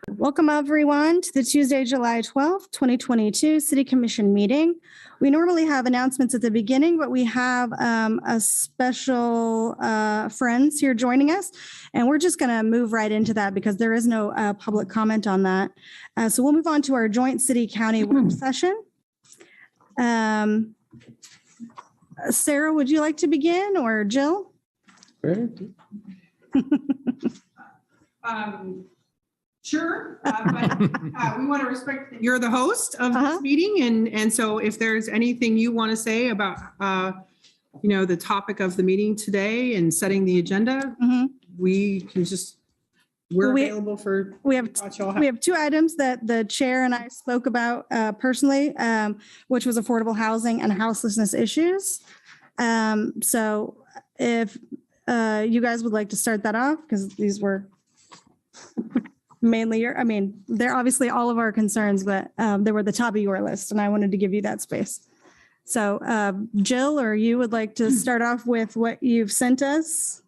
Welcome everyone to the Tuesday, July 12th, 2022 City Commission meeting. We normally have announcements at the beginning, but we have a special friends here joining us, and we're just going to move right into that because there is no public comment on that. So we'll move on to our joint city-county work session. Sarah, would you like to begin, or Jill? Sure, but we want to respect that you're the host of this meeting, and so if there's anything you want to say about the topic of the meeting today and setting the agenda, we can just available for. We have two items that the chair and I spoke about personally, which was affordable housing and houselessness issues. So if you guys would like to start that off, because these were mainly they're obviously all of our concerns, but they were the top of your list, and I wanted to give you that space. So Jill, or you would like to start off with what you've sent us?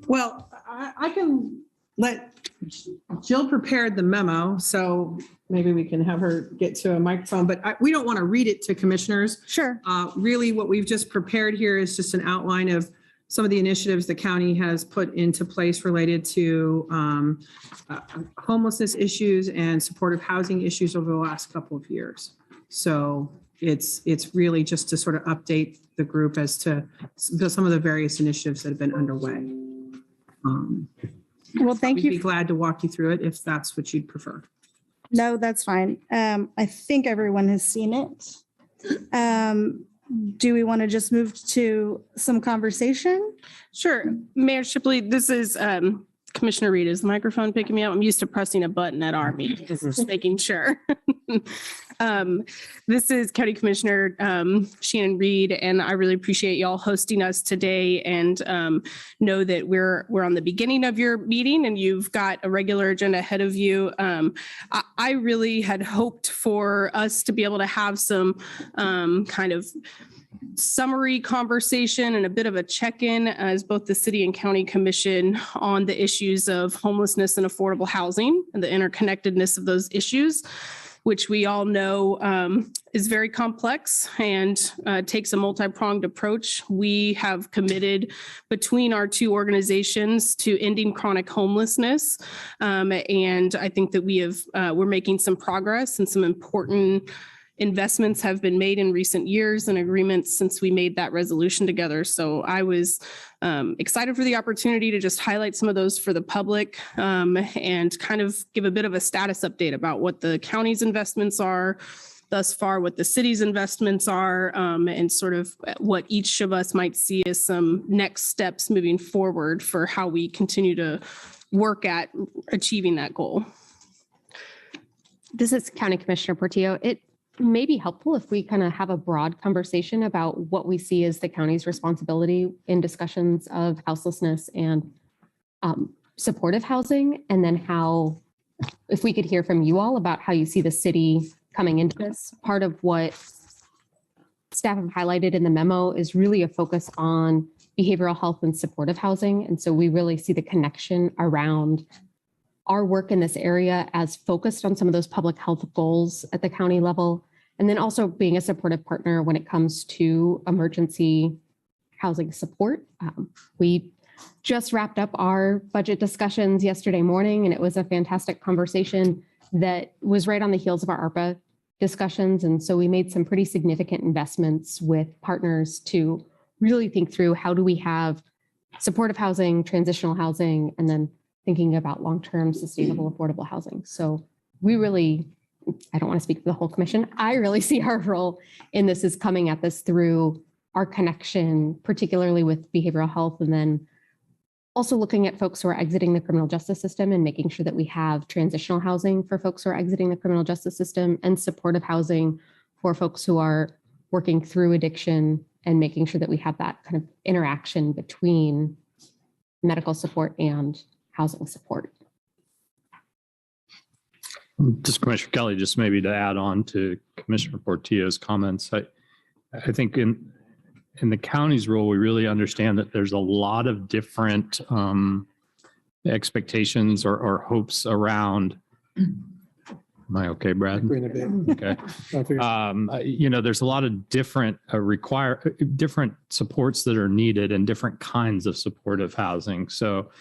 Well, I can let Jill prepared the memo, so maybe we can have her get to a microphone, but we don't want to read it to commissioners. Sure. Really, what we've just prepared here is just an outline of some of the initiatives the county has put into place related to homelessness issues and supportive housing issues over the last couple of years. So it's really just to sort of update the group as to some of the various initiatives that have been underway. Well, thank you. We'd be glad to walk you through it if that's what you'd prefer. No, that's fine. I think everyone has seen it. Do we want to just move to some conversation? Sure. Mayor Shipley, this is Commissioner Reed. Is the microphone picking me up? I'm used to pressing a button at our meeting, just making sure. This is County Commissioner Shannon Reed, and I really appreciate y'all hosting us today, and know that we're on the beginning of your meeting and you've got a regular agenda ahead of you. I really had hoped for us to be able to have some kind of summary conversation and a bit of a check-in as both the city and county commission on the issues of homelessness and affordable housing and the interconnectedness of those issues, which we all know is very complex and takes a multi-pronged approach. We have committed between our two organizations to ending chronic homelessness. And I think that we're making some progress, and some important investments have been made in recent years and agreements since we made that resolution together. So I was excited for the opportunity to just highlight some of those for the public and kind of give a bit of a status update about what the county's investments are thus far, what the city's investments are, and sort of what each of us might see as some next steps moving forward for how we continue to work at achieving that goal. This is County Commissioner Portillo. It may be helpful if we kind of have a broad conversation about what we see as the county's responsibility in discussions of houselessness and supportive housing, and then how, if we could hear from you all about how you see the city coming into this. Part of what staff have highlighted in the memo is really a focus on behavioral health and supportive housing. And so we really see the connection around our work in this area as focused on some of those public health goals at the county level, and then also being a supportive partner when it comes to emergency housing support. We just wrapped up our budget discussions yesterday morning, and it was a fantastic conversation that was right on the heels of our ARPA discussions. And so we made some pretty significant investments with partners to really think through how do we have supportive housing, transitional housing, and then thinking about long-term sustainable affordable housing. So we really, I don't want to speak for the whole commission, I really see our role in this is coming at this through our connection, particularly with behavioral health, and then also looking at folks who are exiting the criminal justice system and making sure that we have transitional housing for folks who are exiting the criminal justice system, and supportive housing for folks who are working through addiction, and making sure that we have that kind of interaction between medical support and housing support. Just Commissioner Kelly, just maybe to add on to Commissioner Portillo's comments, I think in the county's role, we really understand that there's a lot of different expectations or hopes around. Am I okay, Brad? Okay. There's a lot of different different supports that are needed and different kinds of supportive housing. So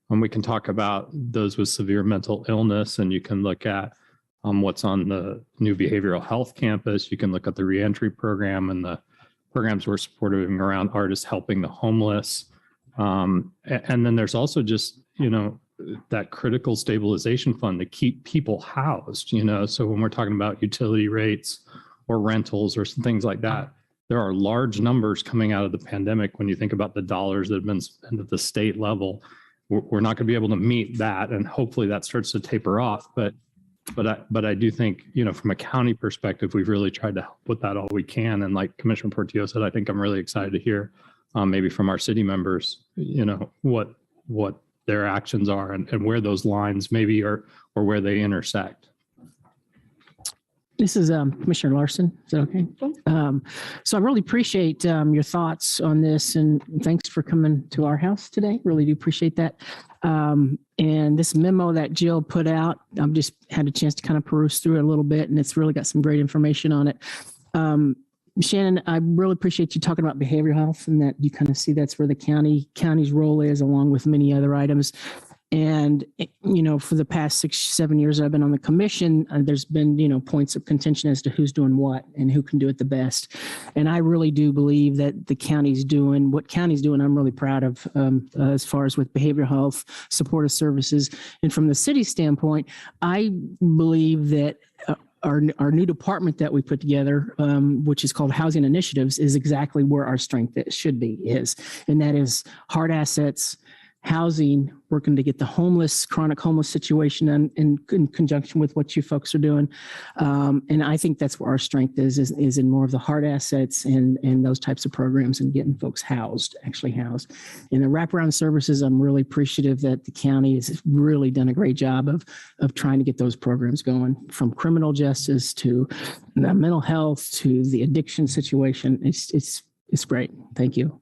when we can talk about those with severe mental illness, and you can look at what's on the new behavioral health campus, you can look at the reentry program and the programs we're supporting around artists helping the homeless. And then there's also just, that critical stabilization fund to keep people housed, so when we're talking about utility rates or rentals or some things like that, there are large numbers coming out of the pandemic. When you think about the dollars that have been spent at the state level, we're not going to be able to meet that. And hopefully that starts to taper off. But I do think, from a county perspective, we've really tried to help with that all we can. And like Commissioner Portillo said, I think I'm really excited to hear maybe from our city members, what their actions are and where those lines maybe are or where they intersect. This is Commissioner Larson. Is that okay? So I really appreciate your thoughts on this, and thanks for coming to our house today. Really do appreciate that. And this memo that Jill put out, I've just had a chance to kind of peruse through it a little bit, and it's really got some great information on it. Shannon, I really appreciate you talking about behavioral health, and that you kind of see that's where the county's role is, along with many other items. And, for the past 6-7 years I've been on the commission, there's been, points of contention as to who's doing what and who can do it the best. And I really do believe that the county's doing what county's doing. I'm really proud of as far as with behavioral health, supportive services. And from the city standpoint, I believe that our new department that we put together, which is called Housing Initiatives, is exactly where our strength should be, and that is hard assets, housing, working to get the chronic homeless situation in conjunction with what you folks are doing. And I think that's where our strength is in more of the hard assets and those types of programs and getting folks actually housed. In the wraparound services, I'm really appreciative that the county has really done a great job of trying to get those programs going, from criminal justice to the mental health to the addiction situation. It's great. Thank you.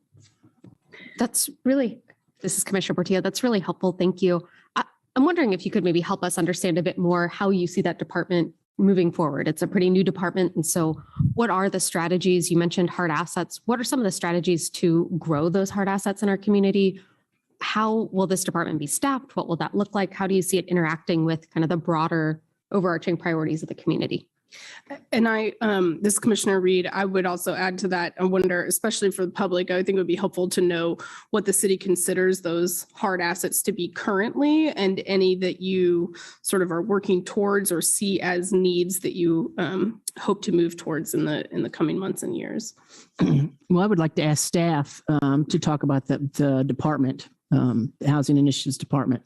This is Commissioner Portillo. That's really helpful. Thank you. I'm wondering if you could maybe help us understand a bit more how you see that department moving forward. It's a pretty new department. And so what are the strategies? You mentioned hard assets. What are some of the strategies to grow those hard assets in our community? How will this department be staffed? What will that look like? How do you see it interacting with kind of the broader overarching priorities of the community? And this is Commissioner Reed, I would also add to that. I wonder, especially for the public, I think it would be helpful to know what the city considers those hard assets to be currently, and any that you sort of are working towards or see as needs that you hope to move towards in the coming months and years. Well, I would like to ask staff to talk about the department, the Housing Initiatives Department.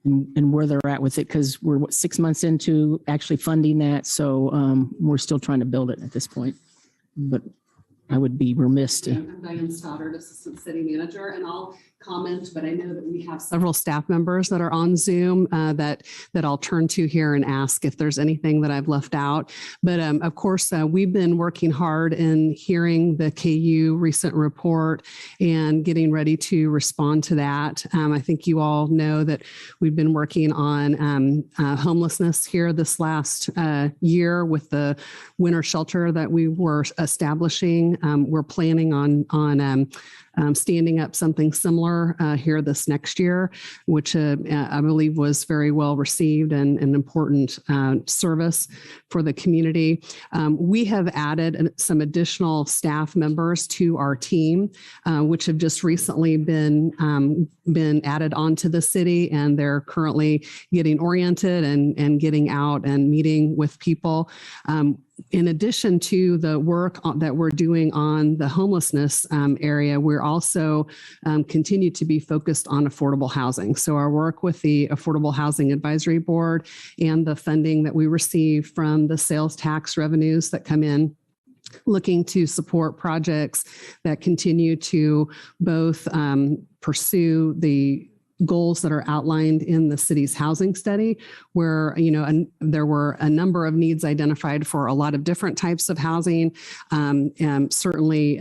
And where they're at with it, because we're 6 months into actually funding that. So we're still trying to build it at this point. But I would be remiss to. I'm Diane Stoddard, Assistant City Manager, and I'll comment, but I know that we have several staff members that are on Zoom that I'll turn to here and ask if there's anything that I've left out. But of course, we've been working hard in hearing the KU recent report and getting ready to respond to that. I think you all know that we've been working on homelessness here this last year with the winter shelter that we were establishing. We're planning on standing up something similar here this next year, which I believe was very well received and an important service for the community. We have added some additional staff members to our team, which have just recently been added onto the city, and they're currently getting oriented and getting out and meeting with people. In addition to the work that we're doing on the homelessness area, we're also continue to be focused on affordable housing. So our work with the Affordable Housing Advisory Board and the funding that we receive from the sales tax revenues that come in, looking to support projects that continue to both pursue the goals that are outlined in the city's housing study, where there were a number of needs identified for a lot of different types of housing, certainly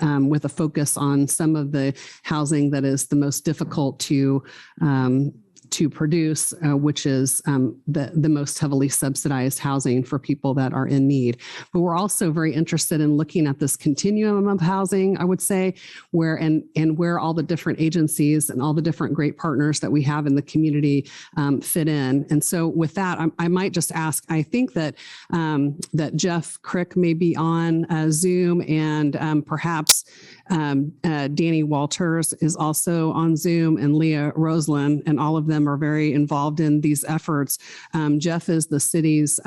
with a focus on some of the housing that is the most difficult to produce, which is the most heavily subsidized housing for people that are in need. But we're also very interested in looking at this continuum of housing, I would say, where where all the different agencies and all the different great partners that we have in the community fit in. And so with that, I might just ask, I think that that Jeff Crick may be on Zoom, and perhaps Danny Walters is also on Zoom, and Leah Roseland, and all of them are very involved in these efforts. Jeff is the city's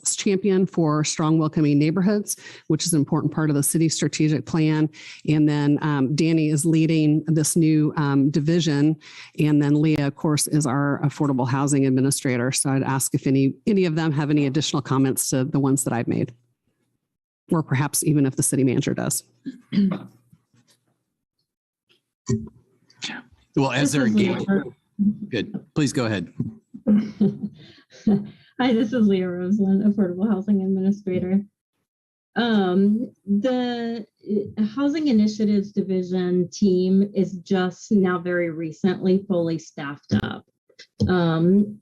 champion for strong, welcoming neighborhoods, which is an important part of the city's strategic plan. And then Danny is leading this new division. And then Leah, of course, is our affordable housing administrator. So I'd ask if any of them have any additional comments to the ones that I've made, or perhaps even if the city manager does. Well, as they're engaged. Good. Please go ahead. Hi, this is Leah Roseland, Affordable Housing Administrator. The Housing Initiatives Division team is just now very recently fully staffed up. With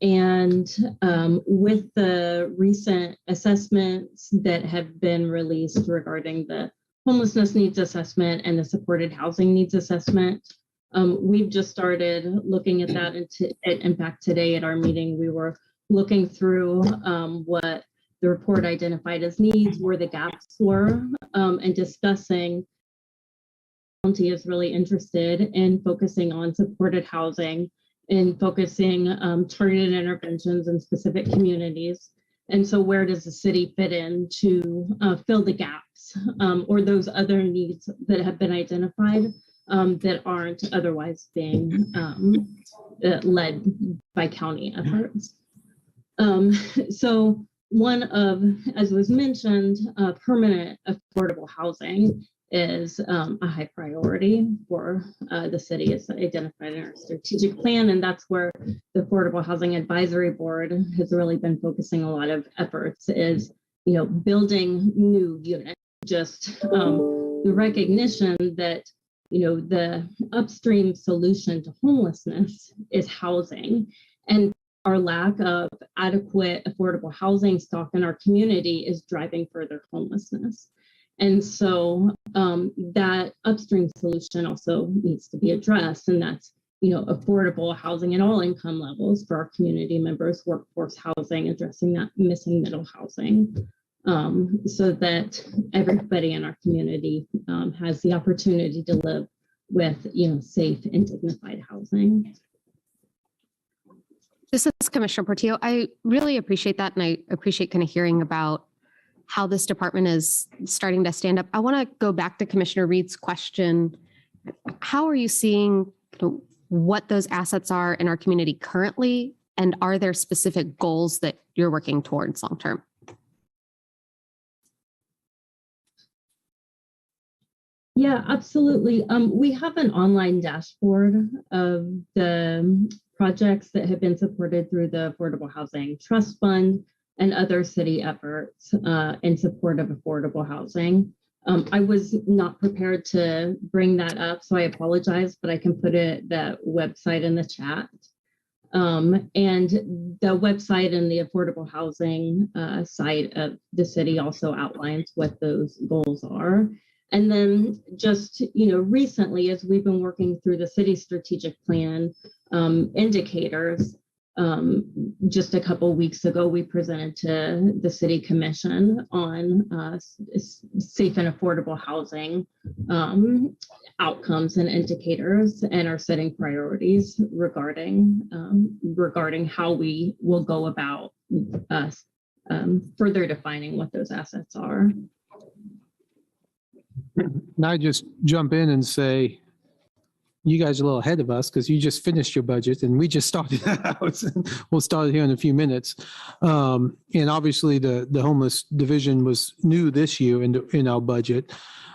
the recent assessments that have been released regarding the homelessness needs assessment and the supported housing needs assessment, we've just started looking at that. In fact, today at our meeting, we were looking through what the report identified as needs, where the gaps were, and discussing. The county is really interested in focusing on supported housing and focusing targeted interventions in specific communities. And so where does the city fit in to fill the gaps or those other needs that have been identified that aren't otherwise being led by county efforts? So one of, as was mentioned, permanent affordable housing is a high priority for the city. It's identified in our strategic plan, and that's where the Affordable Housing Advisory Board has really been focusing a lot of efforts, is, you know, building new units. Just the recognition that, you know, the upstream solution to homelessness is housing, and our lack of adequate affordable housing stock in our community is driving further homelessness. And so that upstream solution also needs to be addressed, and that's, you know, affordable housing at all income levels for our community members, workforce housing, addressing that missing middle housing, so that everybody in our community has the opportunity to live with, you know, safe and dignified housing. This is Commissioner Portillo. I really appreciate that, and I appreciate kind of hearing about how this department is starting to stand up. I want to go back to Commissioner Reed's question. How are you seeing what those assets are in our community currently, and are there specific goals that you're working towards long term? Yeah, absolutely. We have an online dashboard of the projects that have been supported through the Affordable Housing Trust Fund and other city efforts in support of affordable housing. I was not prepared to bring that up, so I apologize, but I can put that website in the chat. And the website and the affordable housing site of the city also outlines what those goals are. And then just, you know, recently, as we've been working through the city strategic plan indicators, just a couple of weeks ago, we presented to the city commission on safe and affordable housing outcomes and indicators, and are setting priorities regarding how we will go about further defining what those assets are. And I just jump in and say, you guys are a little ahead of us because you just finished your budget and we just started out. We'll start here in a few minutes. And obviously the homeless division was new this year in our budget.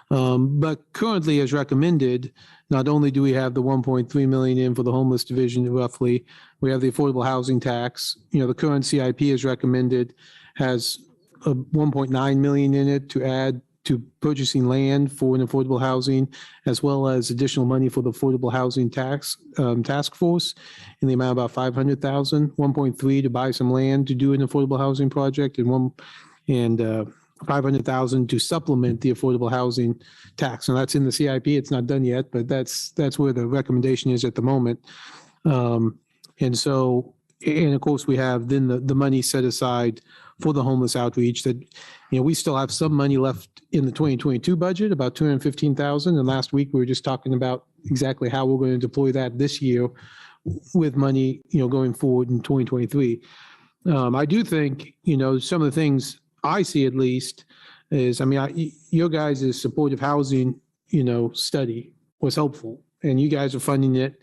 But currently, as recommended, not only do we have the 1.3 million in for the homeless division, roughly, we have the affordable housing tax. You know, the current CIP as recommended has a 1.9 million in it to add to purchasing land for an affordable housing, as well as additional money for the affordable housing task force in the amount of about 500,000, 1.3 to buy some land to do an affordable housing project, and 500,000 to supplement the affordable housing tax. And that's in the CIP. It's not done yet, but that's where the recommendation is at the moment. And of course, we have then the money set aside for the homeless outreach that, we still have some money left in the 2022 budget, about 215,000. And last week, we were just talking about exactly how we're going to deploy that this year with money, going forward in 2023. I do think, some of the things I see at least is, your guys' supportive housing, study was helpful, and you guys are funding it.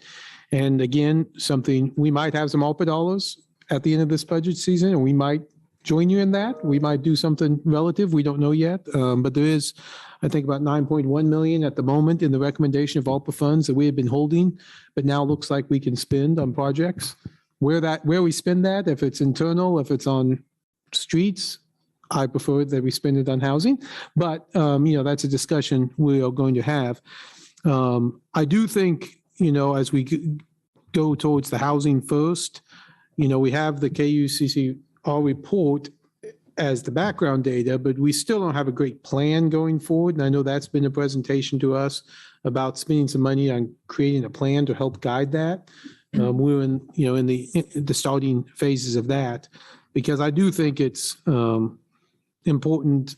And again, something, we might have some ARPA dollars at the end of this budget season, and we might join you in that. We might do something relative. We don't know yet. But there is, I think, about 9.1 million at the moment in the recommendation of ARPA funds that we have been holding, but now looks like we can spend on projects. Where we spend that, if it's internal, if it's on streets, I prefer that we spend it on housing. But, that's a discussion we are going to have. I do think, as we go towards the housing first, we have the KUCCR report as the background data, but we still don't have a great plan going forward. And I know that's been a presentation to us about spending some money on creating a plan to help guide that. We're in the starting phases of that, because I do think it's important,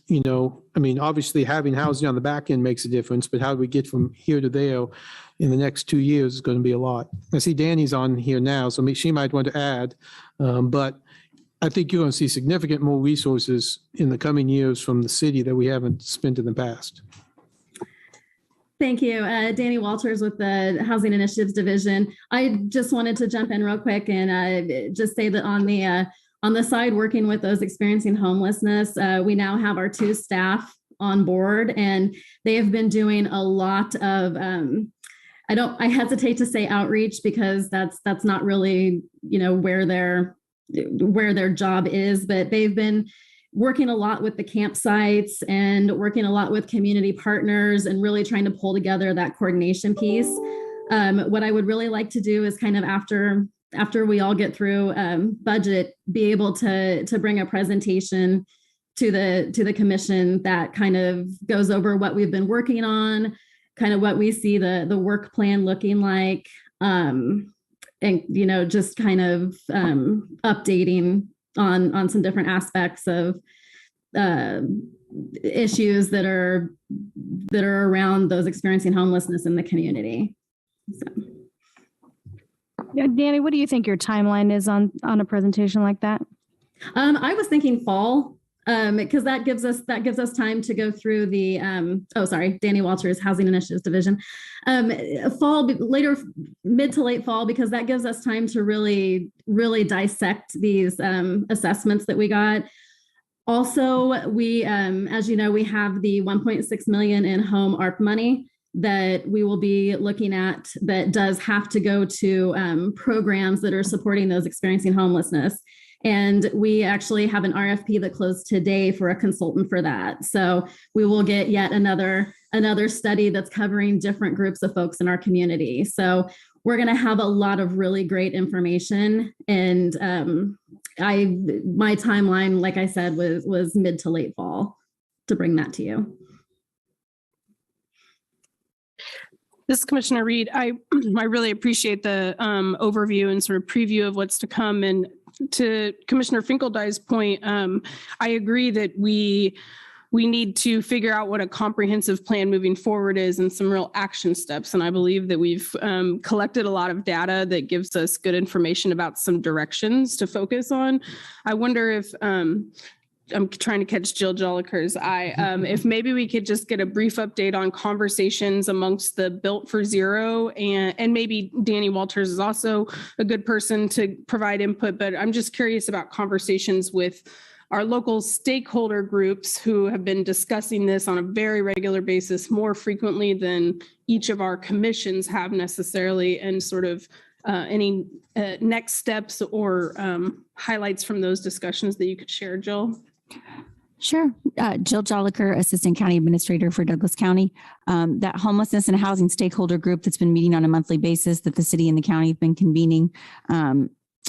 obviously having housing on the back end makes a difference, but how do we get from here to there in the next 2 years is going to be a lot. I see Danny's on here now, so she might want to add, but I think you're going to see significant more resources in the coming years from the city that we haven't spent in the past. Thank you. Danny Walters with the Housing Initiatives Division. I just wanted to jump in real quick and just say that on the side working with those experiencing homelessness, we now have our 2 staff on board, and they have been doing a lot of, I hesitate to say outreach, because that's not really, where their job is, but they've been working a lot with the campsites and working a lot with community partners and really trying to pull together that coordination piece. What I would really like to do is kind of after we all get through budget, be able to bring a presentation to the commission that kind of goes over what we've been working on, kind of what we see the work plan looking like, and just kind of updating on some different aspects of issues that are around those experiencing homelessness in the community. So. Yeah, Danny, what do you think your timeline is on a presentation like that? I was thinking fall, because that gives us time to go through the Danny Walters, Housing Initiatives Division. Fall, later, mid to late fall, because that gives us time to really dissect these assessments that we got. Also, we, as you know, we have the 1.6 million in home ARP money that we will be looking at that does have to go to programs that are supporting those experiencing homelessness. And we actually have an RFP that closed today for a consultant for that. So we will get yet another study that's covering different groups of folks in our community. So we're going to have a lot of really great information. And my timeline, like I said, was mid to late fall to bring that to you. This is Commissioner Reed. I really appreciate the overview and sort of preview of what's to come. And to Commissioner Finkeldye's point, I agree that we need to figure out what a comprehensive plan moving forward is and some real action steps. And I believe that we've collected a lot of data that gives us good information about some directions to focus on. I wonder if I'm trying to catch Jill Jolliker's eye. If maybe we could just get a brief update on conversations amongst the Built for Zero, and maybe Danny Walters is also a good person to provide input, but I'm just curious about conversations with our local stakeholder groups who have been discussing this on a very regular basis, more frequently than each of our commissions have necessarily, and sort of any next steps or highlights from those discussions that you could share, Jill? Sure. Jill Jolliker, Assistant County Administrator for Douglas County. That homelessness and housing stakeholder group that's been meeting on a monthly basis that the city and the county have been convening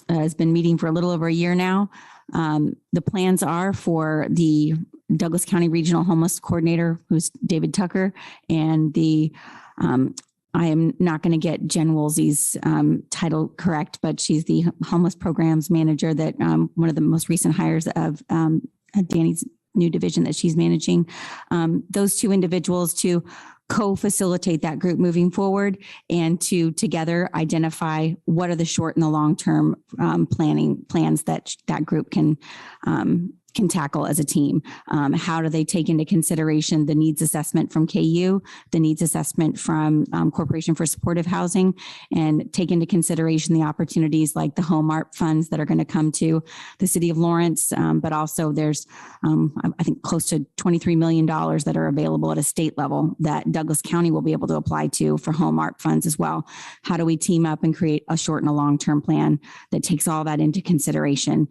has been meeting for a little over a year now. The plans are for the Douglas County Regional Homeless Coordinator, who's David Tucker, and the I am not going to get Jen Woolsey's title correct, but she's the homeless programs manager that one of the most recent hires of Danny's new division that she's managing. Those two individuals to co-facilitate that group moving forward and to together identify what are the short and the long-term plans that that group can tackle as a team. How do they take into consideration the needs assessment from KU, the needs assessment from Corporation for Supportive Housing, and take into consideration the opportunities like the home art funds that are going to come to the city of Lawrence, but also there's, I think, close to $23 million that are available at a state level that Douglas County will be able to apply to for home art funds as well. How do we team up and create a short and a long-term plan that takes all that into consideration?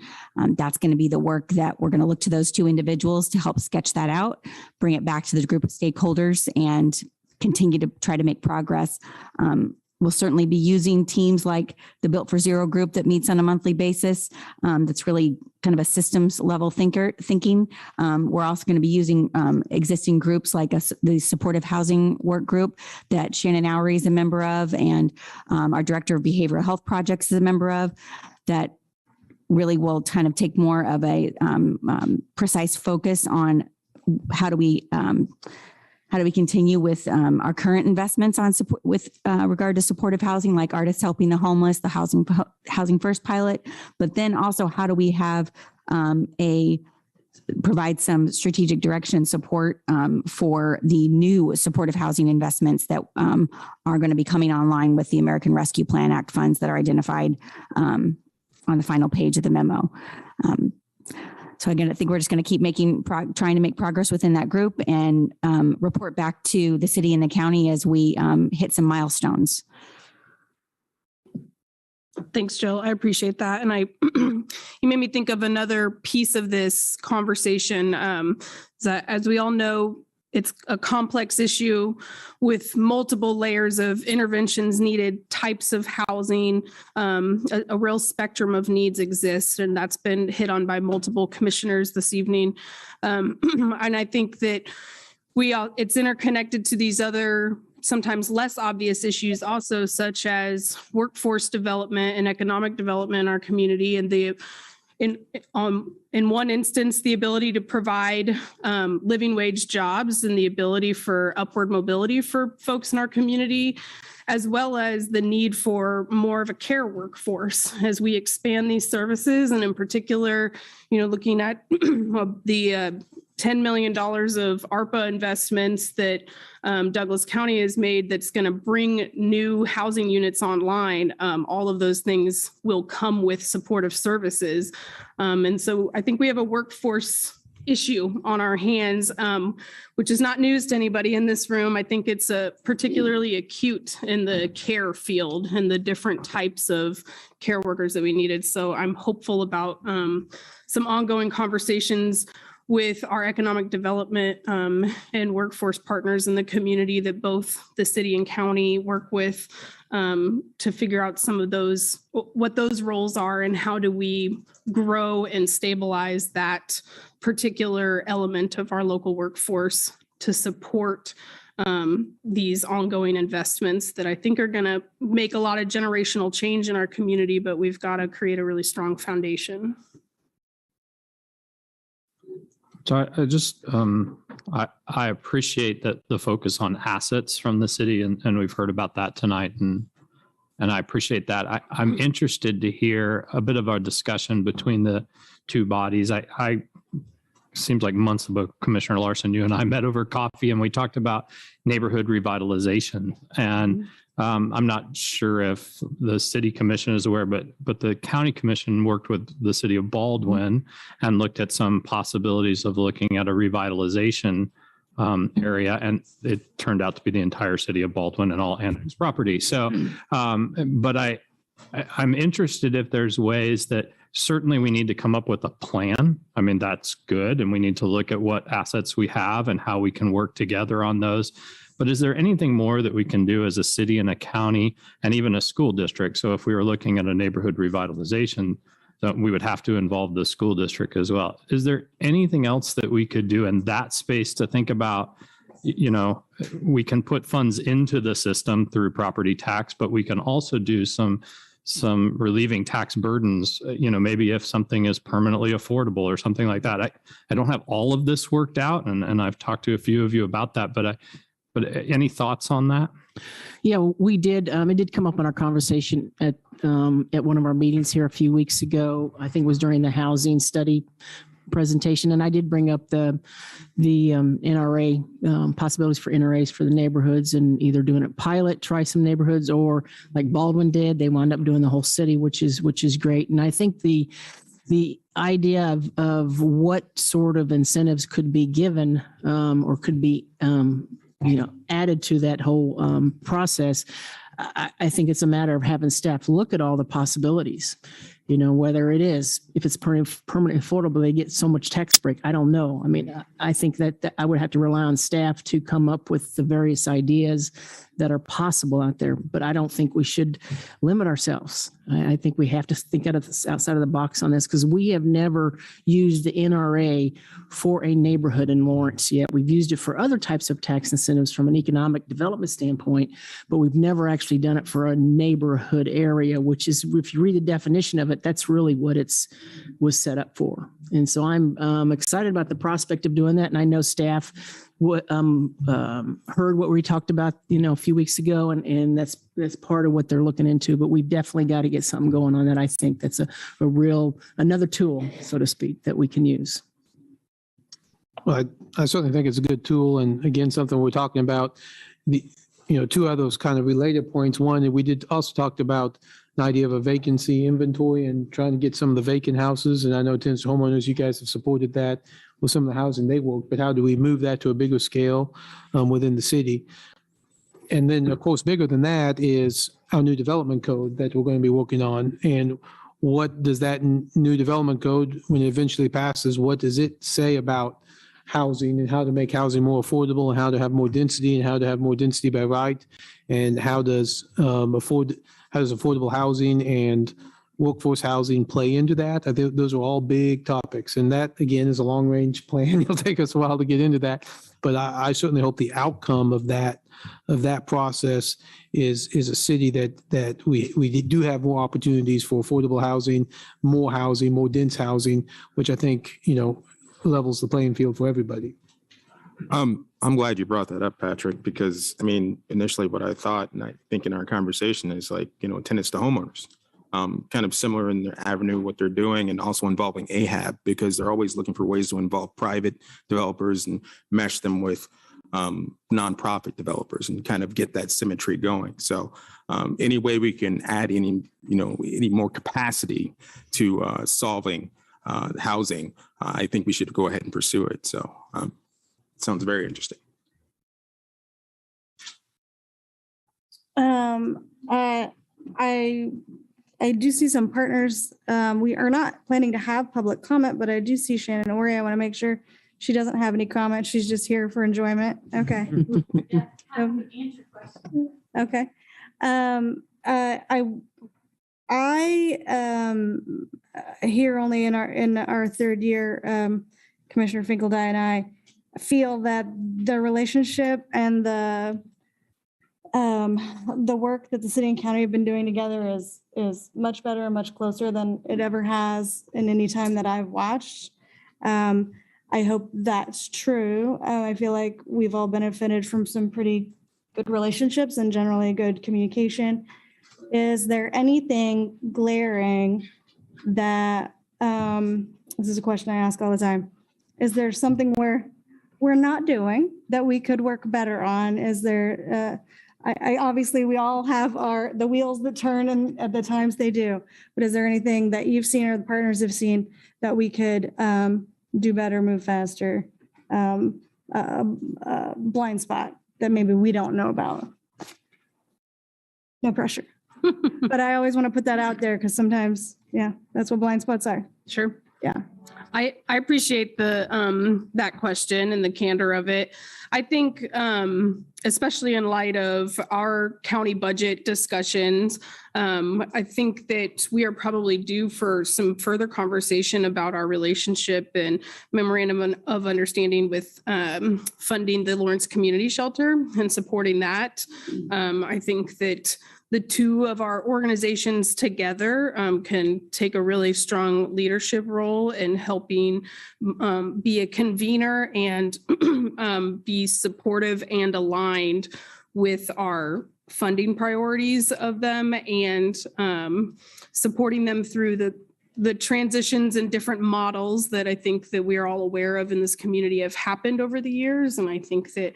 That's going to be the work that we're going to look to those two individuals to help sketch that out, bring it back to the group of stakeholders, and continue to try to make progress. We'll certainly be using teams like the Built for Zero group that meets on a monthly basis. That's really kind of a systems level thinking. We're also going to be using existing groups like the Supportive Housing Work Group that Shannon Oury is a member of, and our Director of Behavioral Health Projects is a member of, that really will kind of take more of a precise focus on how do we continue with our current investments on support with regard to supportive housing, like Artists Helping the Homeless, the Housing First pilot, but then also how do we have provide some strategic direction support for the new supportive housing investments that are going to be coming online with the American Rescue Plan Act funds that are identified on the final page of the memo. So again, I think we're just going to keep trying to make progress within that group and report back to the city and the county as we hit some milestones. Thanks, Jill. I appreciate that. And you made me think of another piece of this conversation. That, as we all know, it's a complex issue with multiple layers of interventions needed, types of housing, a real spectrum of needs exists, and that's been hit on by multiple commissioners this evening. And I think that it's interconnected to these other sometimes less obvious issues also, such as workforce development and economic development in our community, and in one instance, the ability to provide living wage jobs and the ability for upward mobility for folks in our community, as well as the need for more of a care workforce as we expand these services. And in particular, looking at the $10 million of ARPA investments that Douglas County has made that's going to bring new housing units online. All of those things will come with supportive services. And so I think we have a workforce issue on our hands, which is not news to anybody in this room. I think it's particularly acute in the care field and the different types of care workers that we needed. So I'm hopeful about some ongoing conversations with our economic development and workforce partners in the community that both the city and county work with to figure out some of those, what those roles are and how do we grow and stabilize that particular element of our local workforce to support these ongoing investments that I think are going to make a lot of generational change in our community, but we've got to create a really strong foundation. So I just, I appreciate that the focus on assets from the city, and we've heard about that tonight, and I appreciate that. I'm interested to hear a bit of our discussion between the two bodies. I seems like months ago, Commissioner Larson, you and I met over coffee, and we talked about neighborhood revitalization. And I'm not sure if the city commission is aware, but the county commission worked with the city of Baldwin and looked at some possibilities of looking at a revitalization area, and it turned out to be the entire city of Baldwin and all annexed property. So, but I'm interested if there's ways that certainly we need to come up with a plan. I mean, that's good. And we need to look at what assets we have and how we can work together on those. But is there anything more that we can do as a city and a county and even a school district? So if we were looking at a neighborhood revitalization, we would have to involve the school district as well. Is there anything else that we could do in that space to think about? You know, we can put funds into the system through property tax, but we can also do some relieving tax burdens, you know, maybe if something is permanently affordable or something like that. I don't have all of this worked out, and I've talked to a few of you about that, but any thoughts on that? Yeah, we did. It did come up in our conversation at one of our meetings here a few weeks ago. I think it was during the housing study presentation, and I did bring up the NRA possibilities for NRAs for the neighborhoods, and either doing a pilot, try some neighborhoods, or like Baldwin did, they wound up doing the whole city, which is great. And I think the idea of what sort of incentives could be given or could be added to that whole process, I think it's a matter of having staff look at all the possibilities. You know, whether it is, if it's permanent affordable, they get so much tax break. I don't know. I mean, I think that I would have to rely on staff to come up with the various ideas that are possible out there. But I don't think we should limit ourselves. I think we have to think outside of the box on this, because we have never used the NRA for a neighborhood in Lawrence yet. We've used it for other types of tax incentives from an economic development standpoint, but we've never actually done it for a neighborhood area, which is, if you read the definition of it, that's really what was set up for. And so I'm excited about the prospect of doing that. And I know staff heard what we talked about, a few weeks ago, and that's part of what they're looking into. But we've definitely got to get something going on that. I think that's another tool, so to speak, that we can use. Well, I certainly think it's a good tool. And again, something we're talking about, two of those kind of related points. One, we did also talked about an idea of a vacancy inventory and trying to get some of the vacant houses. And I know tenants homeowners, you guys have supported that with some of the housing they work, but how do we move that to a bigger scale within the city? And then, of course, bigger than that is our new development code that we're going to be working on. And what does that new development code, when it eventually passes, what does it say about housing and how to make housing more affordable and how to have more density and how to have more density by right? And how does affordable housing and workforce housing play into that? I think those are all big topics. And that, again, is a long-range plan. It'll take us a while to get into that. But I certainly hope the outcome of that process is a city that we do have more opportunities for affordable housing, more dense housing, which I think, levels the playing field for everybody. I'm glad you brought that up, Patrick, because initially what I thought, and I think in our conversation, is tenants to homeowners, kind of similar in their avenue, what they're doing, and also involving AHAB, because they're always looking for ways to involve private developers and mesh them with nonprofit developers and kind of get that symmetry going. So any way we can add any more capacity to solving housing, I think we should go ahead and pursue it. So it sounds very interesting. I do see some partners. We are not planning to have public comment, but I do see Shannon Ori. I want to make sure she doesn't have any comments. She's just here for enjoyment. Okay. Okay. I here only in our third year, Commissioner Finkeldye and I feel that the relationship and the work that the city and county have been doing together is much better and much closer than it ever has in any time that I've watched. I hope that's true. I feel like we've all benefited from some pretty good relationships and generally good communication. Is there anything glaring that, this is a question I ask all the time, is there something we're not doing that we could work better on? Is there, I obviously we all have the wheels that turn and at the times they do, but is there anything that you've seen or the partners have seen that we could do better, move faster, blind spot that maybe we don't know about? No pressure. But I always want to put that out there because sometimes, yeah, that's what blind spots are. Sure. Yeah. I appreciate the that question and the candor of it. I think, especially in light of our county budget discussions, I think that we are probably due for some further conversation about our relationship and memorandum of understanding with funding the Lawrence Community Shelter and supporting that. I think that the two of our organizations together can take a really strong leadership role in helping be a convener and be supportive and aligned with our funding priorities of them and supporting them through the transitions and different models that I think that we are all aware of in this community have happened over the years. And I think that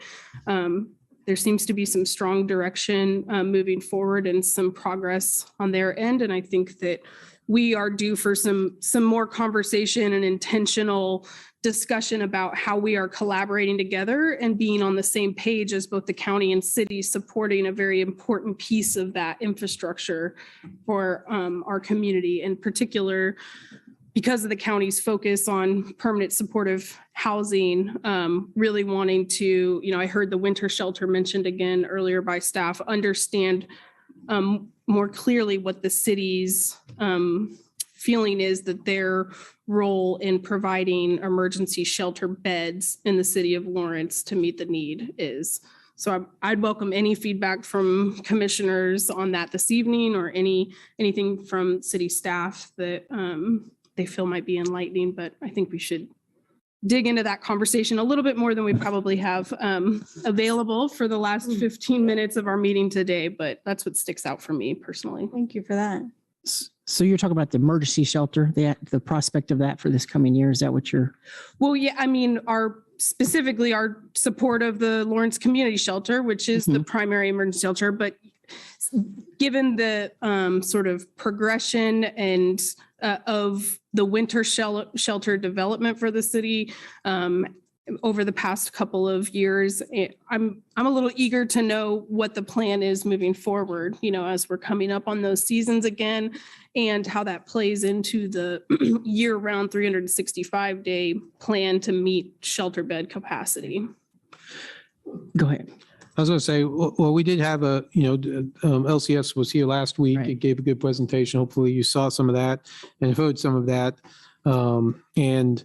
there seems to be some strong direction moving forward and some progress on their end. And I think that we are due for some more conversation and intentional discussion about how we are collaborating together and being on the same page as both the county and city, supporting a very important piece of that infrastructure for our community, in particular, because of the county's focus on permanent supportive housing, really wanting to, I heard the winter shelter mentioned again earlier by staff, understand more clearly what the city's feeling is that their role in providing emergency shelter beds in the city of Lawrence to meet the need is. So I'd welcome any feedback from commissioners on that this evening, or anything from city staff that they feel might be enlightening, but I think we should dig into that conversation a little bit more than we probably have available for the last 15 minutes of our meeting today, but that's what sticks out for me personally. Thank you for that. So you're talking about the emergency shelter, the prospect of that for this coming year. Is that what you're? Well, yeah, I mean, specifically our support of the Lawrence Community Shelter, which is the primary emergency shelter, but given the sort of progression and of the winter shelter development for the city over the past couple of years, I'm a little eager to know what the plan is moving forward, as we're coming up on those seasons again, and how that plays into the year-round 365-day plan to meet shelter bed capacity. Go ahead. I was going to say, well, we did have LCS was here last week. Right. It gave a good presentation. Hopefully you saw some of that and heard some of that. And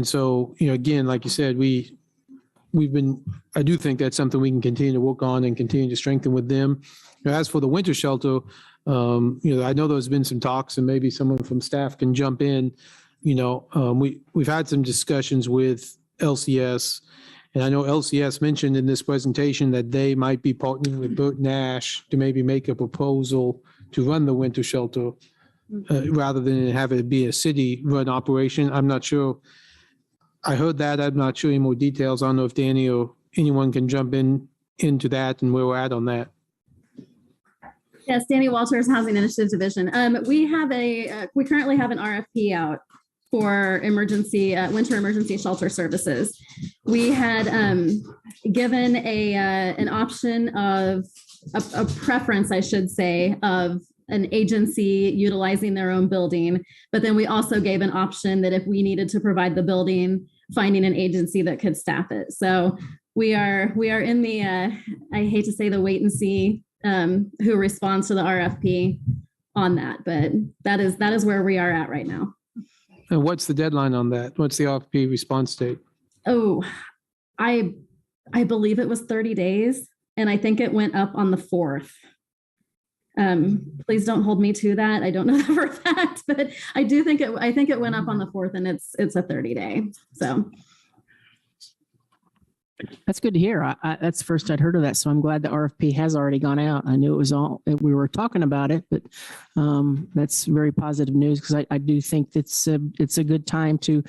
so, again, like you said, I do think that's something we can continue to work on and continue to strengthen with them. As for the winter shelter, I know there's been some talks, and maybe someone from staff can jump in. We've had some discussions with LCS, and I know LCS mentioned in this presentation that they might be partnering with Burt Nash to maybe make a proposal to run the winter shelter rather than have it be a city-run operation. I'm not sure. I heard that. I'm not sure any more details. I don't know if Danny or anyone can jump into that and where we're at on that. Yes, Danny Walters, Housing Initiative Division. We currently have an RFP out for winter emergency shelter services. We had given an option of a preference, I should say, of an agency utilizing their own building, but then we also gave an option that if we needed to provide the building, finding an agency that could staff it. So we are in the I hate to say the wait and see who responds to the RFP on that, but that is where we are at right now. And what's the deadline on that? What's the RFP response date? Oh, I believe it was 30 days, and I think it went up on the 4th. Please don't hold me to that. I don't know that for a fact, but I think it went up on the 4th, and it's a 30-day. So That's good to hear. That's the first I'd heard of that. So I'm glad the RFP has already gone out. I knew it was we were talking about it, but that's very positive news, because I do think it's a good time to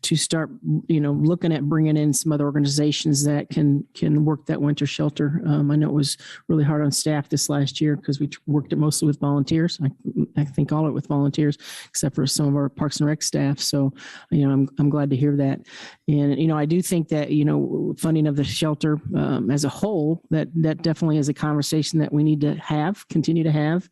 start, looking at bringing in some other organizations that can work that winter shelter. I know it was really hard on staff this last year because we worked it mostly with volunteers. I think all of it with volunteers, except for some of our Parks and Rec staff. So, I'm glad to hear that. And, I do think that, funding of the shelter as a whole, that definitely is a conversation that we need to continue to have,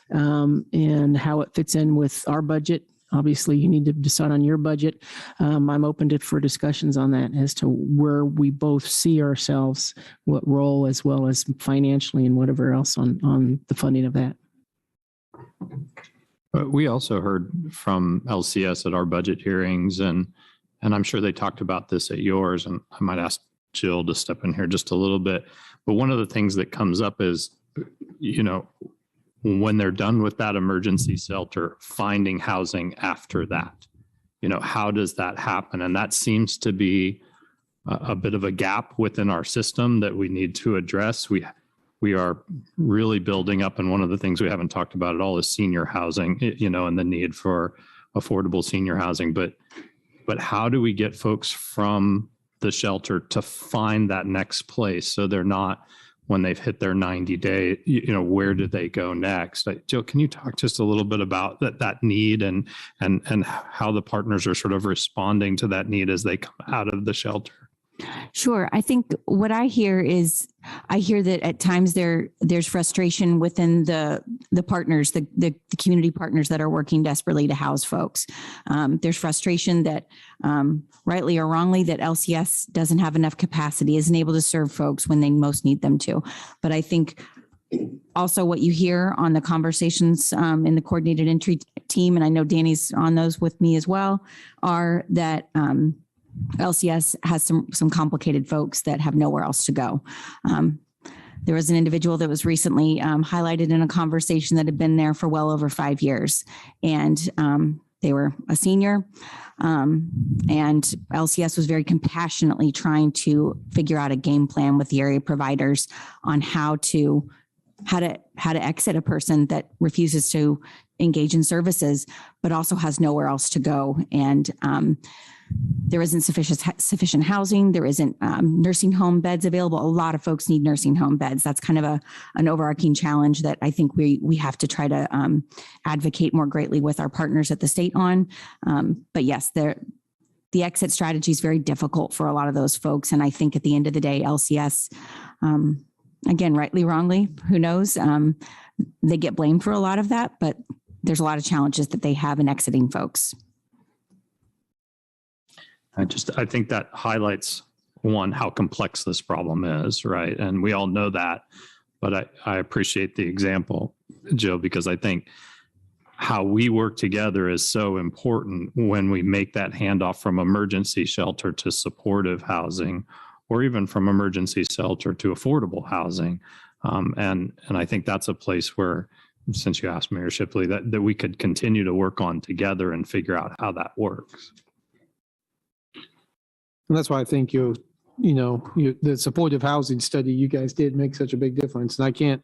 and how it fits in with our budget. Obviously, you need to decide on your budget. I'm open for discussions on that as to where we both see ourselves, what role, as well as financially and whatever else on the funding of that. But we also heard from LCS at our budget hearings, and I'm sure they talked about this at yours, and I might ask Jill to step in here just a little bit. But one of the things that comes up is, when they're done with that emergency shelter, finding housing after that. How does that happen? And that seems to be a bit of a gap within our system that we need to address. We are really building up, and one of the things we haven't talked about at all is senior housing, and the need for affordable senior housing. But how do we get folks from the shelter to find that next place so they're not, when they've hit their 90-day, where do they go next? Jill, can you talk just a little bit about that need and how the partners are sort of responding to that need as they come out of the shelter? Sure. I think what I hear that at times there's frustration within the partners, the community partners that are working desperately to house folks. There's frustration that, rightly or wrongly, that LCS doesn't have enough capacity, isn't able to serve folks when they most need them to. But I think also what you hear on the conversations in the coordinated entry team, and I know Danny's on those with me as well, are that LCS has some complicated folks that have nowhere else to go. There was an individual that was recently highlighted in a conversation that had been there for well over 5 years, and they were a senior, and LCS was very compassionately trying to figure out a game plan with the area providers on how to exit a person that refuses to engage in services, but also has nowhere else to go. And there isn't sufficient housing. There isn't nursing home beds available. A lot of folks need nursing home beds. That's kind of an overarching challenge that I think we have to try to advocate more greatly with our partners at the state on. But yes, the exit strategy is very difficult for a lot of those folks. And I think at the end of the day, LCS, again, rightly, wrongly, who knows, they get blamed for a lot of that, but there's a lot of challenges that they have in exiting folks. I think that highlights, one, how complex this problem is, right? And we all know that, but I appreciate the example, Jill, because I think how we work together is so important when we make that handoff from emergency shelter to supportive housing, or even from emergency shelter to affordable housing. And I think that's a place where, since you asked Mayor Shipley, that we could continue to work on together and figure out how that works. And that's why I think the supportive housing study you guys did make such a big difference. And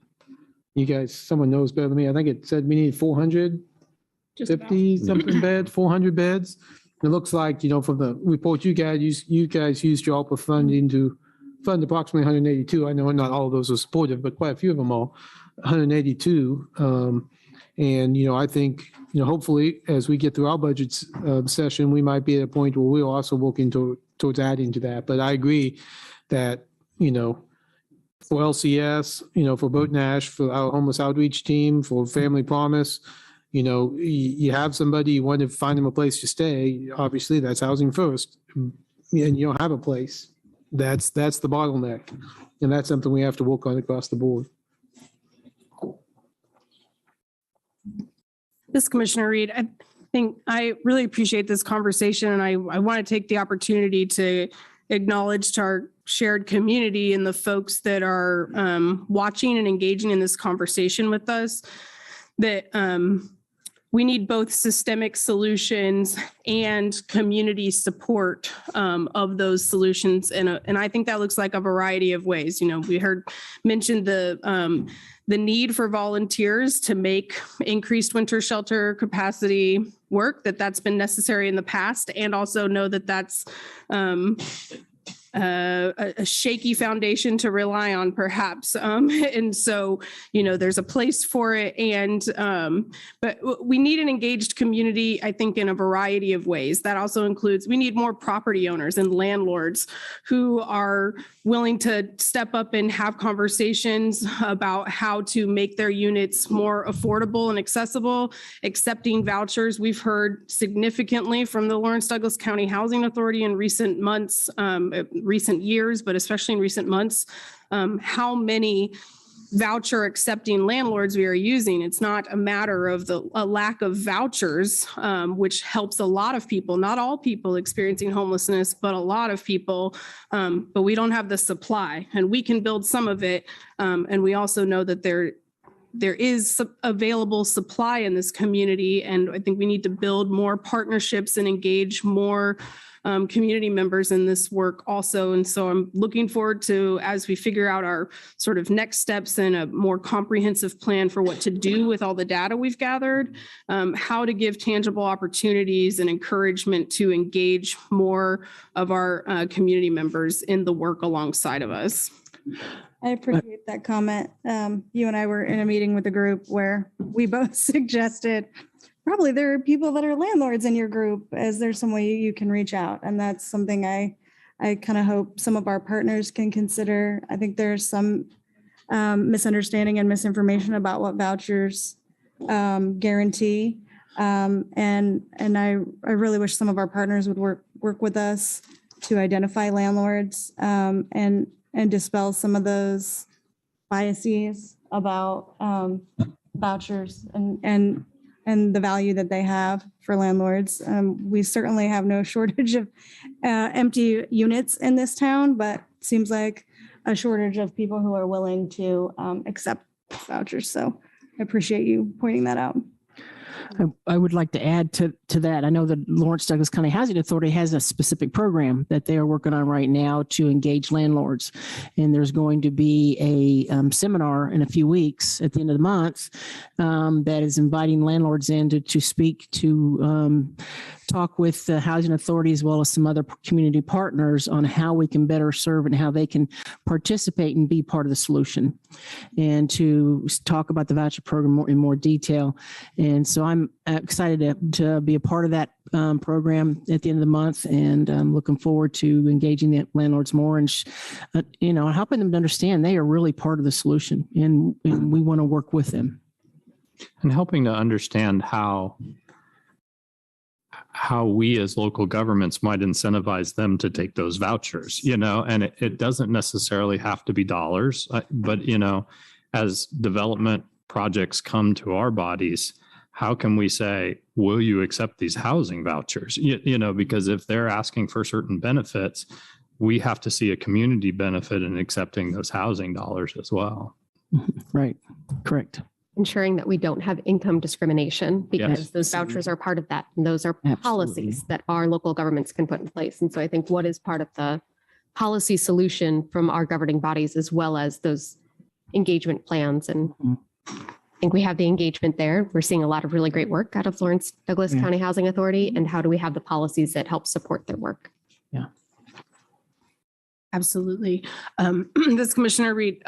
someone knows better than me. I think it said we need 450 something beds, 400 beds. It looks like, from the report you guys used your ARPA funding to fund approximately 182. I know not all of those are supportive, but quite a few of them are 182. And, I think, hopefully as we get through our budget session, we might be at a point where we're also working towards adding to that. But I agree that, for LCS, for Boat Nash, for our homeless outreach team, for Family Promise, you have somebody, you want to find them a place to stay. Obviously, that's housing first. And you don't have a place. That's the bottleneck. And that's something we have to work on across the board. This Commissioner Reed, I think I really appreciate this conversation, and I want to take the opportunity to acknowledge to our shared community and the folks that are watching and engaging in this conversation with us that we need both systemic solutions and community support of those solutions. And I think that looks like a variety of ways. We heard mentioned the need for volunteers to make increased winter shelter capacity work, that's been necessary in the past, and also know that that's a shaky foundation to rely on, perhaps. And so, there's a place for it. But we need an engaged community, I think, in a variety of ways. That also includes, we need more property owners and landlords who are willing to step up and have conversations about how to make their units more affordable and accessible, accepting vouchers. We've heard significantly from the Lawrence Douglas County Housing Authority in recent months, recent years, but especially in recent months, how many voucher accepting landlords we are using. It's not a matter of a lack of vouchers, which helps a lot of people, not all people experiencing homelessness, but a lot of people. But we don't have the supply, and we can build some of it. And we also know that there is available supply in this community. And I think we need to build more partnerships and engage more community members in this work also. And so I'm looking forward to, as we figure out our sort of next steps and a more comprehensive plan for what to do with all the data we've gathered, how to give tangible opportunities and encouragement to engage more of our community members in the work alongside of us. I appreciate that comment. You and I were in a meeting with a group where we both suggested probably there are people that are landlords in your group, as there's some way you can reach out. And that's something I kind of hope some of our partners can consider. I think there's some misunderstanding and misinformation about what vouchers guarantee. And I really wish some of our partners would work with us to identify landlords and dispel some of those biases about vouchers and the value that they have for landlords. We certainly have no shortage of empty units in this town, but it seems like a shortage of people who are willing to accept vouchers. So I appreciate you pointing that out. I would like to add to that. I know the Lawrence Douglas County Housing Authority has a specific program that they are working on right now to engage landlords. And there's going to be a seminar in a few weeks at the end of the month that is inviting landlords in to speak to talk with the housing authority as well as some other community partners on how we can better serve and how they can participate and be part of the solution, and to talk about the voucher program in more detail. And so I'm excited to be a part of that program at the end of the month, and I'm looking forward to engaging the landlords more and helping them to understand they are really part of the solution, and we want to work with them. And helping to understand how we as local governments might incentivize them to take those vouchers, and it doesn't necessarily have to be dollars, but, as development projects come to our bodies, how can we say, will you accept these housing vouchers? Because if they're asking for certain benefits, we have to see a community benefit in accepting those housing dollars as well. Right. Correct. Ensuring that we don't have income discrimination, because Yes. those vouchers are part of that. And those are policies that our local governments can put in place. And so I think what is part of the policy solution from our governing bodies, as well as those engagement plans. And I think we have the engagement there. We're seeing a lot of really great work out of Lawrence Douglas County Housing Authority. And how do we have the policies that help support their work? Yeah. Absolutely. This Commissioner Reed,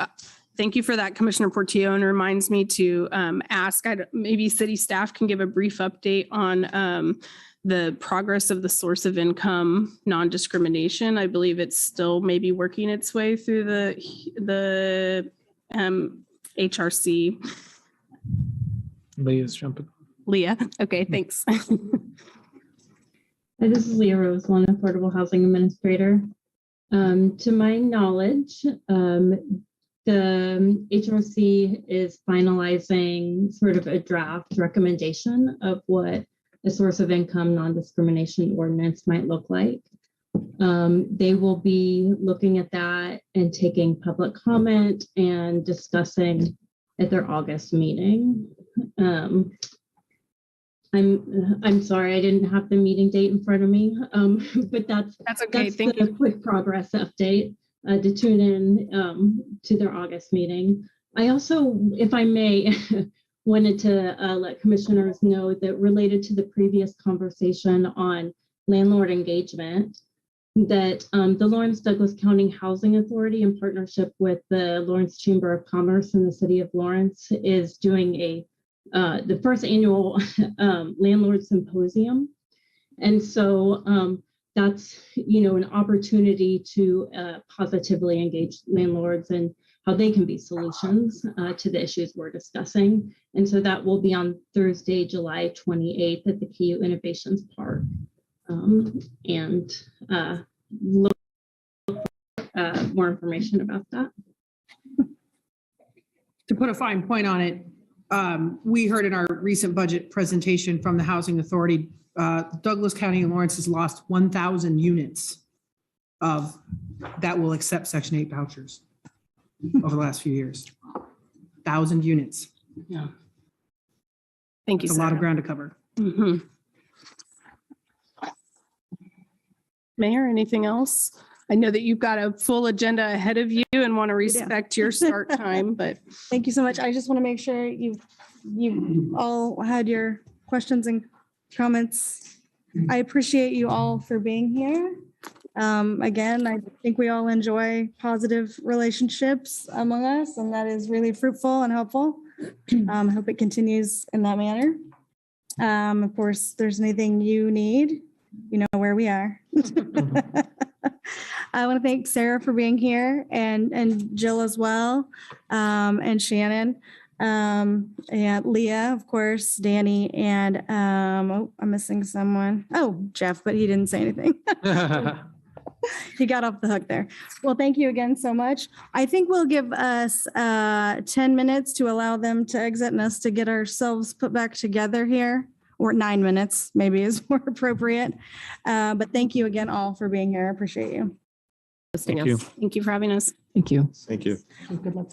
thank you for that, Commissioner Portillo, and reminds me to ask, maybe city staff can give a brief update on the progress of the source of income non-discrimination. I believe it's still maybe working its way through the HRC. Leah's jumping. Leah, okay, thanks. Hi, this is Leah Rose, one affordable housing administrator. To my knowledge, the HRC is finalizing sort of a draft recommendation of what a source of income non-discrimination ordinance might look like. They will be looking at that and taking public comment and discussing at their August meeting. I'm sorry, I didn't have the meeting date in front of me, but that's okay. Thank you. A Quick progress update to tune in to their August meeting. I also, if I may, wanted to let commissioners know that related to the previous conversation on landlord engagement, that the Lawrence Douglas County Housing Authority, in partnership with the Lawrence Chamber of Commerce and the City of Lawrence, is doing the first annual Landlord Symposium. And so that's, an opportunity to positively engage landlords and how they can be solutions to the issues we're discussing. And so that will be on Thursday, July 28th at the KU Innovations Park. And look for more information about that. To put a fine point on it, we heard in our recent budget presentation from the Housing Authority, Douglas County and Lawrence has lost 1,000 units of that will accept Section 8 vouchers over the last few years. 1,000 units. Yeah. Thank you. That's a lot of ground to cover. Mm-hmm. Mayor, anything else? I know that you've got a full agenda ahead of you and want to respect your start time, but. Thank you so much. I just want to make sure you all had your questions and comments. I appreciate you all for being here. Again, I think we all enjoy positive relationships among us, and that is really fruitful and helpful. I hope it continues in that manner. Of course, if there's anything you need, you know where we are. I want to thank Sarah for being here and Jill as well, and Shannon, and Leah, of course, Danny, and I'm missing someone. Oh, Jeff, but he didn't say anything. He got off the hook there. Well, thank you again so much. I think we'll give us 10 minutes to allow them to exit and us to get ourselves put back together here, or 9 minutes maybe is more appropriate. But thank you again all for being here. I appreciate you. Thank you. Thank you for having us. Thank you. Thank you. Good luck.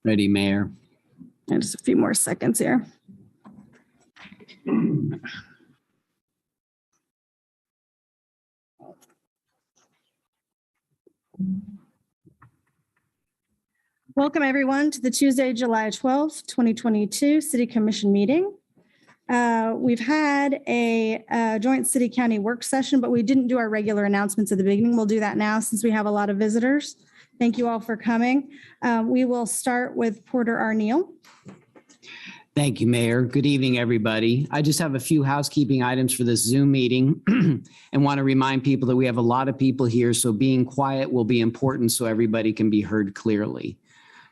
Ready, Mayor. And just a few more seconds here. Welcome, everyone, to the Tuesday, July 12th, 2022 City Commission meeting. We've had a joint city-county work session, but we didn't do our regular announcements at the beginning. We'll do that now since we have a lot of visitors. Thank you all for coming. We will start with Porter Arneal. Thank you, Mayor. Good evening, everybody. I just have a few housekeeping items for this Zoom meeting and want to remind people that we have a lot of people here, so being quiet will be important so everybody can be heard clearly.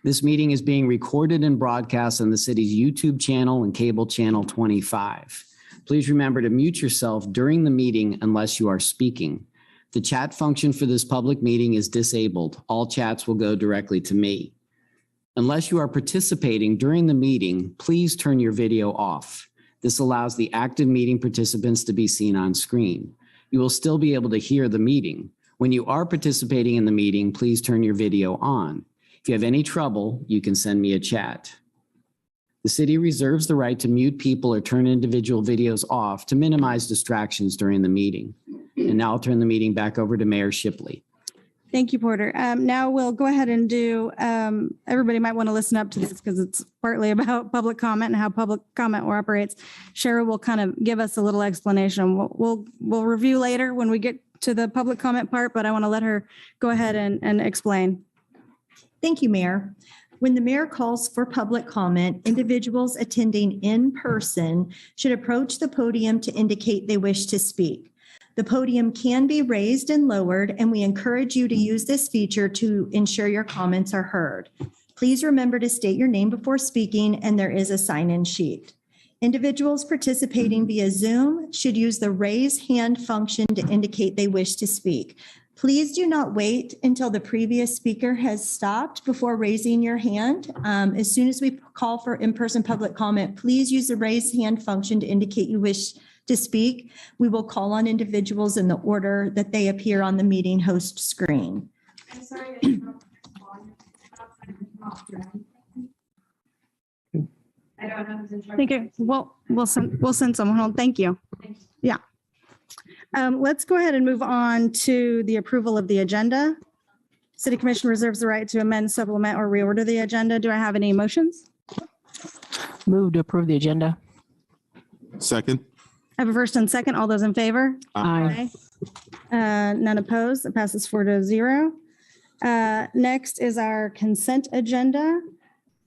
This meeting is being recorded and broadcast on the city's YouTube channel and cable channel 25. Please remember to mute yourself during the meeting unless you are speaking. The chat function for this public meeting is disabled. All chats will go directly to me. Unless you are participating during the meeting, please turn your video off. This allows the active meeting participants to be seen on screen. You will still be able to hear the meeting. When you are participating in the meeting, please turn your video on. If you have any trouble, you can send me a chat. The city reserves the right to mute people or turn individual videos off to minimize distractions during the meeting. And now I'll turn the meeting back over to Mayor Shipley. Thank you, Porter. Now we'll go ahead and do, everybody might want to listen up to this because it's partly about public comment and how public comment operates. Cheryl will kind of give us a little explanation. We'll review later when we get to the public comment part, but I want to let her go ahead and explain. Thank you, Mayor. When the mayor calls for public comment, individuals attending in person should approach the podium to indicate they wish to speak. The podium can be raised and lowered, and we encourage you to use this feature to ensure your comments are heard. Please remember to state your name before speaking, and there is a sign-in sheet. Individuals participating via Zoom should use the raise hand function to indicate they wish to speak. Please do not wait until the previous speaker has stopped before raising your hand. As soon as we call for in-person public comment, please use the raise hand function to indicate you wish to speak. We will call on individuals in the order that they appear on the meeting host screen. I'm sorry. I don't know. Thank you. We'll send someone home. Thank you. Yeah. Let's go ahead and move on to the approval of the agenda. City Commission reserves the right to amend, supplement, or reorder the agenda. Do I have any motions? Move to approve the agenda. Second. I have a first and second. All those in favor? Aye. None opposed. It passes 4-0. Next is our consent agenda.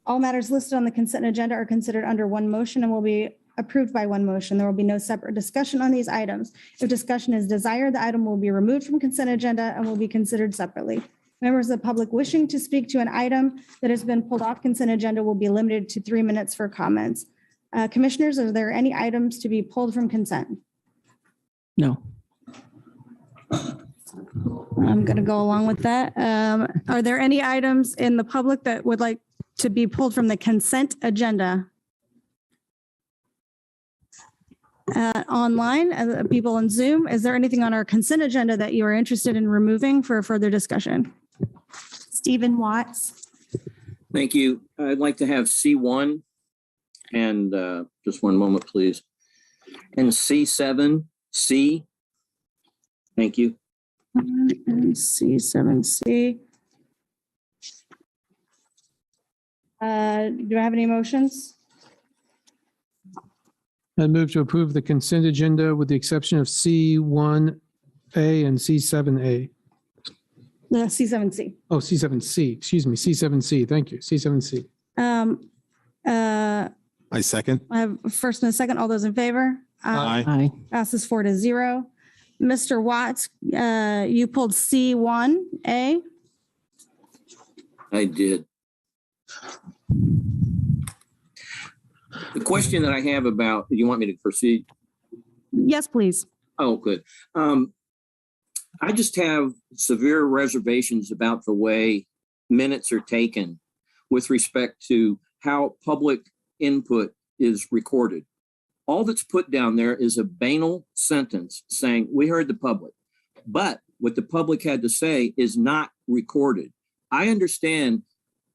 All matters listed on the consent agenda are considered under one motion and will be approved by one motion. There will be no separate discussion on these items. If discussion is desired, the item will be removed from consent agenda and will be considered separately. Members of the public wishing to speak to an item that has been pulled off consent agenda will be limited to 3 minutes for comments. Commissioners, are there any items to be pulled from consent? No. I'm going to go along with that. Are there any items in the public that would like to be pulled from the consent agenda? Online, people on Zoom, is there anything on our consent agenda that you are interested in removing for further discussion? Stephen Watts. Thank you. I'd like to have C1 and just one moment, please. And C7C. Thank you. And C7C. Do I have any motions? I move to approve the consent agenda with the exception of C1A and C7A. The C7C. Oh, C7C, excuse me, C7C, thank you, C7C. I second. I have a first and a second. All those in favor? Aye. Passes 4-0. Mr. Watts, you pulled C1A. I did. The question that I have about, you want me to proceed? Yes, please. Oh, good. I just have severe reservations about the way minutes are taken with respect to how public input is recorded. All that's put down there is a banal sentence saying, we heard the public, but what the public had to say is not recorded. I understand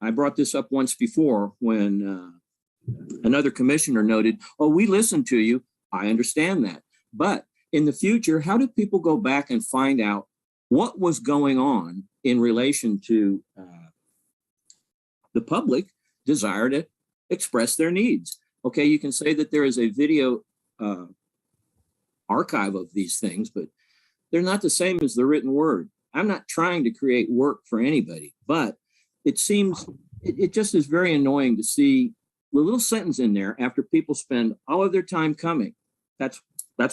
I brought this up once before when another commissioner noted, oh, we listened to you. I understand that. But in the future, how do people go back and find out what was going on in relation to the public desire to express their needs? Okay, you can say that there is a video archive of these things, but they're not the same as the written word. I'm not trying to create work for anybody, but it seems, it just is very annoying to see the little sentence in there after people spend all of their time coming. That's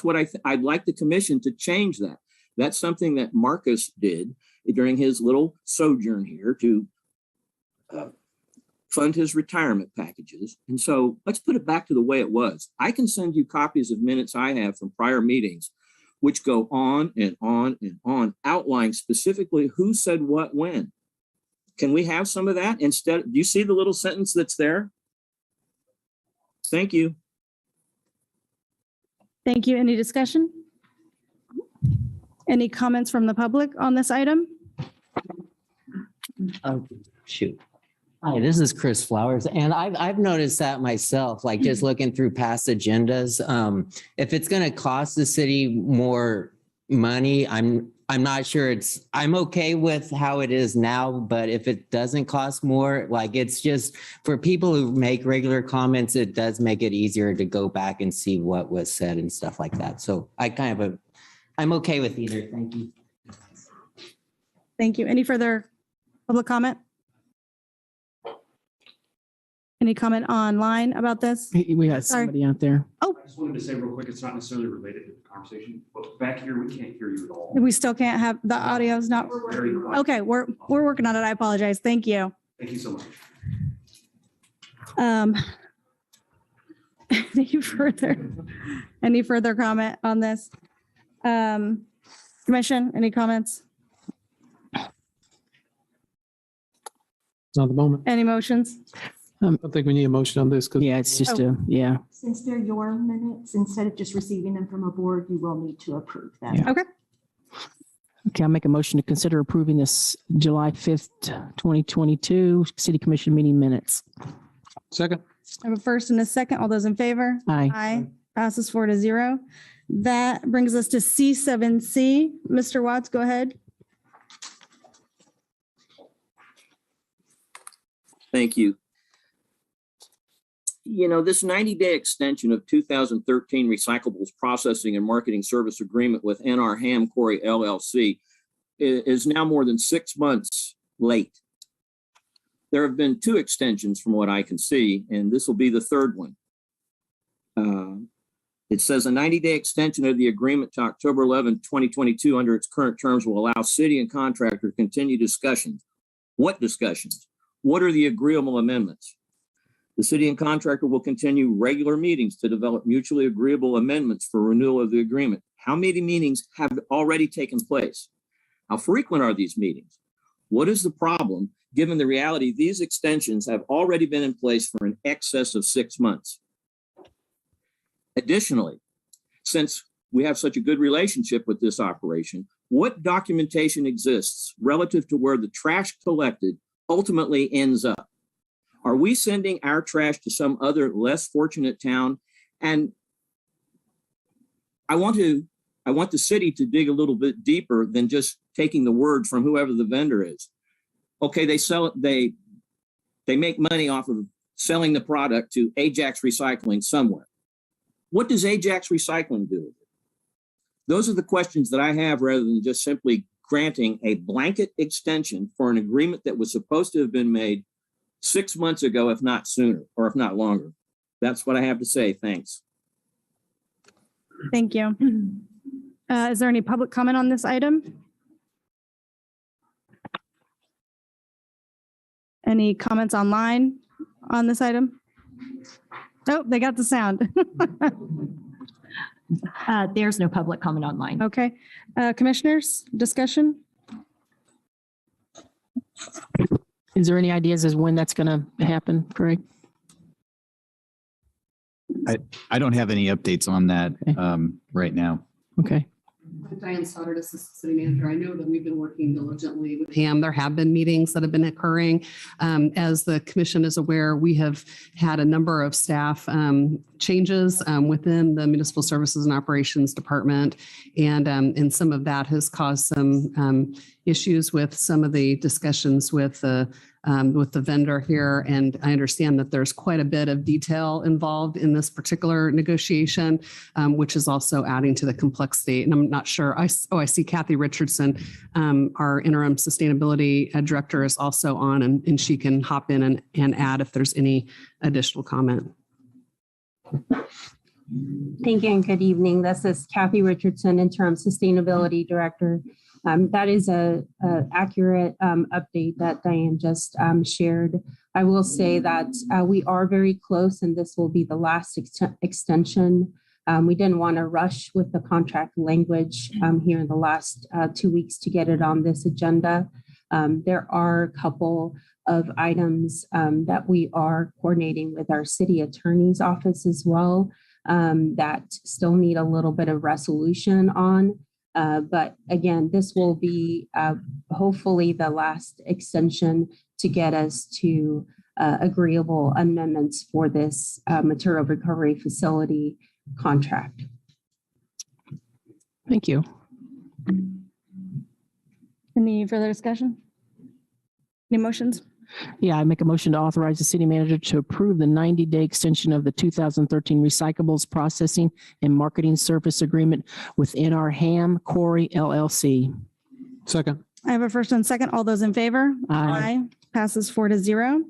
what I'd like the commission to change that. That's something that Marcus did during his little sojourn here to fund his retirement packages. And so let's put it back to the way it was. I can send you copies of minutes I have from prior meetings, which go on and on and on, outlining specifically who said what when. Can we have some of that instead? Do you see the little sentence that's there? Thank you. Thank you. Any discussion? Any comments from the public on this item? Oh, shoot. Hi, this is Chris Flowers, and I've noticed that myself, like just looking through past agendas. If it's going to cost the city more money, I'm not sure I'm okay with how it is now, but if it doesn't cost more, like it's just for people who make regular comments, it does make it easier to go back and see what was said and stuff like that. So I'm okay with either. Thank you. Thank you. Any further public comment? Any comment online about this? We got somebody out there. Oh, I just wanted to say real quick, it's not necessarily related to the conversation, but back here, we can't hear you at all. we still can't have, the audio's not. Very quiet. Okay, we're working on it. I apologize. Thank you. Thank you so much. Any further comment on this? Commission, any comments? It's not the moment. Any motions? I don't think we need a motion on this because Yeah, it's just Oh. Since they're your minutes, instead of just receiving them from a board, you will need to approve them. Yeah. Okay. Okay, I'll make a motion to consider approving this July 5th, 2022 City Commission meeting minutes. Second. I have a first and a second. All those in favor? Aye. Aye. Passes 4-0. That brings us to C7C. Mr. Watts, go ahead. Thank you. You know, this 90-day extension of 2013 Recyclables Processing and Marketing Service Agreement with NR Ham Quarry LLC is now more than 6 months late. There have been 2 extensions from what I can see, and this will be the third one. It says a 90-day extension of the agreement to October 11, 2022 under its current terms will allow city and contractor to continue discussions. What discussions? What are the agreeable amendments? The city and contractor will continue regular meetings to develop mutually agreeable amendments for renewal of the agreement. How many meetings have already taken place? How frequent are these meetings? What is the problem, given the reality these extensions have already been in place for an excess of 6 months? Additionally, since we have such a good relationship with this operation, what documentation exists relative to where the trash collected ultimately ends up? Are we sending our trash to some other less fortunate town? And I want the city to dig a little bit deeper than just taking the word from whoever the vendor is. Okay, they sell it, they make money off of selling the product to Ajax Recycling somewhere. What does Ajax Recycling do with it? Those are the questions that I have rather than just simply granting a blanket extension for an agreement that was supposed to have been made 6 months ago, if not sooner, or if not longer. That's what I have to say. Thanks. Thank you. Is there any public comment on this item? Any comments online on this item? Oh, they got the sound. There's no public comment online. Okay. Commissioners, discussion? Is there any ideas as when that's going to happen, Craig? I don't have any updates on that right now. Okay. Diane Stoddard, Assistant City Manager. I know that we've been working diligently with Pam. There have been meetings that have been occurring. As the commission is aware, we have had a number of staff changes within the Municipal Services and Operations Department. And some of that has caused some issues with some of the discussions with the vendor here. And I understand that there's quite a bit of detail involved in this particular negotiation, which is also adding to the complexity. And I'm not sure, I see Kathy Richardson, our interim sustainability director, is also on, and she can hop in and add if there's any additional comment. Thank you and good evening. This is Kathy Richardson, Interim Sustainability Director. That is a accurate update that Diane just shared. I will say that we are very close, and this will be the last extension. We didn't want to rush with the contract language here in the last 2 weeks to get it on this agenda. There are a couple of items that we are coordinating with our city attorney's office as well that still need a little bit of resolution on. But again, this will be hopefully the last extension to get us to agreeable amendments for this material recovery facility contract. Thank you. Any further discussion? Any motions? Yeah, I make a motion to authorize the city manager to approve the 90-day extension of the 2013 recyclables processing and marketing service agreement with NR Ham Quarry LLC. Second. I have a first and second. All those in favor? Aye. Passes 4-0.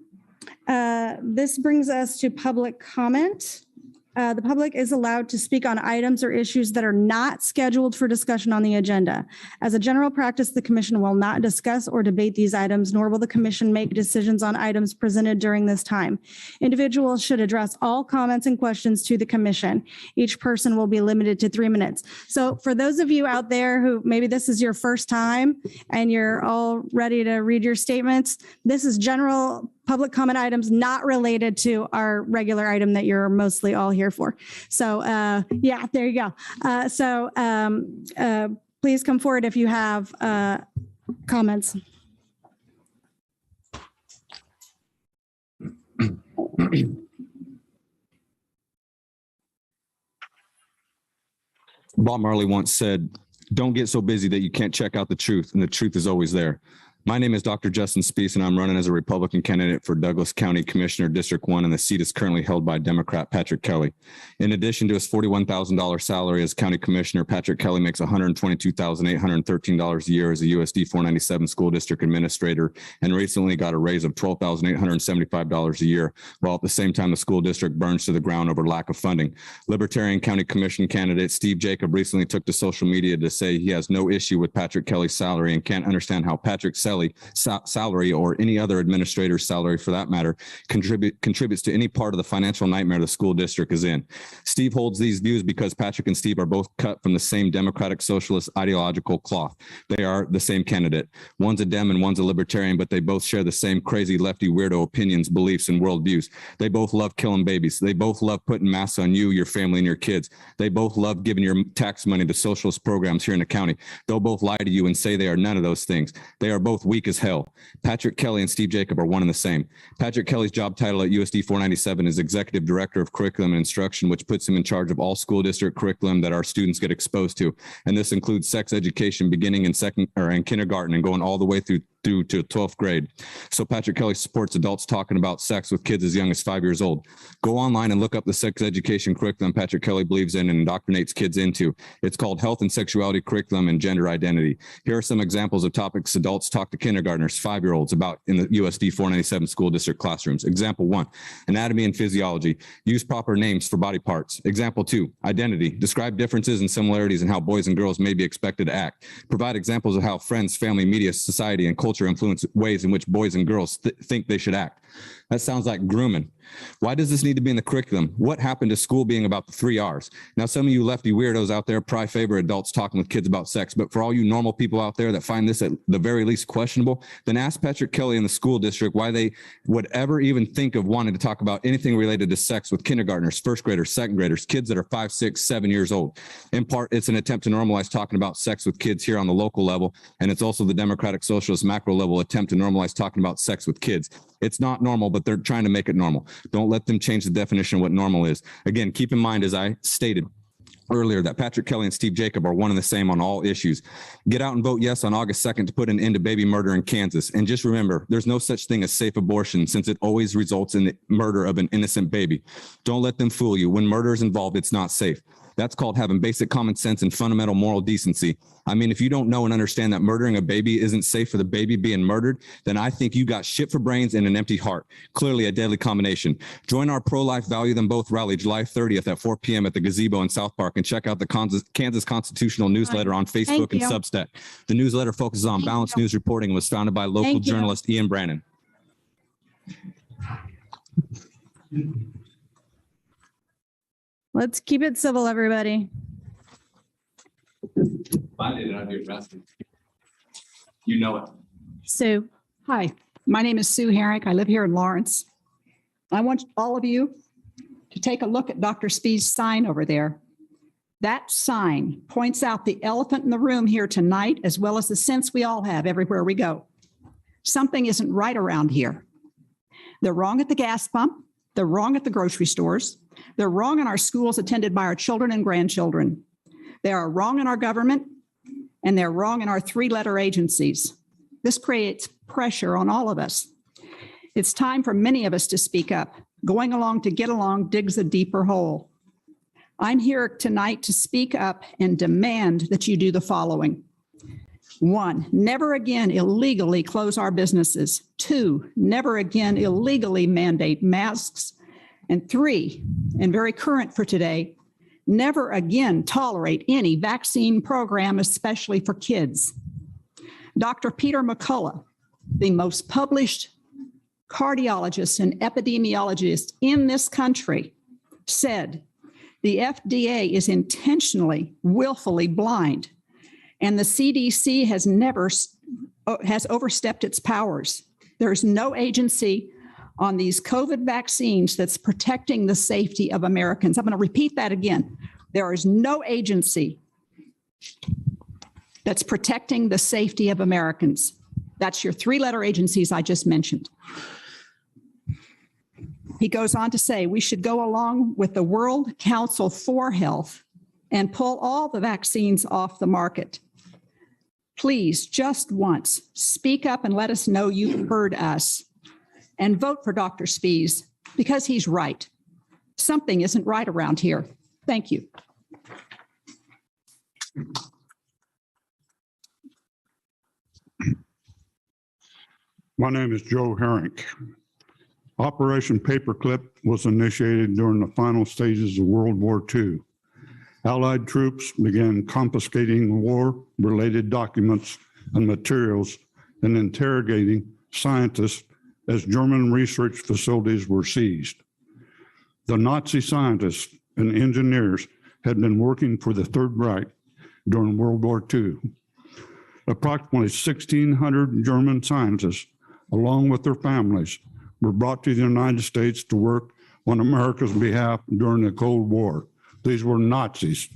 This brings us to public comment. The public is allowed to speak on items or issues that are not scheduled for discussion on the agenda. As a general practice, the commission will not discuss or debate these items, nor will the commission make decisions on items presented during this time. Individuals should address all comments and questions to the commission. Each person will be limited to 3 minutes. So for those of you out there who maybe this is your first time and you're all ready to read your statements, this is general public comment items not related to our regular item that you're mostly all here for. So yeah, there you go. Please come forward if you have comments. Bob Marley once said, "Don't get so busy that you can't check out the truth, and the truth is always there." My name is Dr. Justin Spees, and I'm running as a Republican candidate for Douglas County Commissioner District 1, and the seat is currently held by Democrat Patrick Kelly. In addition to his $41,000 salary as County Commissioner, Patrick Kelly makes $122,813 a year as a USD 497 School District Administrator, and recently got a raise of $12,875 a year, while at the same time the school district burns to the ground over lack of funding. Libertarian County Commission candidate Steve Jacob recently took to social media to say he has no issue with Patrick Kelly's salary and can't understand how Patrick's salary or any other administrator's salary for that matter contributes to any part of the financial nightmare the school district is in. Steve holds these views because Patrick and Steve are both cut from the same Democratic Socialist ideological cloth. They are the same candidate. One's a Dem and one's a Libertarian, but they both share the same crazy lefty weirdo opinions, beliefs, and worldviews. They both love killing babies. They both love putting masks on you, your family, and your kids. They both love giving your tax money to socialist programs here in the county. They'll both lie to you and say they are none of those things. They are both weak as hell. Patrick Kelly and Steve Jacob are one and the same. Patrick Kelly's job title at USD 497 is Executive Director of Curriculum and Instruction, which puts him in charge of all school district curriculum that our students get exposed to. And this includes sex education beginning in kindergarten and going all the way through to 12th grade. So Patrick Kelly supports adults talking about sex with kids as young as 5 years old. Go online and look up the sex education curriculum Patrick Kelly believes in and indoctrinates kids into. It's called Health and Sexuality Curriculum and Gender Identity. Here are some examples of topics adults talk to kindergartners, 5-year-olds about in the USD 497 school district classrooms. Example 1, anatomy and physiology. Use proper names for body parts. Example 2, identity. Describe differences and similarities in how boys and girls may be expected to act. Provide examples of how friends, family, media, society, and culture influence ways in which boys and girls think they should act. That sounds like grooming. Why does this need to be in the curriculum? What happened to school being about the 3 R's? Now, some of you lefty weirdos out there probably favor adults talking with kids about sex, but for all you normal people out there that find this at the very least questionable, then ask Patrick Kelly in the school district why they would ever even think of wanting to talk about anything related to sex with kindergartners, first graders, second graders, kids that are 5, 6, 7 years old. In part, it's an attempt to normalize talking about sex with kids here on the local level, and it's also the Democratic Socialist macro level attempt to normalize talking about sex with kids. It's not normal, but they're trying to make it normal. Don't let them change the definition of what normal is. Again, keep in mind, as I stated earlier, that Patrick Kelly and Steve Jacob are one and the same on all issues. Get out and vote yes on August 2nd to put an end to baby murder in Kansas. And just remember, there's no such thing as safe abortion, since it always results in the murder of an innocent baby. Don't let them fool you. When murder is involved, it's not safe. That's called having basic common sense and fundamental moral decency. I mean, if you don't know and understand that murdering a baby isn't safe for the baby being murdered, then I think you got shit for brains and an empty heart. Clearly a deadly combination. Join our pro-life Value Them Both rally July 30th at 4 p.m. at the gazebo in South Park, and check out the Kansas Constitutional newsletter on Facebook and Substack. The newsletter focuses on balanced news reporting and was founded by local journalist Ian Brannon. Let's keep it civil, everybody. I did it, I'd be arrested. You know it. Sue. Hi, my name is Sue Herrick. I live here in Lawrence. I want all of you to take a look at Dr. Spee's sign over there. That sign points out the elephant in the room here tonight, as well as the sense we all have everywhere we go. Something isn't right around here. They're wrong at the gas pump. They're wrong at the grocery stores. They're wrong in our schools attended by our children and grandchildren. They are wrong in our government, and they're wrong in our 3-letter agencies. This creates pressure on all of us. It's time for many of us to speak up. Going along to get along digs a deeper hole. I'm here tonight to speak up and demand that you do the following. 1, never again illegally close our businesses. 2, never again illegally mandate masks. And 3, and very current for today, never again tolerate any vaccine program, especially for kids. Dr. Peter McCullough, the most published cardiologist and epidemiologist in this country, said the FDA is intentionally, willfully blind, and the CDC has overstepped its powers. There's no agency on these COVID vaccines that's protecting the safety of Americans. I'm going to repeat that again. There is no agency that's protecting the safety of Americans. That's your 3-letter agencies I just mentioned. He goes on to say, we should go along with the World Council for Health and pull all the vaccines off the market. Please, just once, speak up and let us know you've heard us. And vote for Dr. Spees, because he's right. Something isn't right around here. Thank you. My name is Joe Herrick. Operation Paperclip was initiated during the final stages of World War II. Allied troops began confiscating war-related documents and materials and interrogating scientists as German research facilities were seized. The Nazi scientists and engineers had been working for the Third Reich during World War II. Approximately 1,600 German scientists, along with their families, were brought to the United States to work on America's behalf during the Cold War. These were Nazis.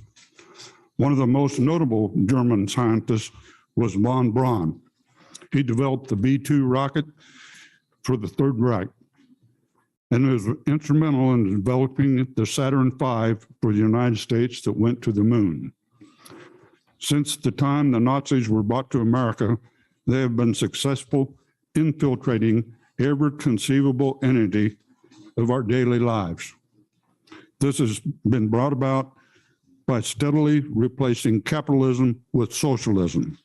One of the most notable German scientists was von Braun. He developed the B-2 rocket for the Third Reich and was instrumental in developing the Saturn V for the United States that went to the moon. Since the time the Nazis were brought to America, they have been successful infiltrating every conceivable entity of our daily lives. This has been brought about by steadily replacing capitalism with socialism.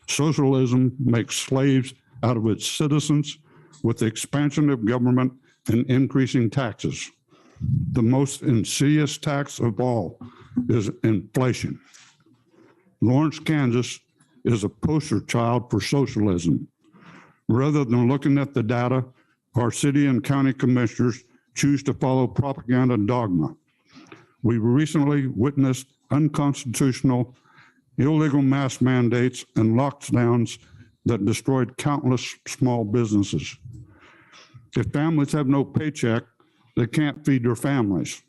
Socialism makes slaves out of its citizens with the expansion of government and increasing taxes. The most insidious tax of all is inflation. Lawrence, Kansas is a poster child for socialism. Rather than looking at the data our city and county commissioners choose to follow propaganda dogma. We recently witnessed unconstitutional, illegal mask mandates and lockdowns that destroyed countless small businesses. If families have no paycheck, they can't feed their families.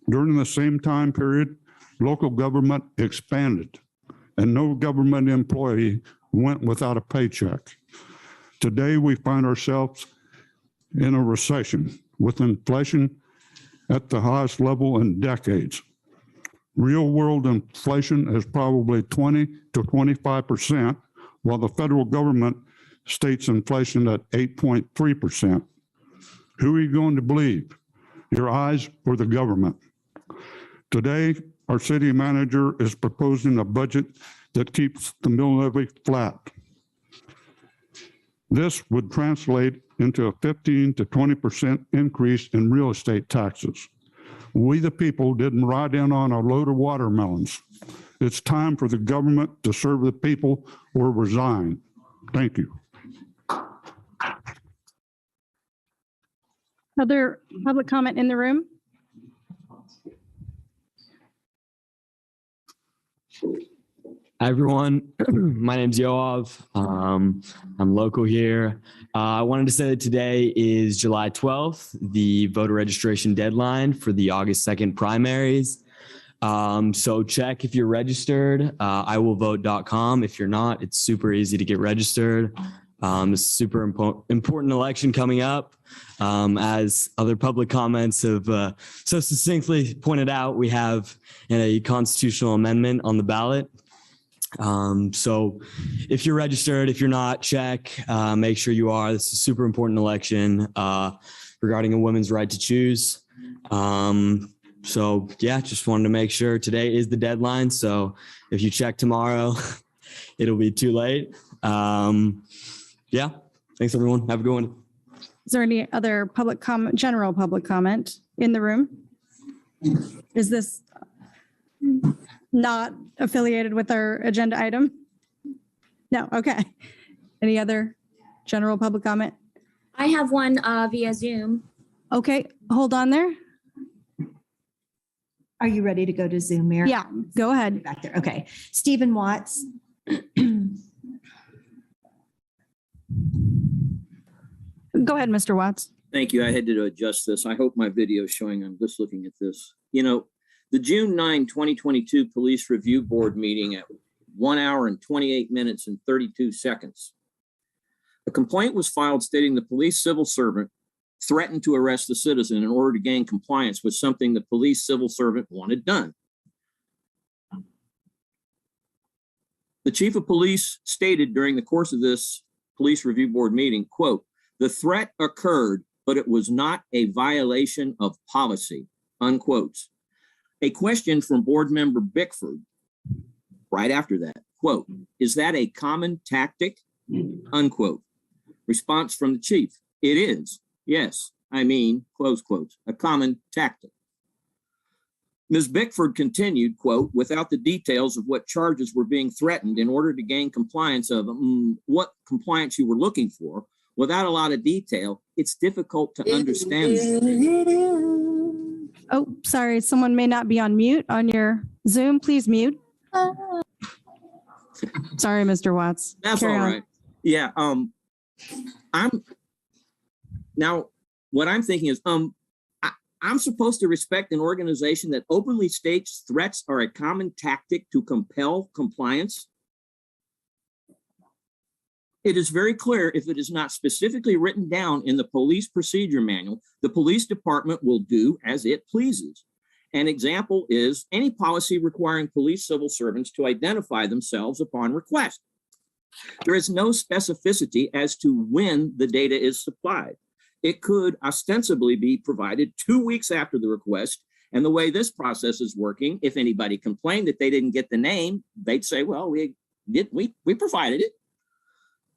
During the same time period, local government expanded and no government employee went without a paycheck. Today, we find ourselves in a recession with inflation at the highest level in decades. Real world inflation is probably 20 to 25%, while the federal government states inflation at 8.3%. Who are you going to believe? Your eyes or the government? Today, our city manager is proposing a budget that keeps the mill levy flat. This would translate into a 15 to 20% increase in real estate taxes. We, the people, didn't ride in on a load of watermelons. It's time for the government to serve the people or resign. Thank you. Other public comment in the room? Hi, everyone. My name's Yoav. I'm local here. I wanted to say that today is July 12th, the voter registration deadline for the August 2nd primaries. So check if you're registered, iwillvote.com. If you're not, it's super easy to get registered. This is a super important election coming up. As other public comments have so succinctly pointed out, we have a constitutional amendment on the ballot. So if you're registered, if you're not, check, make sure you are. This is a super important election regarding a woman's right to choose. So yeah, just wanted to make sure today is the deadline. So if you check tomorrow, it'll be too late. Yeah, thanks everyone. Have a good one. Is there any other public comment, general public comment in the room? Is this not affiliated with our agenda item? No, okay. Any other general public comment? I have one via Zoom. Okay, hold on there. Are you ready to go to Zoom, Mayor? Yeah, go ahead. Back there. Okay. Stephen Watts. Go ahead, Mr. Watts. Thank you. I had to adjust this. I hope my video is showing. I'm just looking at this. You know, the June 9, 2022 Police Review Board meeting at 1 hour and 28 minutes and 32 seconds. A complaint was filed stating the police civil servant threatened to arrest the citizen in order to gain compliance with something the police civil servant wanted done. The chief of police stated during the course of this Police Review Board meeting, quote, "The threat occurred, but it was not a violation of policy," unquote. A question from board member Bickford right after that, quote, "Is that a common tactic?" Unquote. Response from the chief, "It is. Yes, I mean, close quotes, a common tactic." Ms. Bickford continued, quote, "Without the details of what charges were being threatened in order to gain compliance of what compliance you were looking for, without a lot of detail, it's difficult to understand." Oh, sorry. Someone may not be on mute on your Zoom. Please mute. Sorry, Mr. Watts. That's Carry all on. right. Yeah. What I'm thinking is, I'm supposed to respect an organization that openly states threats are a common tactic to compel compliance. It is very clear, if it is not specifically written down in the police procedure manual, the police department will do as it pleases. An example is any policy requiring police civil servants to identify themselves upon request. There is no specificity as to when the data is supplied. It could ostensibly be provided 2 weeks after the request. And the way this process is working, if anybody complained that they didn't get the name, they'd say, well, we provided it.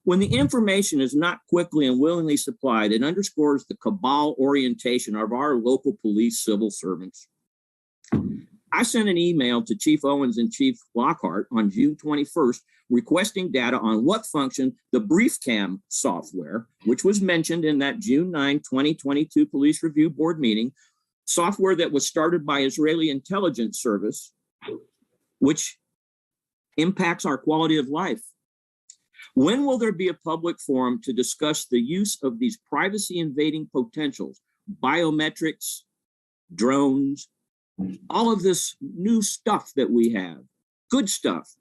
When the information is not quickly and willingly supplied, it underscores the cabal orientation of our local police civil servants. I sent an email to Chief Owens and Chief Lockhart on June 21st requesting data on what function the BriefCam software, which was mentioned in that June 9, 2022 Police Review Board meeting, software that was started by Israeli intelligence service, which impacts our quality of life. When will there be a public forum to discuss the use of these privacy invading potentials, biometrics, drones, all of this new stuff that we have, good stuff,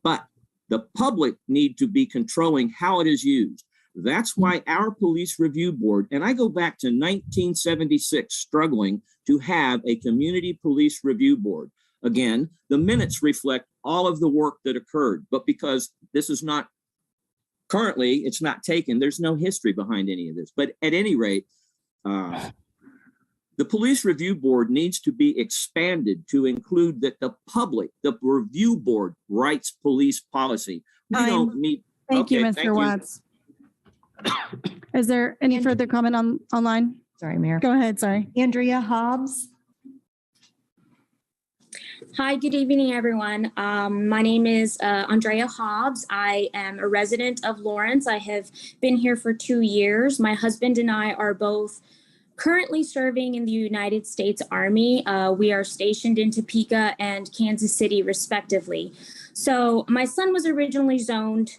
but the public need to be controlling how it is used. That's why our Police Review Board, and I go back to 1976, struggling to have a community police review board. Again, the minutes reflect all of the work that occurred, but because this is not currently, it's not taken, there's no history behind any of this. But at any rate, the Police Review Board needs to be expanded to include that the public, the review board, writes police policy. We don't need. Thank you, Okay, Mr. thank you. Watts. Is there any further comment online? Sorry, Mayor. Go ahead, sorry. Andrea Hobbs. Hi, good evening, everyone. My name is Andrea Hobbs. I am a resident of Lawrence. I have been here for 2 years. My husband and I are both currently serving in the United States Army. We are stationed in Topeka and Kansas City, respectively. So my son was originally zoned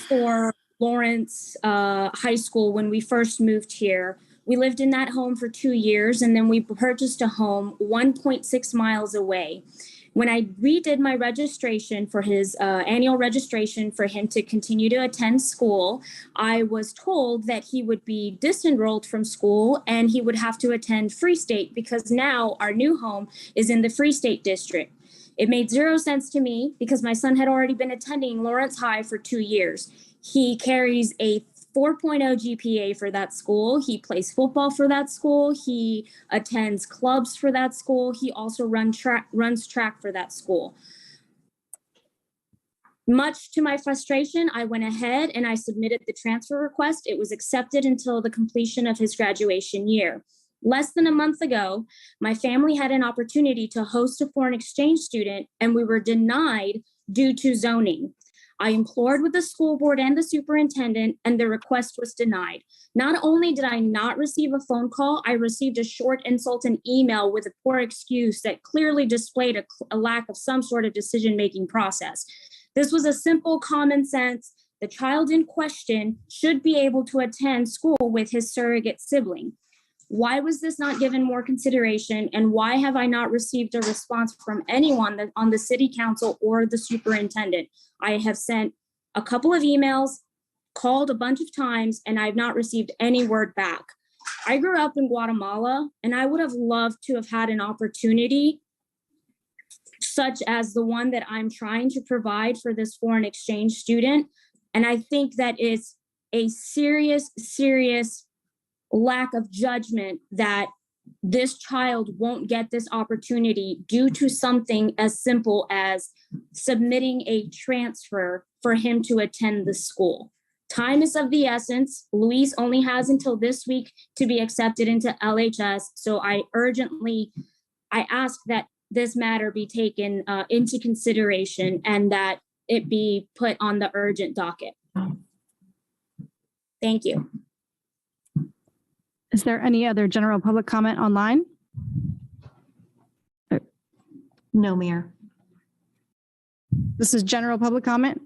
for Lawrence High School when we first moved here. We lived in that home for 2 years, and then we purchased a home 1.6 miles away. When I redid my registration for his annual registration for him to continue to attend school, I was told that he would be disenrolled from school and he would have to attend Free State because now our new home is in the Free State district. It made zero sense to me because my son had already been attending Lawrence High for 2 years. He carries a 4.0 GPA for that school. He plays football for that school. He attends clubs for that school. He also runs track for that school. Much to my frustration, I went ahead and I submitted the transfer request. It was accepted until the completion of his graduation year. Less than a month ago, my family had an opportunity to host a foreign exchange student, and we were denied due to zoning. I implored with the school board and the superintendent, and the request was denied. Not only did I not receive a phone call, I received a short insult and email with a poor excuse that clearly displayed a lack of some sort of decision-making process. This was a simple common sense. The child in question should be able to attend school with his surrogate sibling. Why was this not given more consideration, and why have I not received a response from anyone on the city council or the superintendent? I have sent a couple of emails, called a bunch of times, and I've not received any word back. I grew up in Guatemala, and I would have loved to have had an opportunity such as the one that I'm trying to provide for this foreign exchange student. And I think that it's a serious, serious lack of judgment that this child won't get this opportunity due to something as simple as submitting a transfer for him to attend the school. Time is of the essence. Luis only has until this week to be accepted into LHS. So I ask that this matter be taken into consideration and that it be put on the urgent docket. Thank you. Is there any other general public comment online? No, Mayor. This is general public comment.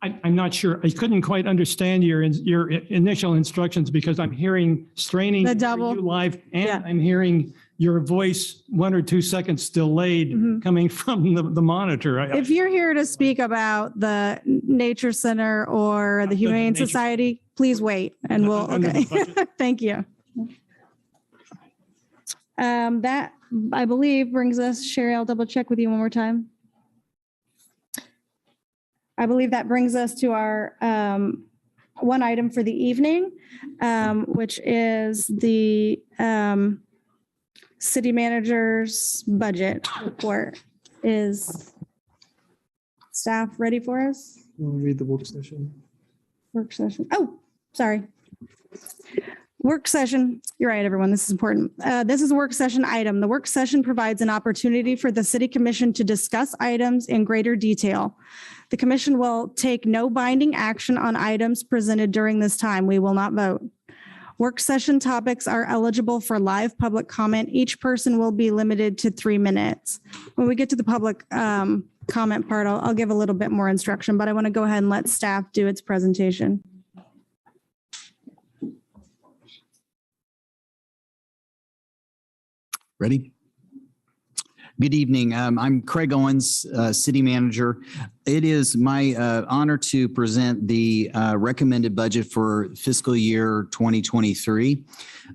I'm not sure. I couldn't quite understand your initial instructions because I'm hearing straining The double. you live, and Yeah. I'm hearing your voice 1 or 2 seconds delayed coming from the monitor. If you're here to speak about the Nature Center or the Humane Nature- Society, please wait and we'll, Under the okay. Thank you. That, I believe, brings us, Sherry, I'll double check with you one more time. I believe that brings us to our one item for the evening, which is the city manager's budget report. Is staff ready for us? Read the work session. Work session. Oh, sorry. Work session. You're right, everyone. This is important. This is a work session item. The work session provides an opportunity for the city commission to discuss items in greater detail. The commission will take no binding action on items presented during this time. We will not vote. Work session topics are eligible for live public comment. Each person will be limited to 3 minutes. When we get to the public comment part, I'll give a little bit more instruction, but I want to go ahead and let staff do its presentation. Ready? Good evening. I'm Craig Owens, City Manager. It is my honor to present the recommended budget for fiscal year 2023.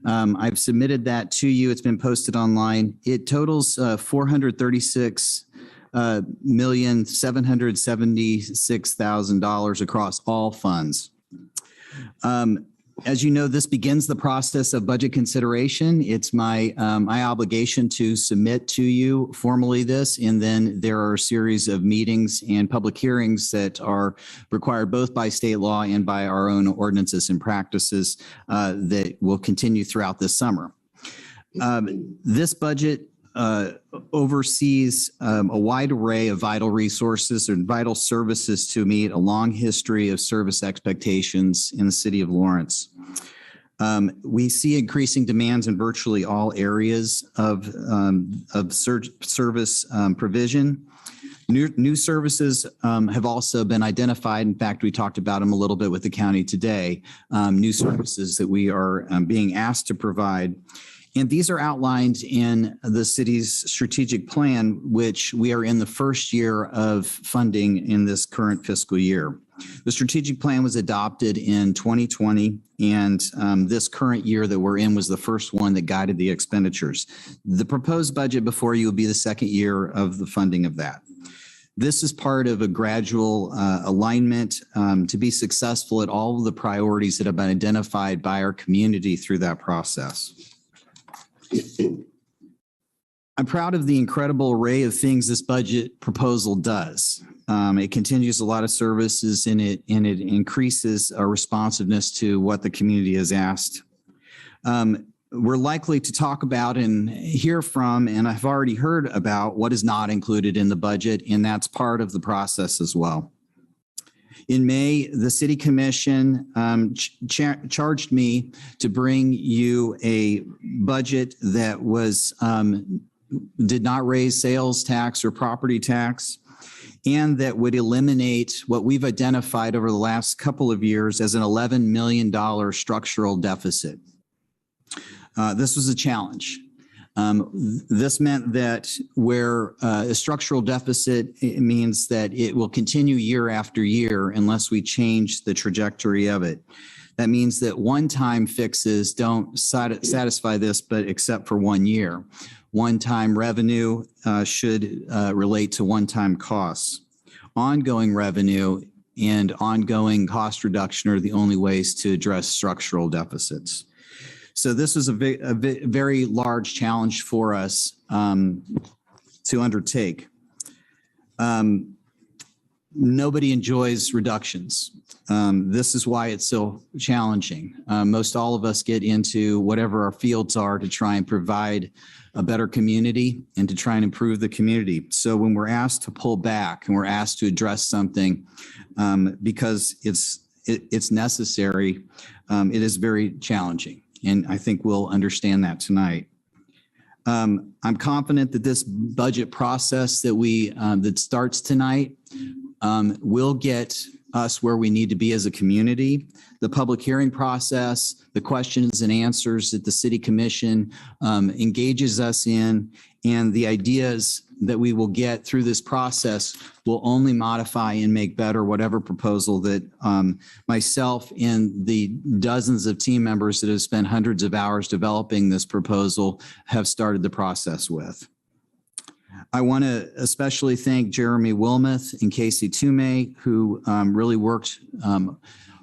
I've submitted that to you. It's been posted online. It totals $436,776,000 across all funds. As you know, this begins the process of budget consideration. It's my obligation to submit to you formally this, and then there are a series of meetings and public hearings that are required both by state law and by our own ordinances and practices that will continue throughout this summer. This budget oversees a wide array of vital resources and vital services to meet a long history of service expectations in the city of Lawrence. We see increasing demands in virtually all areas of service provision. New services have also been identified. In fact, we talked about them a little bit with the county today. New services that we are being asked to provide. And these are outlined in the city's strategic plan, which we are in the first year of funding in this current fiscal year. The strategic plan was adopted in 2020, and this current year that we're in was the first one that guided the expenditures. The proposed budget before you will be the second year of the funding of that. This is part of a gradual alignment to be successful at all of the priorities that have been identified by our community through that process. I'm proud of the incredible array of things this budget proposal does. It continues a lot of services and it increases our responsiveness to what the community has asked. We're likely to talk about and hear from, and I've already heard about what is not included in the budget, and that's part of the process as well. In May, the City Commission charged me to bring you a budget that was did not raise sales tax or property tax, and that would eliminate what we've identified over the last couple of years as an $11 million structural deficit. This was a challenge. This meant that where a structural deficit, it means that it will continue year after year unless we change the trajectory of it. That means that one-time fixes don't satisfy this, but except for 1 year. One-time revenue should relate to one-time costs. Ongoing revenue and ongoing cost reduction are the only ways to address structural deficits. So this was a very large challenge for us to undertake. Nobody enjoys reductions. This is why it's so challenging. Most all of us get into whatever our fields are to try and provide a better community and to try and improve the community. So when we're asked to pull back and we're asked to address something because it's necessary, it is very challenging. And I think we'll understand that tonight. I'm confident that this budget process that that starts tonight will get us where we need to be as a community. The public hearing process, the questions and answers that the City Commission engages us in, and the ideas that we will get through this process will only modify and make better whatever proposal that myself and the dozens of team members that have spent hundreds of hours developing this proposal have started the process with. I want to especially thank Jeremy Wilmoth and Casey Toomey, who really worked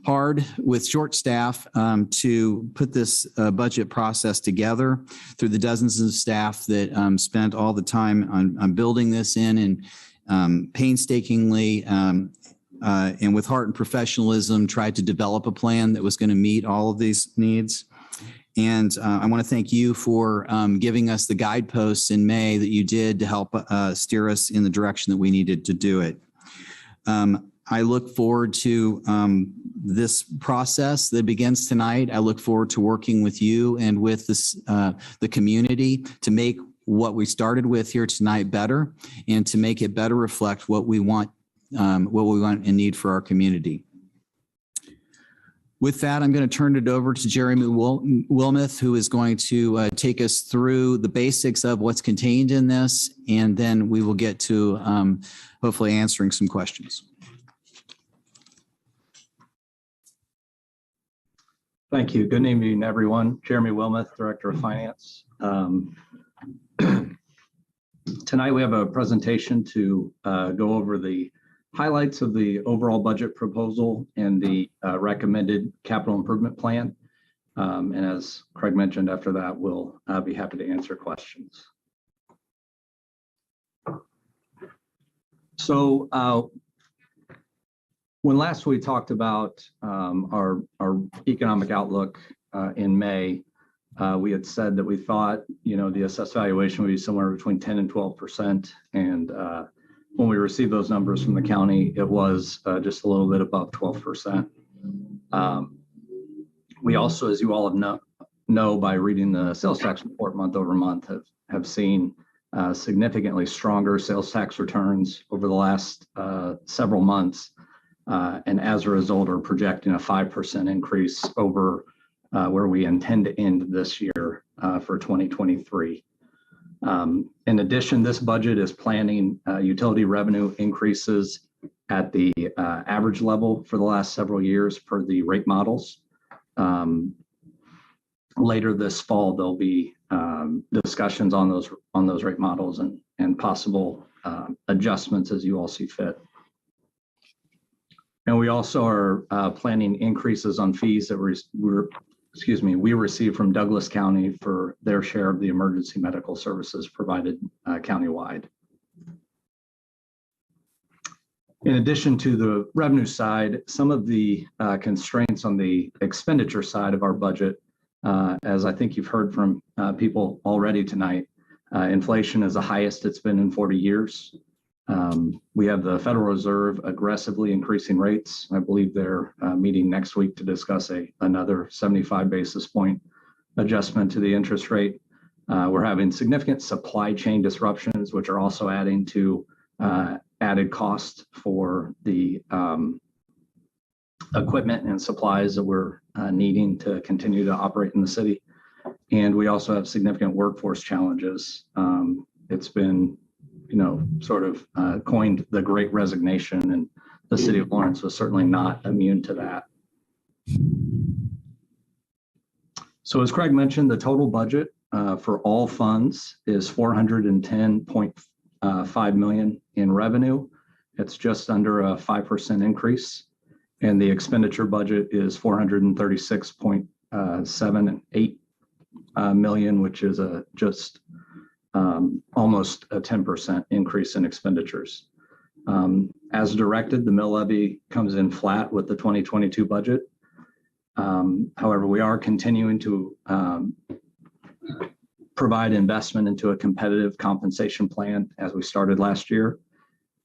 hard with short staff to put this budget process together, through the dozens of staff that spent all the time on building this in and painstakingly and with heart and professionalism tried to develop a plan that was going to meet all of these needs. And I want to thank you for giving us the guideposts in May that you did to help steer us in the direction that we needed to do it. I look forward to this process that begins tonight. I look forward to working with you and with this, the community to make what we started with here tonight better and to make it better reflect what we want and need for our community. With that, I'm going to turn it over to Jeremy Wilmoth, who is going to take us through the basics of what's contained in this, and then we will get to hopefully answering some questions. Thank you. Good evening, everyone. Jeremy Wilmoth, Director of Finance. Tonight we have a presentation to go over the highlights of the overall budget proposal and the recommended capital improvement plan. And as Craig mentioned, after that, we'll be happy to answer questions. So when last we talked about our economic outlook in May, we had said that we thought, the assessed valuation would be somewhere between 10 and 12%. And when we received those numbers from the county, it was just a little bit above 12%. We also, as you all have know by reading the sales tax report month over month, have seen significantly stronger sales tax returns over the last several months. And as a result, are projecting a 5% increase over where we intend to end this year for 2023. In addition, this budget is planning utility revenue increases at the average level for the last several years per the rate models. Later this fall, there'll be discussions on those rate models and possible adjustments as you all see fit. And we also are planning increases on fees that we received from Douglas County for their share of the emergency medical services provided countywide. In addition to the revenue side, some of the constraints on the expenditure side of our budget, as I think you've heard from people already tonight, inflation is the highest it's been in 40 years. We have the Federal Reserve aggressively increasing rates. I believe they're meeting next week to discuss another 75 basis point adjustment to the interest rate. We're having significant supply chain disruptions, which are also adding to added cost for the equipment and supplies that we're needing to continue to operate in the city. And we also have significant workforce challenges. It's been sort of coined the Great Resignation, and the city of Lawrence was certainly not immune to that. So as Craig mentioned, the total budget for all funds is $410.5 million in revenue. It's just under a 5% increase. And the expenditure budget is $436.78 million, which is just almost a 10% increase in expenditures. As directed, the mill levy comes in flat with the 2022 budget. However, we are continuing to provide investment into a competitive compensation plan as we started last year.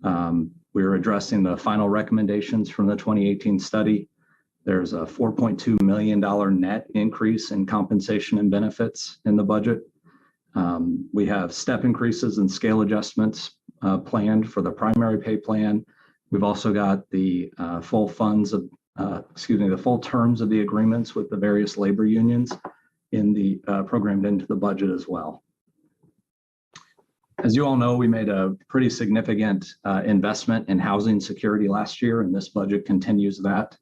We are addressing the final recommendations from the 2018 study. There's a $4.2 million net increase in compensation and benefits in the budget. We have step increases and scale adjustments planned for the primary pay plan. We've also got the full terms of the agreements with the various labor unions in the programmed into the budget as well. As you all know, we made a pretty significant investment in housing security last year, and this budget continues that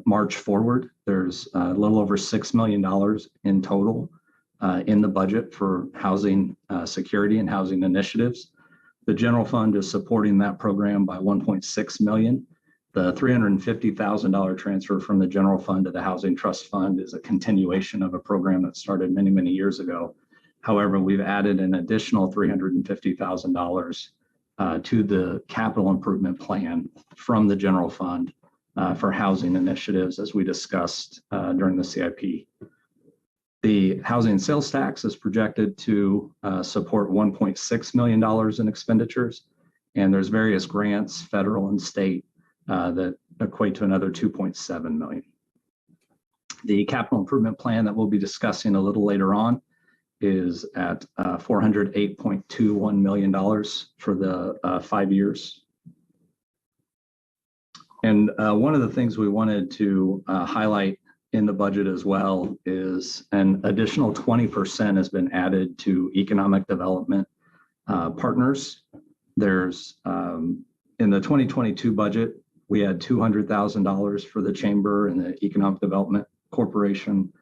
march forward. There's a little over $6 million in total in the budget for housing security and housing initiatives. The general fund is supporting that program by $1.6 million. The $350,000 transfer from the general fund to the Housing Trust Fund is a continuation of a program that started many, many years ago. However, we've added an additional $350,000 to the capital improvement plan from the general fund for housing initiatives, as we discussed during the CIP. The housing sales tax is projected to support $1.6 million in expenditures, And there's various grants, federal and state, that equate to another 2.7 million. The capital improvement plan that we'll be discussing a little later on is at $408.21 million for the 5 years. And one of the things we wanted to highlight in the budget as well is an additional 20% has been added to economic development partners. There's in the 2022 budget, we had $200,000 for the Chamber and the Economic Development Corporation.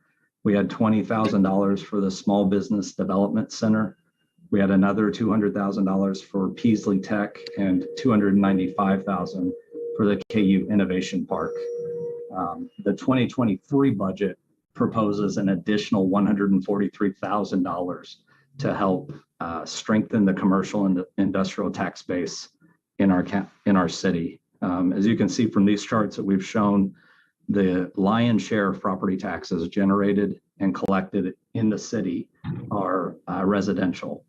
We had $20,000 for the Small Business Development Center. We had another $200,000 for Peasley Tech and $295,000 for the KU Innovation Park. The 2023 budget proposes an additional $143,000 to help strengthen the commercial and industrial tax base in our city. As you can see from these charts that we've shown, the lion's share of property taxes generated and collected in the city are residential.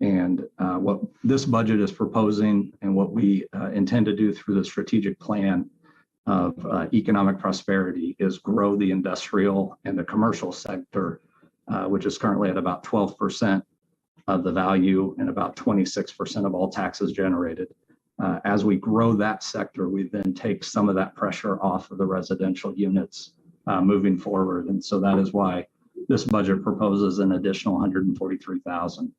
And what this budget is proposing and what we intend to do through the strategic plan of economic prosperity is grow the industrial and the commercial sector, which is currently at about 12% of the value and about 26% of all taxes generated. As we grow that sector, we then take some of that pressure off of the residential units moving forward. And so that is why this budget proposes an additional $143,000.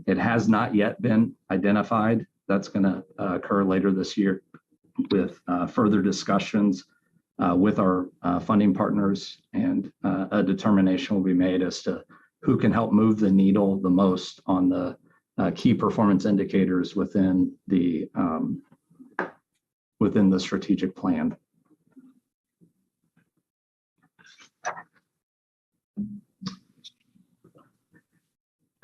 It has not yet been identified. That's going to occur later this year with further discussions with our funding partners, and a determination will be made as to who can help move the needle the most on the key performance indicators within the strategic plan.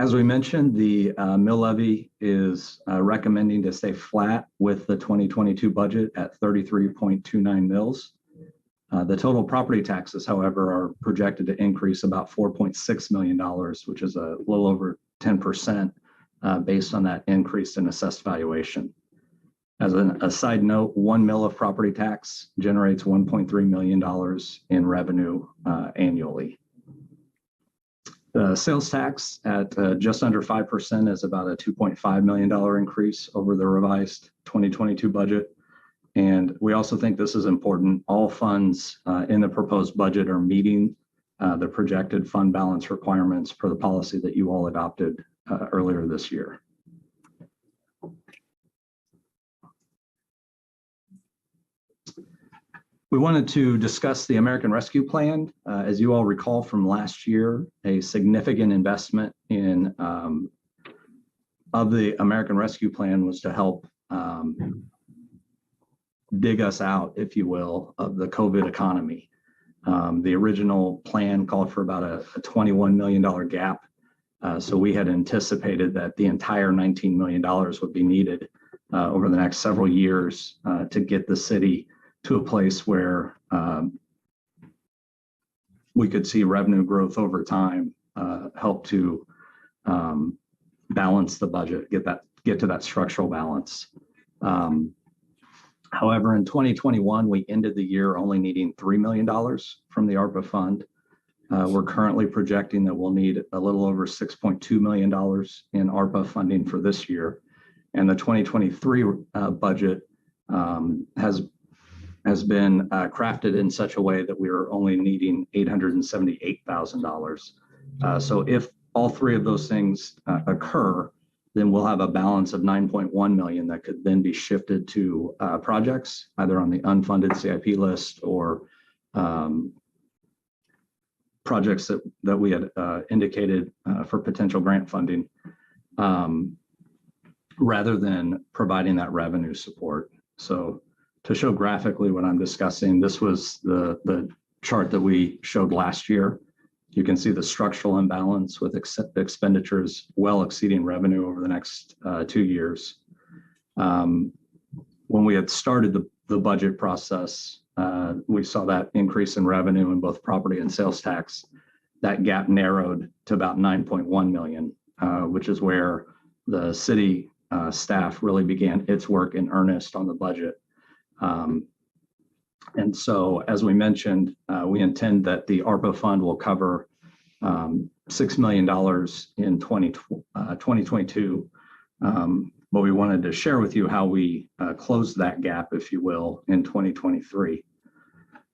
As we mentioned, the mill levy is recommending to stay flat with the 2022 budget at 33.29 mils. The total property taxes, however, are projected to increase about $4.6 million, which is a little over 10% based on that increase in assessed valuation. As a side note, 1 mil of property tax generates $1.3 million in revenue annually. The sales tax at just under 5% is about a $2.5 million increase over the revised 2022 budget. And we also think this is important. All funds in the proposed budget are meeting the projected fund balance requirements per the policy that you all adopted earlier this year. We wanted to discuss the American Rescue Plan. As you all recall from last year, a significant investment in of the American Rescue Plan was to help dig us out, if you will, of the COVID economy. The original plan called for about a $21 million gap. So we had anticipated that the entire $19 million would be needed over the next several years to get the city to a place where we could see revenue growth over time, help to balance the budget, get to that structural balance. However, in 2021, we ended the year only needing $3 million from the ARPA fund. We're currently projecting that we'll need a little over $6.2 million in ARPA funding for this year. And the 2023 budget has been crafted in such a way that we are only needing $878,000. So if all three of those things occur, then we'll have a balance of $9.1 million that could then be shifted to projects, either on the unfunded CIP list or projects that we had indicated for potential grant funding, rather than providing that revenue support. So to show graphically what I'm discussing, this was the chart that we showed last year. You can see the structural imbalance with expenditures well exceeding revenue over the next 2 years. When we had started the budget process, we saw that increase in revenue in both property and sales tax. That gap narrowed to about $9.1 million, which is where the city staff really began its work in earnest on the budget. And so, as we mentioned, we intend that the ARPA fund will cover $6 million in 2022. But we wanted to share with you how we closed that gap, if you will, in 2023.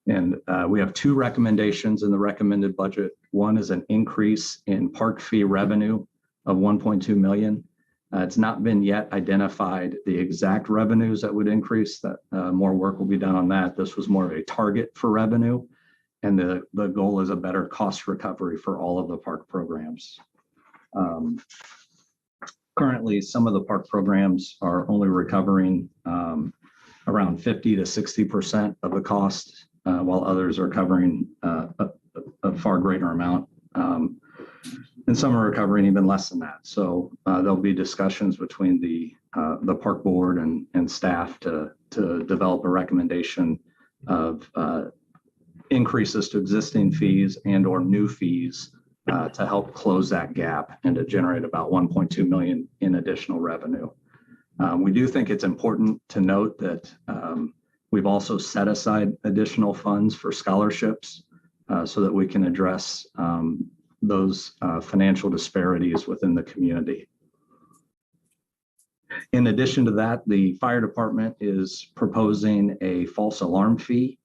And we have two recommendations in the recommended budget. One is an increase in park fee revenue of 1.2 million. It's not been yet identified the exact revenues that would increase. That more work will be done on that. This was more of a target for revenue, and the goal is a better cost recovery for all of the park programs. Currently, some of the park programs are only recovering around 50 to 60% of the cost, while others are covering a far greater amount. And some are recovering even less than that. So there'll be discussions between the park board and staff to develop a recommendation of increases to existing fees and or new fees to help close that gap and to generate about 1.2 million in additional revenue. We do think it's important to note that we've also set aside additional funds for scholarships so that we can address those financial disparities within the community. In addition to that, the fire department is proposing a false alarm fee.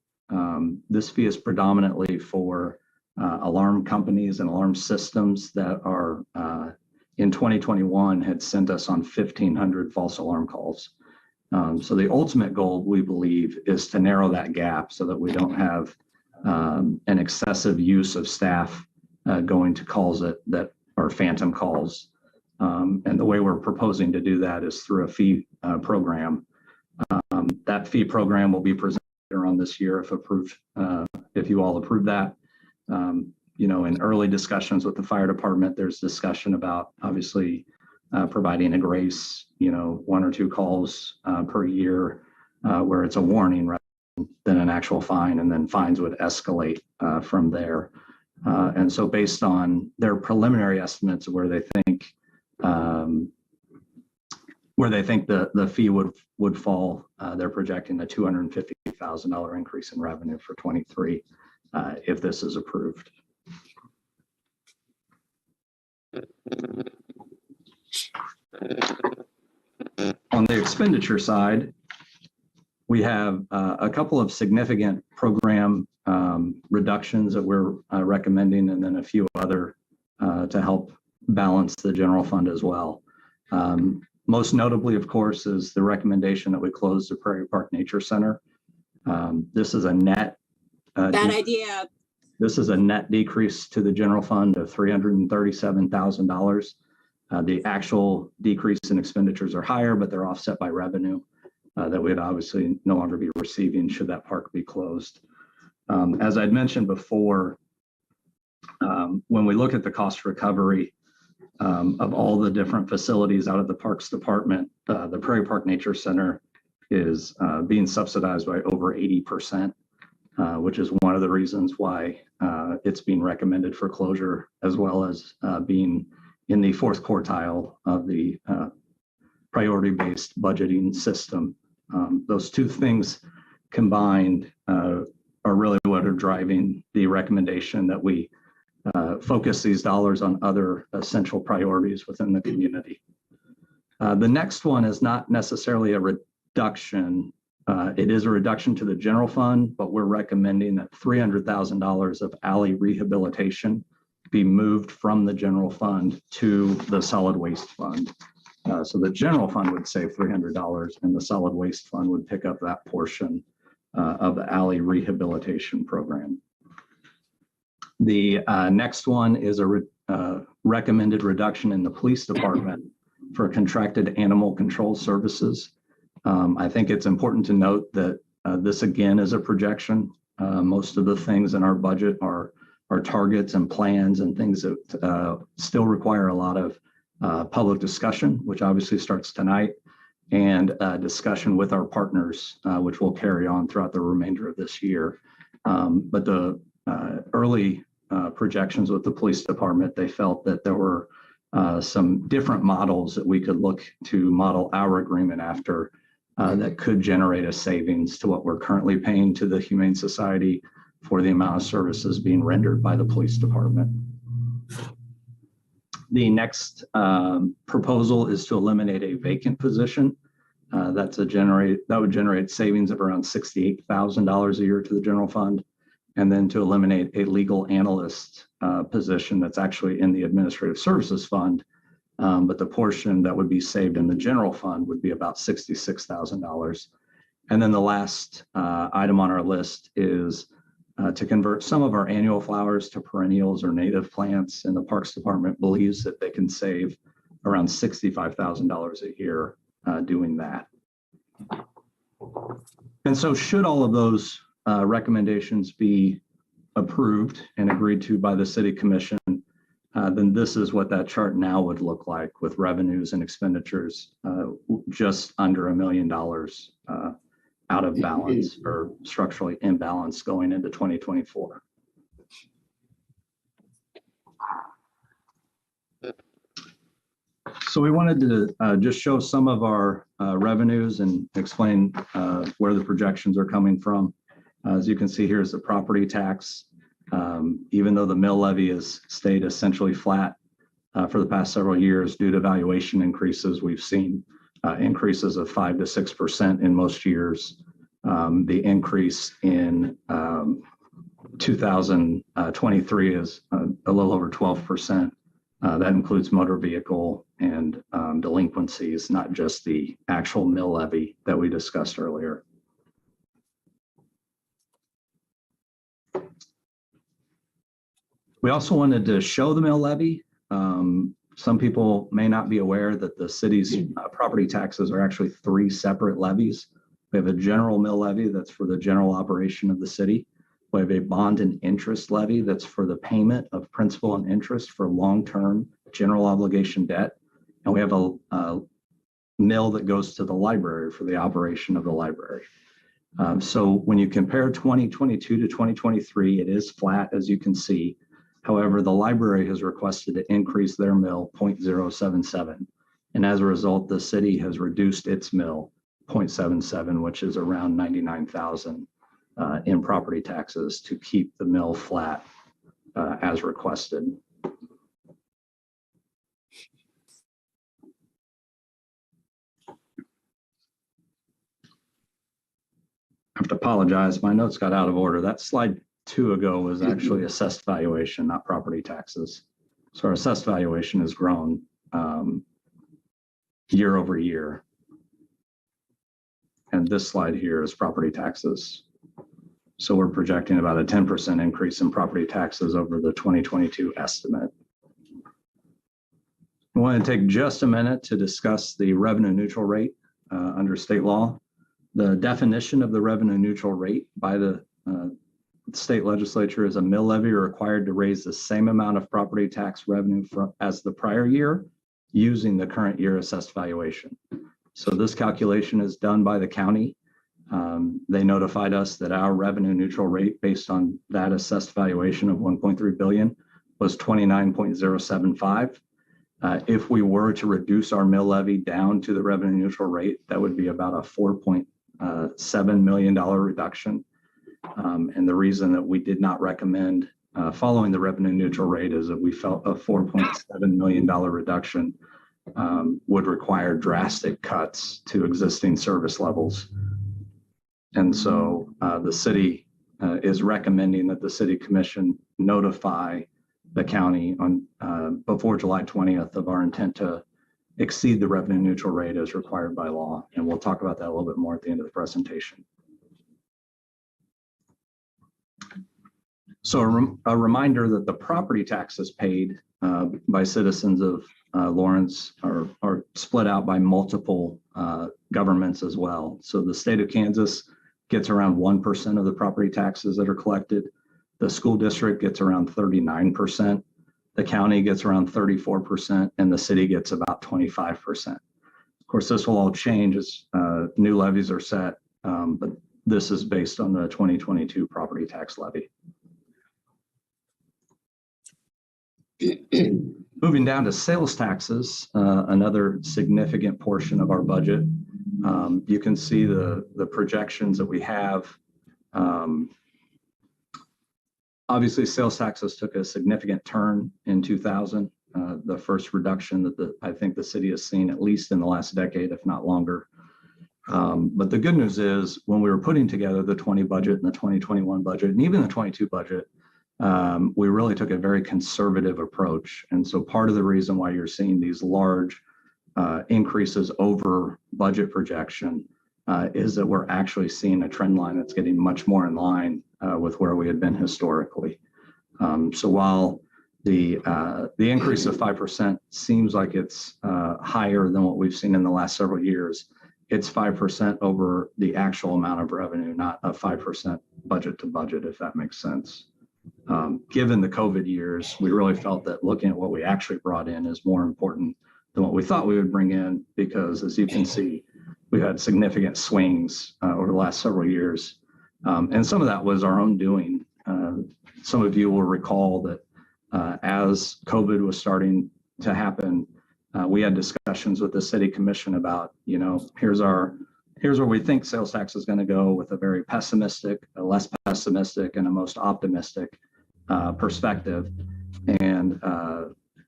This fee is predominantly for alarm companies and alarm systems that are in 2021 had sent us on 1,500 false alarm calls. So the ultimate goal, we believe, is to narrow that gap so that we don't have an excessive use of staff going to calls that are phantom calls. And the way we're proposing to do that is through a fee program. That fee program will be presented on this year if approved, if you all approve that. You know, in early discussions with the fire department, there's discussion about obviously providing a grace, you know, 1 or 2 calls per year where it's a warning rather than an actual fine, and then fines would escalate from there. And so based on their preliminary estimates of where they think the fee would fall, they're projecting a $250,000 increase in revenue for 23 if this is approved. On the expenditure side, we have a couple of significant program reductions that we're recommending, and then a few other to help balance the general fund as well. Most notably, of course, is the recommendation that we close the Prairie Park Nature Center. This is a net This is a net decrease to the general fund of $337,000. The actual decrease in expenditures are higher, but they're offset by revenue that we'd obviously no longer be receiving should that park be closed. As I'd mentioned before, when we look at the cost recovery of all the different facilities out of the Parks Department, the Prairie Park Nature Center is being subsidized by over 80%, which is one of the reasons why it's being recommended for closure, as well as being in the 4th quartile of the priority-based budgeting system. Those two things combined are really what are driving the recommendation that we focus these dollars on other essential priorities within the community. The next one is not necessarily a reduction. It is a reduction to the general fund, but we're recommending that $300,000 of alley rehabilitation be moved from the general fund to the solid waste fund. So the general fund would save $300 and the solid waste fund would pick up that portion of the alley rehabilitation program. The next one is a recommended reduction in the police department for contracted animal control services. I think it's important to note that this again is a projection. Most of the things in our budget are targets and plans and things that still require a lot of public discussion, which obviously starts tonight, and discussion with our partners, which will carry on throughout the remainder of this year. But the early projections with the police department, they felt that there were some different models that we could look to model our agreement after that could generate a savings to what we're currently paying to the Humane Society for the amount of services being rendered by the police department. The next proposal is to eliminate a vacant position. That would generate savings of around $68,000 a year to the general fund, and then to eliminate a legal analyst position that's actually in the administrative services fund. But the portion that would be saved in the general fund would be about $66,000. And then the last item on our list is to convert some of our annual flowers to perennials or native plants. And the Parks Department believes that they can save around $65,000 a year doing that. And so should all of those recommendations be approved and agreed to by the City Commission, then this is what that chart now would look like, with revenues and expenditures just under $1 million out of balance or structurally imbalanced going into 2024. So we wanted to just show some of our revenues and explain where the projections are coming from. As you can see, here's the property tax. Even though the mill levy has stayed essentially flat for the past several years due to valuation increases, we've seen increases of 5 to 6% in most years. The increase in 2023 is a little over 12%. That includes motor vehicle and delinquencies, not just the actual mill levy that we discussed earlier. We also wanted to show the mill levy. Some people may not be aware that the city's property taxes are actually 3 separate levies. We have a general mill levy that's for the general operation of the city. We have a bond and interest levy that's for the payment of principal and interest for long-term general obligation debt. And we have a mill that goes to the library for the operation of the library. So when you compare 2022 to 2023, it is flat, as you can see. However, the library has requested to increase their mill 0.077. And as a result, the city has reduced its mill 0.77, which is around $99,000 in property taxes to keep the mill flat as requested. I have to apologize, my notes got out of order. That slide 2 ago was actually assessed valuation, not property taxes. So our assessed valuation has grown year over year. And this slide here is property taxes. So we're projecting about a 10% increase in property taxes over the 2022 estimate. I want to take just a minute to discuss the revenue neutral rate under state law. The definition of the revenue neutral rate by the state legislature is a mill levy required to raise the same amount of property tax revenue as the prior year using the current year assessed valuation. So this calculation is done by the county. They notified us that our revenue neutral rate based on that assessed valuation of 1.3 billion was 29.075. If we were to reduce our mill levy down to the revenue neutral rate, that would be about a $4.7 million reduction. And the reason that we did not recommend following the revenue neutral rate is that we felt a $4.7 million reduction would require drastic cuts to existing service levels. And so the city is recommending that the City Commission notify the county on before July 20th of our intent to exceed the revenue neutral rate as required by law. And we'll talk about that a little bit more at the end of the presentation. So a reminder that the property taxes paid by citizens of Lawrence are split out by multiple governments as well. So the state of Kansas gets around 1% of the property taxes that are collected. The school district gets around 39%. The county gets around 34%, and the city gets about 25%. Of course, this will all change as new levies are set, but this is based on the 2022 property tax levy. Moving down to sales taxes, another significant portion of our budget. You can see the projections that we have. Obviously, sales taxes took a significant turn in 2000, the first reduction that I think the city has seen at least in the last decade, if not longer. But the good news is when we were putting together the 20 budget and the 2021 budget and even the 22 budget, we really took a very conservative approach. And so part of the reason why you're seeing these large increases over budget projection is that we're actually seeing a trend line that's getting much more in line with where we had been historically. So while the increase of 5% seems like it's higher than what we've seen in the last several years, it's 5% over the actual amount of revenue, not a 5% budget to budget, if that makes sense. Given the COVID years, we really felt that looking at what we actually brought in is more important than what we thought we would bring in, because as you can see, we've had significant swings over the last several years. And some of that was our own doing. Some of you will recall that as COVID was starting to happen, we had discussions with the city commission about, here's where we think sales tax is going to go, with a very pessimistic, a less pessimistic, and a most optimistic perspective. And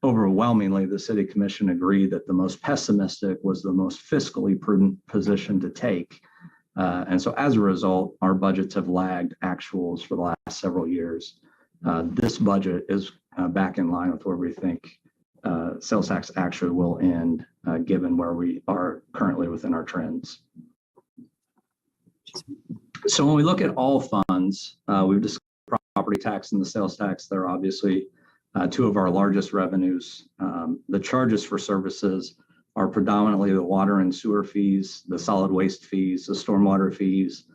overwhelmingly, the city commission agreed that the most pessimistic was the most fiscally prudent position to take. And so as a result, our budgets have lagged actuals for the last several years. This budget is back in line with where we think sales tax actually will end, given where we are currently within our trends. So when we look at all funds, we've discussed property tax and the sales tax. They're obviously two of our largest revenues. The charges for services are predominantly the water and sewer fees, the solid waste fees, the stormwater fees,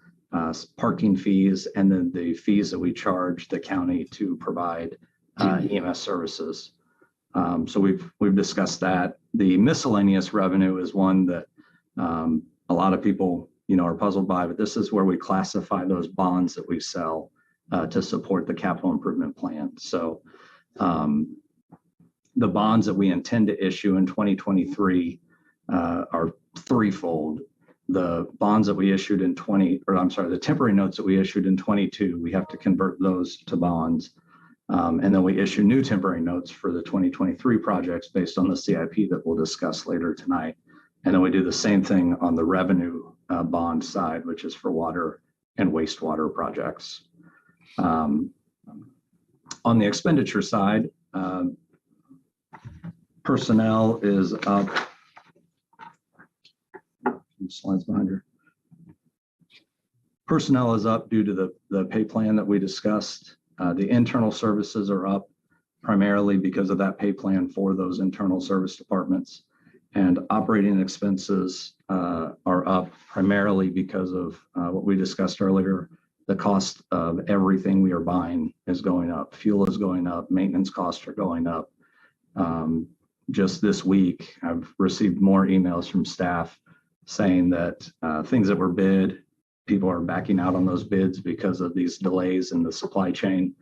parking fees, and then the fees that we charge the county to provide EMS services. So we've discussed that. The miscellaneous revenue is one that a lot of people are puzzled by, but this is where we classify those bonds that we sell to support the capital improvement plan. So the bonds that we intend to issue in 2023 are threefold. The bonds that we issued in the temporary notes that we issued in 22, we have to convert those to bonds. And then we issue new temporary notes for the 2023 projects based on the CIP that we'll discuss later tonight. And then we do the same thing on the revenue bond side, which is for water and wastewater projects. On the expenditure side, personnel is up. Slides behind her. Personnel is up due to the pay plan that we discussed. The internal services are up primarily because of that pay plan for those internal service departments. And operating expenses are up primarily because of what we discussed earlier. The cost of everything we are buying is going up. Fuel is going up. Maintenance costs are going up. Just this week, I've received more emails from staff saying that things that were bid, people are backing out on those bids because of these delays in the supply chain.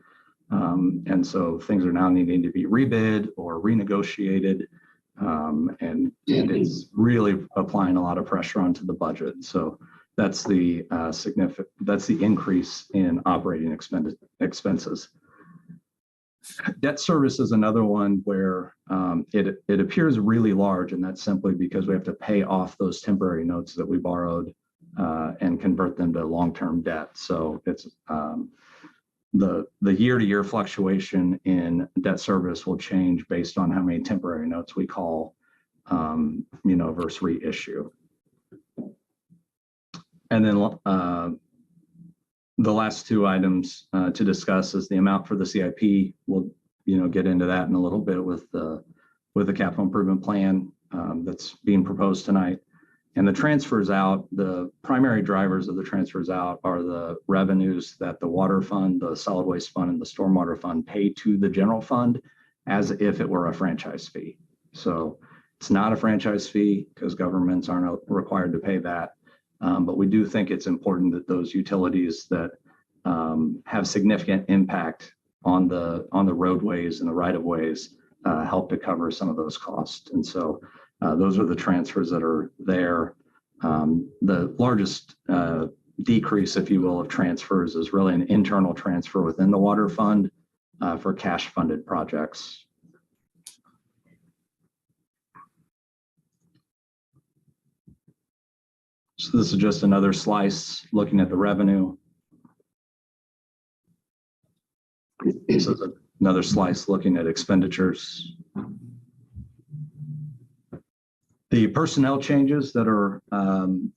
And so things are now needing to be rebid or renegotiated. And it's really applying a lot of pressure onto the budget. So that's the increase in operating expenses. Debt service is another one where it appears really large, and that's simply because we have to pay off those temporary notes that we borrowed and convert them to long-term debt. So it's the year-to-year fluctuation in debt service will change based on how many temporary notes we call, versus reissue. And then the last two items to discuss is the amount for the CIP. We'll, get into that in a little bit with the capital improvement plan that's being proposed tonight. And the transfers out, the primary drivers of the transfers out are the revenues that the water fund, the solid waste fund, and the stormwater fund pay to the general fund as if it were a franchise fee. So it's not a franchise fee because governments aren't required to pay that. But we do think it's important that those utilities that have significant impact on the roadways and the right of ways help to cover some of those costs. And so those are the transfers that are there. The largest decrease, if you will, of transfers is really an internal transfer within the water fund for cash funded projects. So this is just another slice looking at the revenue. This is another slice looking at expenditures. The personnel changes that are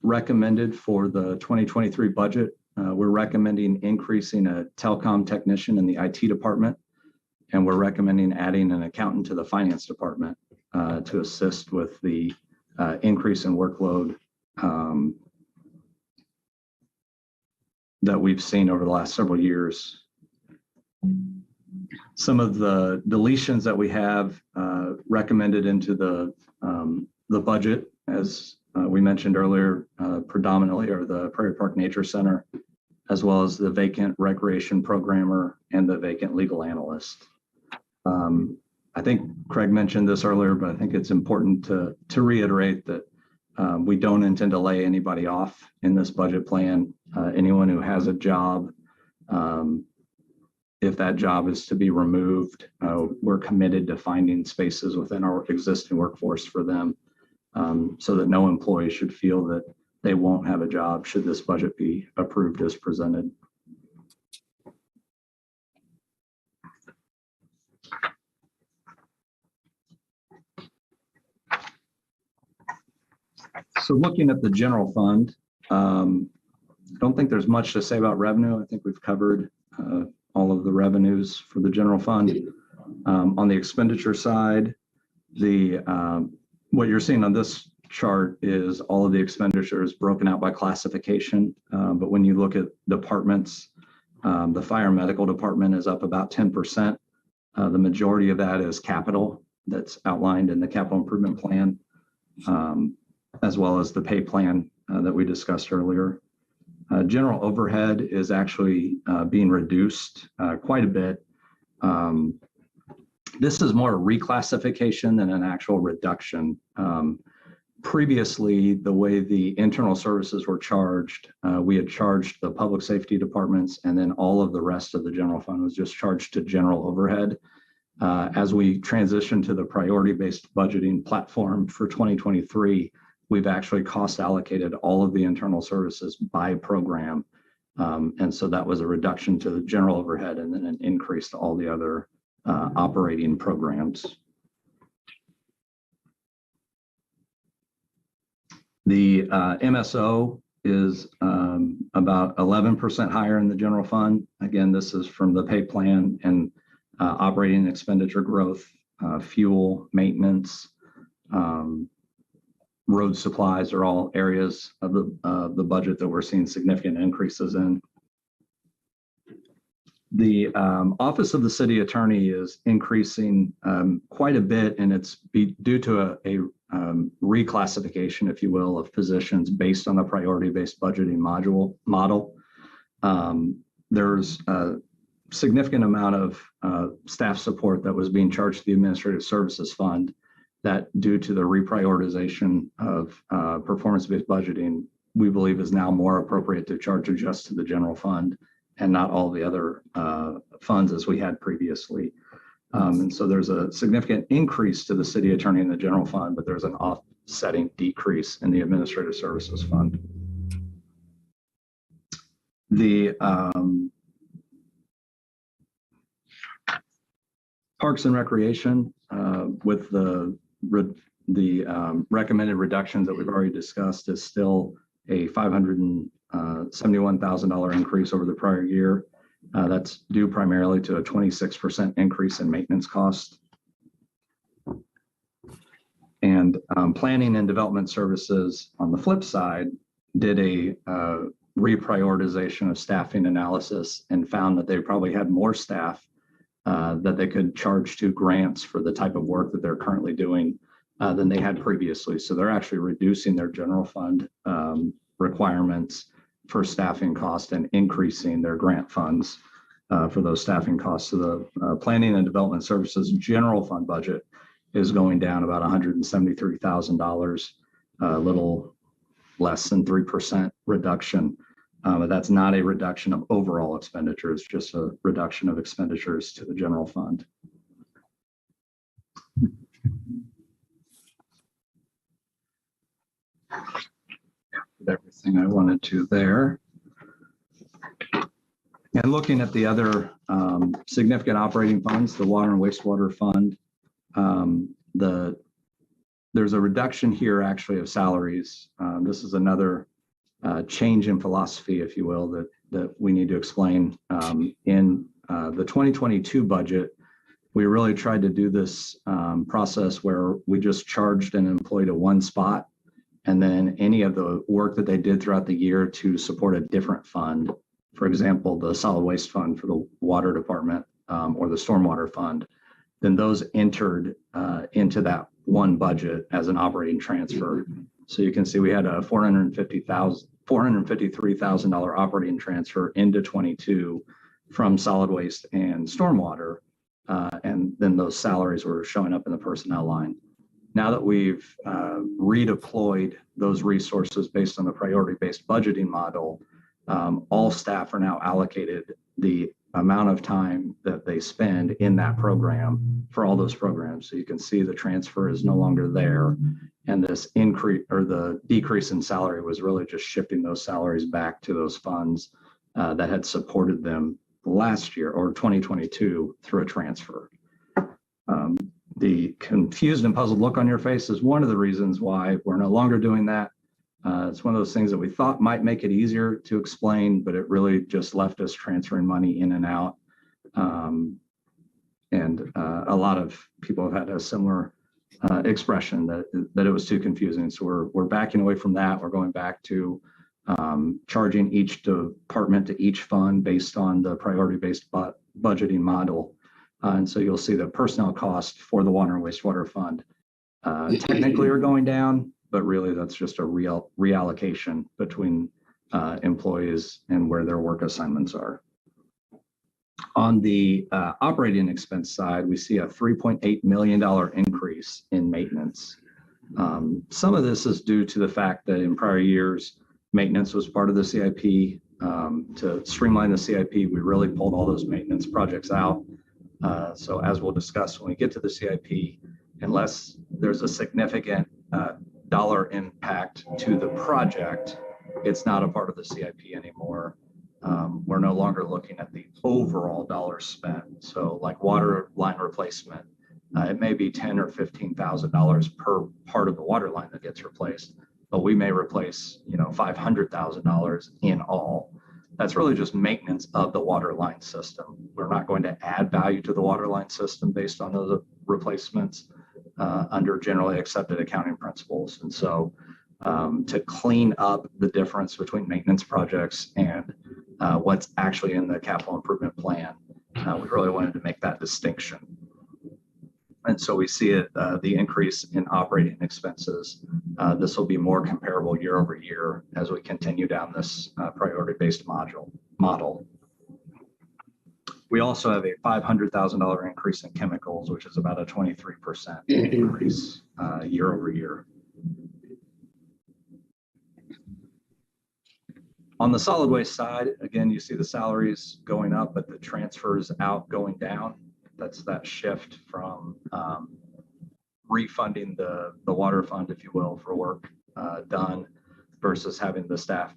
recommended for the 2023 budget, we're recommending increasing a telecom technician in the IT department, and we're recommending adding an accountant to the finance department to assist with the increase in workload that we've seen over the last several years. Some of the deletions that we have recommended into the budget, as we mentioned earlier, predominantly are the Prairie Park Nature Center, as well as the Vacant Recreation Programmer and the Vacant Legal Analyst. I think Craig mentioned this earlier, but I think it's important to reiterate that we don't intend to lay anybody off in this budget plan. Anyone who has a job, if that job is to be removed, we're committed to finding spaces within our existing workforce for them, so that no employee should feel that they won't have a job should this budget be approved as presented. So looking at the general fund, I don't think there's much to say about revenue. I think we've covered all of the revenues for the general fund. On the expenditure side, what you're seeing on this chart is all of the expenditures broken out by classification. But when you look at departments, the fire and medical department is up about 10%. The majority of that is capital that's outlined in the capital improvement plan, as well as the pay plan that we discussed earlier. General overhead is actually being reduced quite a bit. This is more a reclassification than an actual reduction. Previously, the way the internal services were charged, we had charged the public safety departments, and then all of the rest of the general fund was just charged to general overhead. As we transition to the priority-based budgeting platform for 2023, we've actually cost allocated all of the internal services by program. And so that was a reduction to the general overhead and then an increase to all the other operating programs. The MSO is about 11% higher in the general fund. Again, this is from the pay plan and operating expenditure growth, fuel, maintenance, road supplies are all areas of the budget that we're seeing significant increases in. The Office of the City Attorney is increasing quite a bit, and it's due to a reclassification, if you will, of positions based on the priority-based budgeting model. There's a significant amount of staff support that was being charged to the Administrative Services Fund that, due to the reprioritization of performance-based budgeting, we believe is now more appropriate to charge just to the general fund and not all the other funds as we had previously. And so there's a significant increase to the city attorney in the general fund, but there's an offsetting decrease in the Administrative Services Fund. The Parks and Recreation, with the recommended reductions that we've already discussed, is still a $571,000 increase over the prior year. That's due primarily to a 26% increase in maintenance costs. And planning and development services, on the flip side, did a reprioritization of staffing analysis and found that they probably had more staff that they could charge to grants for the type of work that they're currently doing than they had previously. So they're actually reducing their general fund requirements for staffing cost and increasing their grant funds for those staffing costs. So the Planning and Development Services general fund budget is going down about $173,000, a little less than 3% reduction. But that's not a reduction of overall expenditures, just a reduction of expenditures to the general fund. Everything I wanted to there. And looking at the other significant operating funds, the Water and Wastewater Fund, there's a reduction here actually of salaries. This is another change in philosophy, if you will, that we need to explain. In the 2022 budget, we really tried to do this process where we just charged an employee to one spot, and then any of the work that they did throughout the year to support a different fund. For example, the solid waste fund for the water department or the stormwater fund, then those entered into that one budget as an operating transfer. So you can see we had a $453,000 operating transfer into 22 from solid waste and stormwater. And then those salaries were showing up in the personnel line. Now that we've redeployed those resources based on the priority-based budgeting model, all staff are now allocated the amount of time that they spend in that program for all those programs. So you can see the transfer is no longer there. And this increase or the decrease in salary was really just shifting those salaries back to those funds that had supported them last year or 2022 through a transfer. The confused and puzzled look on your face is one of the reasons why we're no longer doing that. It's one of those things that we thought might make it easier to explain, but it really just left us transferring money in and out. And a lot of people have had a similar expression that it was too confusing. So we're backing away from that. We're going back to charging each department to each fund based on the priority-based budgeting model. And so you'll see the personnel costs for the Water and Wastewater Fund technically are going down, but really that's just a reallocation between employees and where their work assignments are. On the operating expense side, we see a $3.8 million increase in maintenance. Some of this is due to the fact that in prior years, maintenance was part of the CIP. To streamline the CIP, we really pulled all those maintenance projects out. So as we'll discuss when we get to the CIP, unless there's a significant dollar impact to the project, it's not a part of the CIP anymore. We're no longer looking at the overall dollars spent. So like water line replacement, it may be $10,000 or $15,000 per part of the water line that gets replaced, but we may replace, $500,000 in all. That's really just maintenance of the water line system. We're not going to add value to the water line system based on those replacements under generally accepted accounting principles. And so to clean up the difference between maintenance projects and what's actually in the capital improvement plan, we really wanted to make that distinction. And so we see it, the increase in operating expenses. This will be more comparable year over year as we continue down this priority-based model. We also have a $500,000 increase in chemicals, which is about a 23% increase year over year. On the solid waste side, again, you see the salaries going up, but the transfers out going down. That's that shift from refunding the water fund, if you will, for work done versus having the staff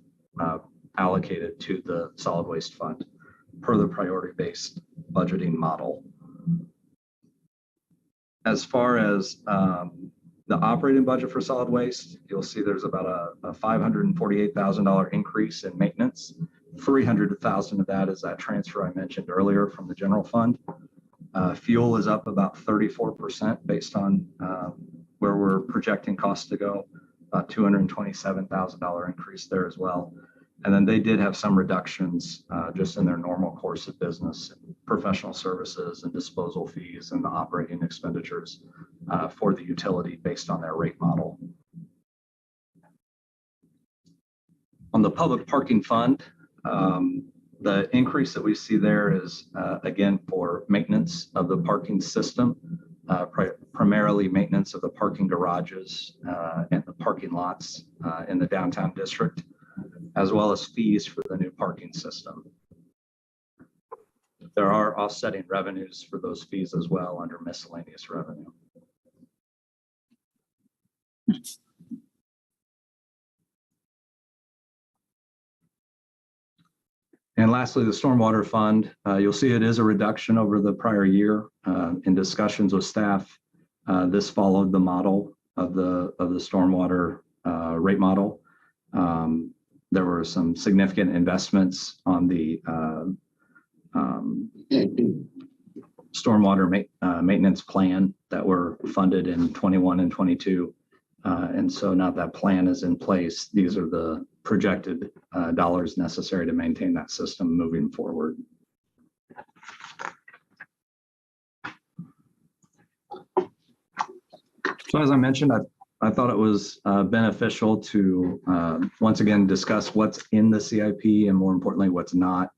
allocated to the solid waste fund per the priority-based budgeting model. As far as the operating budget for solid waste, you'll see there's about a $548,000 increase in maintenance. $300,000 of that is that transfer I mentioned earlier from the general fund. Fuel is up about 34% based on where we're projecting costs to go, about $227,000 increase there as well. And then they did have some reductions just in their normal course of business, professional services and disposal fees and the operating expenditures for the utility based on their rate model. On the public parking fund, The increase that we see there is, again, for maintenance of the parking system, primarily maintenance of the parking garages and the parking lots in the downtown district, as well as fees for the new parking system. There are offsetting revenues for those fees as well under miscellaneous revenue. And lastly, the Stormwater Fund, you'll see it is a reduction over the prior year. In discussions with staff, this followed the model of the stormwater rate model. There were some significant investments on the stormwater maintenance plan that were funded in 21 and 22. And so now that plan is in place, these are the projected dollars necessary to maintain that system moving forward. So as I mentioned, I thought it was beneficial to once again discuss what's in the CIP and more importantly, what's not.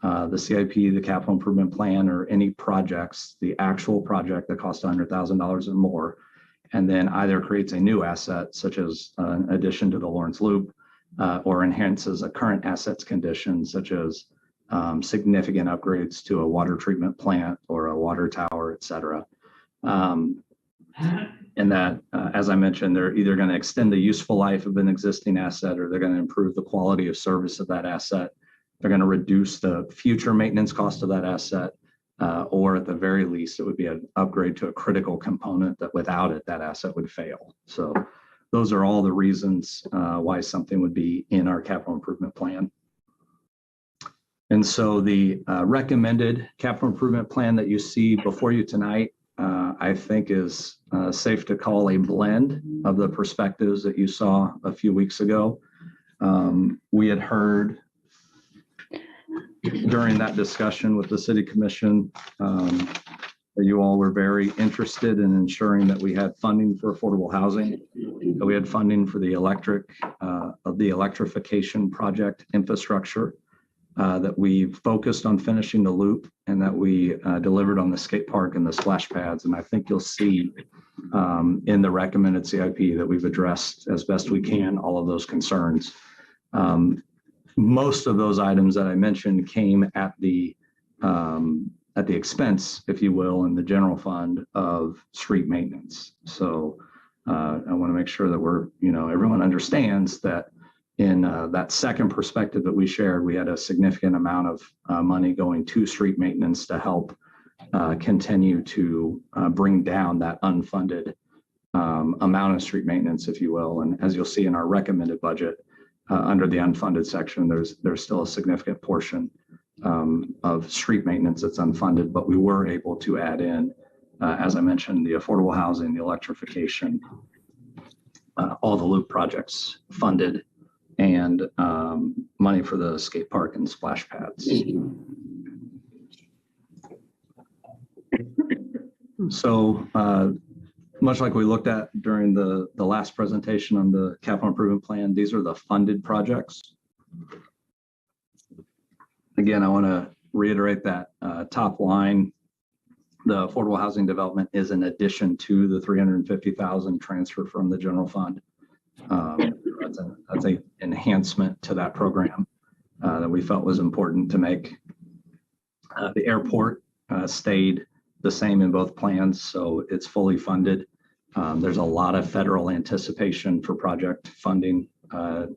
The CIP, the capital improvement plan, or any projects, the actual project that costs $100,000 or more, and then either creates a new asset, such as an addition to the Lawrence Loop, or enhances a current assets condition, such as significant upgrades to a water treatment plant or a water tower, et cetera. And that, as I mentioned, they're either going to extend the useful life of an existing asset, or they're going to improve the quality of service of that asset. They're going to reduce the future maintenance cost of that asset, or at the very least, it would be an upgrade to a critical component that without it, that asset would fail. So those are all the reasons why something would be in our capital improvement plan. And so the recommended capital improvement plan that you see before you tonight, I think is safe to call a blend of the perspectives that you saw a few weeks ago. We had heard during that discussion with the City Commission that you all were very interested in ensuring that we had funding for affordable housing, that we had funding for the electrification project infrastructure, that we focused on finishing the loop, and that we delivered on the skate park and the splash pads. And I think you'll see in the recommended CIP that we've addressed as best we can all of those concerns. Most of those items that I mentioned came at the expense, if you will, in the general fund of street maintenance. So I want to make sure that everyone understands that in that second perspective that we shared, we had a significant amount of money going to street maintenance to help continue to bring down that unfunded amount of street maintenance, if you will. And as you'll see in our recommended budget, under the unfunded section, there's still a significant portion of street maintenance that's unfunded, but we were able to add in, as I mentioned, the affordable housing, the electrification, all the loop projects funded, and money for the skate park and splash pads. So much like we looked at during the last presentation on the capital improvement plan, these are the funded projects. Again, I want to reiterate that top line, the affordable housing development is in addition to the $350,000 transfer from the general fund. That's an enhancement to that program that we felt was important to make. The airport stayed the same in both plans, so it's fully funded. There's a lot of federal anticipation for project funding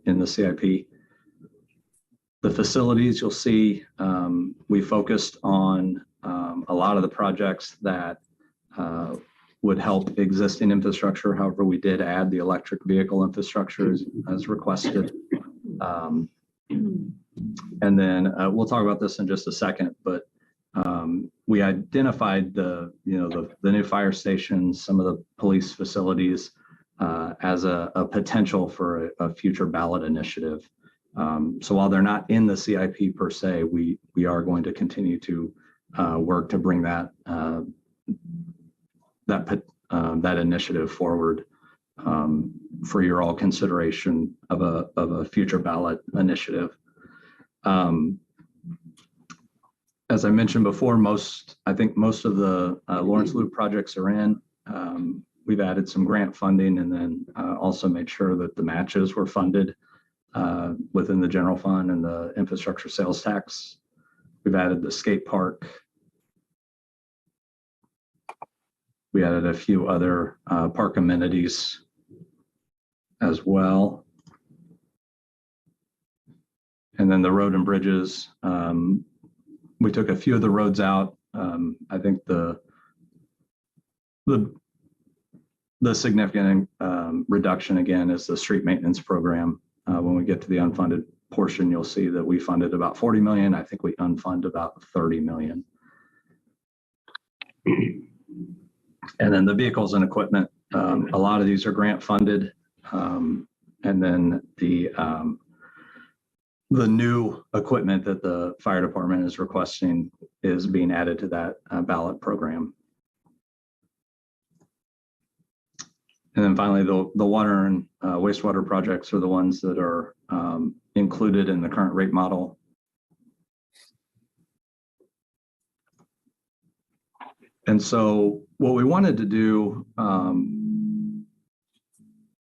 in the CIP. The facilities, you'll see, we focused on a lot of the projects that would help existing infrastructure. However, we did add the electric vehicle infrastructure as requested. And then we'll talk about this in just a second, but we identified the new fire stations, some of the police facilities as a potential for a future ballot initiative. So while they're not in the CIP per se, we are going to continue to work to bring that initiative forward for your all consideration of a future ballot initiative. As I mentioned before, I think most of the Lawrence Loop projects are in. We've added some grant funding and then also made sure that the matches were funded within the general fund and the infrastructure sales tax. We've added the skate park. We added a few other park amenities as well. And then the road and bridges. We took a few of the roads out. I think the significant reduction again is the street maintenance program. When we get to the unfunded portion, you'll see that we funded about 40 million. I think we unfunded about 30 million. And then the vehicles and equipment, a lot of these are grant funded. And then the new equipment that the fire department is requesting is being added to that ballot program. And then finally, the water and wastewater projects are the ones that are included in the current rate model. And so what we wanted to do,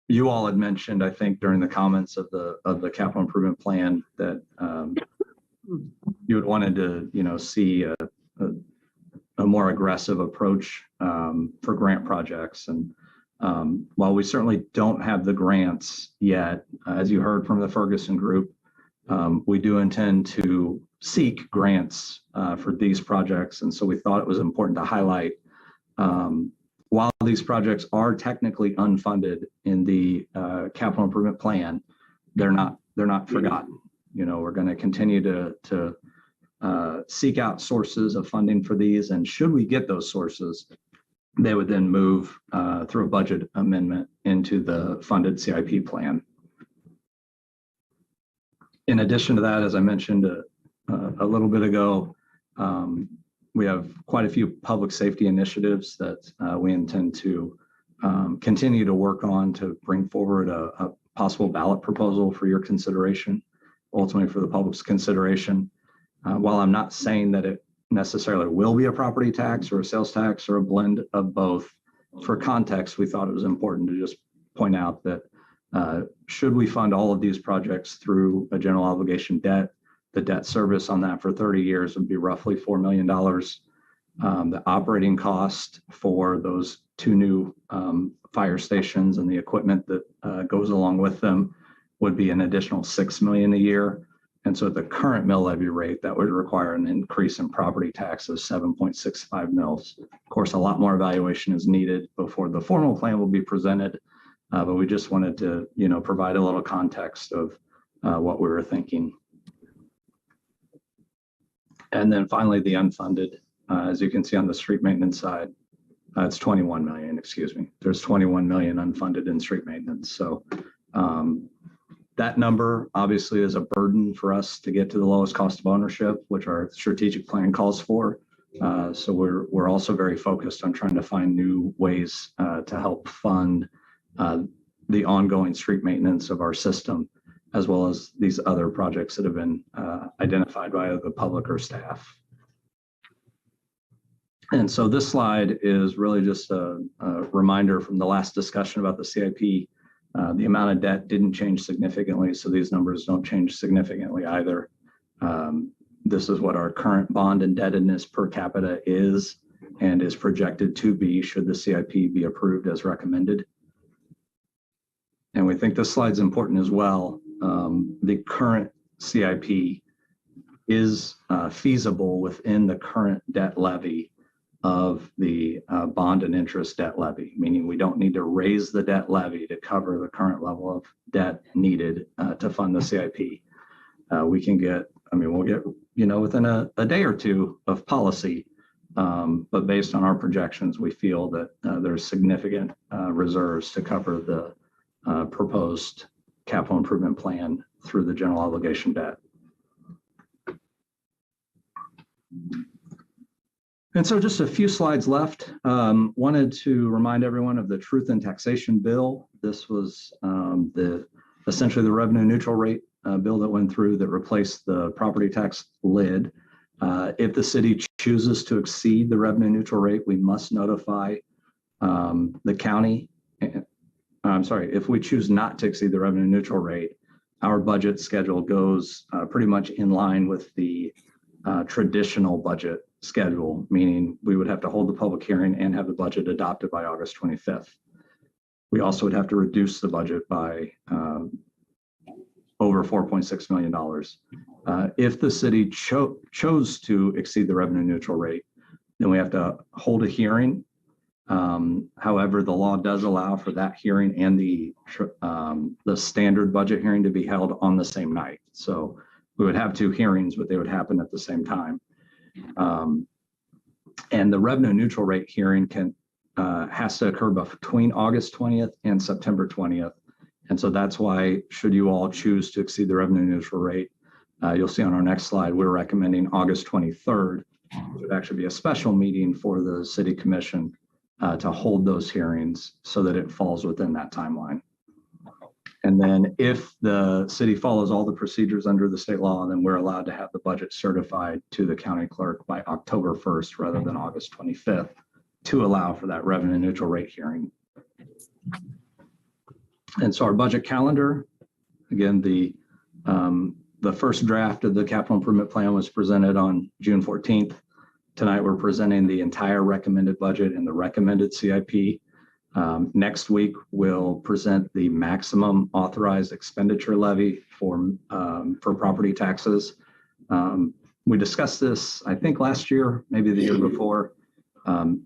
you all had mentioned, I think, during the comments of the capital improvement plan that you had wanted to, see a more aggressive approach for grant projects. And while we certainly don't have the grants yet, as you heard from the Ferguson group, we do intend to seek grants for these projects. And so we thought it was important to highlight, while these projects are technically unfunded in the capital improvement plan, they're not forgotten. We're going to continue to seek out sources of funding for these. And should we get those sources, they would then move through a budget amendment into the funded CIP plan. In addition to that, as I mentioned a little bit ago, we have quite a few public safety initiatives that we intend to continue to work on to bring forward a possible ballot proposal for your consideration, ultimately for the public's consideration. While I'm not saying that it necessarily will be a property tax or a sales tax or a blend of both, for context, we thought it was important to just point out that should we fund all of these projects through a general obligation debt, the debt service on that for 30 years would be roughly $4 million. The operating cost for those two new fire stations and the equipment that goes along with them would be an additional $6 million a year. And so at the current mill levy rate, that would require an increase in property tax of 7.65 mils. Of course, a lot more evaluation is needed before the formal plan will be presented, but we just wanted to, provide a little context of what we were thinking. And then finally, the unfunded, as you can see on the street maintenance side, it's 21 million, excuse me. There's 21 million unfunded in street maintenance. So that number obviously is a burden for us to get to the lowest cost of ownership, which our strategic plan calls for. So we're also very focused on trying to find new ways to help fund the ongoing street maintenance of our system, as well as these other projects that have been identified by the public or staff. And so this slide is really just a reminder from the last discussion about the CIP. The amount of debt didn't change significantly, so these numbers don't change significantly either. This is what our current bond indebtedness per capita is and is projected to be should the CIP be approved as recommended. And we think this slide's important as well. The current CIP is feasible within the current debt levy of the bond and interest debt levy, meaning we don't need to raise the debt levy to cover the current level of debt needed to fund the CIP. We can get, we'll get, within a day or two of policy, but based on our projections, we feel that there's significant reserves to cover the proposed capital improvement plan through the general obligation debt. And so just a few slides left. Wanted to remind everyone of the Truth in Taxation bill. This was essentially the revenue neutral rate bill that went through that replaced the property tax lid. If the city chooses to exceed the revenue neutral rate, we must notify the county. I'm sorry, if we choose not to exceed the revenue neutral rate, our budget schedule goes pretty much in line with the traditional budget schedule, meaning we would have to hold the public hearing and have the budget adopted by August 25th. We also would have to reduce the budget by over $4.6 million. If the city chose to exceed the revenue neutral rate, then we have to hold a hearing. However, the law does allow for that hearing and the standard budget hearing to be held on the same night. So we would have two hearings, but they would happen at the same time. And the revenue neutral rate hearing has to occur between August 20th and September 20th. And so that's why, should you all choose to exceed the revenue neutral rate, you'll see on our next slide, we're recommending August 23rd, which would actually be a special meeting for the city commission to hold those hearings so that it falls within that timeline. And then if the city follows all the procedures under the state law, then we're allowed to have the budget certified to the county clerk by October 1st rather than August 25th to allow for that revenue neutral rate hearing. And so our budget calendar, again, the first draft of the capital improvement plan was presented on June 14th. Tonight, we're presenting the entire recommended budget and the recommended CIP. Next week, we'll present the maximum authorized expenditure levy for property taxes. We discussed this, I think, last year, maybe the year before.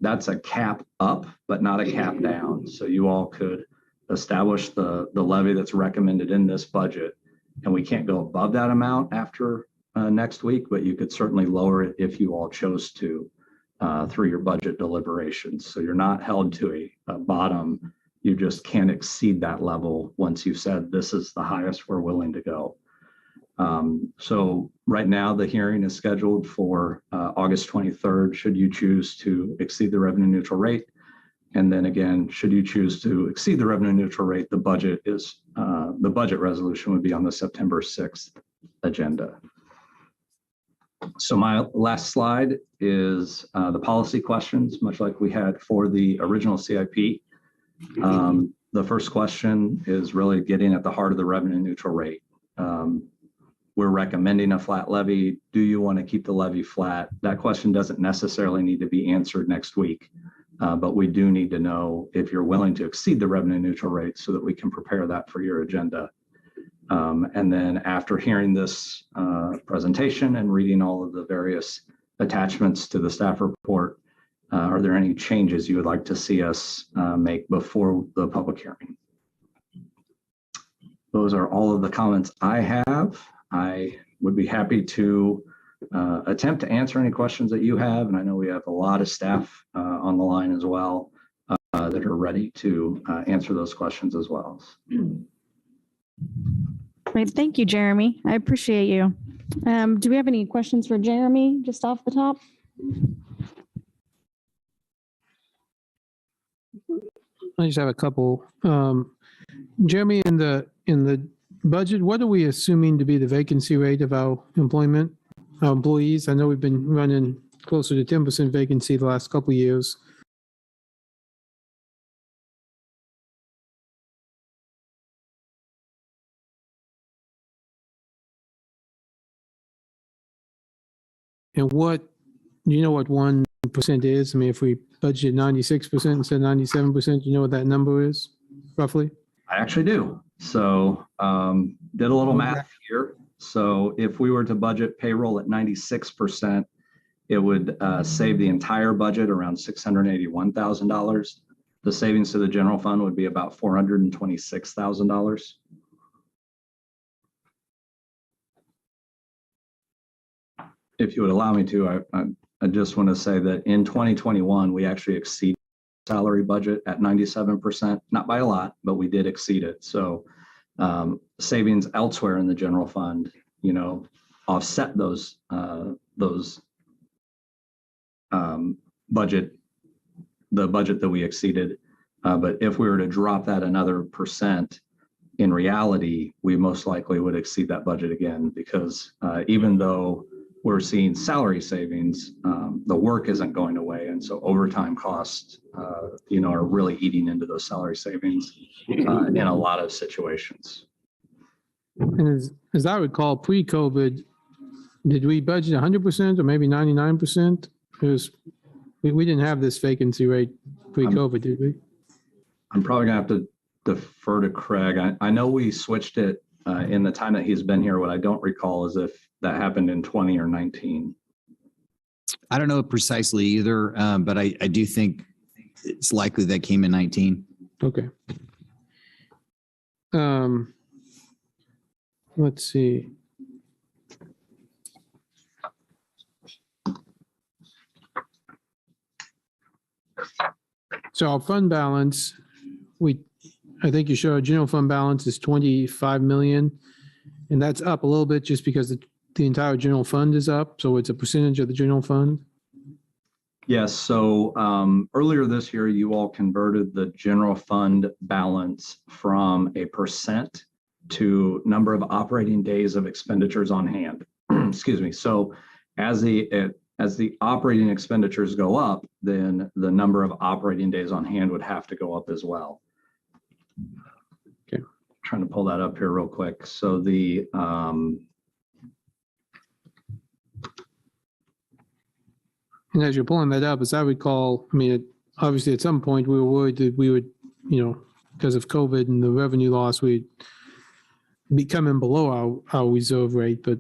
That's a cap up, but not a cap down. So you all could establish the levy that's recommended in this budget, and we can't go above that amount after next week, but you could certainly lower it if you all chose to through your budget deliberations. So you're not held to a bottom. You just can't exceed that level once you've said this is the highest we're willing to go. So right now the hearing is scheduled for August 23rd, should you choose to exceed the revenue neutral rate. And then again, should you choose to exceed the revenue neutral rate, the budget resolution would be on the September 6th agenda. So my last slide is the policy questions, much like we had for the original CIP. The first question is really getting at the heart of the revenue neutral rate. We're recommending a flat levy. Do you want to keep the levy flat? That question doesn't necessarily need to be answered next week, but we do need to know if you're willing to exceed the revenue neutral rate so that we can prepare that for your agenda. And then after hearing this presentation and reading all of the various attachments to the staff report, are there any changes you would like to see us make before the public hearing? Those are all of the comments I have. I would be happy to attempt to answer any questions that you have. And I know we have a lot of staff on the line as well that are ready to answer those questions as well. Great. Thank you, Jeremy. I appreciate you. Do we have any questions for Jeremy just off the top? I just have a couple. Jeremy, in the budget, what are we assuming to be the vacancy rate of our employees? I know we've been running closer to 10% vacancy the last couple of years. And what, do you know what 1% is? I mean, if we budget 96% instead of 97%, do you know what that number is roughly? I actually do. So did a little math here. So if we were to budget payroll at 96%, it would save the entire budget around $681,000. The savings to the general fund would be about $426,000. If you would allow me to, I just want to say that in 2021, we actually exceeded salary budget at 97%, not by a lot, but we did exceed it. So savings elsewhere in the general fund, you know, offset those budget, the budget that we exceeded. But if we were to drop that another percent, in reality, we most likely would exceed that budget again, because even though we're seeing salary savings. The work isn't going away. And so overtime costs, are really eating into those salary savings in a lot of situations. And as I recall, pre-COVID, did we budget 100% or maybe 99%? Because we didn't have this vacancy rate pre-COVID, did we? I'm probably gonna have to defer to Craig. I know we switched it in the time that he's been here. What I don't recall is if that happened in 20 or 19. I don't know precisely either, but I do think it's likely that came in 19. Okay. Let's see. So our fund balance, I think you show our general fund balance is 25 million. And that's up a little bit just because the entire general fund is up. So it's a percentage of the general fund. Yes. So earlier this year, you all converted the general fund balance from a percent to number of operating days of expenditures on hand. Excuse me. So as the operating expenditures go up, then the number of operating days on hand would have to go up as well. Okay. Trying to pull that up here real quick. So the and as you're pulling that up, as I recall, I mean, obviously at some point we were worried that we would, because of COVID and the revenue loss, we'd be coming below our reserve rate, but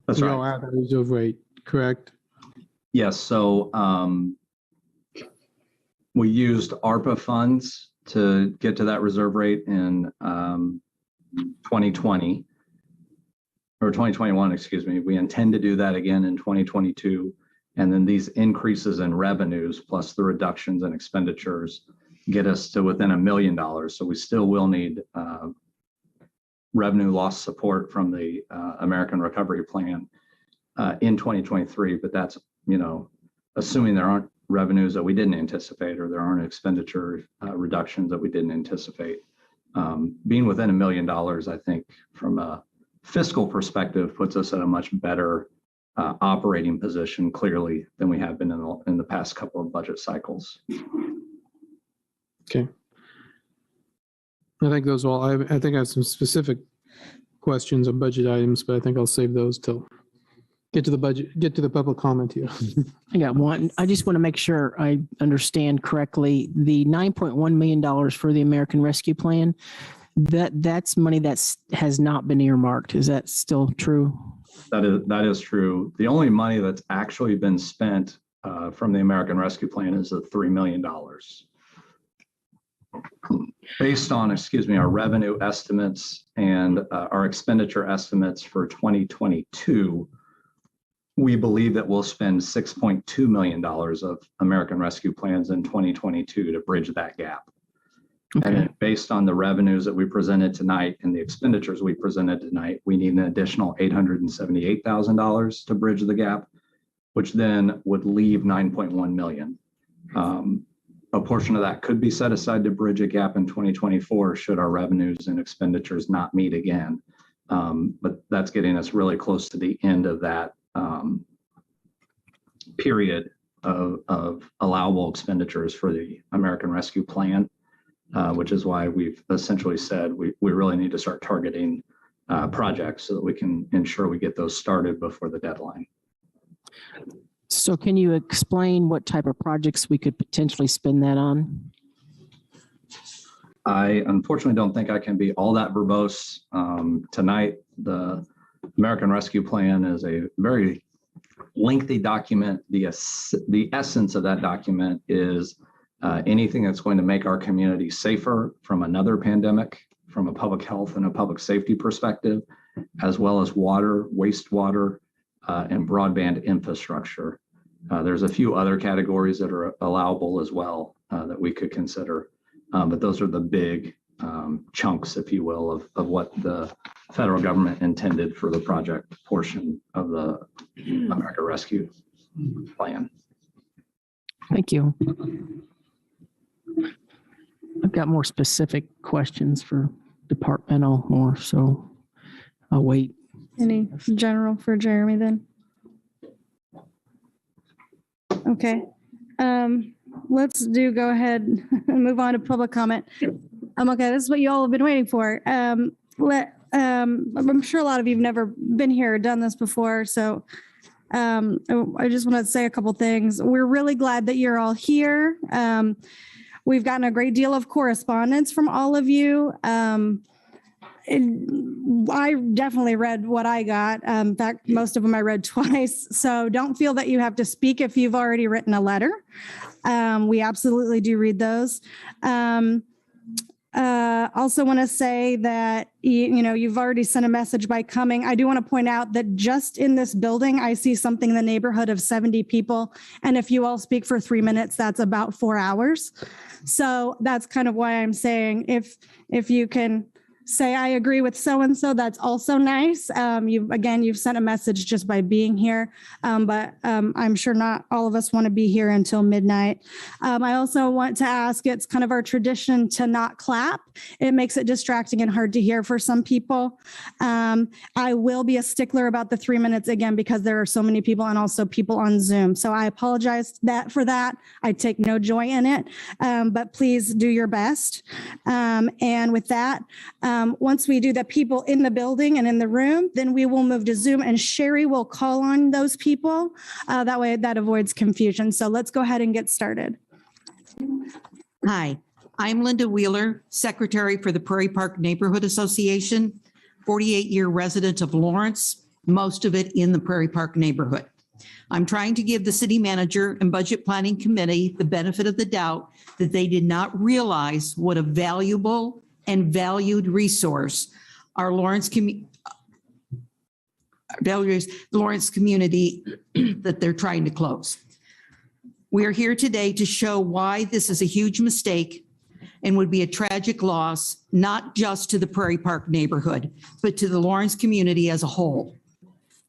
that's we all have a reserve rate, correct? Yes. So we used ARPA funds to get to that reserve rate in 2020 or 2021, excuse me. We intend to do that again in 2022. And then these increases in revenues plus the reductions in expenditures get us to within $1 million. So we still will need revenue loss support from the American Recovery Plan in 2023, but that's, assuming there aren't revenues that we didn't anticipate or there aren't expenditure reductions that we didn't anticipate. Being within $1 million, I think from a fiscal perspective puts us at a much better operating position clearly than we have been in the past couple of budget cycles. Okay. I think those all, I think I have some specific questions on budget items, but I think I'll save those till get to the public comment here. I got one. I just want to make sure I understand correctly. The $9.1 million for the American Rescue Plan, that's money that has not been earmarked. Is that still true? That is true. The only money that's actually been spent from the American Rescue Plan is the $3 million. Based on, our revenue estimates and our expenditure estimates for 2022, we believe that we'll spend $6.2 million of American Rescue Plans in 2022 to bridge that gap. Okay. And then based on the revenues that we presented tonight and the expenditures we presented tonight, we need an additional $878,000 to bridge the gap, which then would leave $9.1 million. A portion of that could be set aside to bridge a gap in 2024 should our revenues and expenditures not meet again. But that's getting us really close to the end of that period of allowable expenditures for the American Rescue Plan, which is why we've essentially said we really need to start targeting projects so that we can ensure we get those started before the deadline. So can you explain what type of projects we could potentially spend that on? I unfortunately don't think I can be all that verbose tonight. The American Rescue Plan is a very lengthy document. The essence of that document is anything that's going to make our community safer from another pandemic, from a public health and a public safety perspective, as well as water, wastewater, and broadband infrastructure. There's a few other categories that are allowable as well that we could consider, but those are the big chunks, if you will, of what the federal government intended for the project portion of the American Rescue Plan. Thank you. I've got more specific questions for departmental more, so I'll wait. Any general for Jeremy then? Okay. Let's go ahead and move on to public comment. Okay, this is what you all have been waiting for. I'm sure a lot of you have never been here or done this before, so I just want to say a couple things. We're really glad that you're all here. We've gotten a great deal of correspondence from all of you. I definitely read what I got. In fact, most of them I read twice. So don't feel that you have to speak if you've already written a letter. We absolutely do read those. Also want to say that, you've already sent a message by coming. I do want to point out that just in this building, I see something in the neighborhood of 70 people. And if you all speak for 3 minutes, that's about 4 hours. So that's kind of why I'm saying if you can say, I agree with so-and-so, that's also nice. You've sent a message just by being here, but I'm sure not all of us want to be here until midnight. I also want to ask, it's kind of our tradition to not clap. It makes it distracting and hard to hear for some people. I will be a stickler about the 3 minutes again, because there are so many people and also people on Zoom. So I apologize for that. I take no joy in it, but please do your best. And with that, once we do the people in the building and in the room, then we will move to Zoom and Sherry will call on those people. That way that avoids confusion. So let's go ahead and get started. Hi, I'm Linda Wheeler, Secretary for the Prairie Park Neighborhood Association, 48-year resident of Lawrence, most of it in the Prairie Park neighborhood. I'm trying to give the city manager and budget planning committee the benefit of the doubt that they did not realize what a valuable and valued resource our Lawrence community that they're trying to close. We are here today to show why this is a huge mistake and would be a tragic loss, not just to the Prairie Park neighborhood, but to the Lawrence community as a whole.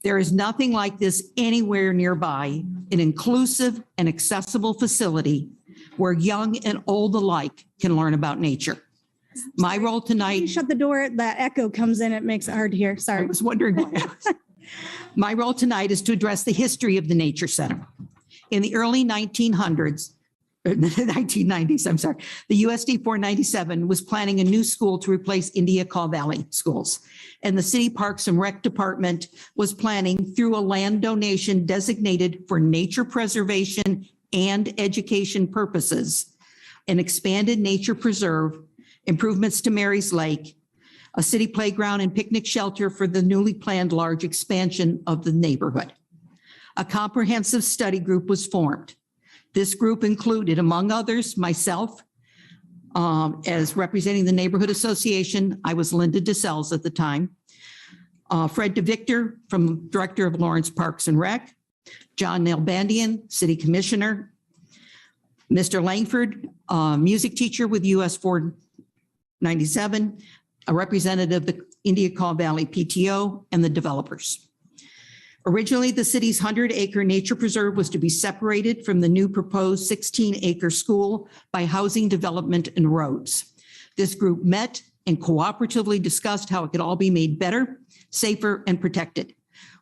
There is nothing like this anywhere nearby, an inclusive and accessible facility where young and old alike can learn about nature. My role tonight. Shut the door. That echo comes in. It makes it hard to hear. Sorry. I was wondering why. My role tonight is to address the history of the Nature Center. In the early 1990s, the USD 497 was planning a new school to replace India Call Valley schools. And the City Parks and Rec Department was planning through a land donation designated for nature preservation and education purposes, an expanded nature preserve, improvements to Mary's Lake, a city playground and picnic shelter for the newly planned large expansion of the neighborhood. A comprehensive study group was formed. This group included, among others, myself, as representing the Neighborhood Association. I was Linda DeSells at the time. Fred DeVictor, Director of Lawrence Parks and Rec. John Nalbandian, City Commissioner. Mr. Langford, music teacher with US 497, a representative of the India Call Valley PTO, and the developers. Originally, the city's 100-acre nature preserve was to be separated from the new proposed 16-acre school by housing development and roads. This group met and cooperatively discussed how it could all be made better, safer, and protected.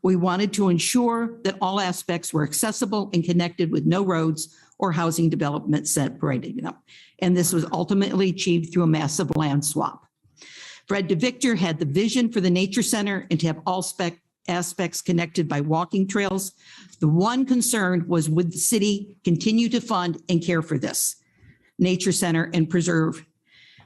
We wanted to ensure that all aspects were accessible and connected with no roads or housing development separating them. And this was ultimately achieved through a massive land swap. Fred DeVictor had the vision for the Nature Center and to have all aspects connected by walking trails. The one concern was, would the city continue to fund and care for this Nature Center and preserve?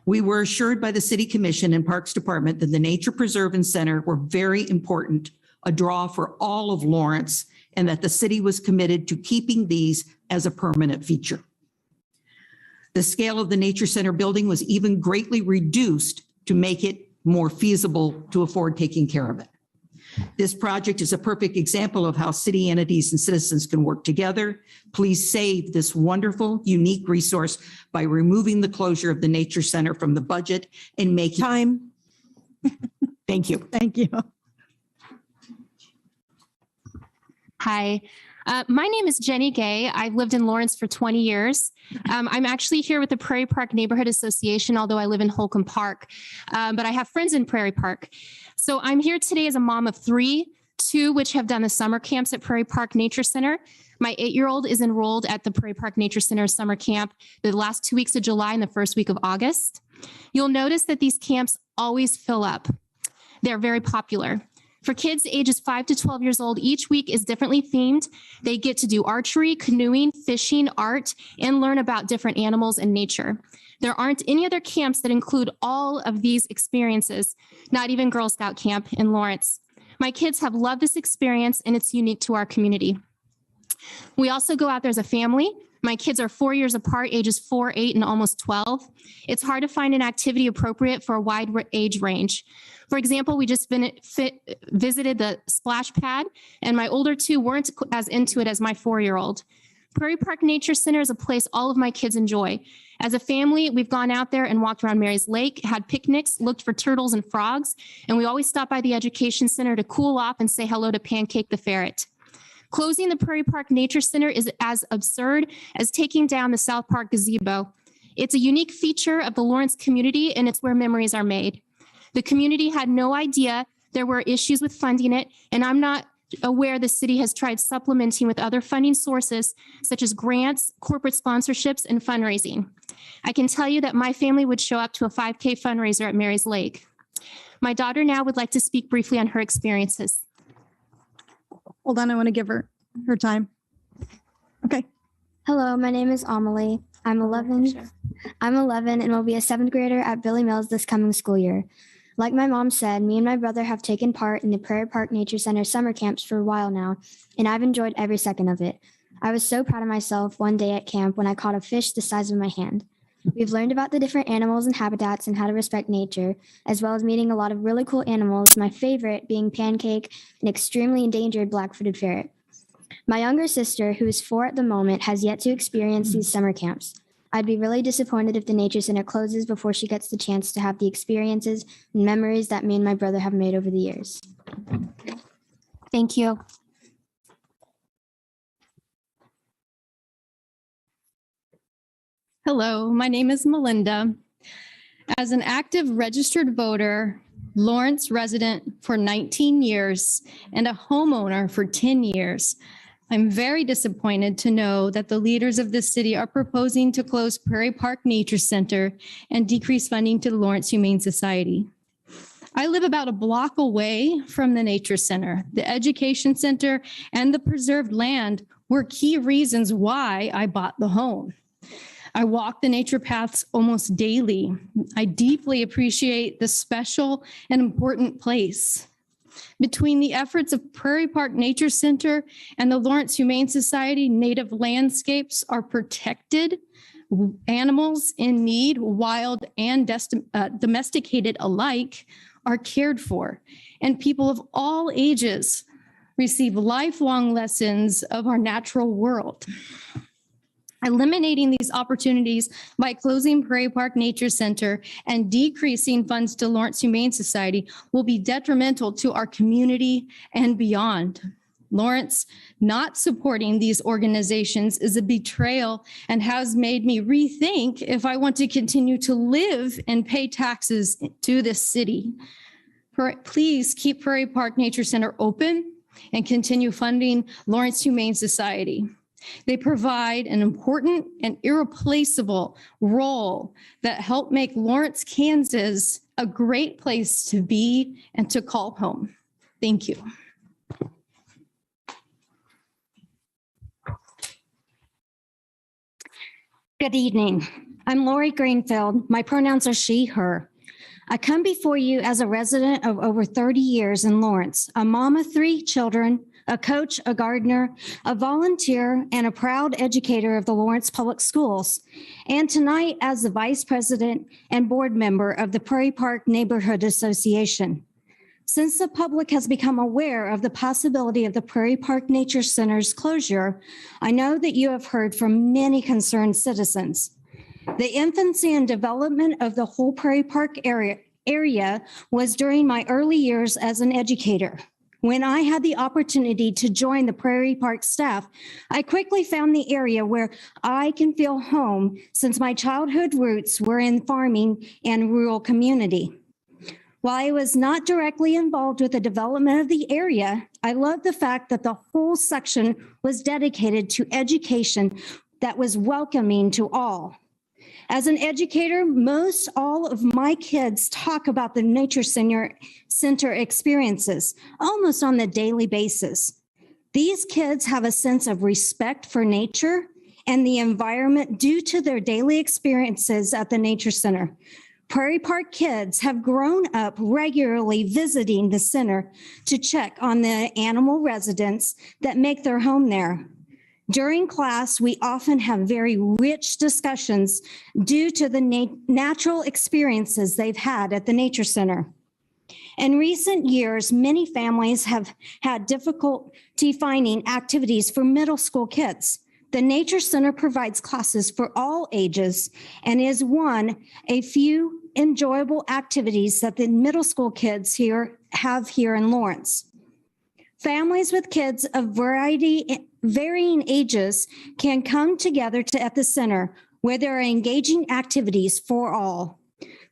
We were assured by the City Commission and Parks Department that the Nature Preserve and Center were very important, a draw for all of Lawrence, and that the city was committed to keeping these as a permanent feature. The scale of the Nature Center building was even greatly reduced to make it more feasible to afford taking care of it. This project is a perfect example of how city entities and citizens can work together. Please save this wonderful, unique resource by removing the closure of the Nature Center from the budget and make time. Thank you. Thank you. Hi, my name is Jenny Gay. I've lived in Lawrence for 20 years. I'm actually here with the Prairie Park Neighborhood Association, although I live in Holcomb Park, but I have friends in Prairie Park. So I'm here today as a mom of 3, 2 which have done the summer camps at Prairie Park Nature Center. My 8-year-old is enrolled at the Prairie Park Nature Center summer camp the last 2 weeks of July and the first week of August. You'll notice that these camps always fill up. They're very popular. For kids ages 5 to 12 years old, each week is differently themed. They get to do archery, canoeing, fishing, art, and learn about different animals and nature. There aren't any other camps that include all of these experiences, not even Girl Scout camp in Lawrence. My kids have loved this experience, and it's unique to our community. We also go out there as a family. My kids are 4 years apart, ages 4, 8, and almost 12. It's hard to find an activity appropriate for a wide age range. For example, we just visited the splash pad, and my older two weren't as into it as my 4-year-old. Prairie Park Nature Center is a place all of my kids enjoy. As a family, we've gone out there and walked around Mary's Lake, had picnics, looked for turtles and frogs, and we always stop by the Education Center to cool off and say hello to Pancake the ferret. Closing the Prairie Park Nature Center is as absurd as taking down the South Park gazebo. It's a unique feature of the Lawrence community, and it's where memories are made. The community had no idea there were issues with funding it, and I'm not aware the city has tried supplementing with other funding sources such as grants, corporate sponsorships, and fundraising. I can tell you that my family would show up to a 5K fundraiser at Mary's Lake. My daughter now would like to speak briefly on her experiences. Hold on, I want to give her time. Okay. Hello, my name is Amelie. I'm 11 and will be a 7th grader at Billy Mills this coming school year. Like my mom said, me and my brother have taken part in the Prairie Park Nature Center summer camps for a while now, and I've enjoyed every second of it. I was so proud of myself one day at camp when I caught a fish the size of my hand. We've learned about the different animals and habitats and how to respect nature, as well as meeting a lot of really cool animals, my favorite being Pancake, an extremely endangered black-footed ferret. My younger sister, who is 4 at the moment, has yet to experience these summer camps. I'd be really disappointed if the Nature Center closes before she gets the chance to have the experiences and memories that me and my brother have made over the years. Thank you. Hello, my name is Melinda. As an active registered voter, Lawrence resident for 19 years, and a homeowner for 10 years, I'm very disappointed to know that the leaders of this city are proposing to close Prairie Park Nature Center and decrease funding to the Lawrence Humane Society. I live about a block away from the Nature Center. The Education Center and the preserved land were key reasons why I bought the home. I walk the nature paths almost daily. I deeply appreciate the special and important place. Between the efforts of Prairie Park Nature Center and the Lawrence Humane Society, native landscapes are protected, animals in need, wild and domesticated alike, are cared for, and people of all ages receive lifelong lessons of our natural world. Eliminating these opportunities by closing Prairie Park Nature Center and decreasing funds to Lawrence Humane Society will be detrimental to our community and beyond. Lawrence not supporting these organizations is a betrayal and has made me rethink if I want to continue to live and pay taxes to this city. Please keep Prairie Park Nature Center open and continue funding Lawrence Humane Society. They provide an important and irreplaceable role that help make Lawrence, Kansas a great place to be and to call home. Thank you. Good evening. I'm Lori Greenfield. My pronouns are she, her. I come before you as a resident of over 30 years in Lawrence, a mom of 3 children, a coach, a gardener, a volunteer, and a proud educator of the Lawrence Public Schools, and tonight as the vice president and board member of the Prairie Park Neighborhood Association. Since the public has become aware of the possibility of the Prairie Park Nature Center's closure, I know that you have heard from many concerned citizens. The infancy and development of the whole Prairie Park area was during my early years as an educator. When I had the opportunity to join the Prairie Park staff, I quickly found the area where I can feel home since my childhood roots were in farming and rural community. While I was not directly involved with the development of the area, I love the fact that the whole section was dedicated to education that was welcoming to all. As an educator, most all of my kids talk about the Nature Center experiences almost on a daily basis. These kids have a sense of respect for nature and the environment due to their daily experiences at the Nature Center. Prairie Park kids have grown up regularly visiting the center to check on the animal residents that make their home there. During class, we often have very rich discussions due to the natural experiences they've had at the Nature Center. In recent years, many families have had difficulty finding activities for middle school kids. The Nature Center provides classes for all ages and is a few enjoyable activities that the middle school kids have here in Lawrence. Families with kids of varying ages can come together at the center where there are engaging activities for all.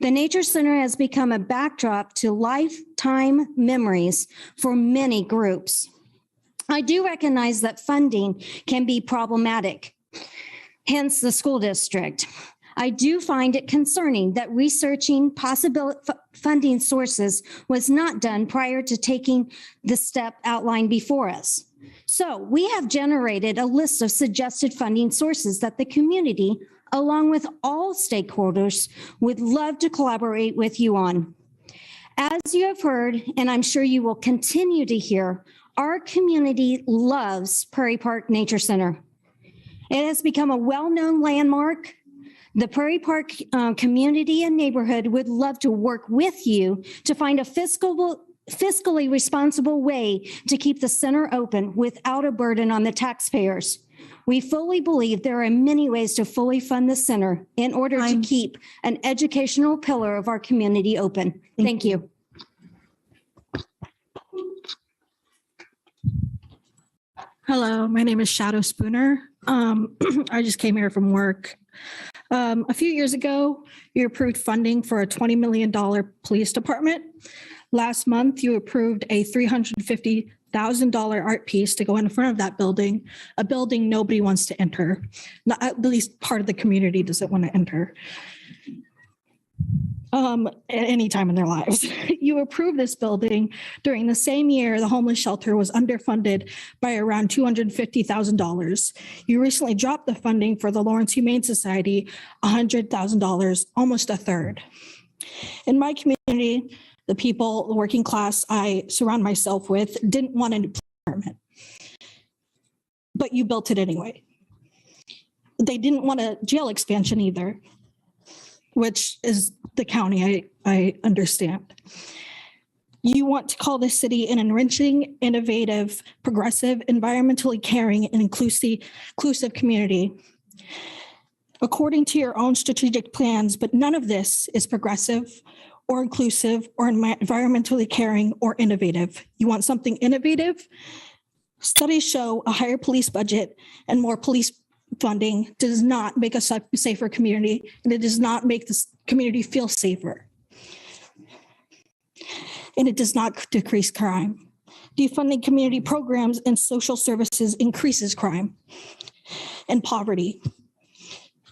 The Nature Center has become a backdrop to lifetime memories for many groups. I do recognize that funding can be problematic, hence the school district. I do find it concerning that researching possible funding sources was not done prior to taking the step outlined before us. So we have generated a list of suggested funding sources that the community, along with all stakeholders, would love to collaborate with you on. As you have heard, and I'm sure you will continue to hear, our community loves Prairie Park Nature Center. It has become a well-known landmark. The Prairie Park community and neighborhood would love to work with you to find a fiscally responsible way to keep the center open without a burden on the taxpayers. We fully believe there are many ways to fully fund the center in order to keep an educational pillar of our community open. Thank you. Hello, my name is Shadow Spooner. I just came here from work. A few years ago, you approved funding for a $20 million police department. Last month, you approved a $350,000 art piece to go in front of that building, a building nobody wants to enter. Not, at least part of the community doesn't want to enter at any time in their lives. You approved this building during the same year the homeless shelter was underfunded by around $250,000. You recently dropped the funding for the Lawrence Humane Society, $100,000, almost a third. In my community, the people, the working class I surround myself with, didn't want a new apartment, but you built it anyway. They didn't want a jail expansion either, which is the county, I understand. You want to call this city an enriching, innovative, progressive, environmentally caring, and inclusive community. According to your own strategic plans, but none of this is progressive or inclusive or environmentally caring or innovative. You want something innovative? Studies show a higher police budget and more police funding does not make a safer community, and it does not make this community feel safer. And it does not decrease crime. Defunding community programs and social services increases crime and poverty.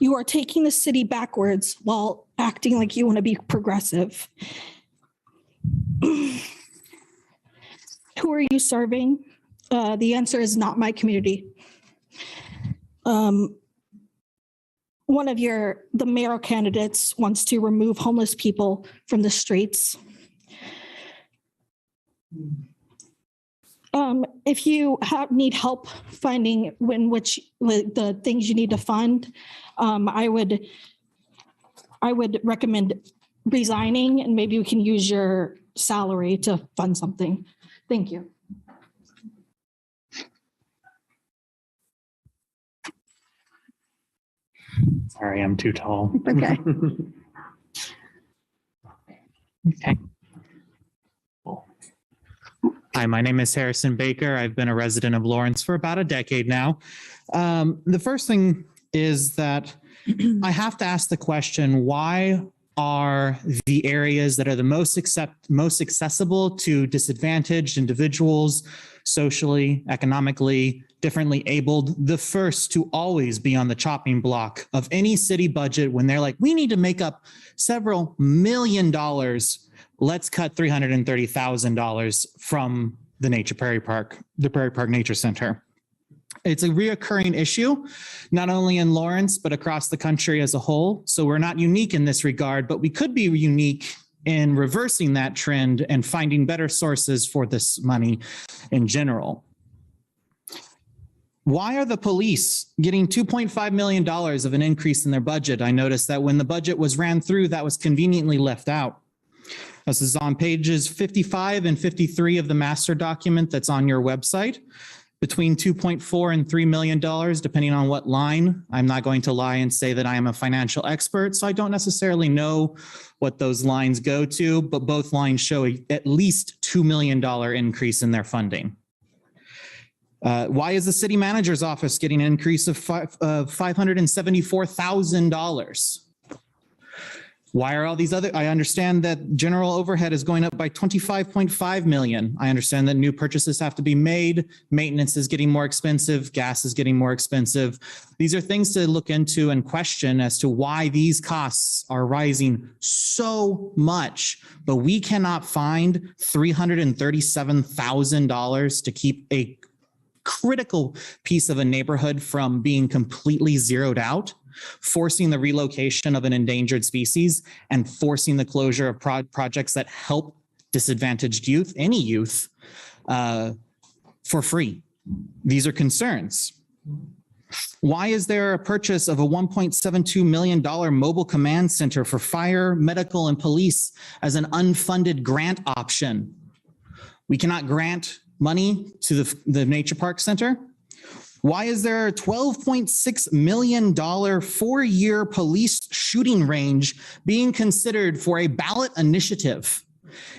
You are taking the city backwards while acting like you want to be progressive. Who are you serving? The answer is not my community. One of the mayoral candidates wants to remove homeless people from the streets. If you need help finding the things you need to fund, I would recommend resigning, and maybe we can use your salary to fund something. Thank you. Sorry, I'm too tall. Okay. Okay. Cool. Hi, my name is Harrison Baker. I've been a resident of Lawrence for about a decade now. The first thing is that I have to ask the question, why are the areas that are the most accessible to disadvantaged individuals, socially, economically, differently abled, the first to always be on the chopping block of any city budget when they're like, we need to make up several $1 million. Let's cut $330,000 from the Prairie Park Nature Center. It's a reoccurring issue, not only in Lawrence, but across the country as a whole. So we're not unique in this regard, but we could be unique in reversing that trend and finding better sources for this money in general. Why are the police getting $2.5 million of an increase in their budget? I noticed that when the budget was ran through, that was conveniently left out. This is on pages 55 and 53 of the master document that's on your website. Between $2.4 and $3 million, depending on what line. I'm not going to lie and say that I am a financial expert, so I don't necessarily know what those lines go to, but both lines show at least $2 million increase in their funding. Why is the city manager's office getting an increase of $574,000? Why are all these other, I understand that general overhead is going up by 25.5 million. I understand that new purchases have to be made. Maintenance is getting more expensive. Gas is getting more expensive. These are things to look into and question as to why these costs are rising so much, but we cannot find $337,000 to keep a critical piece of a neighborhood from being completely zeroed out, forcing the relocation of an endangered species, and forcing the closure of projects that help disadvantaged youth, any youth, for free. These are concerns. Why is there a purchase of a $1.72 million mobile command center for fire, medical, and police as an unfunded grant option? We cannot grant money to the Nature Park Center. Why is there a $12.6 million 4-year police shooting range being considered for a ballot initiative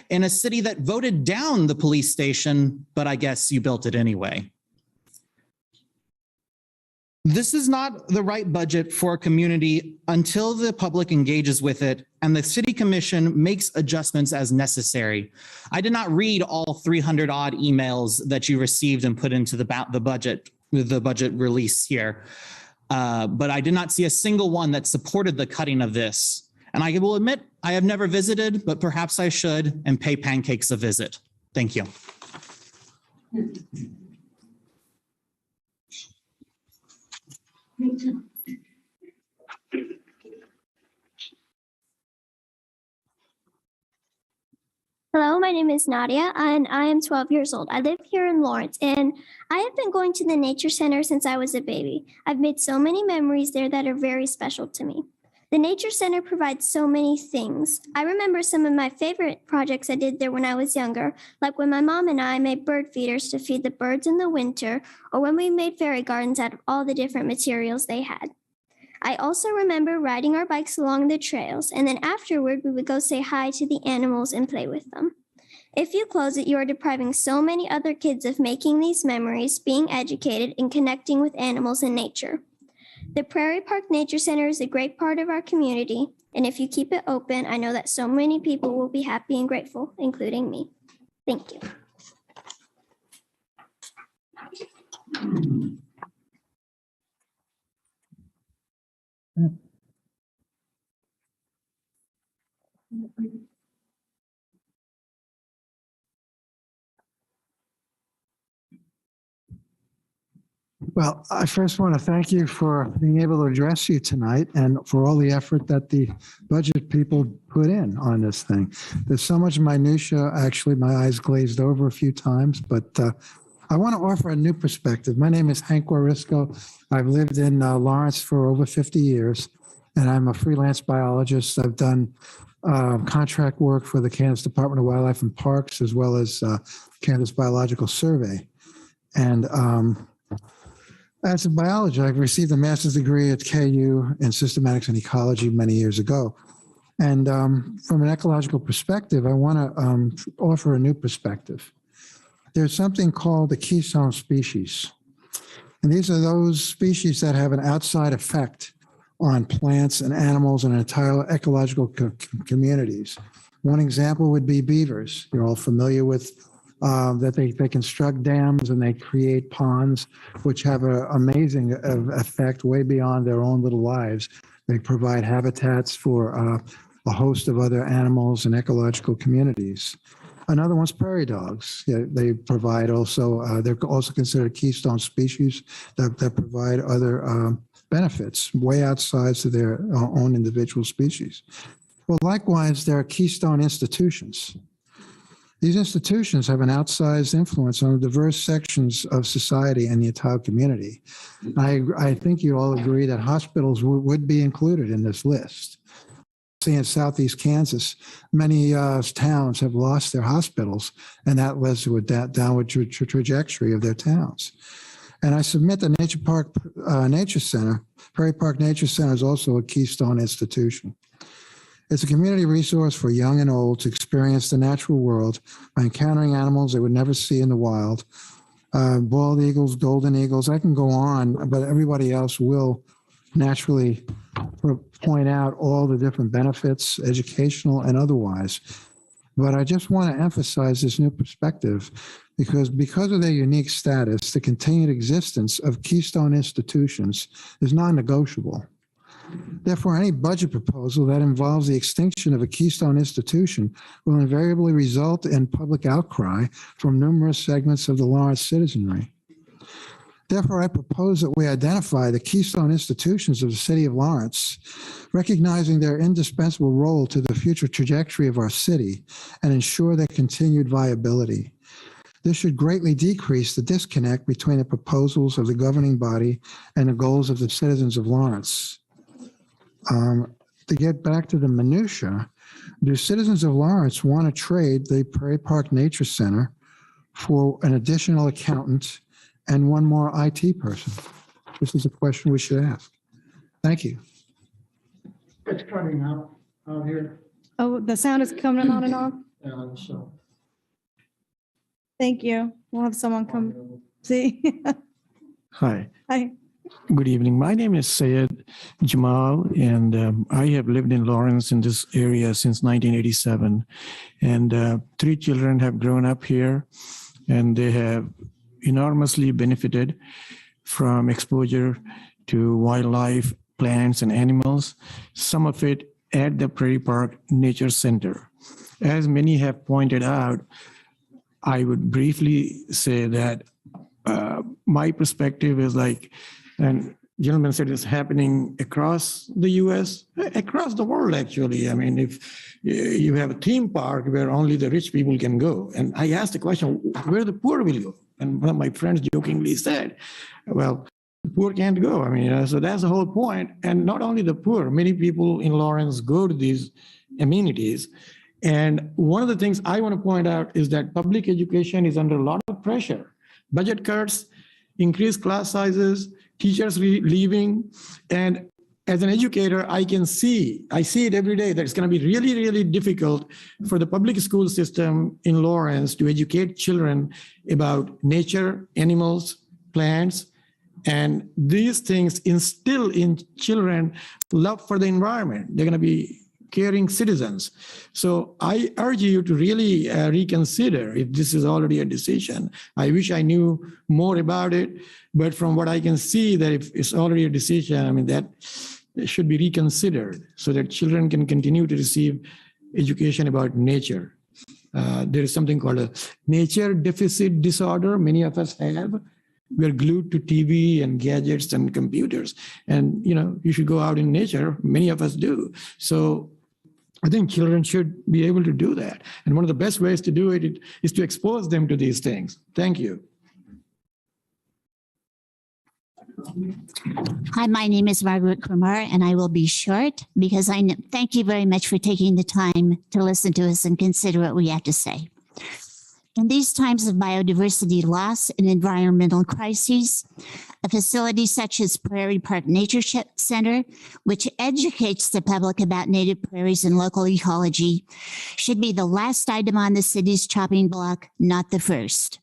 in a city that voted down the police station, but I guess you built it anyway? This is not the right budget for a community until the public engages with it and the city commission makes adjustments as necessary. I did not read all 300 odd emails that you received and put into the budget release here. But I did not see a single one that supported the cutting of this. And I will admit, I have never visited, but perhaps I should and pay pancakes a visit. Thank you. Hello, my name is Nadia and I am 12 years old. I live here in Lawrence and I have been going to the Nature Center since I was a baby. I've made so many memories there that are very special to me. The Nature Center provides so many things. I remember some of my favorite projects I did there when I was younger, like when my mom and I made bird feeders to feed the birds in the winter, or when we made fairy gardens out of all the different materials they had. I also remember riding our bikes along the trails, and then afterward, we would go say hi to the animals and play with them. If you close it, you are depriving so many other kids of making these memories, being educated, and connecting with animals and nature. The Prairie Park Nature Center is a great part of our community, and if you keep it open, I know that so many people will be happy and grateful, including me. Thank you. Well, I first want to thank you for being able to address you tonight and for all the effort that the budget people put in on this thing. There's so much minutia. Actually, my eyes glazed over a few times, but I want to offer a new perspective. My name is Hank Warisco. I've lived in Lawrence for over 50 years, and I'm a freelance biologist. I've done contract work for the Kansas Department of Wildlife and Parks, as well as Kansas Biological Survey. And as a biologist, I received a master's degree at KU in systematics and ecology many years ago. And from an ecological perspective, I want to offer a new perspective. There's something called the keystone species. And these are those species that have an outside effect on plants and animals and entire ecological communities. One example would be beavers. You're all familiar with that they construct dams and they create ponds, which have an amazing effect way beyond their own little lives. They provide habitats for a host of other animals and ecological communities. Another one's prairie dogs. Yeah, they provide also, they're also considered keystone species that provide other benefits way outside to their own individual species. Well, likewise, there are keystone institutions. These institutions have an outsized influence on the diverse sections of society and the entire community. I think you all agree that hospitals would be included in this list. See, in Southeast Kansas, many towns have lost their hospitals, and that led to a downward trajectory of their towns. And I submit that Nature Park Nature Center, Prairie Park Nature Center, is also a keystone institution. It's a community resource for young and old to experience the natural world by encountering animals they would never see in the wild. Bald eagles, golden eagles, I can go on, but everybody else will naturally point out all the different benefits, educational and otherwise. But I just want to emphasize this new perspective because of their unique status, the continued existence of keystone institutions is non-negotiable. Therefore, any budget proposal that involves the extinction of a keystone institution will invariably result in public outcry from numerous segments of the Lawrence citizenry. Therefore, I propose that we identify the keystone institutions of the city of Lawrence, recognizing their indispensable role to the future trajectory of our city and ensure their continued viability. This should greatly decrease the disconnect between the proposals of the governing body and the goals of the citizens of Lawrence. To get back to the minutia, do citizens of Lawrence want to trade the Prairie Park Nature Center for an additional accountant and one more IT person? This is a question we should ask. Thank you. It's cutting out here. Oh, the sound is coming on and off. So Thank you. We'll have someone come see. hi. Hi. Good evening. My name is Sayed Jamal, and I have lived in Lawrence in this area since 1987. And 3 children have grown up here, and they have enormously benefited from exposure to wildlife, plants, and animals, some of it at the Prairie Park Nature Center. As many have pointed out, I would briefly say that my perspective is like, and gentleman said it's happening across the US, across the world, actually. I mean, if you have a theme park where only the rich people can go, and I asked the question, where the poor will go? And one of my friends jokingly said, well, the poor can't go. I mean, so that's the whole point. And not only the poor, many people in Lawrence go to these amenities. And one of the things I want to point out is that public education is under a lot of pressure. Budget cuts, increased class sizes, teachers leaving. And as an educator, I see it every day that it's going to be really, really difficult for the public school system in Lawrence to educate children about nature, animals, plants, and these things instill in children love for the environment. They're going to be caring citizens. So I urge you to really reconsider if this is already a decision. I wish I knew more about it, but from what I can see that if it's already a decision, I mean, that should be reconsidered so that children can continue to receive education about nature. There is something called a nature deficit disorder. Many of us have. We're glued to TV and gadgets and computers. And, you should go out in nature. Many of us do. So I think children should be able to do that. And one of the best ways to do it is to expose them to these things. Thank you. Hi, my name is Margaret Kumar, and I will be short because thank you very much for taking the time to listen to us and consider what we have to say. In these times of biodiversity loss and environmental crises, a facility such as Prairie Park Nature Center, which educates the public about native prairies and local ecology, should be the last item on the city's chopping block, not the first.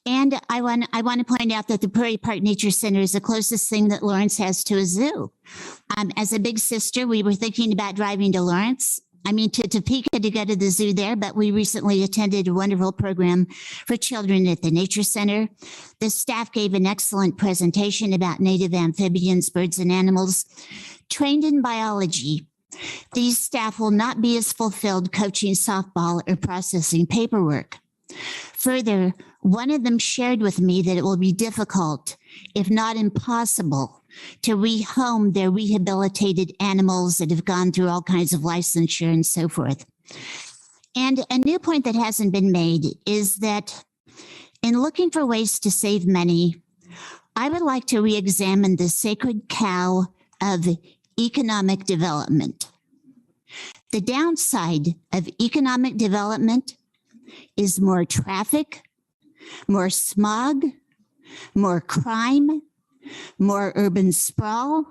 And I want to point out that the Prairie Park Nature Center is the closest thing that Lawrence has to a zoo. As a big sister, we were thinking about driving to Lawrence. To Topeka to go to the zoo there, but we recently attended a wonderful program for children at the Nature Center. The staff gave an excellent presentation about native amphibians, birds, and animals. Trained in biology, these staff will not be as fulfilled coaching softball or processing paperwork. Further, one of them shared with me that it will be difficult, if not impossible, to rehome their rehabilitated animals that have gone through all kinds of licensure and so forth. And a new point that hasn't been made is that in looking for ways to save money, I would like to re-examine the sacred cow of economic development. The downside of economic development is more traffic, more smog, more crime, more urban sprawl,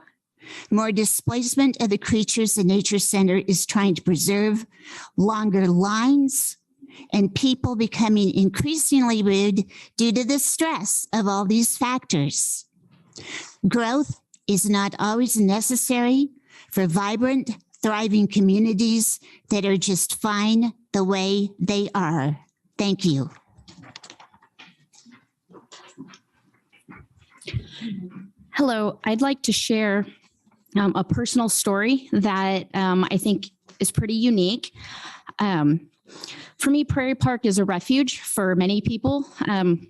more displacement of the creatures the Nature Center is trying to preserve, longer lines, and people becoming increasingly rude due to the stress of all these factors. Growth is not always necessary for vibrant, thriving communities that are just fine the way they are. Thank you. Hello, I'd like to share a personal story that I think is pretty unique. For me, Prairie Park is a refuge for many people,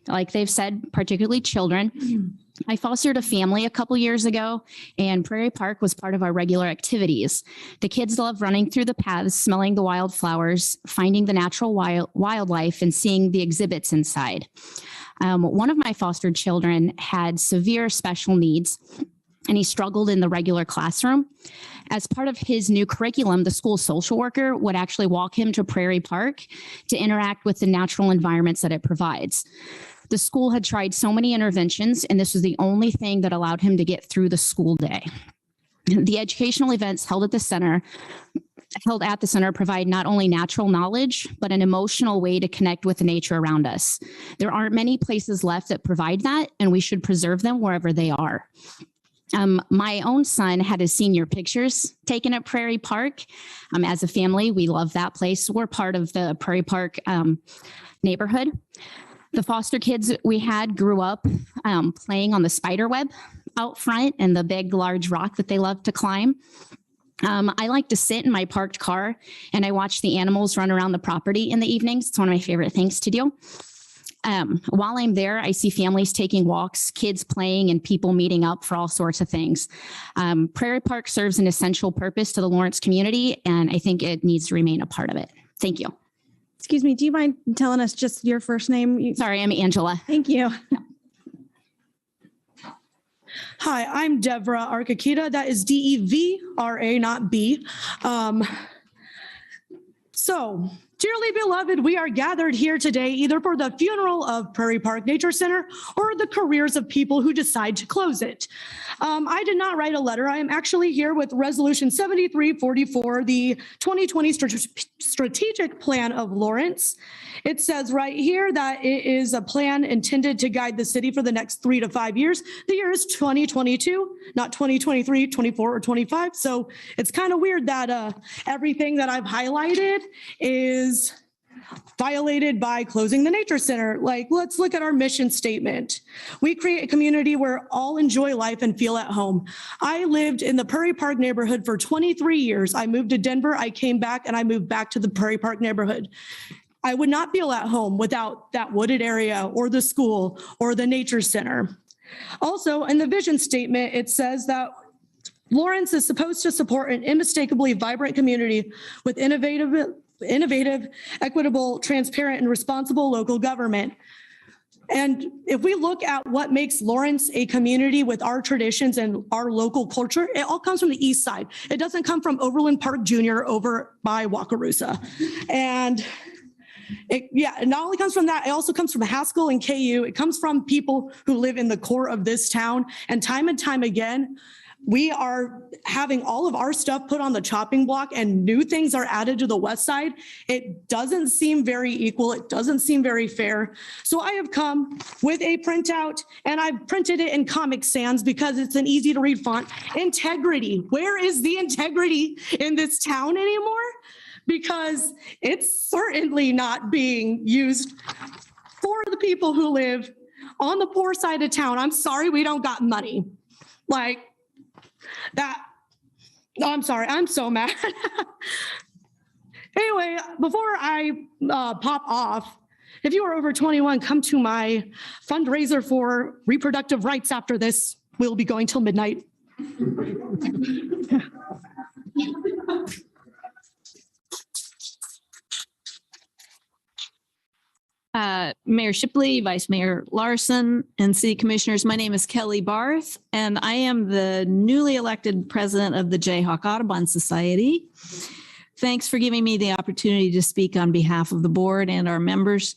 like they've said, particularly children. I fostered a family a couple years ago, and Prairie Park was part of our regular activities. The kids love running through the paths, smelling the wildflowers, finding the natural wildlife, and seeing the exhibits inside. One of my fostered children had severe special needs, and he struggled in the regular classroom. As part of his new curriculum, the school social worker would actually walk him to Prairie Park to interact with the natural environments that it provides. The school had tried so many interventions, and this was the only thing that allowed him to get through the school day. The educational events held at the center provide not only natural knowledge, but an emotional way to connect with the nature around us. There aren't many places left that provide that, and we should preserve them wherever they are. My own son had his senior pictures taken at Prairie Park. As a family, we love that place. We're part of the Prairie Park neighborhood. The foster kids we had grew up playing on the spider web out front and the big, large rock that they love to climb. I like to sit in my parked car and I watch the animals run around the property in the evenings. It's one of my favorite things to do. While I'm there, I see families taking walks, kids playing, and people meeting up for all sorts of things. Prairie Park serves an essential purpose to the Lawrence community, and I think it needs to remain a part of it. Thank you. Excuse me, do you mind telling us just your first name? Sorry, I'm Angela. Thank you. Hi, I'm Devra Arkakita. That is D-E-V-R-A, not B. So, dearly beloved, we are gathered here today either for the funeral of Prairie Park Nature Center or the careers of people who decide to close it. I did not write a letter. I am actually here with Resolution 7344, the 2020 Strategic Plan of Lawrence. It says right here that it is a plan intended to guide the city for the next 3 to 5 years. The year is 2022, not 2023, 24, or 25. So it's kind of weird that everything that I've highlighted is violated by closing the Nature Center. Like, let's look at our mission statement. We create a community where all enjoy life and feel at home. I lived in the Prairie Park neighborhood for 23 years. I moved to Denver, I came back, and I moved back to the Prairie Park neighborhood. I would not feel at home without that wooded area or the school or the Nature Center. Also, in the vision statement, it says that Lawrence is supposed to support an unmistakably vibrant community with innovative, equitable, transparent, and responsible local government. And if we look at what makes Lawrence a community with our traditions and our local culture, it all comes from the east side. It doesn't come from Overland Park Jr. over by Wakarusa. And it not only comes from that, it also comes from Haskell and KU. It comes from people who live in the core of this town. And time again, we are having all of our stuff put on the chopping block and new things are added to the west side. It doesn't seem very equal. It doesn't seem very fair. So I have come with a printout and I've printed it in Comic Sans because it's an easy to read font. Integrity. Where is the integrity in this town anymore? Because it's certainly not being used for the people who live on the poor side of town. I'm sorry we don't got money. Like that. I'm sorry. I'm so mad. Anyway, before I pop off, if you are over 21, come to my fundraiser for reproductive rights after this. We'll be going till midnight. Mayor Shipley, Vice Mayor Larson, and City Commissioners, my name is Kelly Barth, and I am the newly elected president of the Jayhawk Audubon Society. Thanks for giving me the opportunity to speak on behalf of the board and our members.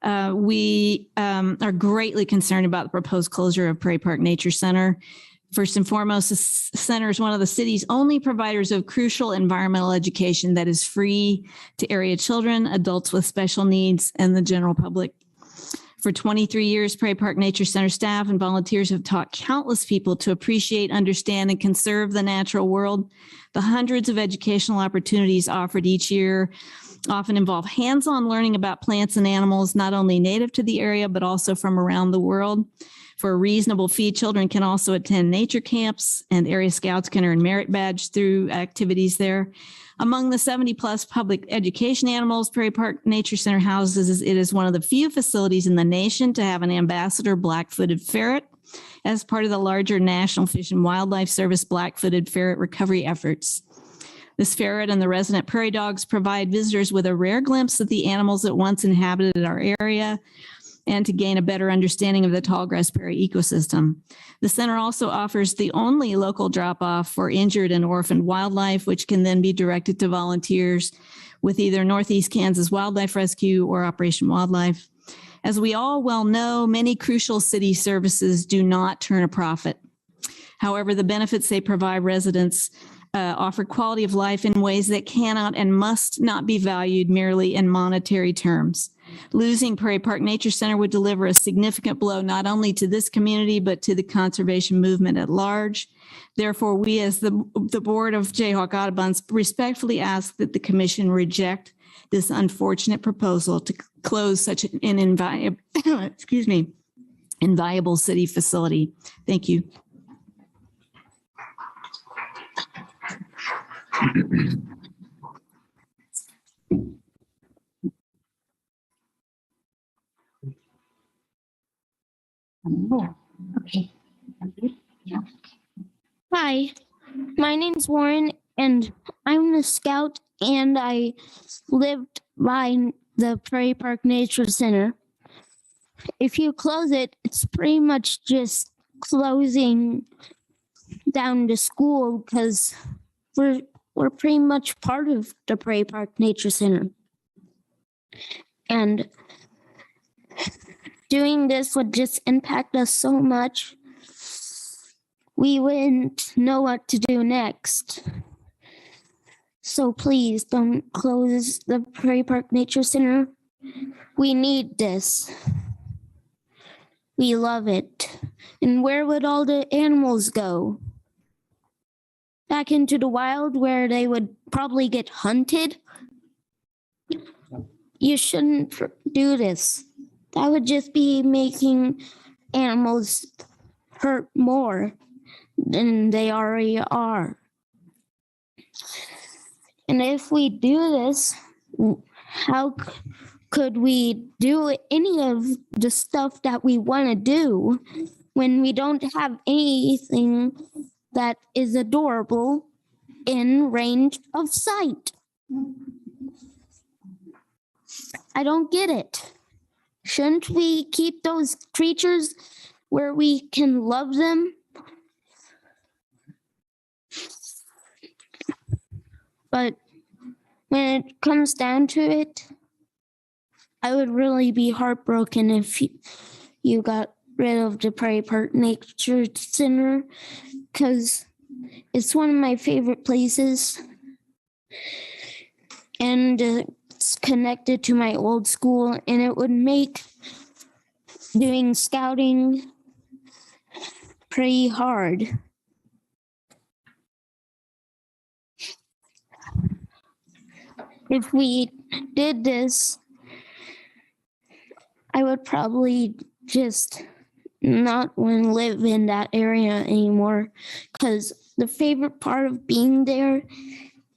We are greatly concerned about the proposed closure of Prairie Park Nature Center. First and foremost, the center is one of the city's only providers of crucial environmental education that is free to area children, adults with special needs, and the general public. For 23 years, Prairie Park Nature Center staff and volunteers have taught countless people to appreciate, understand, and conserve the natural world. The hundreds of educational opportunities offered each year often involve hands-on learning about plants and animals, not only native to the area, but also from around the world. For a reasonable fee, children can also attend nature camps, and area scouts can earn merit badge through activities there. Among the 70 plus public education animals Prairie Park Nature Center houses, it is one of the few facilities in the nation to have an ambassador black-footed ferret as part of the larger National Fish and Wildlife Service black-footed ferret recovery efforts. This ferret and the resident prairie dogs provide visitors with a rare glimpse of the animals that once inhabited our area, and to gain a better understanding of the tallgrass prairie ecosystem. The center also offers the only local drop-off for injured and orphaned wildlife, which can then be directed to volunteers with either Northeast Kansas Wildlife Rescue or Operation Wildlife. As we all well know, many crucial city services do not turn a profit. However, the benefits they provide residents offer quality of life in ways that cannot and must not be valued merely in monetary terms. Losing Prairie Park Nature Center would deliver a significant blow not only to this community, but to the conservation movement at large. Therefore, we as the board of Jayhawk Audubon respectfully ask that the commission reject this unfortunate proposal to close such an inviable city facility. Thank you. Okay. Hi, my name's Warren, and I'm the scout, and I lived by the Prairie Park Nature Center. If you close it, it's pretty much just closing down the school because we're pretty much part of the Prairie Park Nature Center. And doing this would just impact us so much. We wouldn't know what to do next. So please don't close the Prairie Park Nature Center. We need this. We love it. And where would all the animals go? Back into the wild where they would probably get hunted? You shouldn't do this. That would just be making animals hurt more than they already are. And if we do this, how could we do any of the stuff that we want to do when we don't have anything that is adorable in range of sight? I don't get it. Shouldn't we keep those creatures where we can love them? But when it comes down to it, I would really be heartbroken if you got rid of the Prairie Park Nature Center, because It's one of my favorite places. And it's connected to my old school, and it would make doing scouting pretty hard. If we did this, I would probably just not want to live in that area anymore, because the favorite part of being there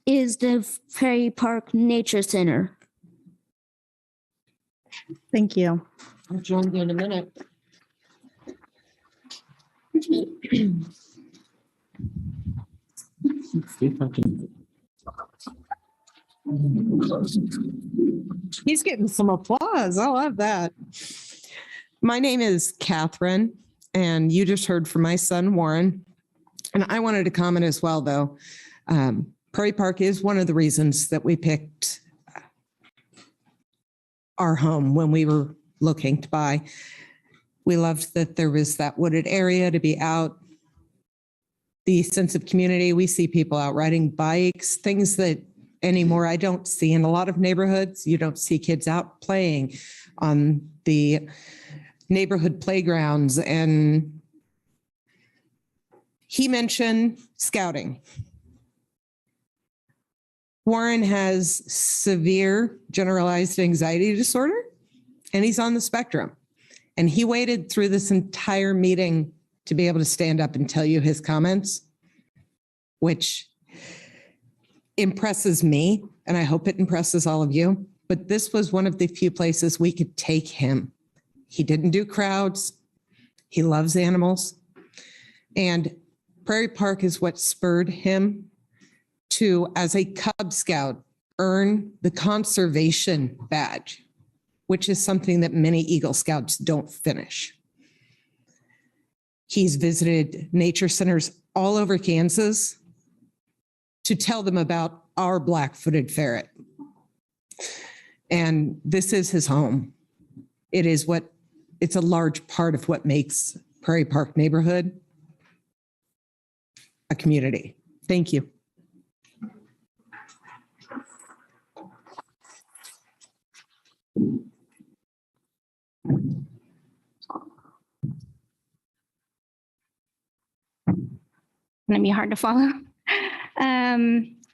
is the Prairie Park Nature Center. Thank you. I'll join you in a minute. He's getting some applause. I love that. My name is Catherine, and you just heard from my son, Warren. And I wanted to comment as well, though. Prairie Park is one of the reasons that we picked our home when we were looking to buy. We loved that there was that wooded area to be out, the sense of community. We see people out riding bikes, things that anymore I don't see in a lot of neighborhoods. You don't see kids out playing on the neighborhood playgrounds. And he mentioned scouting. Warren has severe generalized anxiety disorder, and he's on the spectrum. And he waited through this entire meeting to be able to stand up and tell you his comments, which impresses me, and I hope it impresses all of you. But this was one of the few places we could take him. He didn't do crowds. He loves animals. And Prairie Park is what spurred him to, as a Cub Scout, earn the conservation badge, which is something that many Eagle Scouts don't finish. He's visited nature centers all over Kansas to tell them about our black-footed ferret. And this is his home. It's a large part of what makes Prairie Park neighborhood a community. Thank you. Gonna be hard to follow.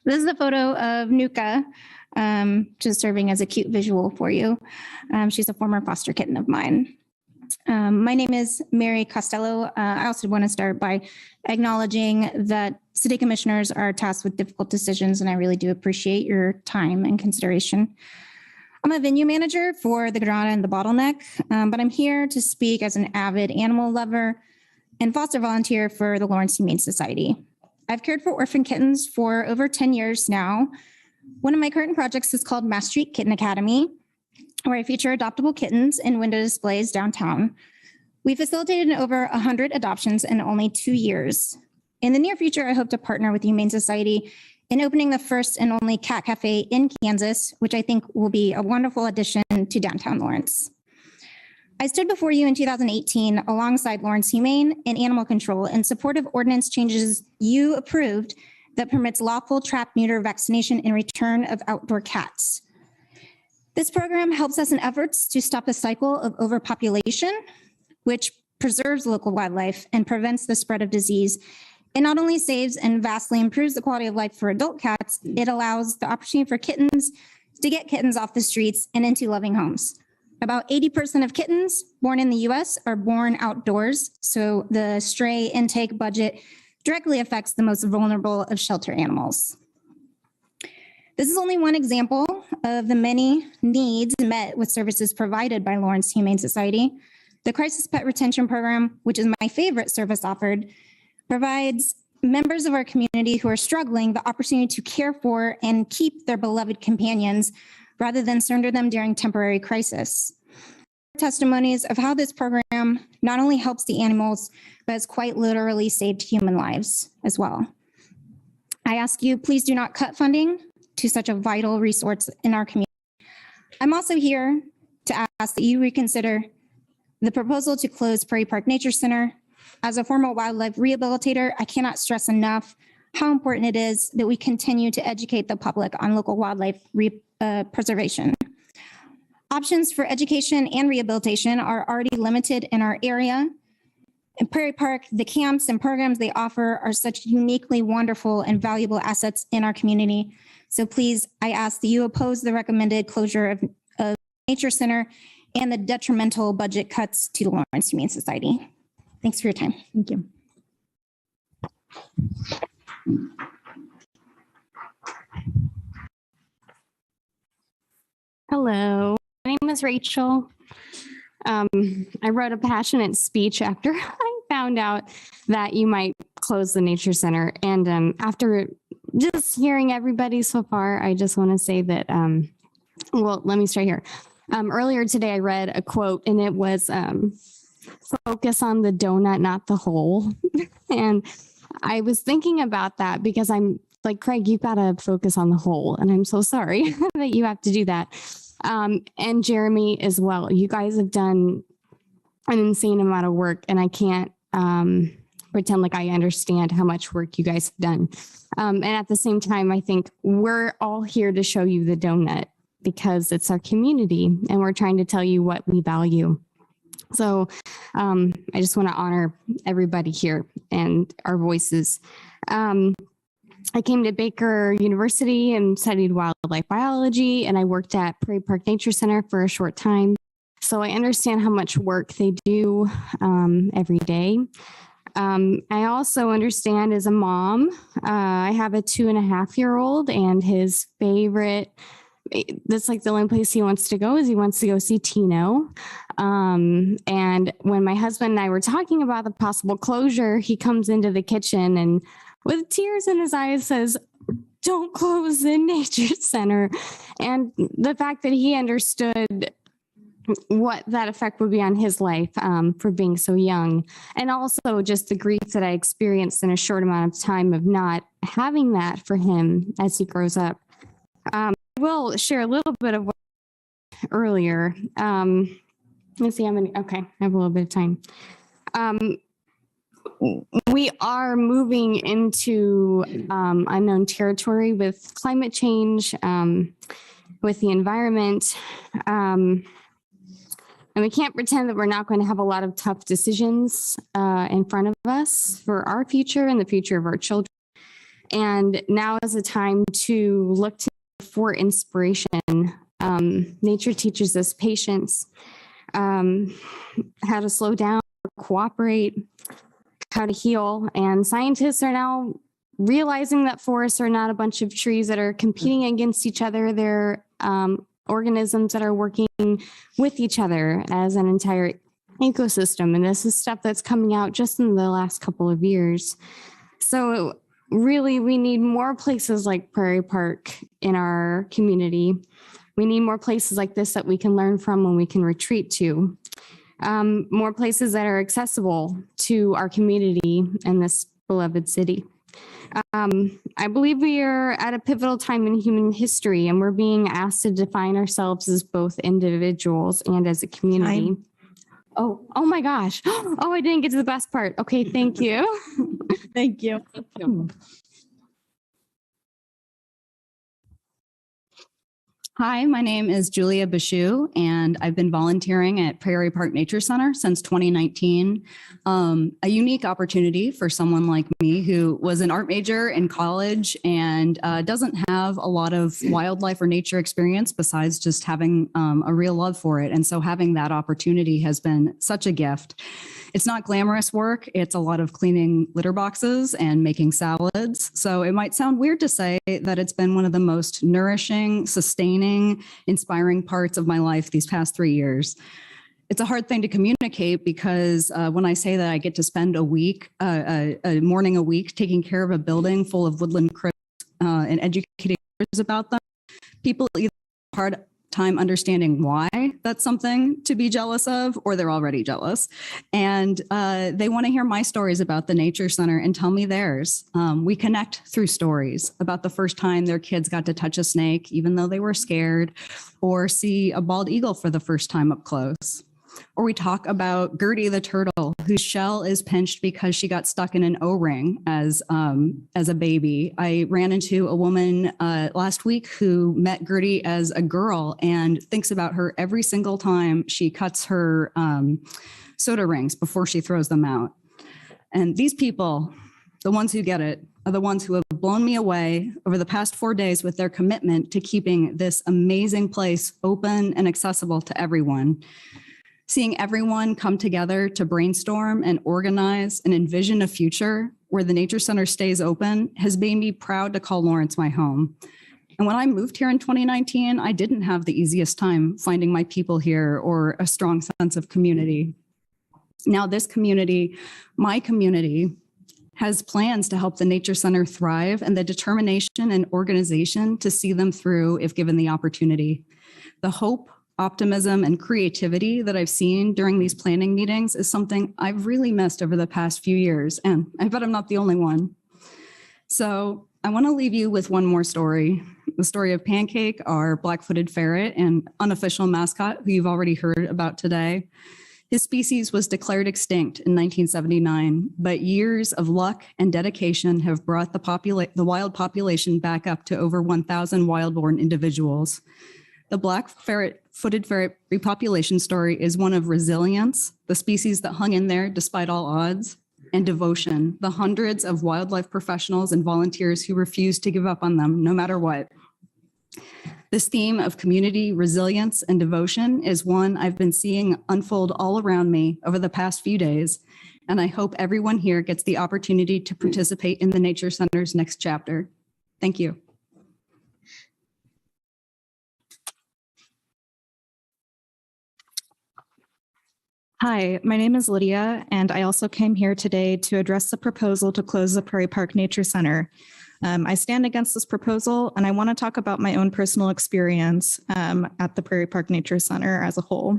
This is a photo of Nuka, just serving as a cute visual for you. She's a former foster kitten of mine. My name is Mary Costello. I also want to start by acknowledging that city commissioners are tasked with difficult decisions, and I really do appreciate your time and consideration. I'm a venue manager for the Granada and the Bottleneck, but I'm here to speak as an avid animal lover and foster volunteer for the Lawrence Humane Society. I've cared for orphan kittens for over 10 years now. One of my current projects is called Mass Street Kitten Academy, where I feature adoptable kittens in window displays downtown. We facilitated over 100 adoptions in only 2 years. In the near future, I hope to partner with the Humane Society in opening the first and only cat cafe in Kansas, which I think will be a wonderful addition to downtown Lawrence. I stood before you in 2018 alongside Lawrence Humane and Animal Control in support of ordinance changes you approved that permits lawful trap, neuter, vaccination, and return of outdoor cats. This program helps us in efforts to stop the cycle of overpopulation, which preserves local wildlife and prevents the spread of disease. It not only saves and vastly improves the quality of life for adult cats, it allows the opportunity for kittens to get kittens off the streets and into loving homes. About 80% of kittens born in the US are born outdoors, so the stray intake budget directly affects the most vulnerable of shelter animals. This is only one example of the many needs met with services provided by Lawrence Humane Society. The Crisis Pet Retention Program, which is my favorite service offered, provides members of our community who are struggling the opportunity to care for and keep their beloved companions rather than surrender them during temporary crisis. Testimonies of how this program not only helps the animals, but has quite literally saved human lives as well. I ask you, please do not cut funding to such a vital resource in our community. I'm also here to ask that you reconsider the proposal to close Prairie Park Nature Center. As a former wildlife rehabilitator, I cannot stress enough how important it is that we continue to educate the public on local wildlife preservation. Options for education and rehabilitation are already limited in our area. In Prairie Park, the camps and programs they offer are such uniquely wonderful and valuable assets in our community. So please, I ask that you oppose the recommended closure of Nature Center and the detrimental budget cuts to the Lawrence Humane Society. Thanks for your time. Thank you. Hello, my name is Rachel. I wrote a passionate speech after I found out that you might close the Nature Center. And after just hearing everybody so far, I just want to say that, well, let me start here. Earlier today, I read a quote and it was, focus on the donut, not the hole. And I was thinking about that because I'm like, Craig, you've got to focus on the whole. And I'm so sorry that you have to do that. And Jeremy as well. You guys have done an insane amount of work, and I can't pretend like I understand how much work you guys have done. And at the same time, I think we're all here to show you the donut because it's our community and we're trying to tell you what we value. So I just want to honor everybody here and our voices. I came to Baker University and studied wildlife biology, and I worked at Prairie Park Nature Center for a short time. So I understand how much work they do every day. I also understand as a mom, I have a 2.5-year-old, and his favorite, that's like the only place he wants to go is he wants to go see Tino. And when my husband and I were talking about the possible closure, he comes into the kitchen and with tears in his eyes says, "Don't close the Nature Center." And the fact that he understood what that effect would be on his life for being so young. And also just the grief that I experienced in a short amount of time of not having that for him as he grows up. I will share a little bit of what earlier. Let's see how many, okay, I have a little bit of time. We are moving into unknown territory with climate change, with the environment. And we can't pretend that we're not going to have a lot of tough decisions in front of us for our future and the future of our children. And now is the time to look to for inspiration. Nature teaches us patience, how to slow down, cooperate, how to heal. And scientists are now realizing that forests are not a bunch of trees that are competing against each other. They're organisms that are working with each other as an entire ecosystem. And this is stuff that's coming out just in the last couple of years. So really, we need more places like Prairie Park in our community. We need more places like this that we can learn from and we can retreat to. More places that are accessible to our community and this beloved city. I believe we are at a pivotal time in human history, and we're being asked to define ourselves as both individuals and as a community. Oh my gosh. Oh, I didn't get to the best part. Okay, thank you. Thank you. Thank you. Hi, my name is Julia Bashu, and I've been volunteering at Prairie Park Nature Center since 2019. A unique opportunity for someone like me who was an art major in college and doesn't have a lot of wildlife or nature experience besides just having a real love for it. And so having that opportunity has been such a gift. It's not glamorous work. It's a lot of cleaning litter boxes and making salads. So it might sound weird to say that it's been one of the most nourishing, sustaining, inspiring parts of my life these past 3 years. It's a hard thing to communicate because when I say that I get to spend a week, a morning a week, taking care of a building full of woodland critters and educating others about them, people either have a hard time understanding why that's something to be jealous of, or they're already jealous. And they want to hear my stories about the Nature Center and tell me theirs. We connect through stories about the first time their kids got to touch a snake, even though they were scared, or see a bald eagle for the first time up close. Or we talk about Gertie the turtle, whose shell is pinched because she got stuck in an O-ring as a baby. I ran into a woman last week who met Gertie as a girl and thinks about her every single time she cuts her soda rings before she throws them out. And these people, the ones who get it, are the ones who have blown me away over the past 4 days with their commitment to keeping this amazing place open and accessible to everyone. Seeing everyone come together to brainstorm and organize and envision a future where the Nature Center stays open has made me proud to call Lawrence my home. And when I moved here in 2019, I didn't have the easiest time finding my people here or a strong sense of community. Now this community, my community, has plans to help the Nature Center thrive and the determination and organization to see them through if given the opportunity. The hope, optimism, and creativity that I've seen during these planning meetings is something I've really missed over the past few years, and I bet I'm not the only one. So I want to leave you with one more story, the story of Pancake, our black-footed ferret and unofficial mascot who you've already heard about today. His species was declared extinct in 1979, but years of luck and dedication have brought the wild population back up to over 1,000 wild-born individuals. The black-footed ferret repopulation story is one of resilience, the species that hung in there despite all odds, and devotion, the hundreds of wildlife professionals and volunteers who refused to give up on them no matter what. This theme of community resilience and devotion is one I've been seeing unfold all around me over the past few days, and I hope everyone here gets the opportunity to participate in the Nature Center's next chapter. Thank you. Hi, my name is Lydia, and I also came here today to address the proposal to close the Prairie Park Nature Center. I stand against this proposal, and I want to talk about my own personal experience at the Prairie Park Nature Center as a whole.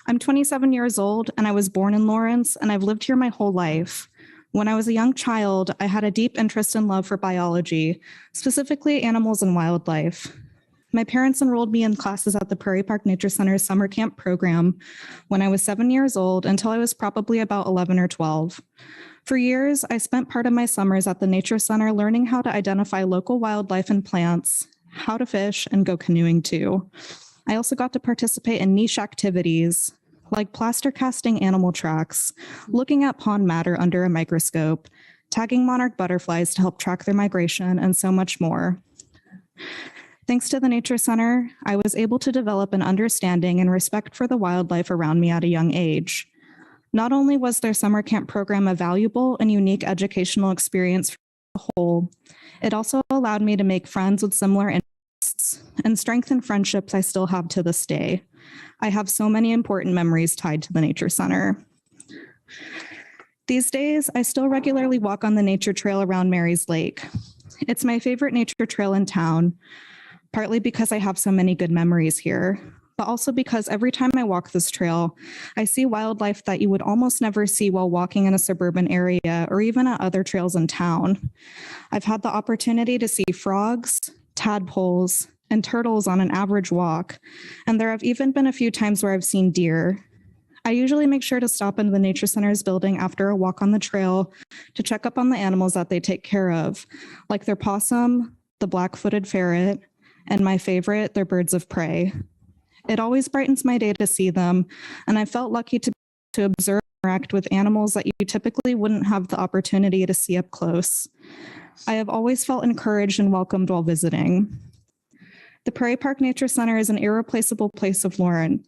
I'm 27 years old, and I was born in Lawrence, and I've lived here my whole life. When I was a young child, I had a deep interest and love for biology, specifically animals and wildlife. My parents enrolled me in classes at the Prairie Park Nature Center's summer camp program when I was 7 years old until I was probably about 11 or 12. For years, I spent part of my summers at the Nature Center learning how to identify local wildlife and plants, how to fish, and go canoeing too. I also got to participate in niche activities like plaster casting animal tracks, looking at pond matter under a microscope, tagging monarch butterflies to help track their migration, and so much more. Thanks to the Nature Center, I was able to develop an understanding and respect for the wildlife around me at a young age. Not only was their summer camp program a valuable and unique educational experience for the whole, it also allowed me to make friends with similar interests and strengthen friendships I still have to this day. I have so many important memories tied to the Nature Center. These days, I still regularly walk on the nature trail around Mary's Lake. It's my favorite nature trail in town, partly because I have so many good memories here, but also because every time I walk this trail, I see wildlife that you would almost never see while walking in a suburban area or even at other trails in town. I've had the opportunity to see frogs, tadpoles, and turtles on an average walk, and there have even been a few times where I've seen deer. I usually make sure to stop into the Nature Center's building after a walk on the trail to check up on the animals that they take care of, like their possum, the black-footed ferret, and my favorite, their birds of prey. It always brightens my day to see them, and I felt lucky to observe and interact with animals that you typically wouldn't have the opportunity to see up close. I have always felt encouraged and welcomed while visiting. The Prairie Park Nature Center is an irreplaceable piece of Lawrence.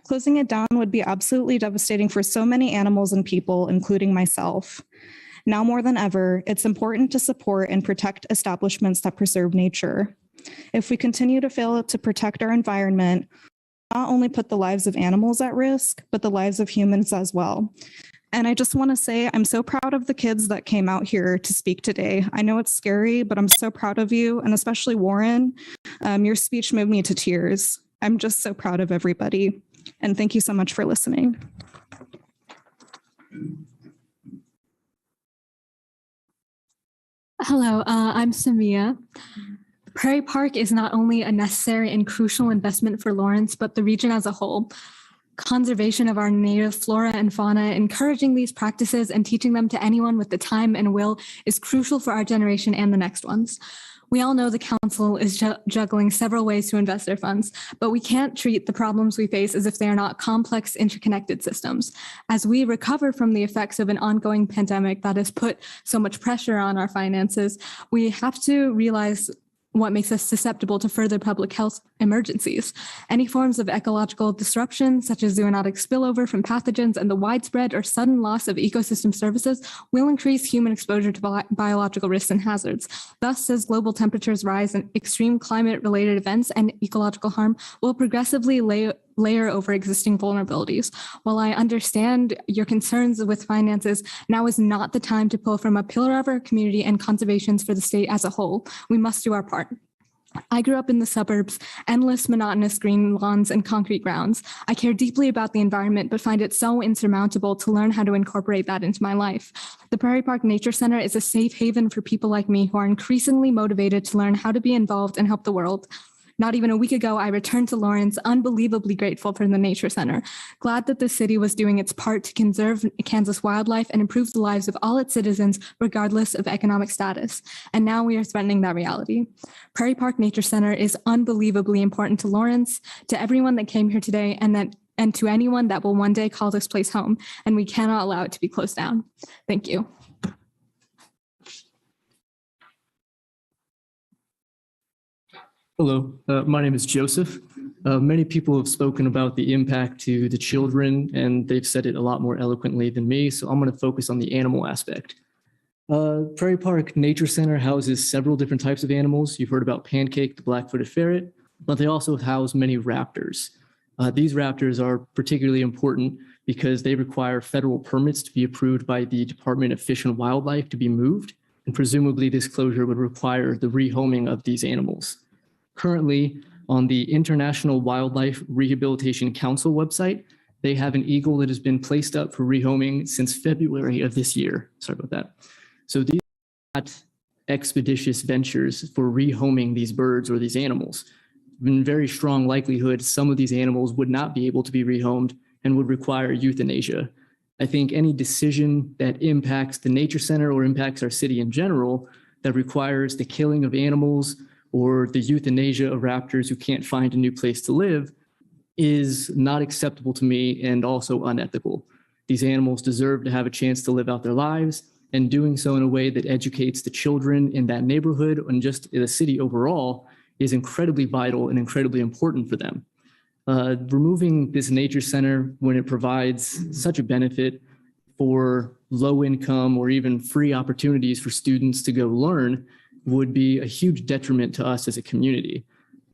Closing it down would be absolutely devastating for so many animals and people, including myself. Now more than ever, it's important to support and protect establishments that preserve nature. If we continue to fail to protect our environment, not only put the lives of animals at risk, but the lives of humans as well. And I just want to say, I'm so proud of the kids that came out here to speak today. I know it's scary, but I'm so proud of you, and especially Warren. Your speech moved me to tears. I'm just so proud of everybody. And thank you so much for listening. Hello, I'm Samia. Prairie Park is not only a necessary and crucial investment for Lawrence, but the region as a whole. conservation of our native flora and fauna, encouraging these practices and teaching them to anyone with the time and will is crucial for our generation and the next ones. We all know the council is juggling several ways to invest their funds, but we can't treat the problems we face as if they are not complex, interconnected systems. As we recover from the effects of an ongoing pandemic that has put so much pressure on our finances, we have to realize what makes us susceptible to further public health emergencies. Any forms of ecological disruption, such as zoonotic spillover from pathogens and the widespread or sudden loss of ecosystem services, will increase human exposure to biological risks and hazards. Thus, as global temperatures rise and extreme climate-related events and ecological harm will progressively layer over existing vulnerabilities. While I understand your concerns with finances, now is not the time to pull from a pillar of our community and conservations for the state as a whole. We must do our part. I grew up in the suburbs, endless monotonous green lawns and concrete grounds. I care deeply about the environment, but find it so insurmountable to learn how to incorporate that into my life. The Prairie Park Nature Center is a safe haven for people like me who are increasingly motivated to learn how to be involved and help the world. Not even a week ago, I returned to Lawrence, unbelievably grateful for the Nature Center, glad that the city was doing its part to conserve Kansas wildlife and improve the lives of all its citizens, regardless of economic status. And now we are threatening that reality. Prairie Park Nature Center is unbelievably important to Lawrence, to everyone that came here today, and to anyone that will one day call this place home, and we cannot allow it to be closed down. Thank you. Hello, my name is Joseph. Many people have spoken about the impact to the children, and they've said it a lot more eloquently than me, so I'm going to focus on the animal aspect. Prairie Park Nature Center houses several different types of animals. You've heard about Pancake, the black-footed ferret, but they also house many raptors. These raptors are particularly important because they require federal permits to be approved by the Department of Fish and Wildlife to be moved, and presumably this closure would require the rehoming of these animals. Currently, on the International Wildlife Rehabilitation Council website, they have an eagle that has been placed up for rehoming since February of this year. Sorry about that. So these are not expeditious ventures for rehoming these birds or these animals. In very strong likelihood, some of these animals would not be able to be rehomed and would require euthanasia. I think any decision that impacts the Nature Center or impacts our city in general that requires the killing of animals or the euthanasia of raptors who can't find a new place to live is not acceptable to me and also unethical. These animals deserve to have a chance to live out their lives, and doing so in a way that educates the children in that neighborhood and just the city overall is incredibly vital and incredibly important for them. Removing this nature center when it provides such a benefit for low income or even free opportunities for students to go learn would be a huge detriment to us as a community.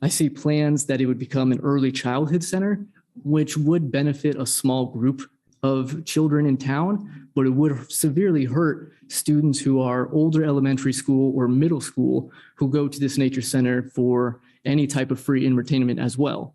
I see plans that it would become an early childhood center, which would benefit a small group of children in town, but it would severely hurt students who are older elementary school or middle school who go to this nature center for any type of free entertainment as well.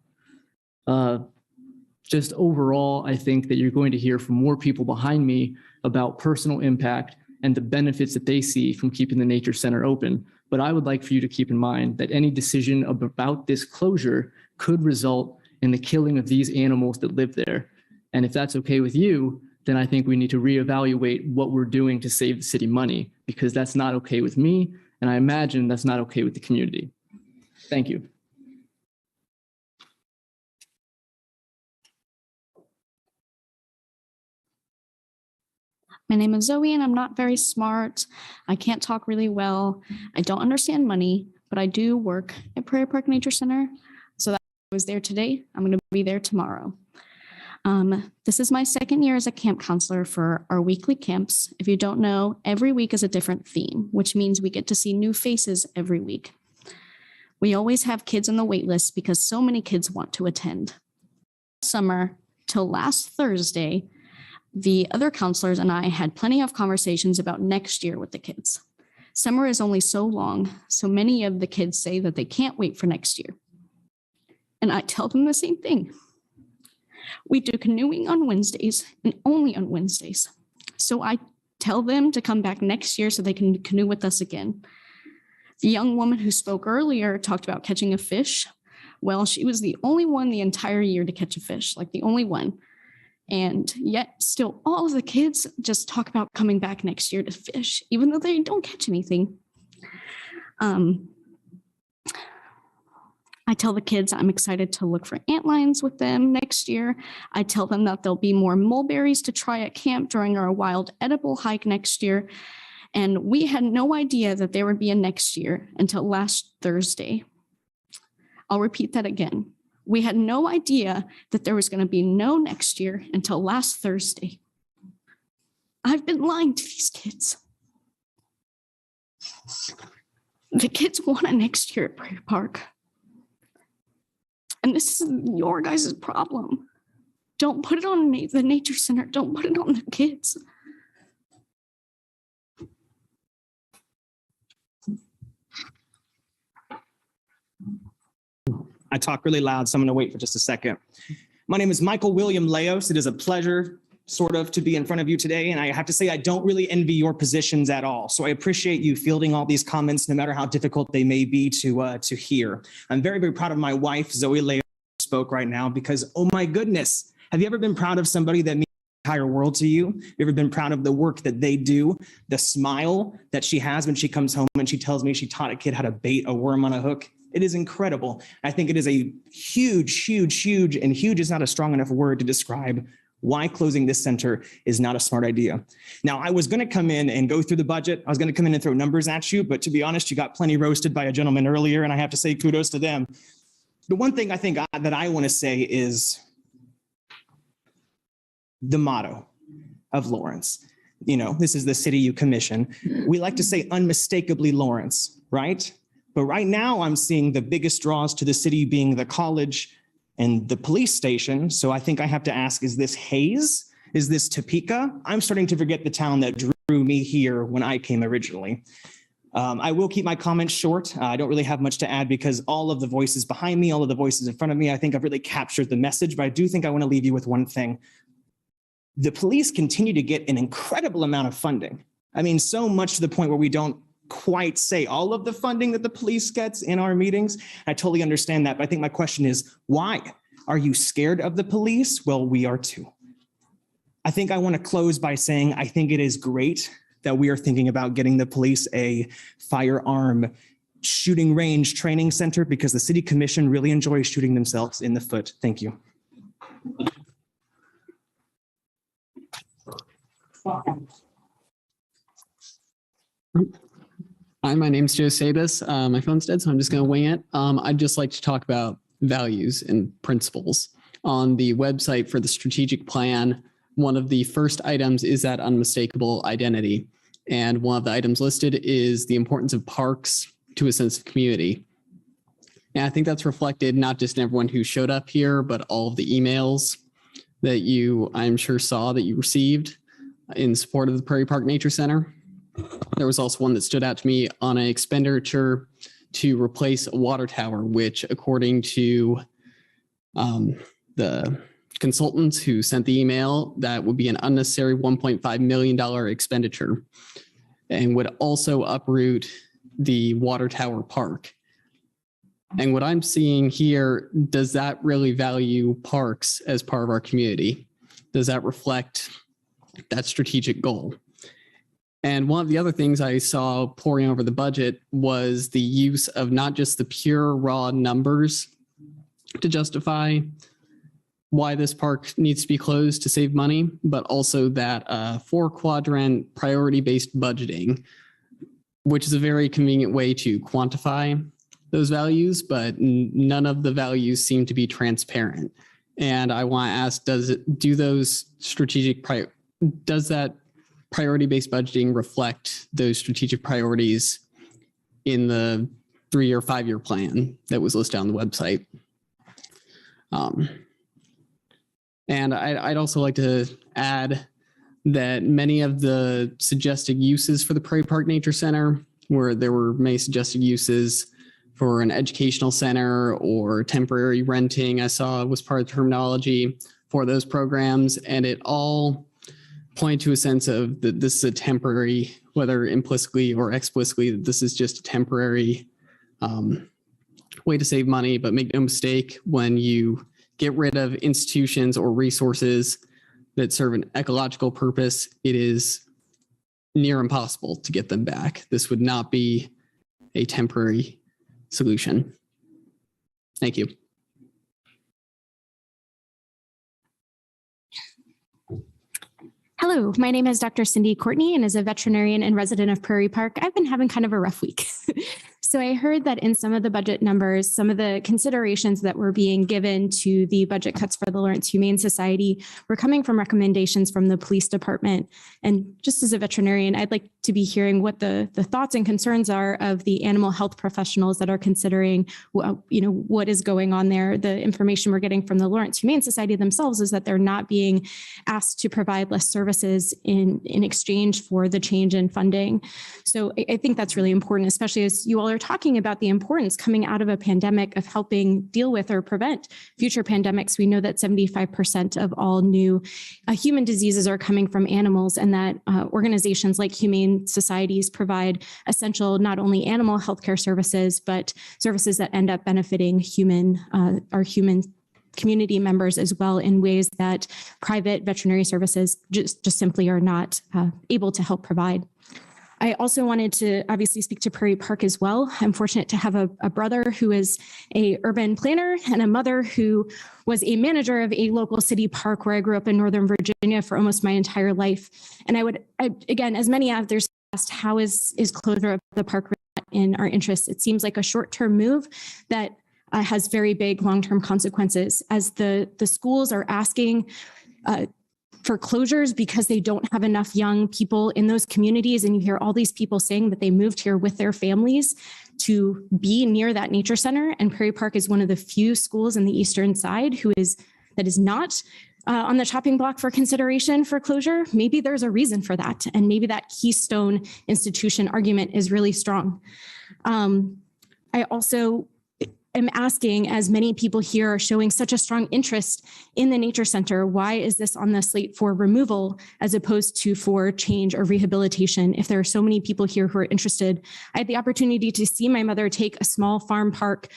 Just overall, I think that you're going to hear from more people behind me about personal impact and the benefits that they see from keeping the nature center open. But I would like for you to keep in mind that any decision about this closure could result in the killing of these animals that live there. And if that's okay with you, then I think we need to reevaluate what we're doing to save the city money, because that's not okay with me. And I imagine that's not okay with the community. Thank you. My name is Zoe and I'm not very smart. I can't talk really well. I don't understand money, but I do work at Prairie Park Nature Center. So that I was there today. I'm going to be there tomorrow. This is my second year as a camp counselor for our weekly camps. If you don't know, every week is a different theme, which means we get to see new faces every week. We always have kids on the wait list because so many kids want to attend. Summer till last Thursday, the other counselors and I had plenty of conversations about next year with the kids. Summer is only so long, so many of the kids say that they can't wait for next year. And I tell them the same thing. We do canoeing on Wednesdays and only on Wednesdays. So I tell them to come back next year so they can canoe with us again. The young woman who spoke earlier talked about catching a fish. Well, she was the only one the entire year to catch a fish, like the only one. And yet still all of the kids just talk about coming back next year to fish, even though they don't catch anything. I tell the kids I'm excited to look for antlines with them next year. I tell them that there'll be more mulberries to try at camp during our wild edible hike next year. And we had no idea that there would be a next year until last Thursday. I'll repeat that again. We had no idea that there was going to be no next year until last Thursday. I've been lying to these kids. The kids want a next year at Prairie Park. And this is your guys' problem. Don't put it on the Nature Center. Don't put it on the kids. I talk really loud, so I'm going to wait for just a second. My name is Michael William Leos. It is a pleasure, sort of, to be in front of you today. And I have to say, I don't really envy your positions at all. So I appreciate you fielding all these comments, no matter how difficult they may be to hear. I'm very, very proud of my wife, Zoe Leos, who spoke right now, because, oh my goodness, have you ever been proud of somebody that means the entire world to you? Have you ever been proud of the work that they do? The smile that she has when she comes home and she tells me she taught a kid how to bait a worm on a hook. It is incredible. I think it is a huge, and huge is not a strong enough word to describe why closing this center is not a smart idea. Now, I was going to come in and go through the budget. I was going to come in and throw numbers at you, but to be honest, you got plenty roasted by a gentleman earlier, and I have to say kudos to them. The one thing I think that I want to say is the motto of Lawrence. You know, this is the city you commission. We like to say unmistakably Lawrence, right? But right now I'm seeing the biggest draws to the city being the college and the police station. So I think I have to ask, is this Hayes? Is this Topeka? I'm starting to forget the town that drew me here when I came originally. I will keep my comments short. I don't really have much to add because all of the voices behind me, all of the voices in front of me, I think I've really captured the message, but I do think I want to leave you with one thing. The police continue to get an incredible amount of funding. I mean, so much to the point where we don't quite say all of the funding that the police gets in our meetings. I totally understand that, but I think my question is, why? Are you scared of the police? Well, we are too. I think I want to close by saying, I think it is great that we are thinking about getting the police a firearm shooting range training center because the city commission really enjoys shooting themselves in the foot. Thank you. Hi, my name's Joe Sabas. My phone's dead, so I'm just going to wing it. I'd just like to talk about values and principles. On the website for the strategic plan, one of the first items is that unmistakable identity. And one of the items listed is the importance of parks to a sense of community. And I think that's reflected not just in everyone who showed up here, but all of the emails that you, I'm sure, saw that you received in support of the Prairie Park Nature Center. There was also one that stood out to me on an expenditure to replace a water tower, which according to the consultants who sent the email, that would be an unnecessary $1.5 million expenditure and would also uproot the water tower park. And what I'm seeing here, does that really value parks as part of our community? Does that reflect that strategic goal? And one of the other things I saw pouring over the budget was the use of not just the pure raw numbers to justify why this park needs to be closed to save money, but also that 4-quadrant priority-based budgeting, which is a very convenient way to quantify those values, but none of the values seem to be transparent. And I want to ask, does that priority-based budgeting reflect those strategic priorities in the 3 or 5 year plan that was listed on the website? And I'd also like to add that many of the suggested uses for the Prairie Park Nature Center, where there were many suggested uses for an educational center or temporary renting, I saw was part of the terminology for those programs, and it all point to a sense of that this is a temporary, whether implicitly or explicitly, that this is just a temporary way to save money, but make no mistake, when you get rid of institutions or resources that serve an ecological purpose, it is near impossible to get them back. This would not be a temporary solution. Thank you. Hello, my name is Dr. Cindy Courtney, and as a veterinarian and resident of Prairie Park, I've been having kind of a rough week. So I heard that in some of the budget numbers, some of the considerations that were being given to the budget cuts for the Lawrence Humane Society were coming from recommendations from the police department. And just as a veterinarian, I'd like to be hearing what the thoughts and concerns are of the animal health professionals that are considering, what is going on there. The information we're getting from the Lawrence Humane Society themselves is that they're not being asked to provide less services in exchange for the change in funding. So I think that's really important, especially as you all are talking about the importance coming out of a pandemic of helping deal with or prevent future pandemics. We know that 75% of all new human diseases are coming from animals, and that organizations like humane societies provide essential not only animal healthcare services, but services that end up benefiting our human community members as well in ways that private veterinary services just simply are not able to help provide. I also wanted to obviously speak to Prairie Park as well. I'm fortunate to have a brother who is a urban planner and a mother who was a manager of a local city park where I grew up in Northern Virginia for almost my entire life. And again, as many others asked, how is closure of the park in our interests? It seems like a short-term move that has very big long-term consequences, as the schools are asking for closures because they don't have enough young people in those communities. And you hear all these people saying that they moved here with their families to be near that nature center. And Prairie Park is one of the few schools in the eastern side that is not on the chopping block for consideration for closure. Maybe there's a reason for that. And maybe that Keystone institution argument is really strong. I also am asking, as many people here are showing such a strong interest in the nature center, why is this on the slate for removal as opposed to for change or rehabilitation? If there are so many people here who are interested, I had the opportunity to see my mother take a small farm park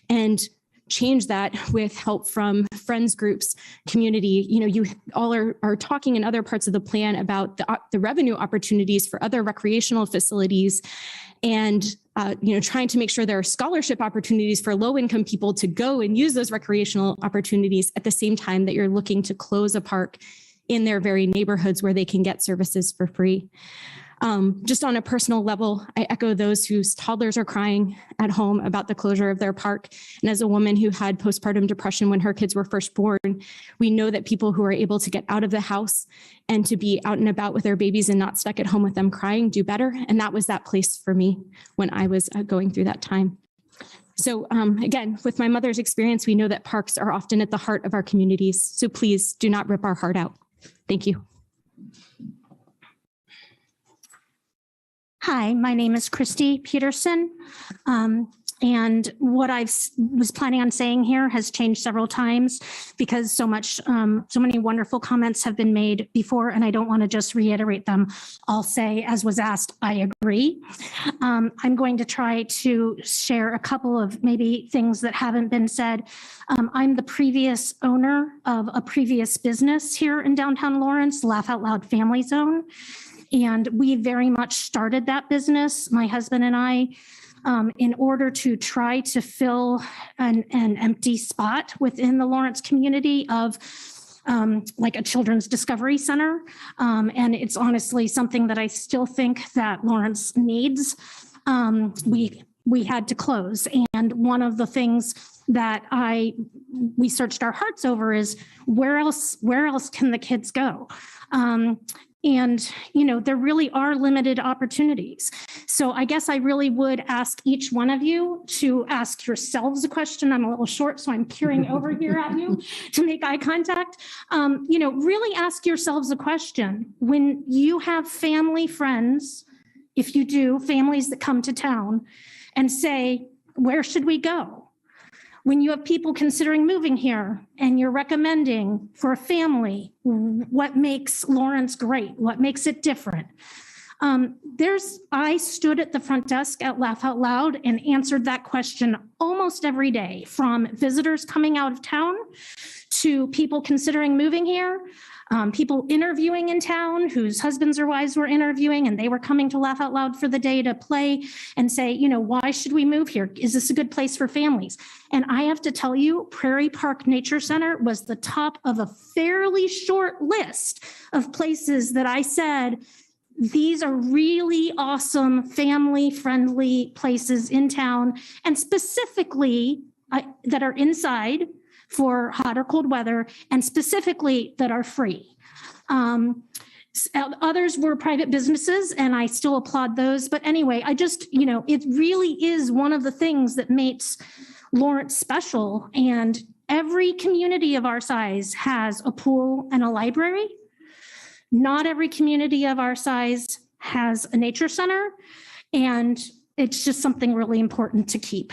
and change that with help from friends groups, community. You all are talking in other parts of the plan about the revenue opportunities for other recreational facilities, and trying to make sure there are scholarship opportunities for low-income people to go and use those recreational opportunities at the same time that you're looking to close a park in their very neighborhoods where they can get services for free. Just on a personal level, I echo those whose toddlers are crying at home about the closure of their park. And as a woman who had postpartum depression when her kids were first born, we know that people who are able to get out of the house and to be out and about with their babies and not stuck at home with them crying do better. And that was that place for me when I was going through that time. So again, with my mother's experience, we know that parks are often at the heart of our communities. So please do not rip our heart out. Thank you. Hi, my name is Christy Peterson. And what I was planning on saying here has changed several times because so many wonderful comments have been made before, and I don't want to just reiterate them. I'll say, as was asked, I agree. I'm going to try to share a couple of maybe things that haven't been said. I'm the previous owner of a previous business here in downtown Lawrence, Laugh Out Loud Family Zone. And we very much started that business, my husband and I, in order to try to fill an empty spot within the Lawrence community of like a children's discovery center. And it's honestly something that I still think that Lawrence needs. We had to close. And one of the things that we searched our hearts over is where else can the kids go? And, there really are limited opportunities. So I guess I really would ask each one of you to ask yourselves a question. I'm a little short, so I'm peering over here at you to make eye contact. Really ask yourselves a question. When you have family, friends, if you do, families that come to town and say, where should we go? When you have people considering moving here and you're recommending for a family, what makes Lawrence great? What makes it different? I stood at the front desk at Laugh Out Loud and answered that question almost every day, from visitors coming out of town to people considering moving here, people interviewing in town whose husbands or wives were interviewing, and they were coming to Laugh Out Loud for the day to play and say, you know, why should we move here? Is this a good place for families? And I have to tell you, Prairie Park Nature Center was the top of a fairly short list of places that I said, these are really awesome, family-friendly places in town, and specifically that are inside for hot or cold weather, and specifically that are free. Others were private businesses, and I still applaud those. But anyway, I just, you know, it really is one of the things that makes Lawrence special. And every community of our size has a pool and a library. Not every community of our size has a nature center, and it's just something really important to keep.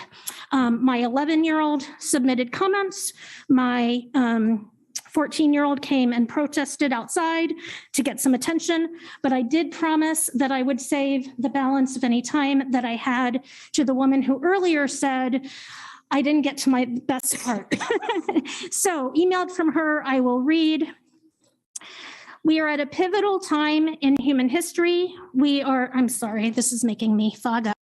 My 11-year-old submitted comments. My 14-year-old came and protested outside to get some attention, but I did promise that I would save the balance of any time that I had to the woman who earlier said, I didn't get to my best part. So emailed from her, I will read. We are at a pivotal time in human history. I'm sorry, this is making me fog up.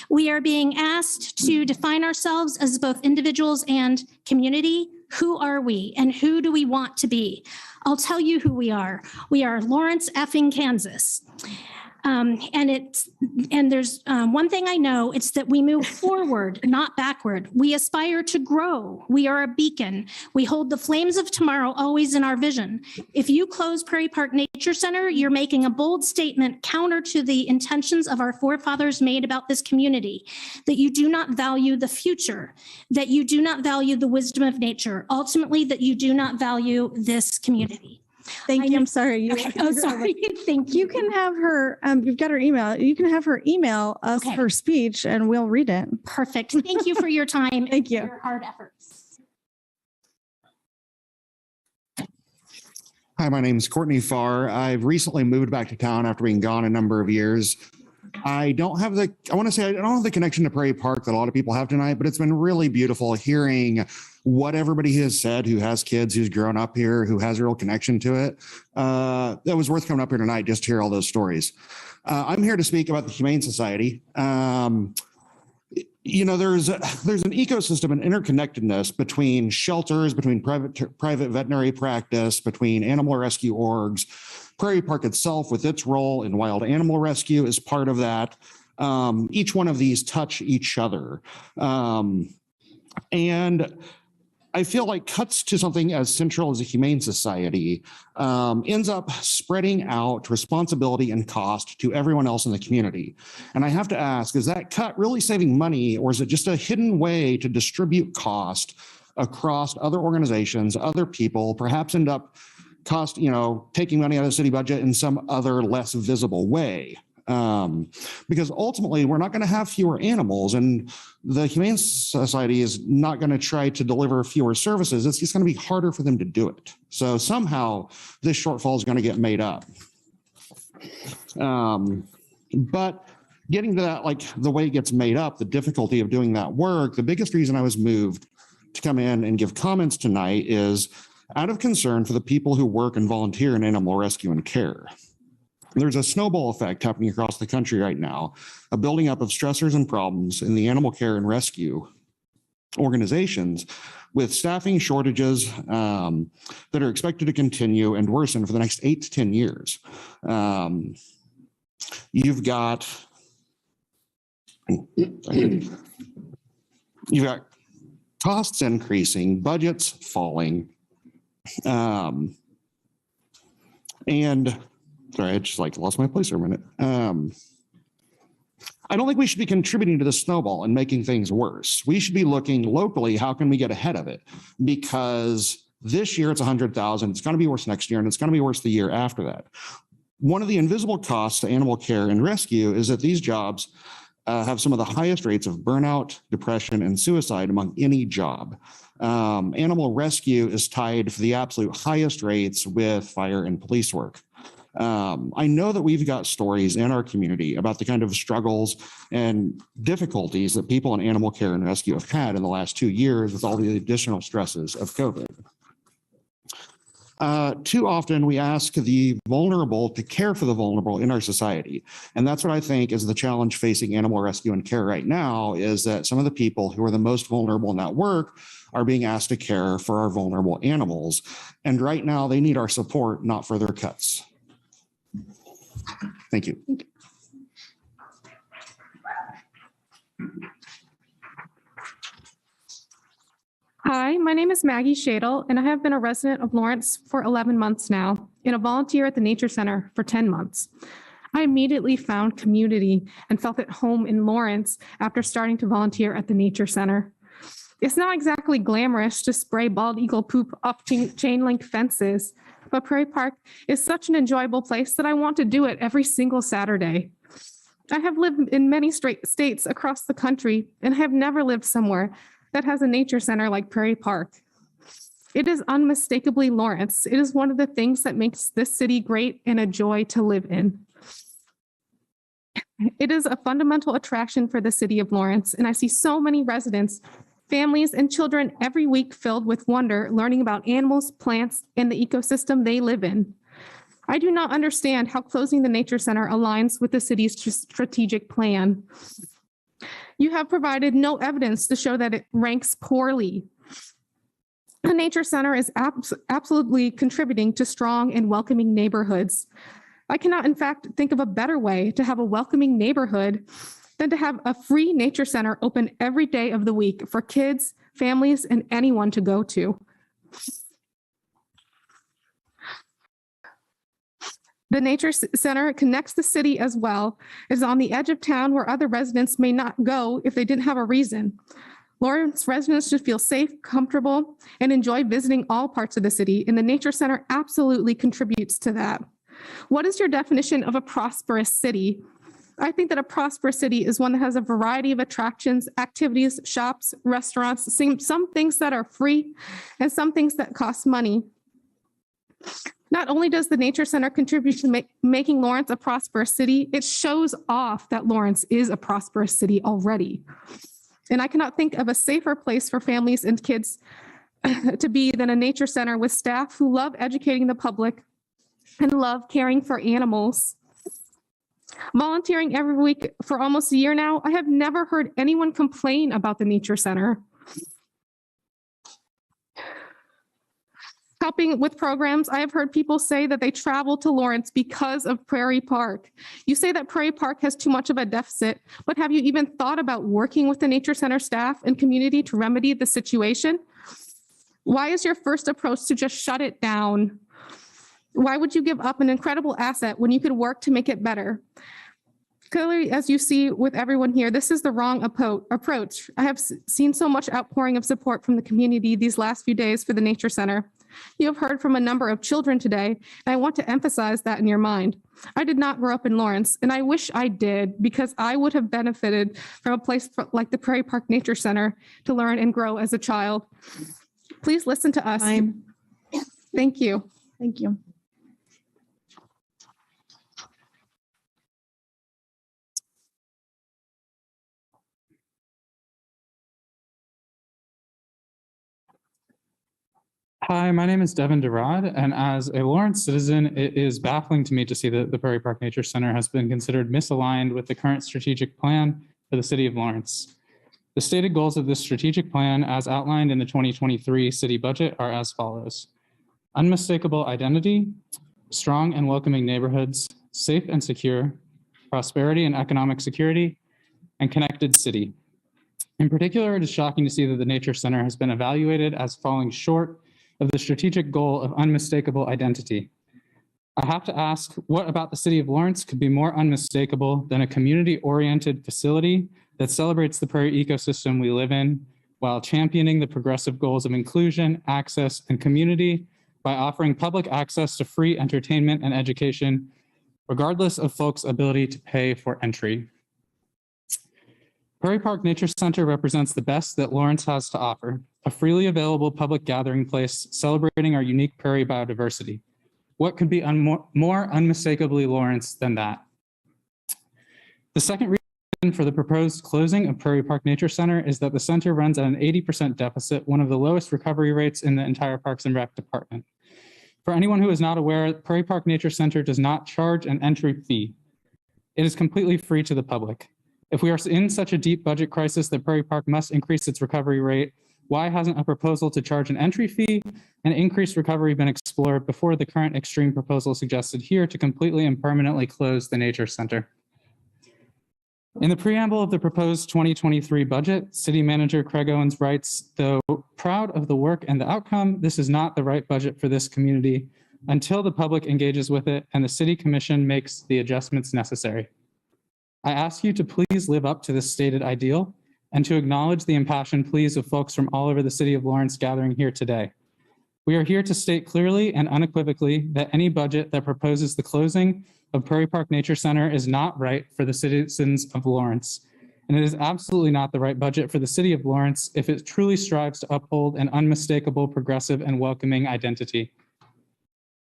We are being asked to define ourselves as both individuals and community. Who are we and who do we want to be? I'll tell you who we are. We are Lawrence effing Kansas. And there's one thing I know, it's that we move forward, not backward. We aspire to grow. We are a beacon. We hold the flames of tomorrow always in our vision. If you close Prairie Park Nature Center, you're making a bold statement counter to the intentions of our forefathers made about this community, that you do not value the future, that you do not value the wisdom of nature, ultimately that you do not value this community. Thank you. I'm sorry. Oh, sorry. Thank you. You can have her, you've got her email. You can have her email us her speech and we'll read it. Perfect. Thank you for your time. Thank you. Your hard efforts. Hi, my name is Courtney Farr. I've recently moved back to town after being gone a number of years. I don't have the connection to Prairie Park that a lot of people have tonight, but it's been really beautiful hearing what everybody has said who has kids, who's grown up here, who has a real connection to it. That was worth coming up here tonight just to hear all those stories. I'm here to speak about the Humane Society. You know, there's an ecosystem and interconnectedness between shelters, between private veterinary practice, between animal rescue orgs. Prairie Park itself, with its role in wild animal rescue, is part of that. Each one of these touch each other. And I feel like cuts to something as central as a Humane Society ends up spreading out responsibility and cost to everyone else in the community. And I have to ask, is that cut really saving money, or is it just a hidden way to distribute cost across other organizations, other people, perhaps end up taking money out of the city budget in some other less visible way? Because ultimately we're not going to have fewer animals, and the Humane Society is not going to try to deliver fewer services. It's just going to be harder for them to do it. So somehow this shortfall is going to get made up. But getting to that, like the way it gets made up, the difficulty of doing that work, the biggest reason I was moved to come in and give comments tonight is out of concern for the people who work and volunteer in animal rescue and care. There's a snowball effect happening across the country right now, a building up of stressors and problems in the animal care and rescue organizations, with staffing shortages that are expected to continue and worsen for the next 8 to 10 years. You've got costs increasing, budgets falling, and sorry, I just lost my place for a minute. I don't think we should be contributing to the snowball and making things worse. We should be looking locally, how can we get ahead of it? Because this year it's 100,000, it's gonna be worse next year, and it's gonna be worse the year after that. One of the invisible costs to animal care and rescue is that these jobs have some of the highest rates of burnout, depression, and suicide among any job. Animal rescue is tied for the absolute highest rates with fire and police work. I know that we've got stories in our community about the kind of struggles and difficulties that people in animal care and rescue have had in the last 2 years with all the additional stresses of COVID. Too often we ask the vulnerable to care for the vulnerable in our society. And that's what I think is the challenge facing animal rescue and care right now, is that some of the people who are the most vulnerable in that work are being asked to care for our vulnerable animals. And right now they need our support, not further cuts. Thank you. Hi, my name is Maggie Shadle, and I have been a resident of Lawrence for 11 months now and a volunteer at the Nature Center for 10 months. I immediately found community and felt at home in Lawrence after starting to volunteer at the Nature Center. It's not exactly glamorous to spray bald eagle poop off chain link fences, but Prairie Park is such an enjoyable place that I want to do it every single Saturday. I have lived in many states across the country and have never lived somewhere that has a nature center like Prairie Park. It is unmistakably Lawrence. It is one of the things that makes this city great and a joy to live in. It is a fundamental attraction for the city of Lawrence, and I see so many residents, families, and children every week filled with wonder, learning about animals, plants, and the ecosystem they live in. I do not understand how closing the Nature Center aligns with the city's strategic plan. You have provided no evidence to show that it ranks poorly. The Nature Center is absolutely contributing to strong and welcoming neighborhoods. I cannot, in fact, think of a better way to have a welcoming neighborhood than to have a free nature center open every day of the week for kids, families, and anyone to go to. The Nature Center connects the city as well. It is on the edge of town where other residents may not go if they didn't have a reason. Lawrence residents should feel safe, comfortable, and enjoy visiting all parts of the city, and the Nature Center absolutely contributes to that. What is your definition of a prosperous city? I think that a prosperous city is one that has a variety of attractions, activities, shops, restaurants, some things that are free and some things that cost money. Not only does the Nature Center contribute to making Lawrence a prosperous city, it shows off that Lawrence is a prosperous city already. And I cannot think of a safer place for families and kids to be than a nature center with staff who love educating the public and love caring for animals. Volunteering every week for almost a year now, I have never heard anyone complain about the Nature Center. Helping with programs, I have heard people say that they travel to Lawrence because of Prairie Park. You say that Prairie Park has too much of a deficit, but have you even thought about working with the Nature Center staff and community to remedy the situation? Why is your first approach to just shut it down? Why would you give up an incredible asset when you could work to make it better? Clearly, as you see with everyone here, this is the wrong approach. I have seen so much outpouring of support from the community these last few days for the Nature Center. You have heard from a number of children today, and I want to emphasize that in your mind. I did not grow up in Lawrence, and I wish I did, because I would have benefited from a place like the Prairie Park Nature Center to learn and grow as a child. Please listen to us. Thank you. Thank you. Hi, my name is Devin Durad, and as a Lawrence citizen, it is baffling to me to see that the Prairie Park Nature Center has been considered misaligned with the current strategic plan for the city of Lawrence. The stated goals of this strategic plan, as outlined in the 2023 city budget, are as follows: unmistakable identity, strong and welcoming neighborhoods, safe and secure, prosperity and economic security, and connected city. In particular, it is shocking to see that the Nature Center has been evaluated as falling short of the strategic goal of unmistakable identity. I have to ask, what about the city of Lawrence could be more unmistakable than a community-oriented facility that celebrates the prairie ecosystem we live in while championing the progressive goals of inclusion, access, and community by offering public access to free entertainment and education, regardless of folks' ability to pay for entry? Prairie Park Nature Center represents the best that Lawrence has to offer, a freely available public gathering place celebrating our unique prairie biodiversity. What could be more unmistakably Lawrence than that? The second reason for the proposed closing of Prairie Park Nature Center is that the center runs at an 80% deficit, one of the lowest recovery rates in the entire Parks and Rec department. For anyone who is not aware, Prairie Park Nature Center does not charge an entry fee. It is completely free to the public. If we are in such a deep budget crisis that Prairie Park must increase its recovery rate, why hasn't a proposal to charge an entry fee and increased recovery been explored before the current extreme proposal suggested here to completely and permanently close the Nature Center? In the preamble of the proposed 2023 budget, City Manager Craig Owens writes, though proud of the work and the outcome, this is not the right budget for this community until the public engages with it and the City Commission makes the adjustments necessary. I ask you to please live up to this stated ideal and to acknowledge the impassioned pleas of folks from all over the city of Lawrence gathering here today. We are here to state clearly and unequivocally that any budget that proposes the closing of Prairie Park Nature Center is not right for the citizens of Lawrence. And it is absolutely not the right budget for the city of Lawrence if it truly strives to uphold an unmistakable, progressive, and welcoming identity.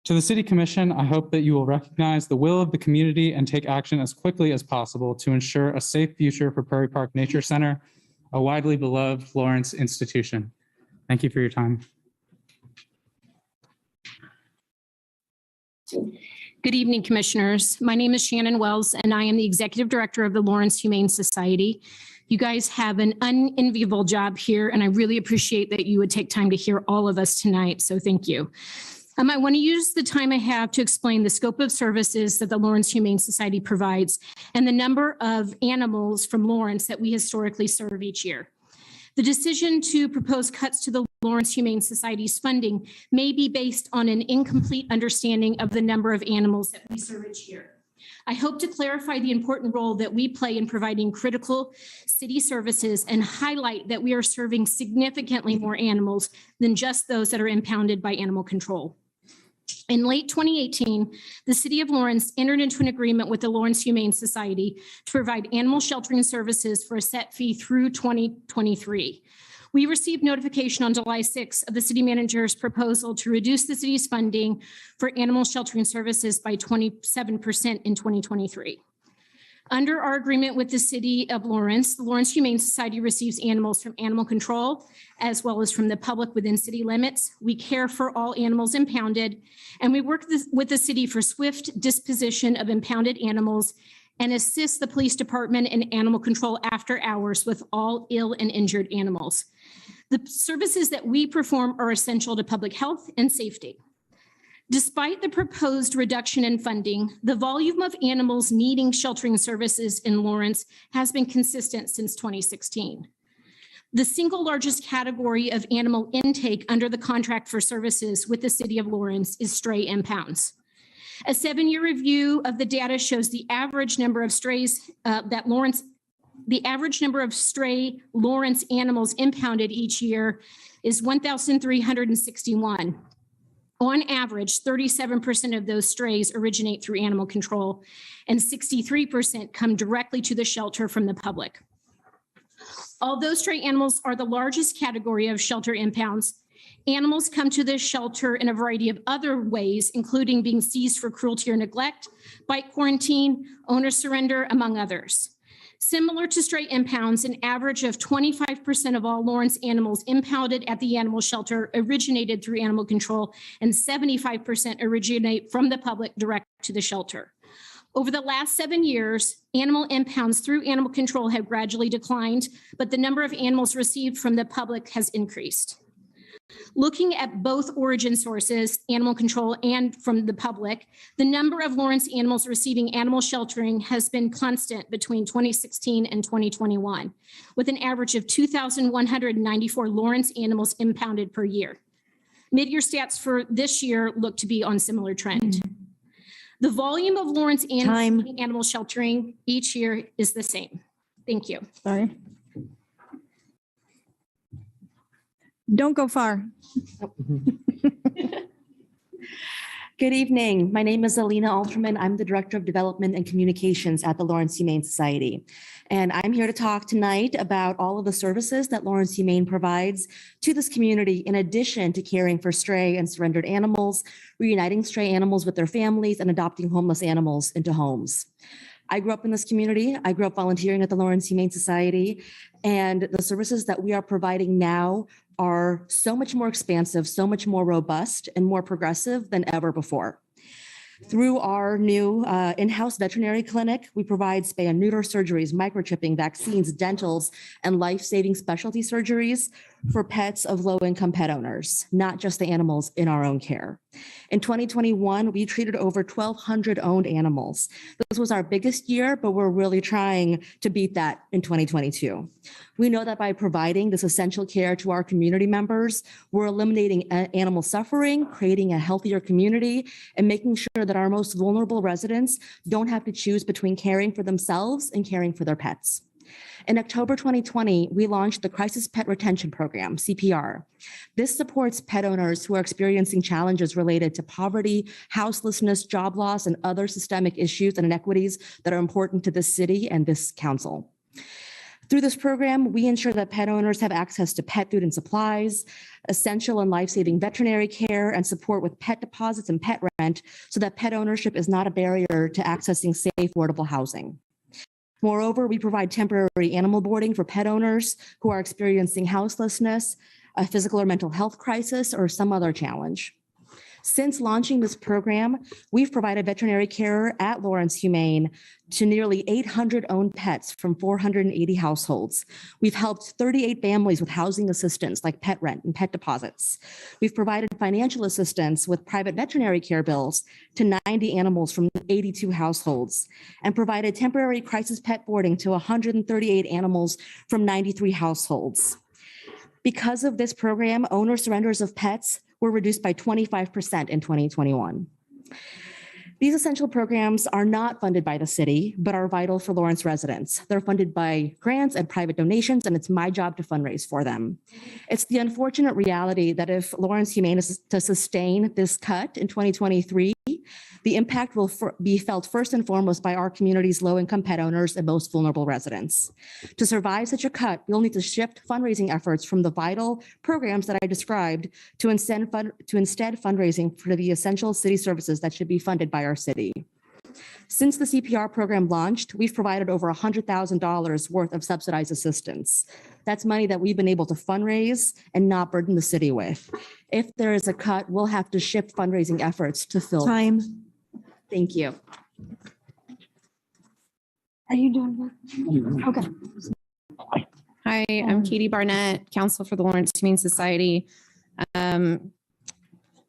To the City Commission, I hope that you will recognize the will of the community and take action as quickly as possible to ensure a safe future for Prairie Park Nature Center, a widely beloved Lawrence institution. Thank you for your time. Good evening, Commissioners. My name is Shannon Wells, and I am the Executive Director of the Lawrence Humane Society. You guys have an unenviable job here, and I really appreciate that you would take time to hear all of us tonight, so thank you. I want to use the time I have to explain the scope of services that the Lawrence Humane Society provides and the number of animals from Lawrence that we historically serve each year. The decision to propose cuts to the Lawrence Humane Society's funding may be based on an incomplete understanding of the number of animals that we serve each year. I hope to clarify the important role that we play in providing critical city services and highlight that we are serving significantly more animals than just those that are impounded by animal control. In late 2018, the City of Lawrence entered into an agreement with the Lawrence Humane Society to provide animal sheltering services for a set fee through 2023. We received notification on July 6th of the city manager's proposal to reduce the city's funding for animal sheltering services by 27% in 2023. Under our agreement with the City of Lawrence, the Lawrence Humane Society receives animals from animal control as well as from the public within city limits. We care for all animals impounded, and we work with the city for swift disposition of impounded animals and assist the police department and animal control after hours with all ill and injured animals. The services that we perform are essential to public health and safety. Despite the proposed reduction in funding, the volume of animals needing sheltering services in Lawrence has been consistent since 2016. The single largest category of animal intake under the contract for services with the City of Lawrence is stray impounds. A 7-year review of the data shows the average number of strays the average number of stray Lawrence animals impounded each year is 1,361. On average, 37% of those strays originate through animal control, and 63% come directly to the shelter from the public. Although stray animals are the largest category of shelter impounds, animals come to this shelter in a variety of other ways, including being seized for cruelty or neglect, bite quarantine, owner surrender, among others. Similar to stray impounds, an average of 25% of all Lawrence animals impounded at the animal shelter originated through animal control, and 75% originate from the public direct to the shelter. Over the last 7 years, animal impounds through animal control have gradually declined, but the number of animals received from the public has increased. Looking at both origin sources, animal control and from the public, the number of Lawrence animals receiving animal sheltering has been constant between 2016 and 2021, with an average of 2,194 Lawrence animals impounded per year. Mid-year stats for this year look to be on similar trend. The volume of Lawrence animal sheltering each year is the same. Thank you. Sorry. Don't go far. Good evening. My name is Alina Alterman. I'm the Director of Development and Communications at the Lawrence Humane Society. And I'm here to talk tonight about all of the services that Lawrence Humane provides to this community, in addition to caring for stray and surrendered animals, reuniting stray animals with their families, and adopting homeless animals into homes. I grew up in this community. I grew up volunteering at the Lawrence Humane Society, and the services that we are providing now are so much more expansive, so much more robust, and more progressive than ever before. Through our new in-house veterinary clinic, we provide spay and neuter surgeries, microchipping, vaccines, dentals, and life-saving specialty surgeries for pets of low-income pet owners, not just the animals in our own care. In 2021, we treated over 1,200 owned animals. This was our biggest year, but we're really trying to beat that in 2022. We know that by providing this essential care to our community members, we're eliminating animal suffering, creating a healthier community, and making sure that our most vulnerable residents don't have to choose between caring for themselves and caring for their pets. In October 2020, we launched the Crisis Pet Retention Program, CPR. This supports pet owners who are experiencing challenges related to poverty, houselessness, job loss, and other systemic issues and inequities that are important to this city and this council. Through this program, we ensure that pet owners have access to pet food and supplies, essential and life-saving veterinary care, and support with pet deposits and pet rent, so that pet ownership is not a barrier to accessing safe, affordable housing. Moreover, we provide temporary animal boarding for pet owners who are experiencing houselessness, a physical or mental health crisis, or some other challenge. Since launching this program, we've provided veterinary care at Lawrence Humane to nearly 800 owned pets from 480 households. We've helped 38 families with housing assistance like pet rent and pet deposits. We've provided financial assistance with private veterinary care bills to 90 animals from 82 households, and provided temporary crisis pet boarding to 138 animals from 93 households. Because of this program, owner surrenders of pets were reduced by 25% in 2021. These essential programs are not funded by the city, but are vital for Lawrence residents. They're funded by grants and private donations, and it's my job to fundraise for them. It's the unfortunate reality that if Lawrence Humane is to sustain this cut in 2023, the impact will be felt first and foremost by our community's low-income pet owners and most vulnerable residents. To survive such a cut, we'll need to shift fundraising efforts from the vital programs that I described to instead fundraising for the essential city services that should be funded by our city. Since the CPR program launched, we've provided over $100,000 worth of subsidized assistance. That's money that we've been able to fundraise and not burden the city with. If there is a cut, we'll have to shift fundraising efforts to fill. Time. Thank you. Are you doing that? Okay. Hi, I'm Katie Barnett, Counsel for the Lawrence Humane Society.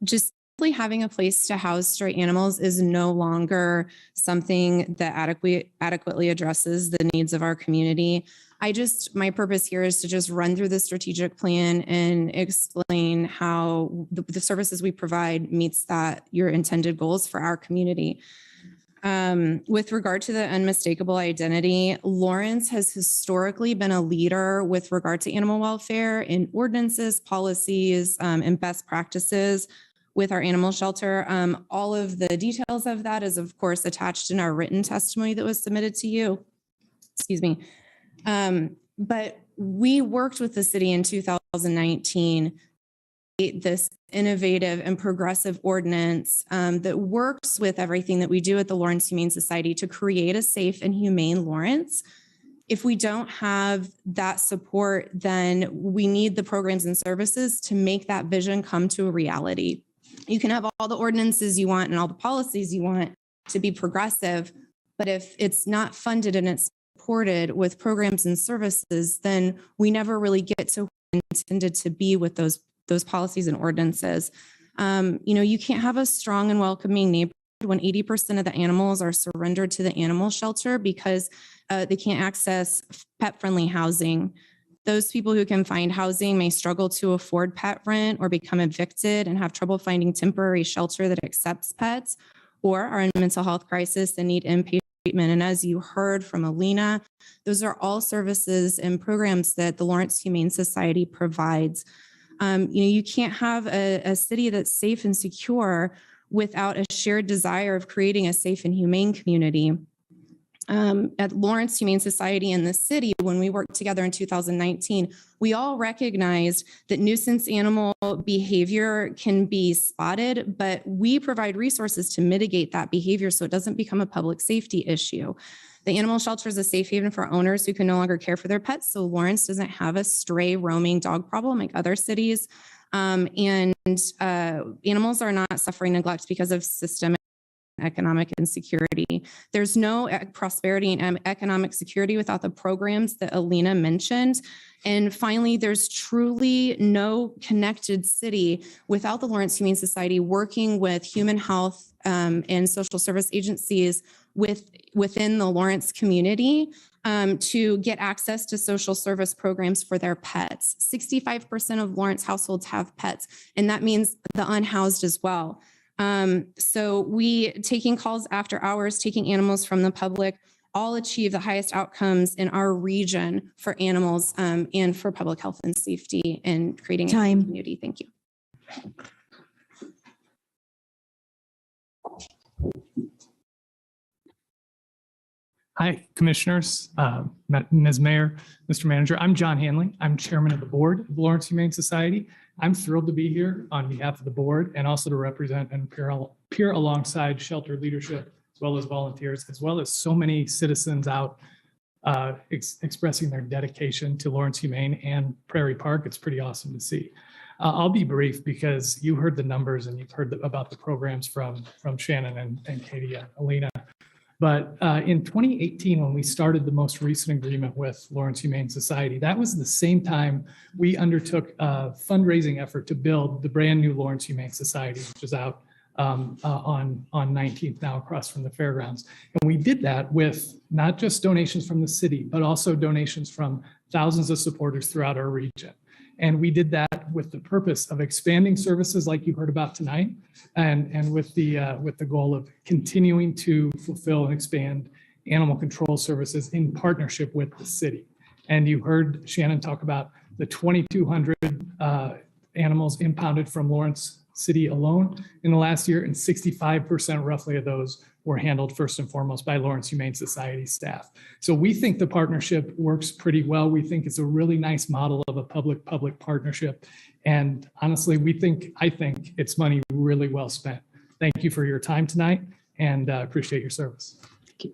Just simply having a place to house stray animals is no longer something that adequately addresses the needs of our community. My purpose here is to just run through the strategic plan and explain how the services we provide meets your intended goals for our community. With regard to the unmistakable identity, Lawrence has historically been a leader with regard to animal welfare in ordinances, policies, and best practices with our animal shelter. All of the details of that is, of course, attached in our written testimony that was submitted to you. Excuse me. But we worked with the city in 2019 to create this innovative and progressive ordinance that works with everything that we do at the Lawrence Humane Society to create a safe and humane Lawrence. If we don't have that support, then we need the programs and services to make that vision come to a reality. You can have all the ordinances you want and all the policies you want to be progressive, but if it's not funded and it's supported with programs and services, then we never really get to who we intended to be with those policies and ordinances. You can't have a strong and welcoming neighborhood when 80% of the animals are surrendered to the animal shelter because they can't access pet-friendly housing. Those people who can find housing may struggle to afford pet rent or become evicted and have trouble finding temporary shelter that accepts pets, or are in mental health crisis and need inpatient treatment. And as you heard from Alina, those are all services and programs that the Lawrence Humane Society provides. You can't have a city that's safe and secure without a shared desire of creating a safe and humane community. At Lawrence Humane Society and the city, when we worked together in 2019, we all recognized that nuisance animal behavior can be spotted, but we provide resources to mitigate that behavior so it doesn't become a public safety issue. The animal shelter is a safe haven for owners who can no longer care for their pets, so Lawrence doesn't have a stray roaming dog problem like other cities. Animals are not suffering neglect because of systemic economic insecurity. There's no prosperity and economic security without the programs that Alina mentioned. And finally, there's truly no connected city without the Lawrence Humane Society working with human health and social service agencies within the Lawrence community to get access to social service programs for their pets. 65% of Lawrence households have pets, and that means the unhoused as well. So we, taking calls after hours, taking animals from the public, all achieve the highest outcomes in our region for animals and for public health and safety and creating a community. Thank you. Hi, Commissioners, Ms. Mayor, Mr. Manager. I'm John Hanley. I'm Chairman of the Board of Lawrence Humane Society. I'm thrilled to be here on behalf of the board and also to represent and peer alongside shelter leadership, as well as volunteers, as well as so many citizens out expressing their dedication to Lawrence Humane and Prairie Park. It's pretty awesome to see. I'll be brief because you heard the numbers and you've heard about the programs from Shannon and Katie and Alina. But in 2018, when we started the most recent agreement with Lawrence Humane Society, that was the same time we undertook a fundraising effort to build the brand new Lawrence Humane Society, which is out on 19th now across from the fairgrounds. And we did that with not just donations from the city, but also donations from thousands of supporters throughout our region. And we did that with the purpose of expanding services like you heard about tonight, and with the goal of continuing to fulfill and expand animal control services in partnership with the city. And you heard Shannon talk about the 2,200 animals impounded from Lawrence City alone in the last year, and 65% roughly of those were handled first and foremost by Lawrence Humane Society staff. So we think the partnership works pretty well. We think it's a really nice model of a public-public partnership. And honestly, I think it's money really well spent. Thank you for your time tonight, and appreciate your service. Thank you.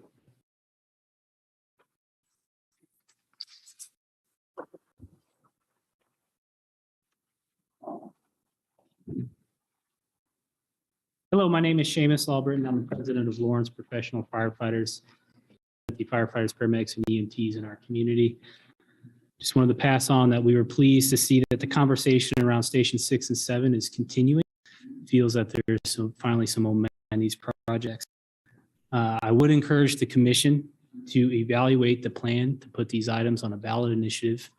Hello, my name is Seamus Albritton. I'm the president of Lawrence Professional Firefighters, the firefighters, paramedics, and EMTs in our community. Just wanted to pass on that we were pleased to see that the conversation around Station 6 and 7 is continuing. It feels that there's finally some momentum in these projects. I would encourage the commission to evaluate the plan to put these items on a ballot initiative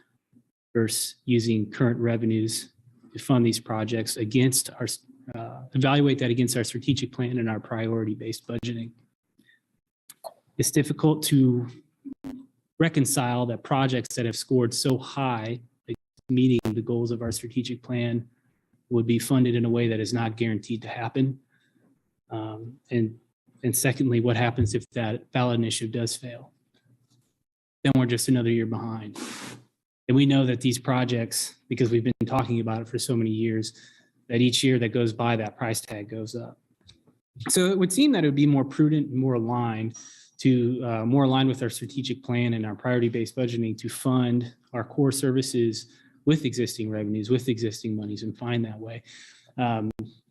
versus using current revenues to fund these projects against our evaluate that against our strategic plan and our priority-based budgeting. It's difficult to reconcile that projects that have scored so high, meeting the goals of our strategic plan, would be funded in a way that is not guaranteed to happen. And secondly, what happens if that ballot initiative does fail? Then we're just another year behind. And we know that these projects, because we've been talking about it for so many years, that each year that goes by, that price tag goes up. So it would seem that it would be more prudent and more aligned with our strategic plan and our priority-based budgeting to fund our core services with existing revenues, with existing monies, and find that way.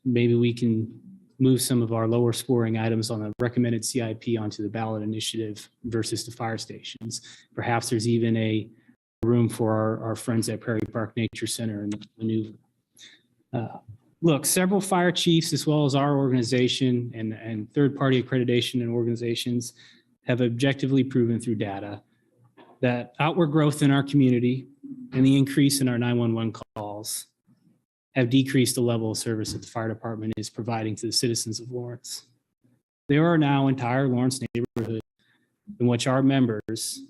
Maybe we can move some of our lower scoring items on the recommended CIP onto the ballot initiative versus the fire stations. Perhaps there's even a room for our friends at Prairie Park Nature Center and the new look, several fire chiefs, as well as our organization and third-party accreditation and organizations, have objectively proven through data that outward growth in our community and the increase in our 911 calls have decreased the level of service that the fire department is providing to the citizens of Lawrence. There are now entire Lawrence neighborhoods in which our members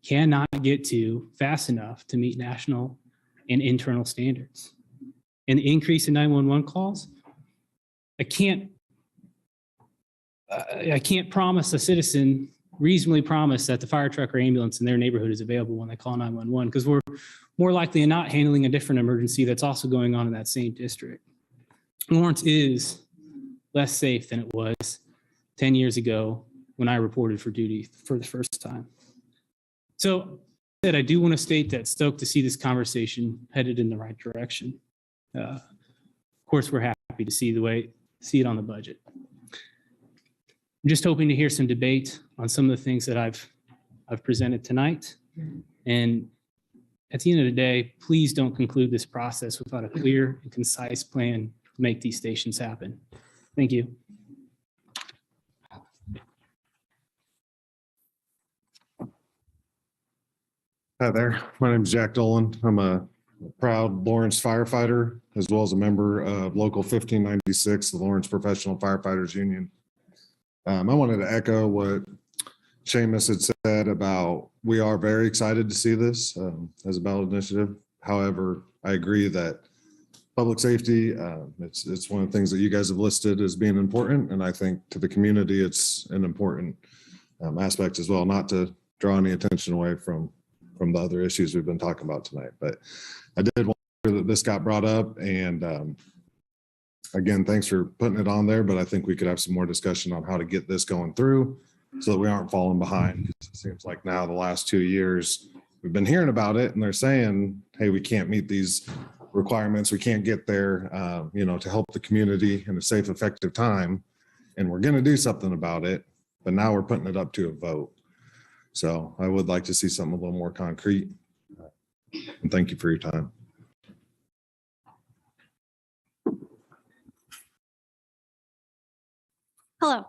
cannot get to fast enough to meet national and internal standards. And the increase in 911 calls, I can't I can't promise a citizen, reasonably promise that the fire truck or ambulance in their neighborhood is available when they call 911, because we're more likely than not handling a different emergency that's also going on in that same district. Lawrence is less safe than it was 10 years ago when I reported for duty for the first time. So I do want to state that stoked to see this conversation headed in the right direction. Of course, we're happy to see it on the budget. I'm just hoping to hear some debate on some of the things that I've presented tonight. And at the end of the day, please don't conclude this process without a clear and concise plan to make these stations happen. Thank you. Hi there, my name is Jack Dolan. I'm a proud Lawrence firefighter, as well as a member of Local 1596, the Lawrence Professional Firefighters Union. I wanted to echo what Seamus had said about we are very excited to see this as a ballot initiative. However, I agree that public safety, it's one of the things that you guys have listed as being important. And I think to the community, it's an important aspect as well, not to draw any attention away from the other issues we've been talking about tonight. But I did want to hear that this got brought up, and again, thanks for putting it on there, but I think we could have some more discussion on how to get this going through so that we aren't falling behind. It seems like now the last 2 years we've been hearing about it and they're saying, hey, we can't meet these requirements. We can't get there, to help the community in a safe, effective time. And we're going to do something about it, but now we're putting it up to a vote. So I would like to see something a little more concrete. And thank you for your time. Hello,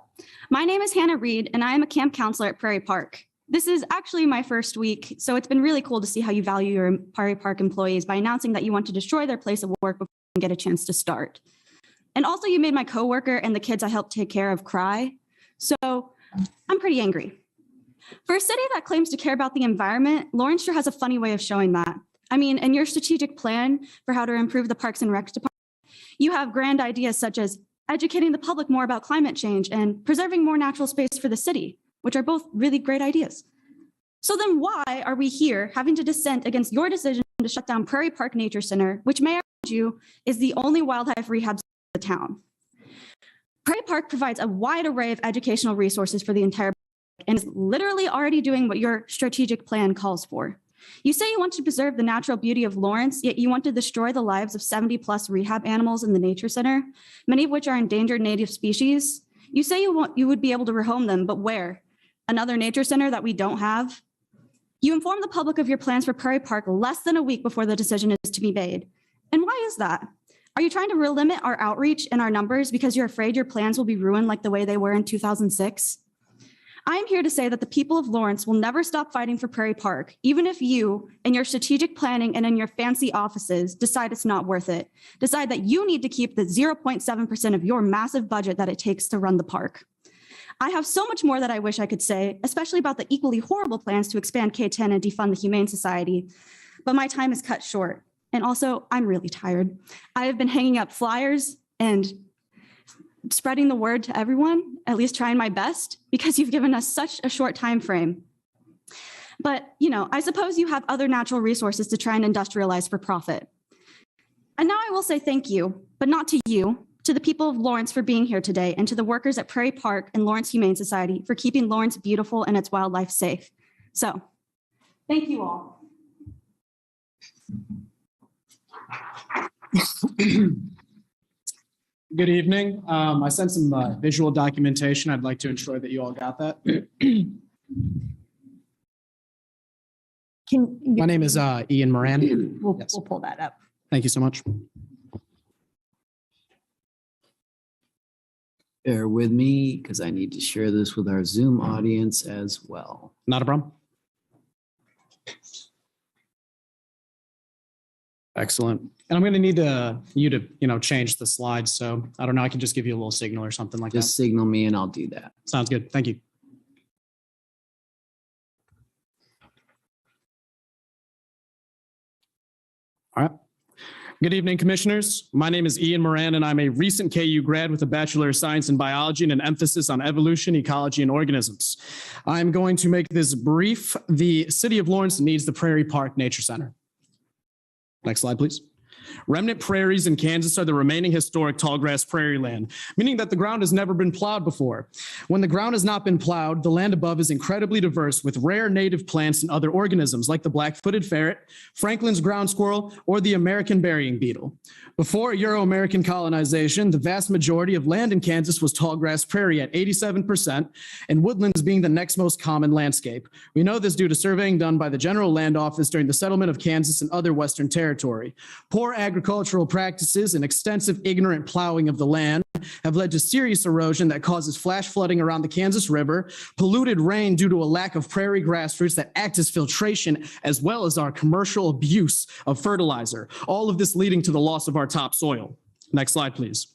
my name is Hannah Reed, and I am a camp counselor at Prairie Park. This is actually my first week, so it's been really cool to see how you value your Prairie Park employees by announcing that you want to destroy their place of work before they get a chance to start. And also you made my coworker and the kids I helped take care of cry. So I'm pretty angry. For a city that claims to care about the environment, Lawrence sure has a funny way of showing that. I mean, in your strategic plan for how to improve the Parks and Rec department, you have grand ideas such as educating the public more about climate change and preserving more natural space for the city, which are both really great ideas. So then why are we here having to dissent against your decision to shut down Prairie Park Nature Center, which may I remind you is the only wildlife rehab center in the town? Prairie Park provides a wide array of educational resources for the entire and is literally already doing what your strategic plan calls for. You say you want to preserve the natural beauty of Lawrence, yet you want to destroy the lives of 70+ rehab animals in the nature center, many of which are endangered native species. You say you would be able to rehome them, but where? Another nature center that we don't have? You inform the public of your plans for Prairie Park less than a week before the decision is to be made. And why is that? Are you trying to limit our outreach and our numbers because you're afraid your plans will be ruined like the way they were in 2006? I am here to say that the people of Lawrence will never stop fighting for Prairie Park, even if you, in your strategic planning and in your fancy offices, decide it's not worth it. Decide that you need to keep the 0.7% of your massive budget that it takes to run the park. I have so much more that I wish I could say, especially about the equally horrible plans to expand K-10 and defund the Humane Society, but my time is cut short. And also, I'm really tired. I have been hanging up flyers and spreading the word to everyone, at least trying my best, because you've given us such a short time frame. But, I suppose you have other natural resources to try and industrialize for profit. And now I will say thank you, but not to you, to the people of Lawrence for being here today, and to the workers at Prairie Park and Lawrence Humane Society for keeping Lawrence beautiful and its wildlife safe. So, thank you all. Good evening. I sent some visual documentation. I'd like to ensure that you all got that. My name is Ian Moran. We'll Yes. we'll pull that up. Thank you so much. Bear with me because I need to share this with our Zoom audience as well. Not a problem. Excellent. And I'm going to need you to change the slides. So I don't know. I can just give you a little signal or something like Just that. signal me and I'll do that. Sounds good. Thank you. All right. Good evening, commissioners. My name is Ian Moran, and I'm a recent KU grad with a Bachelor of Science in Biology and an emphasis on evolution, ecology, and organisms. I'm going to make this brief. The City of Lawrence needs the Prairie Park Nature Center. Next slide, please. Remnant prairies in Kansas are the remaining historic tallgrass prairie land, meaning that the ground has never been plowed before. When the ground has not been plowed, the land above is incredibly diverse with rare native plants and other organisms like the black-footed ferret, Franklin's ground squirrel, or the American burying beetle. Before Euro-American colonization, the vast majority of land in Kansas was tallgrass prairie at 87%, and woodlands being the next most common landscape. We know this due to surveying done by the General Land Office during the settlement of Kansas and other Western territory. Poor agricultural practices and extensive ignorant plowing of the land have led to serious erosion that causes flash flooding around the Kansas River, polluted rain due to a lack of prairie grass roots that act as filtration, as well as our commercial abuse of fertilizer. All of this leading to the loss of our topsoil. Next slide, please.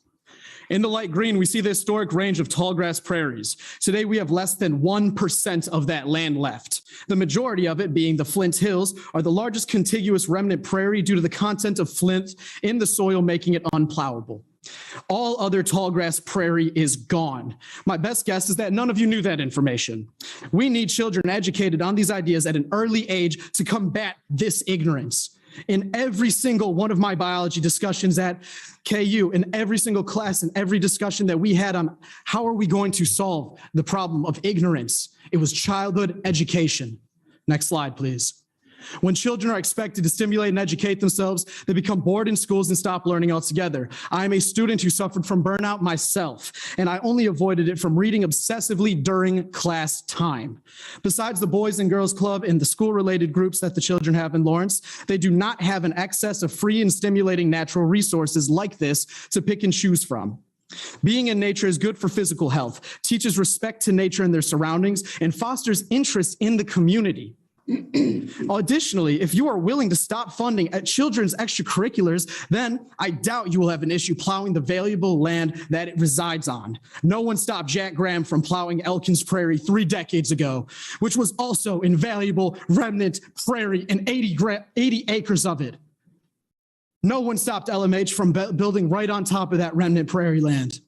In the light green, we see the historic range of tallgrass prairies. Today, we have less than 1% of that land left. The majority of it, being the Flint Hills, are the largest contiguous remnant prairie due to the content of flint in the soil, making it unplowable. All other tallgrass prairie is gone. My best guess is that none of you knew that information. We need children educated on these ideas at an early age to combat this ignorance. In every single one of my biology discussions at KU, in every single class, in every discussion that we had on how are we going to solve the problem of ignorance, it was childhood education. Next slide, please. When children are expected to stimulate and educate themselves, they become bored in schools and stop learning altogether. I'm a student who suffered from burnout myself, and I only avoided it from reading obsessively during class time. Besides the Boys and Girls Club and the school-related groups that the children have in Lawrence, they do not have an excess of free and stimulating natural resources like this to pick and choose from. Being in nature is good for physical health, teaches respect to nature and their surroundings, and fosters interest in the community. Additionally, if you are willing to stop funding at children's extracurriculars, then I doubt you will have an issue plowing the valuable land that it resides on. No one stopped Jack Graham from plowing Elkins Prairie 3 decades ago, which was also invaluable remnant prairie and 80 acres of it. No one stopped LMH from building right on top of that remnant prairie land.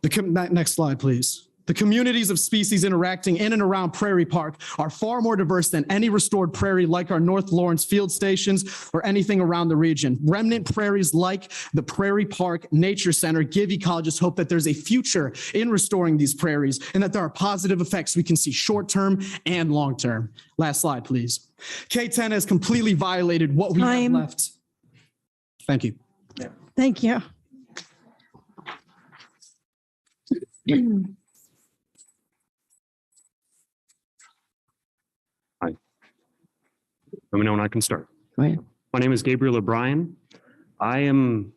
Next slide, please. The communities of species interacting in and around Prairie Park are far more diverse than any restored prairie like our North Lawrence field stations or anything around the region. Remnant prairies like the Prairie Park Nature Center give ecologists hope that there's a future in restoring these prairies and that there are positive effects we can see short-term and long-term. Last slide, please. K10 has completely violated what we have left. Thank you. Thank you. Let me know when I can start. Go ahead. My name is Gabriel O'Brien. I am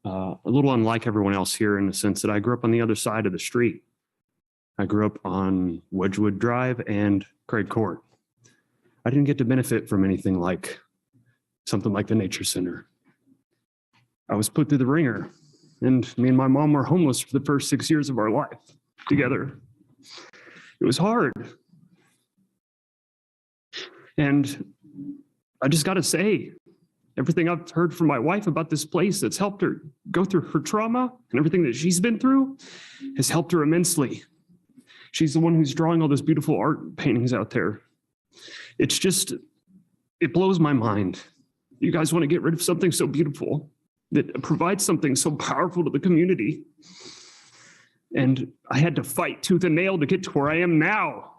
a little unlike everyone else here in the sense that I grew up on the other side of the street. I grew up on Wedgwood Drive and Craig Court. I didn't get to benefit from anything like something like the Nature Center. I was put through the ringer, and me and my mom were homeless for the first 6 years of our life together. It was hard. And I just got to say, everything I've heard from my wife about this place that's helped her go through her trauma and everything that she's been through has helped her immensely. She's the one who's drawing all those beautiful art paintings out there. It's just, it blows my mind. You guys want to get rid of something so beautiful that provides something so powerful to the community. And I had to fight tooth and nail to get to where I am now,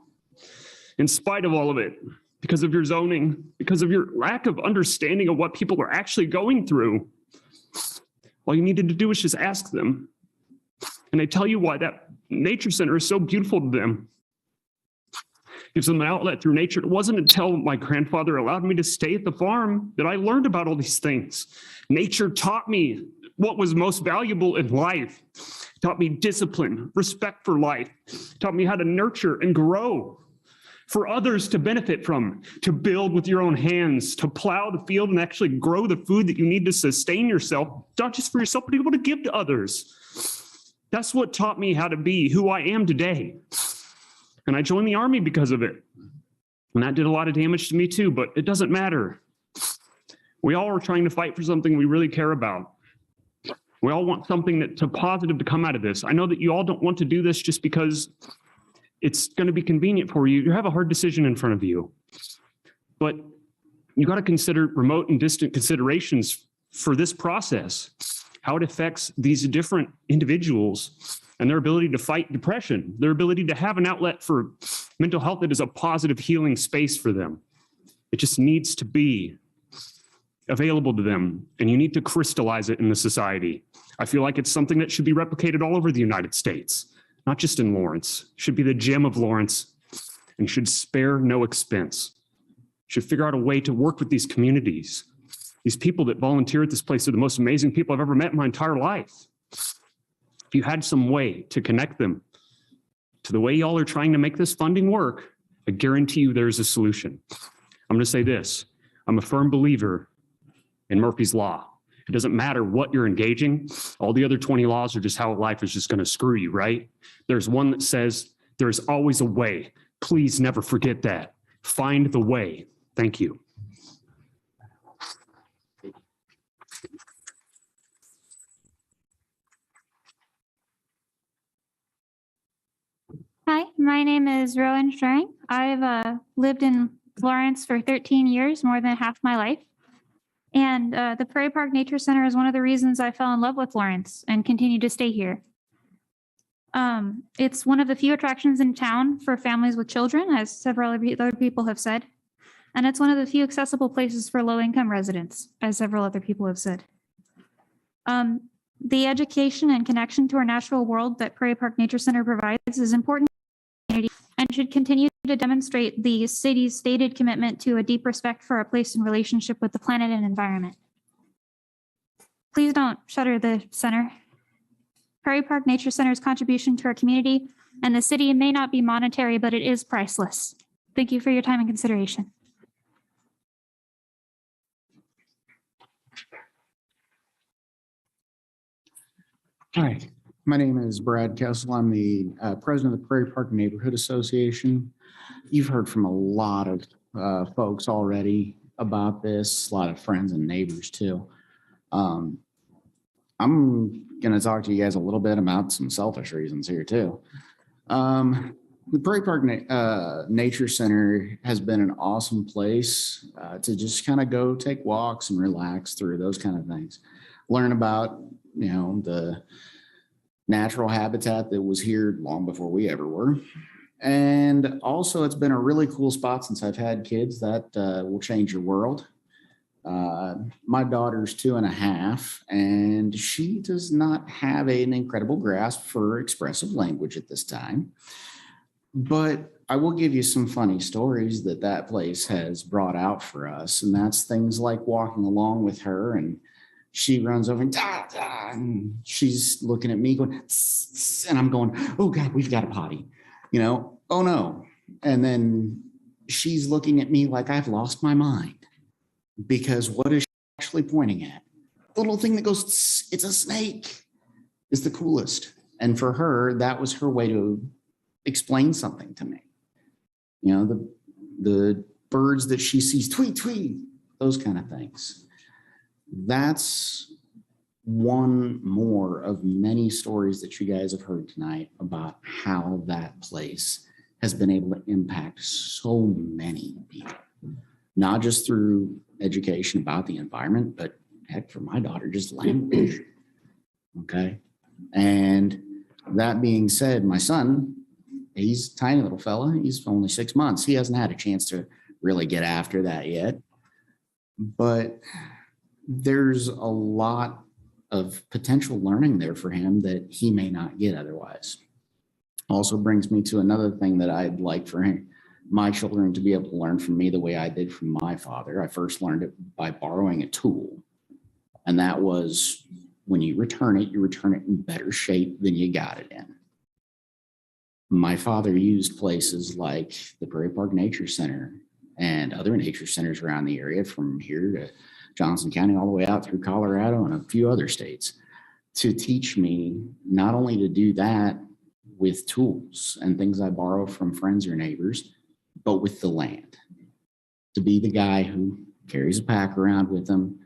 in spite of all of it. Because of your zoning, because of your lack of understanding of what people are actually going through. All you needed to do was just ask them. And they tell you why that nature center is so beautiful to them. Gives them an outlet through nature. It wasn't until my grandfather allowed me to stay at the farm that I learned about all these things. Nature taught me what was most valuable in life. It taught me discipline, respect for life. It taught me how to nurture and grow for others to benefit from, to build with your own hands, to plow the field and actually grow the food that you need to sustain yourself, not just for yourself, but to be able to give to others. That's what taught me how to be who I am today. And I joined the Army because of it. And that did a lot of damage to me too, but it doesn't matter. We all are trying to fight for something we really care about. We all want something that's a positive to come out of this. I know that you all don't want to do this just because it's going to be convenient for you. You have a hard decision in front of you. But you got to consider remote and distant considerations for this process, how it affects these different individuals and their ability to fight depression, their ability to have an outlet for mental health that is a positive healing space for them. It just needs to be available to them, and you need to crystallize it in the society. I feel like it's something that should be replicated all over the United States, not just in Lawrence. It should be the gem of Lawrence and should spare no expense. Should figure out a way to work with these communities. These people that volunteer at this place are the most amazing people I've ever met in my entire life. If you had some way to connect them to the way y'all are trying to make this funding work, I guarantee you there's a solution. I'm going to say this. I'm a firm believer in Murphy's Law. It doesn't matter what you're engaging. All the other 20 laws are just how life is just going to screw you, right? There's one that says there's always a way. Please never forget that. Find the way. Thank you. Hi, my name is Rowan Strang. I've lived in Lawrence for 13 years, more than half my life. And the Prairie Park Nature Center is one of the reasons I fell in love with Lawrence and continue to stay here. It's one of the few attractions in town for families with children, as several other people have said. And it's one of the few accessible places for low-income residents, as several other people have said. The education and connection to our natural world that Prairie Park Nature Center provides is important and should continue to demonstrate the city's stated commitment to a deep respect for our place and relationship with the planet and environment. Please don't shutter the center. Prairie Park Nature Center's contribution to our community and the city may not be monetary, but it is priceless. Thank you for your time and consideration. Hi, my name is Brad Kessel. I'm the president of the Prairie Park Neighborhood Association. You've heard from a lot of folks already about this, a lot of friends and neighbors too. I'm going to talk to you guys a little bit about some selfish reasons here too. The Prairie Park Nature Center has been an awesome place to just kind of go take walks and relax through those kind of things. Learn about, you know, the natural habitat that was here long before we ever were. And also it's been a really cool spot since I've had kids that will change your world. My daughter's 2.5 and she does not have an incredible grasp for expressive language at this time. But I will give you some funny stories that place has brought out for us. And that's things like walking along with her and she runs over and, da, da, and she's looking at me going, tss, tss, and I'm going, oh God, we've got a potty, you know, oh no. And then she's looking at me like I've lost my mind because what is she actually pointing at? The little thing that goes, tss, it's a snake, is the coolest. And for her, that was her way to explain something to me. You know, the birds that she sees, tweet, tweet, those kind of things. That's one more of many stories that you guys have heard tonight about how that place has been able to impact so many people, not just through education about the environment, but heck, for my daughter, just language. Okay. And that being said, my son, he's a tiny little fella. He's only 6 months. He hasn't had a chance to really get after that yet. But there's a lot of potential learning there for him that he may not get otherwise. Also brings me to another thing that I'd like for my children to be able to learn from me the way I did from my father. I first learned it by borrowing a tool. And that was when you return it in better shape than you got it in. My father used places like the Prairie Park Nature Center and other nature centers around the area from here to Johnson County, all the way out through Colorado and a few other states, to teach me not only to do that with tools and things I borrow from friends or neighbors, but with the land. To be the guy who carries a pack around with them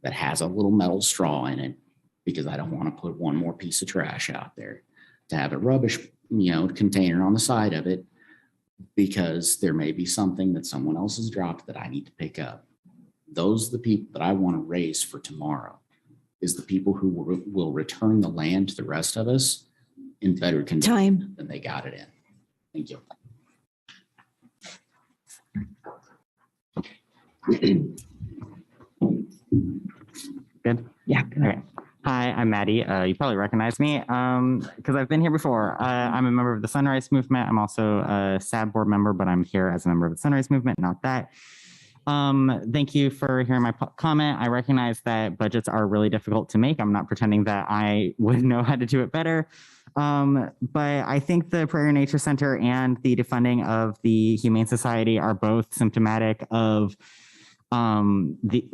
that has a little metal straw in it, because I don't want to put one more piece of trash out there, to have a rubbish, container on the side of it, because there may be something that someone else has dropped that I need to pick up. Those are the people that I want to raise for tomorrow, is the people who will return the land to the rest of us in better condition than they got it in. Thank you. Good. Yeah. Okay. Hi, I'm Maddie. You probably recognize me because I've been here before. I'm a member of the Sunrise Movement. I'm also a SAB board member, but I'm here as a member of the Sunrise Movement, not that. Thank you for hearing my comment. I recognize that budgets are really difficult to make. I'm not pretending that I would know how to do it better. But I think the Prairie Nature Center and the defunding of the Humane Society are both symptomatic of the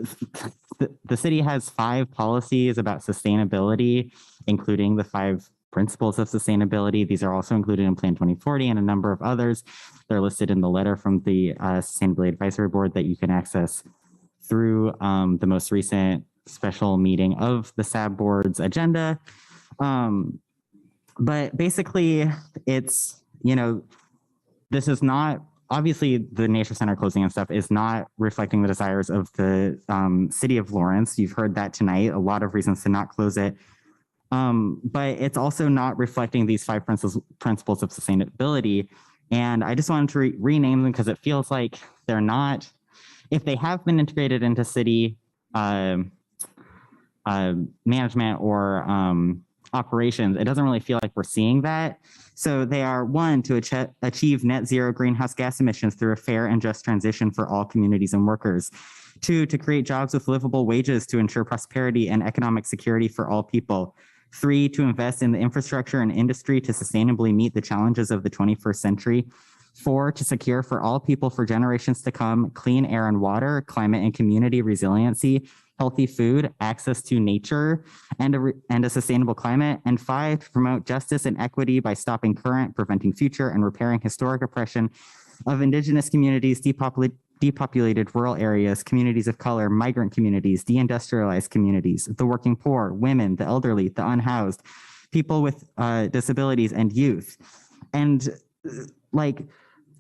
city has 5 policies about sustainability, including the 5 principles of sustainability. These are also included in Plan 2040 and a number of others. They're listed in the letter from the Sustainability Advisory Board that you can access through the most recent special meeting of the SAB board's agenda. But basically, it's, this is not, obviously the Nature Center closing and stuff is not reflecting the desires of the city of Lawrence. You've heard that tonight, a lot of reasons to not close it. But it's also not reflecting these 5 principles of sustainability. And I just wanted to rename them because it feels like they're not, if they have been integrated into city management or operations, it doesn't really feel like we're seeing that. So they are 1, to achieve net zero greenhouse gas emissions through a fair and just transition for all communities and workers. 2, to create jobs with livable wages to ensure prosperity and economic security for all people. 3, to invest in the infrastructure and industry to sustainably meet the challenges of the 21st century. 4, to secure for all people for generations to come clean air and water, climate and community resiliency, healthy food, access to nature, and a sustainable climate. And 5, to promote justice and equity by stopping current, preventing future, and repairing historic oppression of Indigenous communities, depopulated rural areas, communities of color, migrant communities, deindustrialized communities, the working poor, women, the elderly, the unhoused, people with disabilities, and youth. And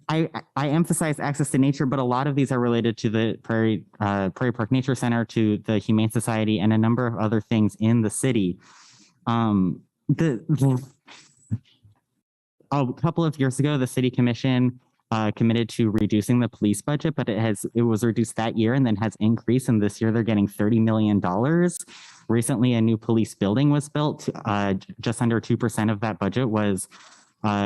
I emphasize access to nature, but a lot of these are related to the Prairie Park Nature Center, to the Humane Society, and a number of other things in the city. A couple of years ago, the city commission committed to reducing the police budget, but it was reduced that year and then has increased. And this year they're getting $30 million. Recently, a new police building was built. Just under 2% of that budget was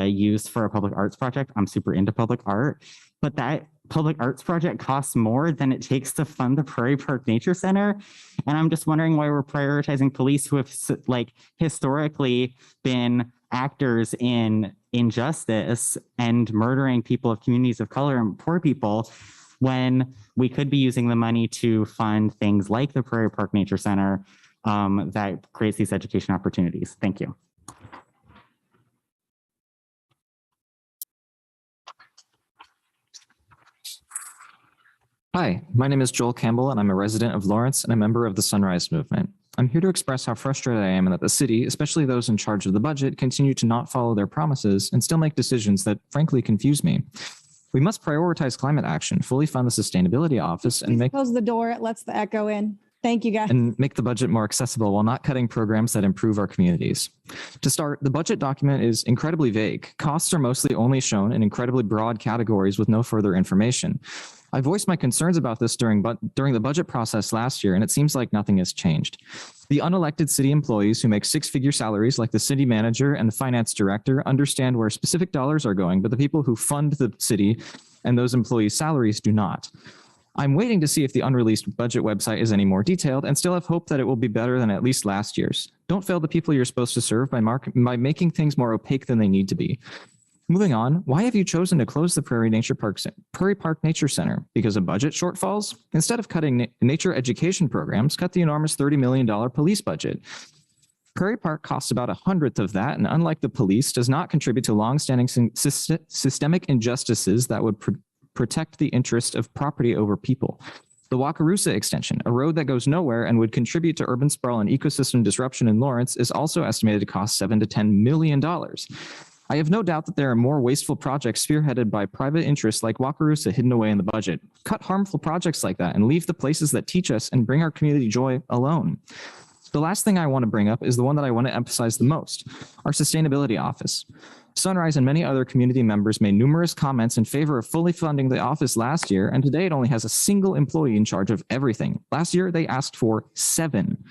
used for a public arts project. I'm super into public art, but that public arts project costs more than it takes to fund the Prairie Park Nature Center. And I'm just wondering why we're prioritizing police who have historically been actors in injustice and murdering people of communities of color and poor people, when we could be using the money to fund things like the Prairie Park Nature Center that creates these education opportunities. Thank you. Hi, my name is Joel Campbell, and I'm a resident of Lawrence and a member of the Sunrise Movement. I'm here to express how frustrated I am that the city, especially those in charge of the budget, continue to not follow their promises and still make decisions that frankly confuse me. We must prioritize climate action, fully fund the Sustainability Office, and make Close the door, it lets the echo in. Thank you, guys. and make the budget more accessible while not cutting programs that improve our communities. To start, the budget document is incredibly vague. Costs are mostly only shown in incredibly broad categories with no further information. I voiced my concerns about this during the budget process last year, and it seems like nothing has changed. The unelected city employees who make 6-figure salaries, like the city manager and the finance director, understand where specific dollars are going, but the people who fund the city and those employees' salaries do not. I'm waiting to see if the unreleased budget website is any more detailed, and still have hope that it will be better than at least last year's. Don't fail the people you're supposed to serve by making things more opaque than they need to be. Moving on, why have you chosen to close the Prairie Park Nature Center? Because of budget shortfalls? Instead of cutting nature education programs, cut the enormous $30 million police budget. Prairie Park costs about 1/100th of that, and unlike the police, does not contribute to longstanding systemic injustices that would protect the interest of property over people. The Wakarusa extension, a road that goes nowhere and would contribute to urban sprawl and ecosystem disruption in Lawrence, is also estimated to cost $7 to $10 million. I have no doubt that there are more wasteful projects spearheaded by private interests like Wakarusa hidden away in the budget. Cut harmful projects like that and leave the places that teach us and bring our community joy alone. The last thing I want to bring up is the one that I want to emphasize the most, our sustainability office. Sunrise and many other community members made numerous comments in favor of fully funding the office last year, and today it only has a single employee in charge of everything. Last year, they asked for 7.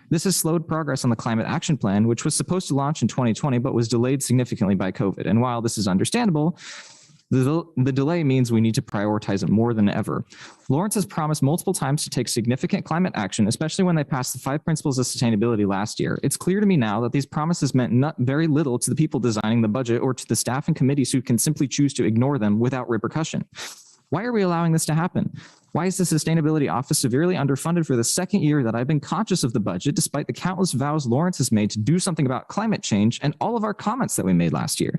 This has slowed progress on the climate action plan, which was supposed to launch in 2020, but was delayed significantly by COVID. And while this is understandable, the delay means we need to prioritize it more than ever. Lawrence has promised multiple times to take significant climate action, especially when they passed the 5 principles of sustainability last year. It's clear to me now that these promises meant not very little to the people designing the budget or to the staff and committees who can simply choose to ignore them without repercussion. Why are we allowing this to happen? Why is the Sustainability Office severely underfunded for the second year that I've been conscious of the budget, despite the countless vows Lawrence has made to do something about climate change and all of our comments that we made last year?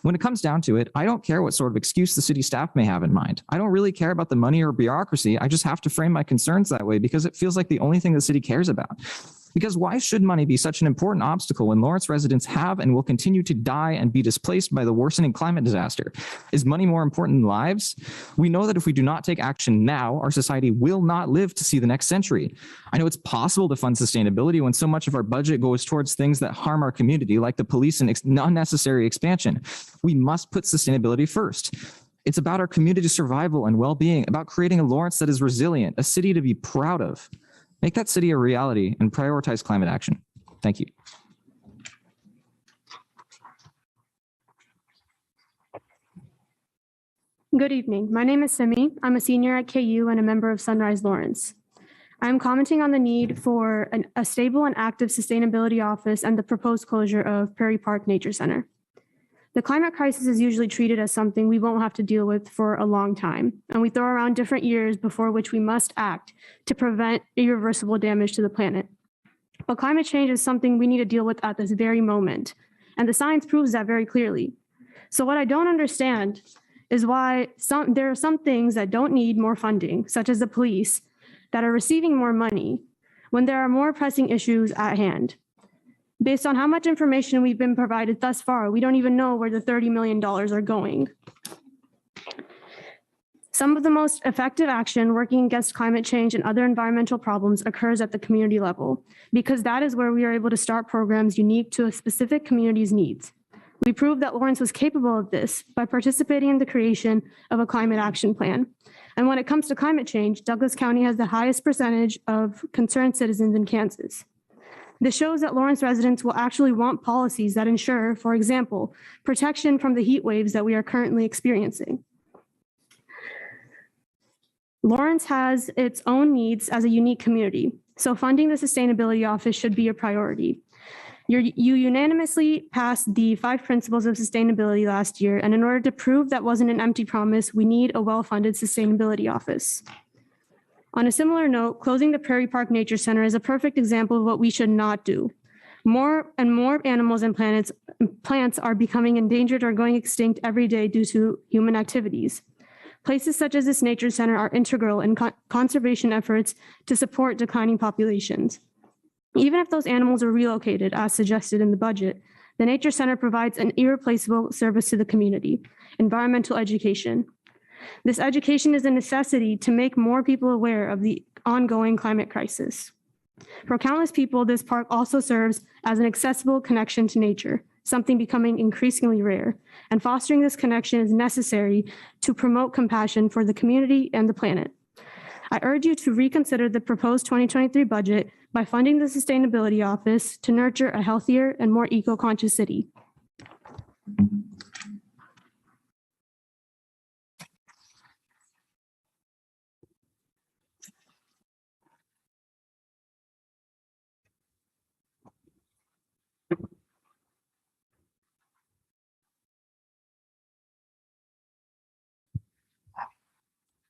When it comes down to it, I don't care what sort of excuse the city staff may have in mind. I don't really care about the money or bureaucracy. I just have to frame my concerns that way because it feels like the only thing the city cares about. Because why should money be such an important obstacle when Lawrence residents have and will continue to die and be displaced by the worsening climate disaster? Is money more important than lives? We know that if we do not take action now, our society will not live to see the next century. I know it's possible to fund sustainability when so much of our budget goes towards things that harm our community, like the police and unnecessary expansion. We must put sustainability first. It's about our community survival and well-being, about creating a Lawrence that is resilient, a city to be proud of. Make that city a reality and prioritize climate action. Thank you. Good evening. My name is Simi. I'm a senior at KU and a member of Sunrise Lawrence. I'm commenting on the need for a stable and active sustainability office and the proposed closure of Prairie Park Nature Center. The climate crisis is usually treated as something we won't have to deal with for a long time, and we throw around different years before which we must act to prevent irreversible damage to the planet. But climate change is something we need to deal with at this very moment, and the science proves that very clearly. So what I don't understand is why there are some things that don't need more funding, such as the police, that are receiving more money when there are more pressing issues at hand. Based on how much information we've been provided thus far, we don't even know where the $30 million are going. Some of the most effective action working against climate change and other environmental problems occurs at the community level, because that is where we are able to start programs unique to a specific community's needs. We proved that Lawrence was capable of this by participating in the creation of a climate action plan. And when it comes to climate change, Douglas County has the highest percentage of concerned citizens in Kansas. This shows that Lawrence residents will actually want policies that ensure, for example, protection from the heat waves that we are currently experiencing. Lawrence has its own needs as a unique community, so funding the Sustainability Office should be a priority. You unanimously passed the 5 principles of sustainability last year, and in order to prove that wasn't an empty promise, we need a well-funded sustainability office. On a similar note, closing the Prairie Park Nature Center is a perfect example of what we should not do. More and more animals and plants are becoming endangered or going extinct every day due to human activities. Places such as this nature center are integral in conservation efforts to support declining populations. Even if those animals are relocated, as suggested in the budget, the nature center provides an irreplaceable service to the community: environmental education. This education is a necessity to make more people aware of the ongoing climate crisis. For countless people, this park also serves as an accessible connection to nature, something becoming increasingly rare, and fostering this connection is necessary to promote compassion for the community and the planet. I urge you to reconsider the proposed 2023 budget by funding the Sustainability Office to nurture a healthier and more eco-conscious city.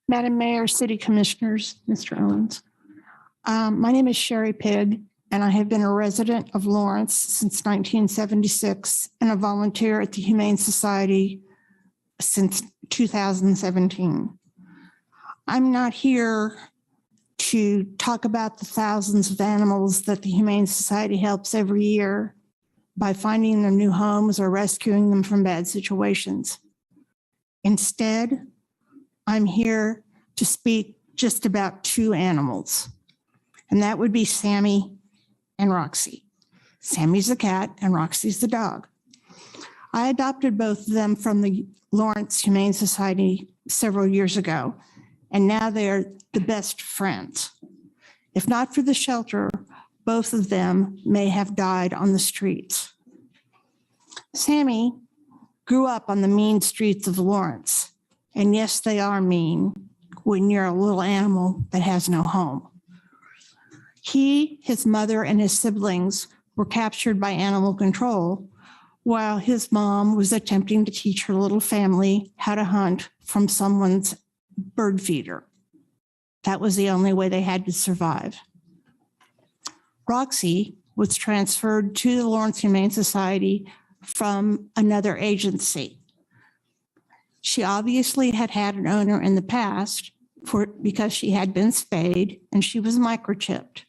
Madam Mayor, City Commissioners, Mr. Owens. My name is Sherry Pigg, and I have been a resident of Lawrence since 1976 and a volunteer at the Humane Society since 2017. I'm not here to talk about the thousands of animals that the Humane Society helps every year by finding them new homes or rescuing them from bad situations. Instead, I'm here to speak just about two animals, and that would be Sammy and Roxy. Sammy's the cat and Roxy's the dog. I adopted both of them from the Lawrence Humane Society several years ago, and now they're the best friends. If not for the shelter, both of them may have died on the streets. Sammy grew up on the mean streets of Lawrence, and yes, they are mean when you're a little animal that has no home. He, his mother, and his siblings were captured by animal control while his mom was attempting to teach her little family how to hunt from someone's bird feeder. That was the only way they had to survive. Roxy was transferred to the Lawrence Humane Society from another agency. She obviously had had an owner in the past because she had been spayed and she was microchipped.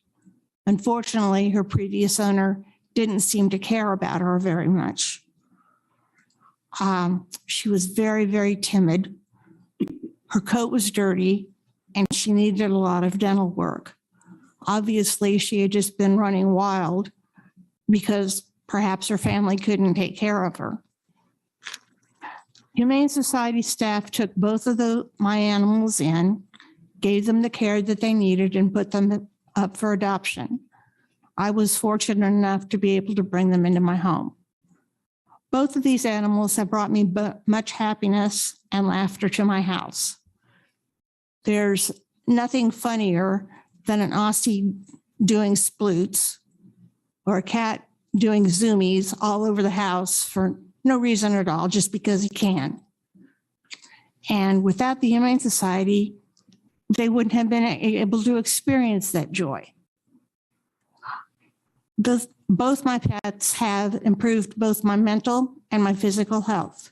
Unfortunately, her previous owner didn't seem to care about her very much. She was very, very timid. Her coat was dirty and she needed a lot of dental work. Obviously, she had just been running wild because perhaps her family couldn't take care of her. Humane Society staff took both of my animals in, gave them the care that they needed, and put them up for adoption. I was fortunate enough to be able to bring them into my home. Both of these animals have brought me much happiness and laughter to my house. There's nothing funnier than an Aussie doing sploots or a cat doing zoomies all over the house for no reason at all, just because he can. And without the Humane Society, they wouldn't have been able to experience that joy. Both my pets have improved both my mental and my physical health.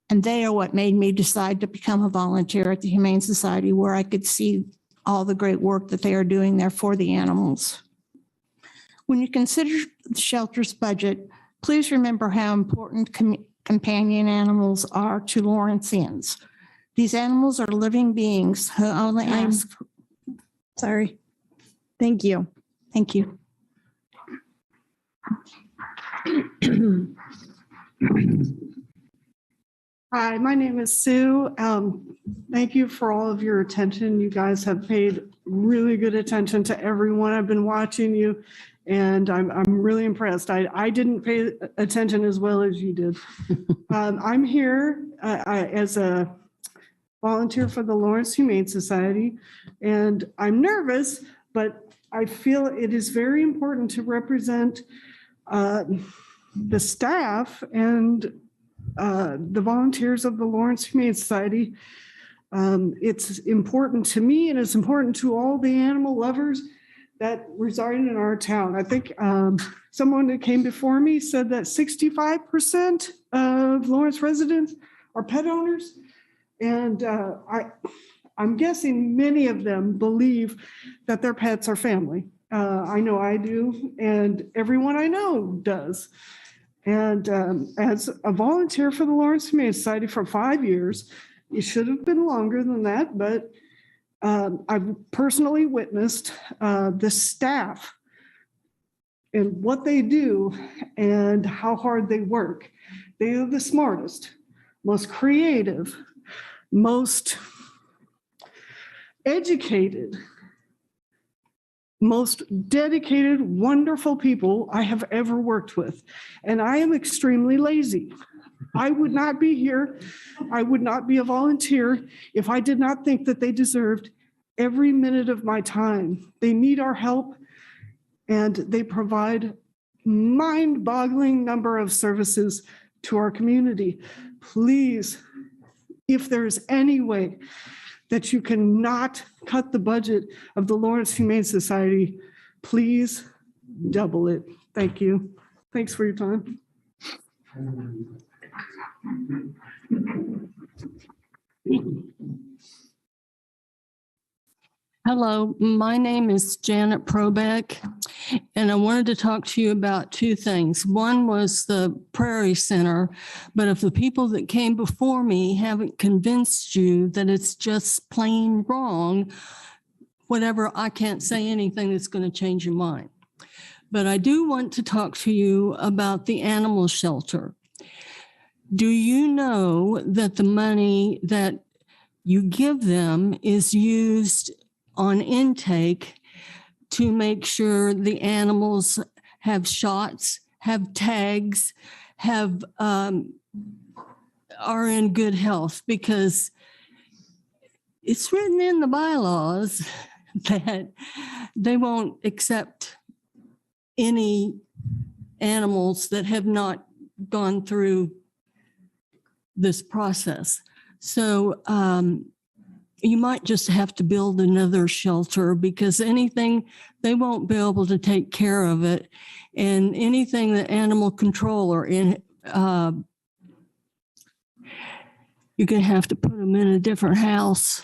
And they are what made me decide to become a volunteer at the Humane Society, where I could see all the great work that they are doing there for the animals. When you consider the shelter's budget, please remember how important companion animals are to Lawrenceans. These animals are living beings who only ask. Sorry. Thank you. Thank you. Hi, my name is Sue. Thank you for all of your attention. You guys have paid really good attention to everyone. I've been watching you and I'm really impressed. I didn't pay attention as well as you did. I'm here as a volunteer for the Lawrence Humane Society, and I'm nervous, but I feel it is very important to represent the staff and the volunteers of the Lawrence Humane Society. It's important to me and it's important to all the animal lovers that reside in our town. I think someone that came before me said that 65% of Lawrence residents are pet owners. And I'm guessing many of them believe that their pets are family. I know I do, and everyone I know does. And as a volunteer for the Lawrence Humane Society for 5 years, it should have been longer than that, but I've personally witnessed the staff and what they do and how hard they work. They are the smartest, most creative, most educated, most dedicated, wonderful people I have ever worked with. And I am extremely lazy. I would not be here. I would not be a volunteer if I did not think that they deserved every minute of my time. They need our help and they provide mind-boggling number of services to our community. Please, if there's any way that you cannot cut the budget of the Lawrence Humane Society, please double it. Thank you. Thanks for your time. Hello, my name is Janet Probeck, and I wanted to talk to you about two things. One was the Prairie Center, but if the people that came before me haven't convinced you that it's just plain wrong, whatever, I can't say anything that's going to change your mind. But I do want to talk to you about the animal shelter. Do you know that the money that you give them is used on intake to make sure the animals have shots, have tags, have are in good health? Because it's written in the bylaws that they won't accept any animals that have not gone through this process. So you might just have to build another shelter, because anything, they won't be able to take care of it. And anything that animal control or in, you're going to have to put them in a different house.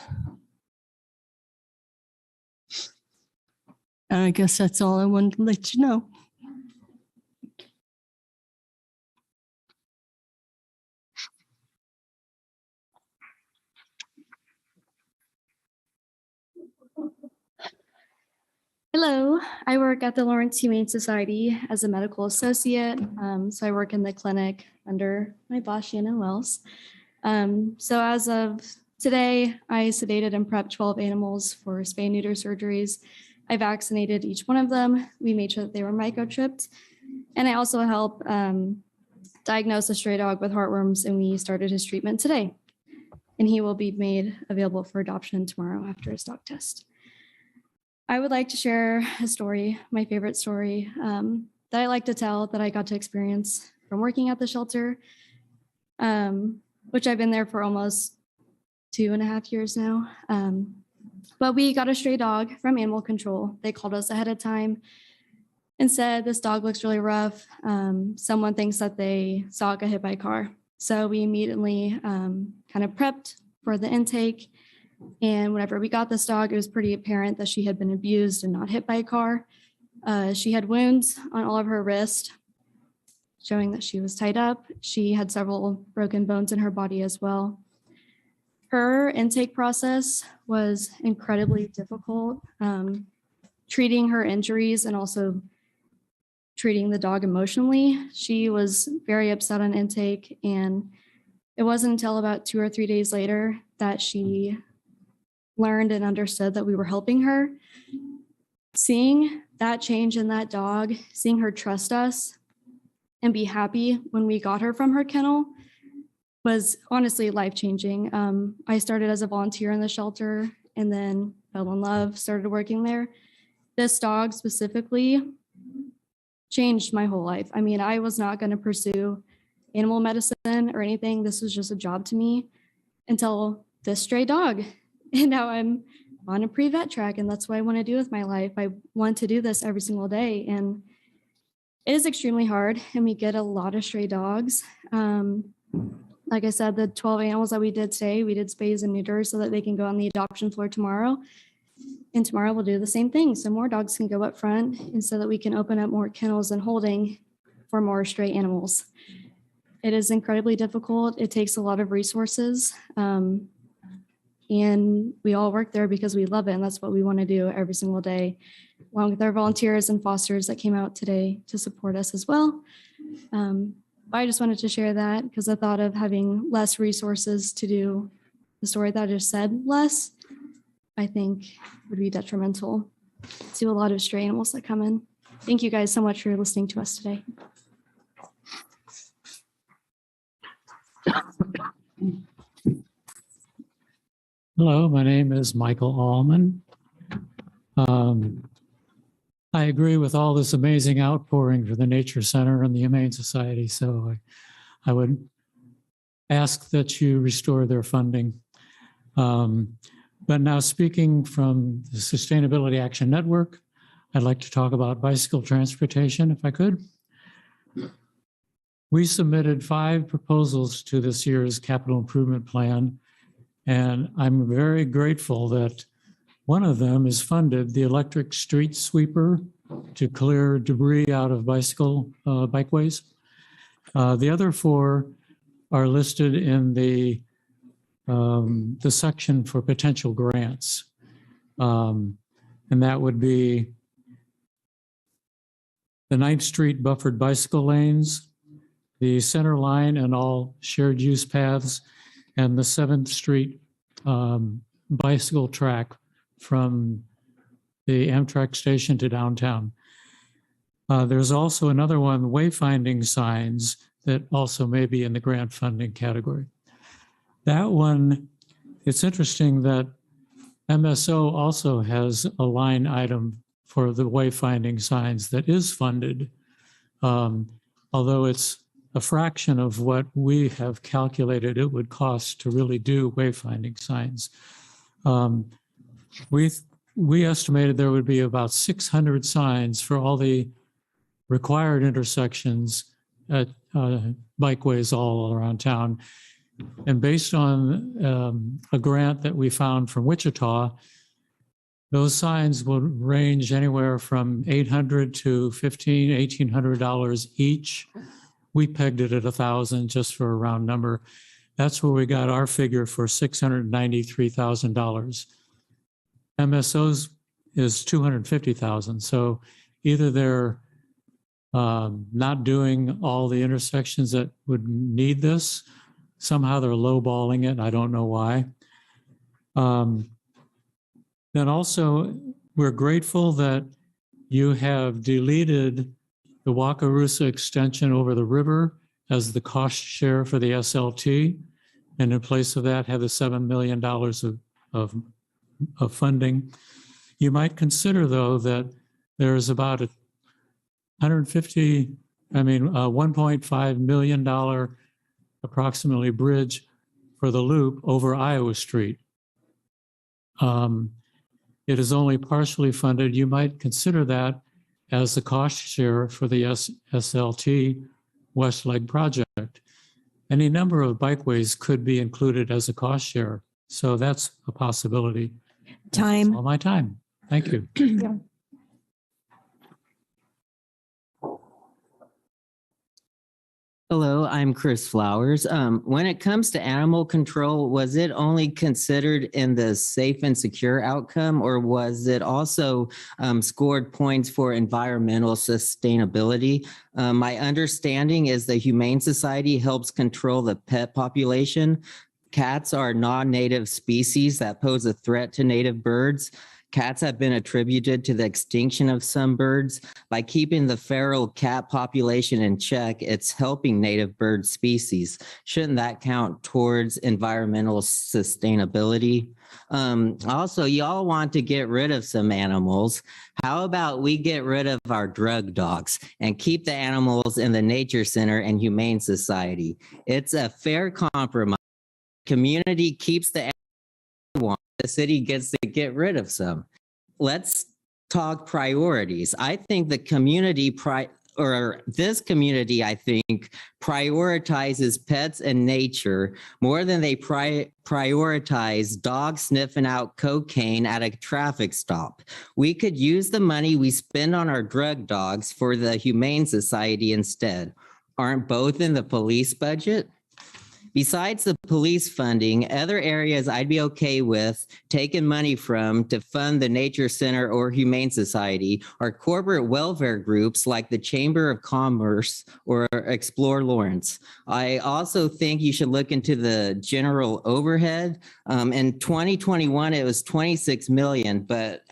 And I guess that's all I wanted to let you know. Hello, I work at the Lawrence Humane Society as a medical associate. So I work in the clinic under my boss, Shannon Wells. So as of today, I sedated and prepped 12 animals for spay and neuter surgeries. I vaccinated each one of them. We made sure that they were microchipped. And I also help diagnose a stray dog with heartworms, and we started his treatment today. And he will be made available for adoption tomorrow after his dog test. I would like to share a story, my favorite story that I like to tell, that I got to experience from working at the shelter, which I've been there for almost 2.5 years now. But we got a stray dog from animal control. They called us ahead of time and said, this dog looks really rough. Someone thinks that they saw it get hit by a car. So we immediately kind of prepped for the intake. And whenever we got this dog, it was pretty apparent that she had been abused and not hit by a car. She had wounds on all of her wrists, showing that she was tied up. She had several broken bones in her body as well. Her intake process was incredibly difficult, treating her injuries and also treating the dog emotionally. She was very upset on intake, and it wasn't until about 2 or 3 days later that she learned and understood that we were helping her. Seeing that change in that dog, seeing her trust us and be happy when we got her from her kennel was honestly life-changing. I started as a volunteer in the shelter and then fell in love, started working there. This dog specifically changed my whole life. I mean, I was not going to pursue animal medicine or anything. This was just a job to me until this stray dog. And now I'm on a pre-vet track, and that's what I want to do with my life. I want to do this every single day, and it is extremely hard, and we get a lot of stray dogs. Like I said, the 12 animals that we did today, we did spays and neuters so that they can go on the adoption floor tomorrow. And tomorrow we'll do the same thing. So more dogs can go up front, and so that we can open up more kennels and holding for more stray animals. It is incredibly difficult. It takes a lot of resources. And we all work there because we love it, and that's what we want to do every single day, along with our volunteers and fosters that came out today to support us as well. I just wanted to share that because the thought of having less resources to do the story that I just said less, I think would be detrimental to a lot of stray animals that come in. Thank you guys so much for listening to us today. Hello, my name is Michael Allman. I agree with all this amazing outpouring for the Nature Center and the Humane Society, so I would ask that you restore their funding. But now, speaking from the Sustainability Action Network, I'd like to talk about bicycle transportation, if I could. We submitted 5 proposals to this year's capital improvement plan, and I'm very grateful that One of them is funded, the electric street sweeper to clear debris out of bikeways. The other 4 are listed in the section for potential grants. And that would be the 9th Street buffered bicycle lanes, the center line and all shared use paths, and the 7th Street bicycle track from the Amtrak station to downtown. There's also another one, wayfinding signs, that also may be in the grant funding category. That one, it's interesting that MSO also has a line item for the wayfinding signs that is funded, although it's a fraction of what we have calculated it would cost to really do wayfinding signs. We estimated there would be about 600 signs for all the required intersections at bikeways all around town. And based on a grant that we found from Wichita, those signs would range anywhere from $800 to $1,500, $1,800 each. We pegged it at $1,000 just for a round number. That's where we got our figure for $693,000. MSO's is $250,000. So either they're not doing all the intersections that would need this. Somehow they're lowballing it. I don't know why. Then also, we're grateful that you have deleted the Wakarusa extension over the river as the cost share for the SLT. And in place of that, have the $7 million of funding. You might consider, though, that there's about $1.5 million approximately bridge for the loop over Iowa Street. It is only partially funded. You might consider that as the cost share for the SLT West Leg project. Any number of bikeways could be included as a cost share. So that's a possibility. Time. That's all my time. Thank you. Hello, I'm Chris Flowers. When it comes to animal control, was it only considered in the safe and secure outcome, or was it also scored points for environmental sustainability? My understanding is the Humane Society helps control the pet population. Cats are non-native species that pose a threat to native birds. Cats have been attributed to the extinction of some birds. By keeping the feral cat population in check, it's helping native bird species. Shouldn't that count towards environmental sustainability? Also, y'all want to get rid of some animals. How about we get rid of our drug dogs and keep the animals in the Nature Center and Humane Society? It's a fair compromise. Community keeps the animals. The city gets to get rid of some. Let's talk priorities. I think the community this community, I think, prioritizes pets and nature more than they prioritize dogs sniffing out cocaine at a traffic stop. We could use the money we spend on our drug dogs for the Humane Society instead. Aren't both in the police budget? Besides the police funding, other areas I'd be okay with taking money from to fund the Nature Center or Humane Society are corporate welfare groups like the Chamber of Commerce or Explore Lawrence. I also think you should look into the general overhead. In 2021, it was 26 million, but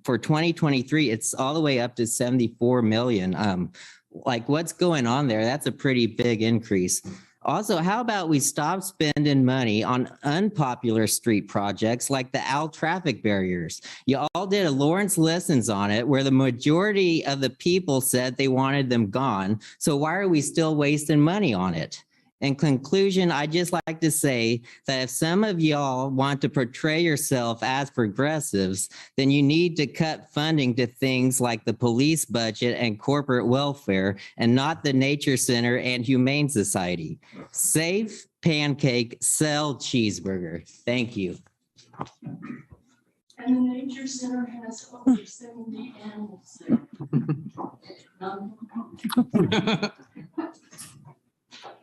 for 2023, it's all the way up to 74 million. Like, what's going on there? That's a pretty big increase. Also, how about we stop spending money on unpopular street projects like the owl traffic barriers? You all did a Lawrence Listens on it where the majority of the people said they wanted them gone. So why are we still wasting money on it? In conclusion, I'd just like to say that if some of y'all want to portray yourself as progressives, then you need to cut funding to things like the police budget and corporate welfare and not the Nature Center and Humane Society. Save pancake, sell cheeseburger. Thank you. And the Nature Center has over 70 animals there.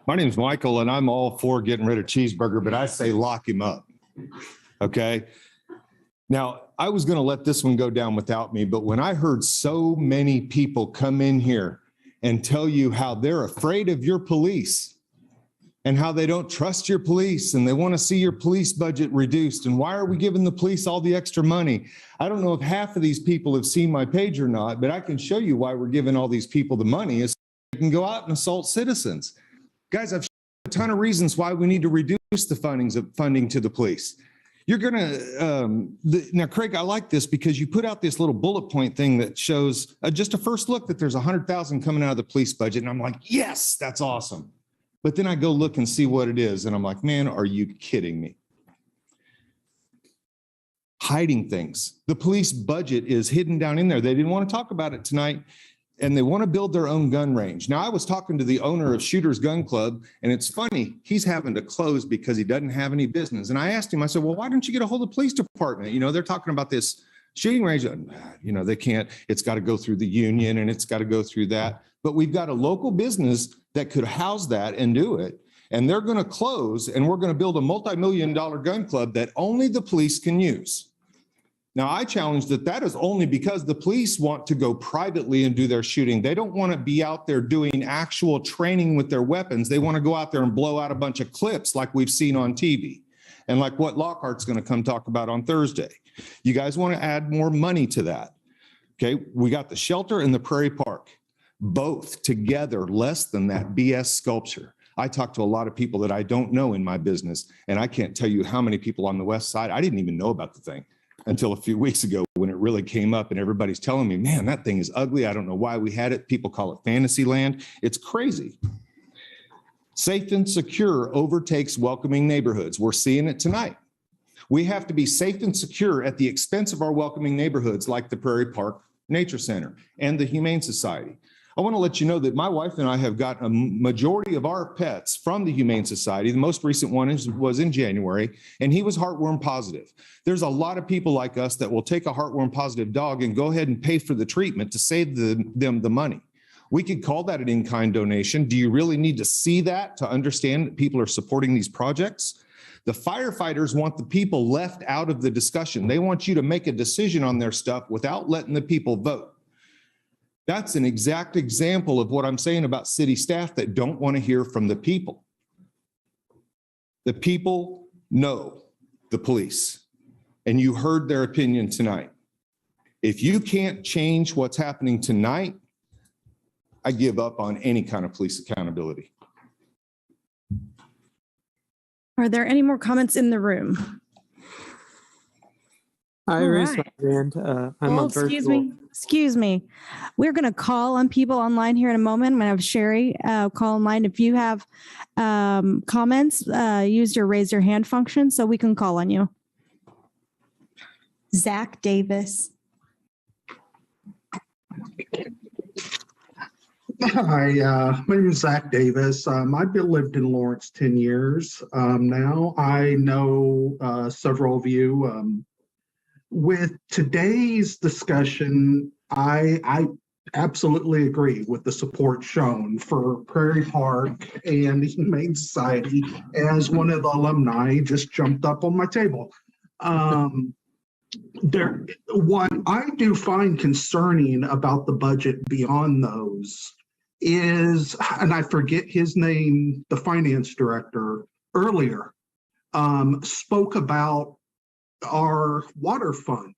My name's Michael, and I'm all for getting rid of Cheeseburger, but I say lock him up. Okay. Now, I was going to let this one go down without me, but when I heard so many people come in here and tell you how they're afraid of your police and how they don't trust your police and they want to see your police budget reduced, and why are we giving the police all the extra money? I don't know if half of these people have seen my page or not, but I can show you why we're giving all these people the money is so they can go out and assault citizens. Guys, I've shown a ton of reasons why we need to reduce the funding to the police. You're going to, now, Craig, I like this because you put out this little bullet point thing that shows just a first look that there's 100,000 coming out of the police budget. And I'm like, yes, that's awesome. But then I go look and see what it is. And I'm like, man, are you kidding me? Hiding things. The police budget is hidden down in there. They didn't want to talk about it tonight. And they want to build their own gun range. Now, I was talking to the owner of Shooter's Gun Club, and it's funny, he's having to close because he doesn't have any business. And I asked him, I said, well, why don't you get a hold of the police department? You know, they're talking about this shooting range. You know, they can't, it's got to go through the union and it's got to go through that. But we've got a local business that could house that and do it. And they're going to close, and we're going to build a multi-million-dollar gun club that only the police can use. Now, I challenge that is only because the police want to go privately and do their shooting. They don't want to be out there doing actual training with their weapons. They want to go out there and blow out a bunch of clips like we've seen on TV and like what Lockhart's going to come talk about on Thursday. You guys want to add more money to that. Okay, we got the shelter and the Prairie Park, both together less than that BS sculpture. I talk to a lot of people that I don't know in my business, and I can't tell you how many people on the west side, I didn't even know about the thing until a few weeks ago when it really came up, and everybody's telling me, man, that thing is ugly. I don't know why we had it. People call it fantasy land. It's crazy. Safe and secure overtakes welcoming neighborhoods. We're seeing it tonight. We have to be safe and secure at the expense of our welcoming neighborhoods like the Prairie Park Nature Center and the Humane Society. I want to let you know that my wife and I have got a majority of our pets from the Humane Society. The most recent one was in January, and he was heartworm positive. There's a lot of people like us that will take a heartworm positive dog and go ahead and pay for the treatment to save them the money. We could call that an in-kind donation. Do you really need to see that to understand that people are supporting these projects? The firefighters want the people left out of the discussion. They want you to make a decision on their stuff without letting the people vote. That's an exact example of what I'm saying about city staff that don't want to hear from the people. The people know the police, and you heard their opinion tonight. If you can't change what's happening tonight, I give up on any kind of police accountability. Are there any more comments in the room? I raised my hand. I'm a Excuse me. We're going to call on people online here in a moment. I'm going to have Sherry call online. If you have comments, use your raise your hand function so we can call on you. Zach Davis. Hi, my name is Zach Davis. I've lived in Lawrence 10 years now. I know several of you. With today's discussion, I absolutely agree with the support shown for Prairie Park and the Humane Society. As one of the alumni just jumped up on my table. What I do find concerning about the budget beyond those is, and I forget his name, the finance director earlier spoke about our water fund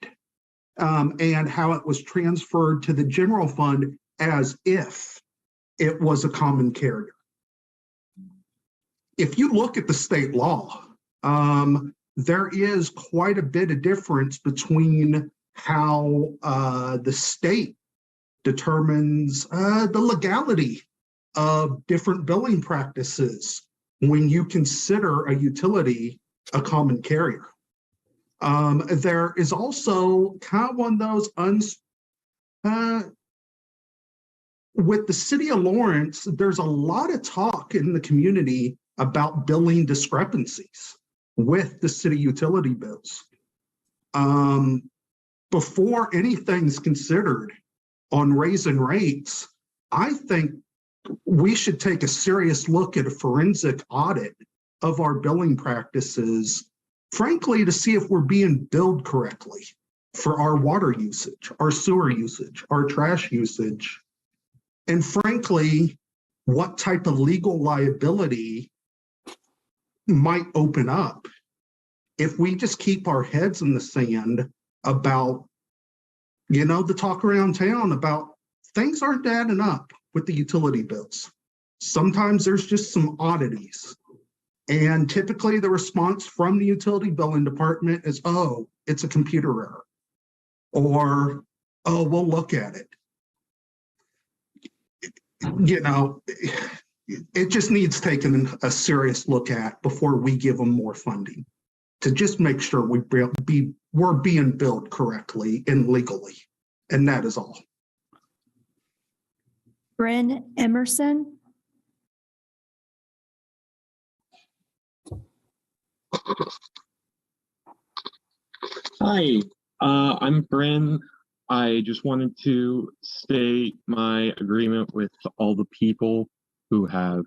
and how it was transferred to the general fund as if it was a common carrier. If you look at the state law, there is quite a bit of difference between how the state determines the legality of different billing practices when you consider a utility a common carrier. There is also kind of one of those, with the city of Lawrence, there's a lot of talk in the community about billing discrepancies with the city utility bills. before anything's considered on raising rates, I think we should take a serious look at a forensic audit of our billing practices, frankly, to see if we're being billed correctly for our water usage, our sewer usage, our trash usage, and frankly, what type of legal liability might open up if we just keep our heads in the sand about, the talk around town about things aren't adding up with the utility bills. Sometimes there's just some oddities. And typically the response from the utility billing department is, oh, it's a computer error. Or, oh, we'll look at it. It just needs taking a serious look at before we give them more funding to just make sure we're being billed correctly and legally. And that is all. Bryn Emerson. Hi, I'm Bryn. I just wanted to state my agreement with all the people who have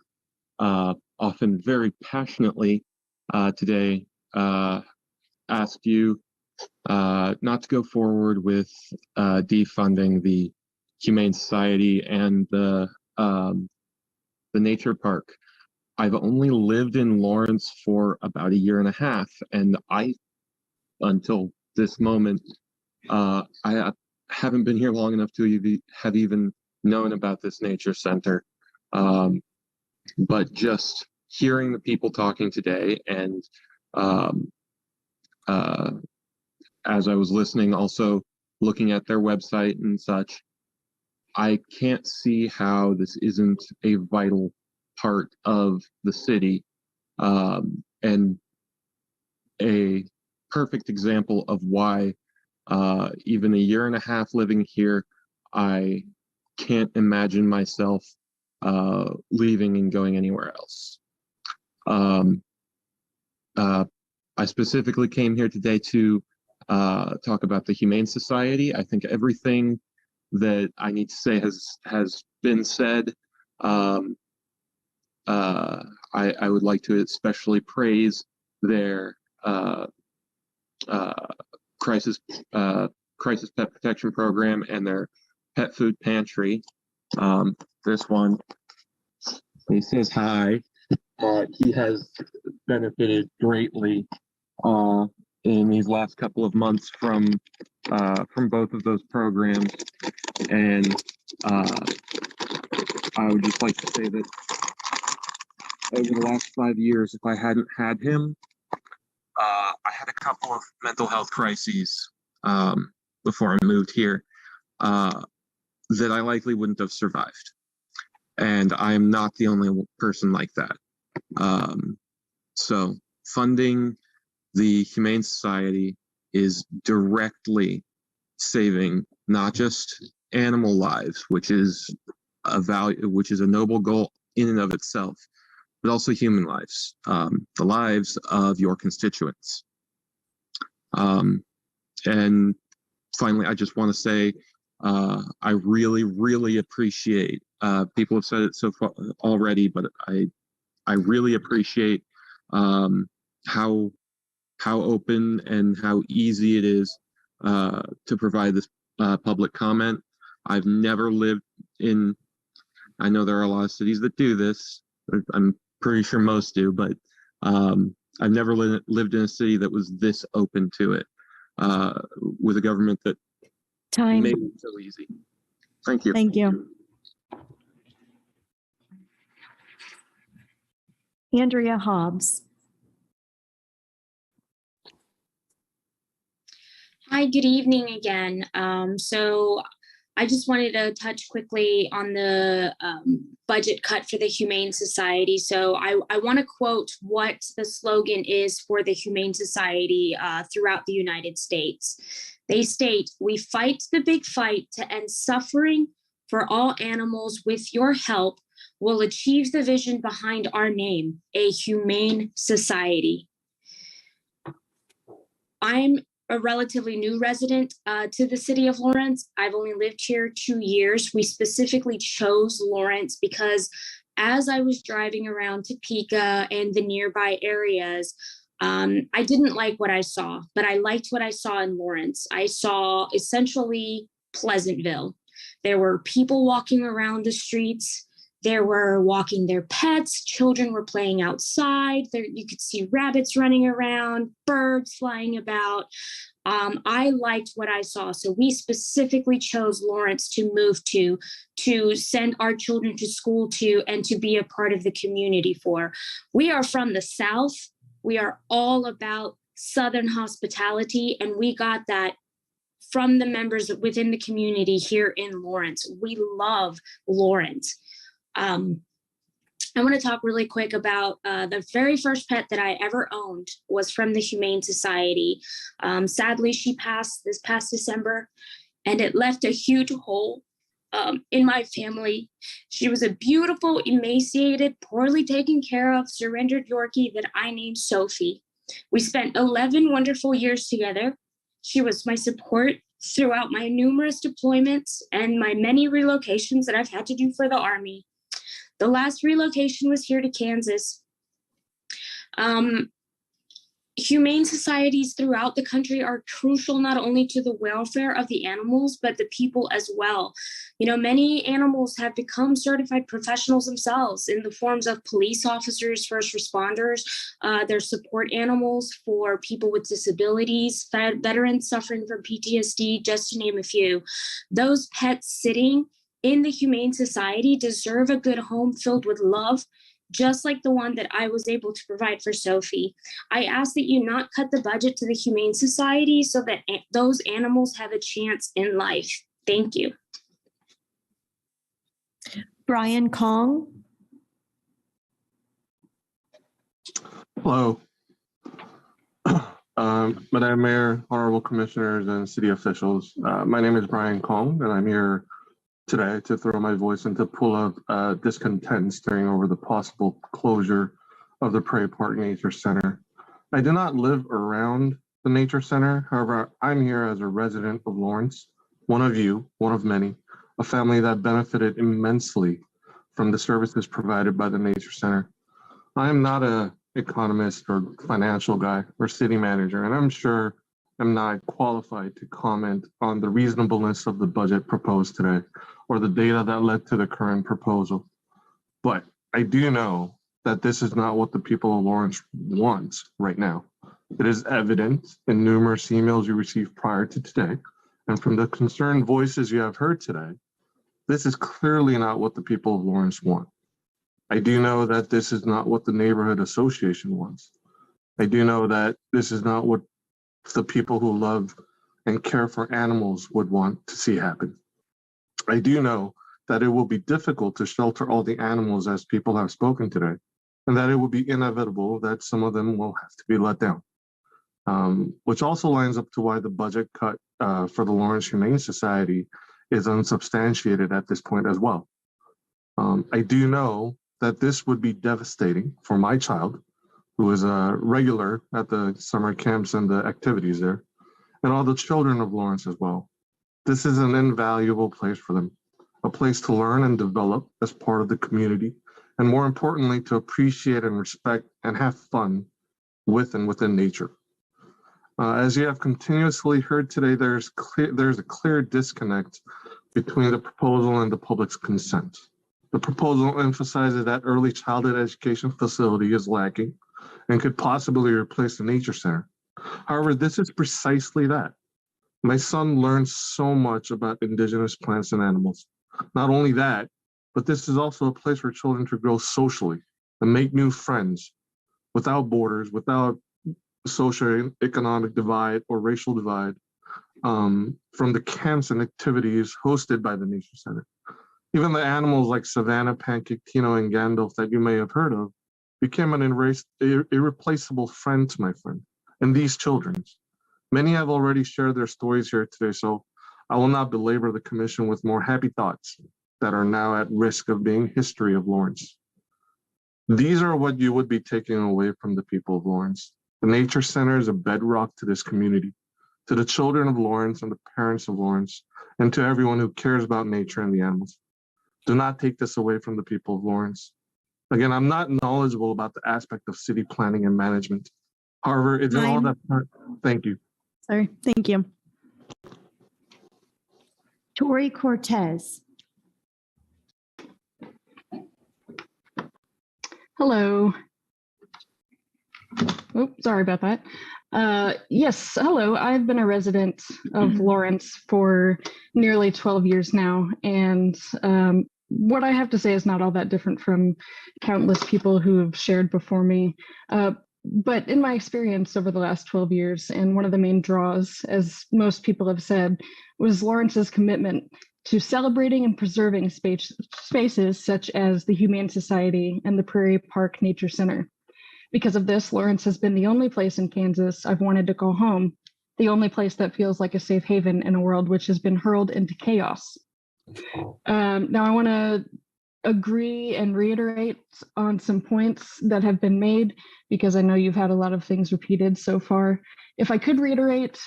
often very passionately today asked you not to go forward with defunding the Humane Society and the nature park. I've only lived in Lawrence for about a year and a half, and until this moment, I haven't been here long enough to have even known about this nature center. But just hearing the people talking today, and as I was listening, also looking at their website and such, I can't see how this isn't a vital part of the city, and a perfect example of why even a year and a half living here, I can't imagine myself leaving and going anywhere else. I specifically came here today to talk about the Humane Society. I think everything that I need to say has been said. I would like to especially praise their crisis pet protection program and their pet food pantry. This one, he says hi. He has benefited greatly in these last couple of months from both of those programs, and I would just like to say that over the last 5 years, if I hadn't had him, I had a couple of mental health crises before I moved here that I likely wouldn't have survived. And I am not the only person like that. So funding the Humane Society is directly saving not just animal lives, which is a value, which is a noble goal in and of itself, but also human lives, the lives of your constituents. And finally, I just want to say, I really, really appreciate, people have said it so far already, but I really appreciate how open and how easy it is to provide this public comment. I've never lived in, I know there are a lot of cities that do this. I'm pretty sure most do, but I've never lived in a city that was this open to it, with a government that made it so easy. Thank you. Thank you. Andrea Hobbs. Hi, good evening again. So I just wanted to touch quickly on the budget cut for the Humane Society. So I want to quote what the slogan is for the Humane Society throughout the United States. They state, "We fight the big fight to end suffering for all animals. With your help, we'll achieve the vision behind our name, a humane society." I'm a relatively new resident to the city of Lawrence. I've only lived here 2 years. We specifically chose Lawrence because as I was driving around Topeka and the nearby areas, I didn't like what I saw, but I liked what I saw in Lawrence. I saw essentially Pleasantville. There were people walking around the streets. There were walking their pets. Children were playing outside. There, you could see rabbits running around, birds flying about. I liked what I saw. So we specifically chose Lawrence to move to send our children to school to, and to be a part of the community for. We are from the South. We are all about Southern hospitality, and we got that from the members within the community here in Lawrence. We love Lawrence. I want to talk really quick about the very first pet that I ever owned was from the Humane Society. Sadly, she passed this past December, and it left a huge hole in my family. She was a beautiful, emaciated, poorly taken care of, surrendered Yorkie that I named Sophie. We spent 11 wonderful years together. She was my support throughout my numerous deployments and my many relocations that I've had to do for the Army. The last relocation was here to Kansas. Humane societies throughout the country are crucial not only to the welfare of the animals, but the people as well. You know, many animals have become certified professionals themselves in the forms of police officers, first responders, their support animals for people with disabilities, veterans suffering from PTSD, just to name a few. Those pets sitting in the Humane Society deserve a good home filled with love, just like the one that I was able to provide for Sophie. I ask that you not cut the budget to the Humane Society so that those animals have a chance in life. Thank you. Brian Kong. Hello. Madam Mayor, honorable commissioners, and city officials. My name is Brian Kong, and I'm here today to throw my voice into pool of discontent staring over the possible closure of the Prairie Park Nature Center. I do not live around the Nature Center. However, I'm here as a resident of Lawrence, one of you, one of many, a family that benefited immensely from the services provided by the Nature Center. I am not an economist or financial guy or city manager, and I'm sure I'm not qualified to comment on the reasonableness of the budget proposed today or the data that led to the current proposal. But I do know that this is not what the people of Lawrence want right now. It is evident in numerous emails you received prior to today, and from the concerned voices you have heard today, this is clearly not what the people of Lawrence want. I do know that this is not what the neighborhood association wants. I do know that this is not what the people who love and care for animals would want to see happen. I do know that it will be difficult to shelter all the animals as people have spoken today, and that it will be inevitable that some of them will have to be let down, which also lines up to why the budget cut for the Lawrence Humane Society is unsubstantiated at this point as well. I do know that this would be devastating for my child, who is a regular at the summer camps and the activities there, and all the children of Lawrence as well. This is an invaluable place for them, a place to learn and develop as part of the community, and more importantly, to appreciate and respect and have fun with and within nature. As you have continuously heard today, there's a clear disconnect between the proposal and the public's consent. The proposal emphasizes that early childhood education facility is lacking and could possibly replace the nature center. However, this is precisely that. My son learns so much about indigenous plants and animals. Not only that, but this is also a place for children to grow socially and make new friends without borders, without socioeconomic divide or racial divide from the camps and activities hosted by the Nature Center. Even the animals like Savannah, Pancake, Tino, and Gandalf that you may have heard of became an irreplaceable friend to my friend and these children's. Many have already shared their stories here today, so I will not belabor the commission with more happy thoughts that are now at risk of being history of Lawrence. These are what you would be taking away from the people of Lawrence. The Nature Center is a bedrock to this community. to the children of Lawrence and the parents of Lawrence, and to everyone who cares about nature and the animals. Do not take this away from the people of Lawrence. Again, I'm not knowledgeable about the aspect of city planning and management. However, it's in all that. Thank you. Sorry, thank you. Tori Cortez. Hello. Oh, sorry about that. Yes, hello. I've been a resident of Lawrence for nearly 12 years now, and what I have to say is not all that different from countless people who have shared before me. But in my experience over the last 12 years, and one of the main draws, as most people have said, was Lawrence's commitment to celebrating and preserving spaces such as the Humane Society and the Prairie Park Nature Center. Because of this, Lawrence has been the only place in Kansas I've wanted to call home, the only place that feels like a safe haven in a world which has been hurled into chaos. Now I want to agree and reiterate on some points that have been made, because I know you've had a lot of things repeated so far. If I could reiterate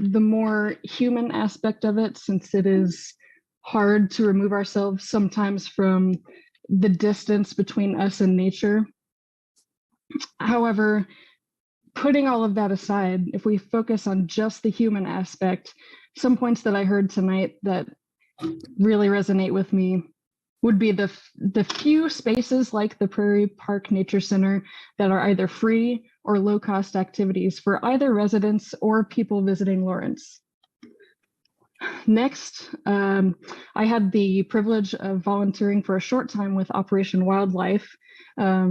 the more human aspect of it, since it is hard to remove ourselves sometimes from the distance between us and nature. However, putting all of that aside, if we focus on just the human aspect, some points that I heard tonight that really resonate with me would be the few spaces like the Prairie Park Nature Center that are either free or low-cost activities for either residents or people visiting Lawrence. Next, I had the privilege of volunteering for a short time with Operation Wildlife,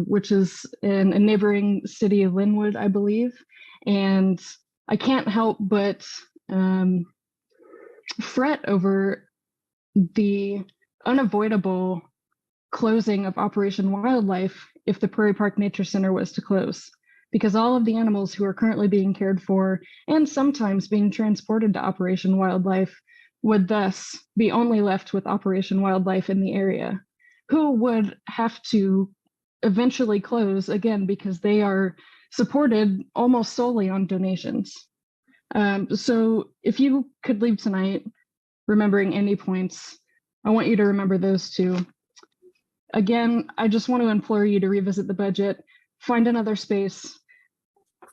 which is in a neighboring city of Linwood, I believe. And I can't help but fret over the unavoidable closing of Operation Wildlife if the Prairie Park Nature Center was to close, because all of the animals who are currently being cared for and sometimes being transported to Operation Wildlife would thus be only left with Operation Wildlife in the area, who would have to eventually close again because they are supported almost solely on donations. So if you could leave tonight remembering any points, I want you to remember those two. Again, I just want to implore you to revisit the budget, find another space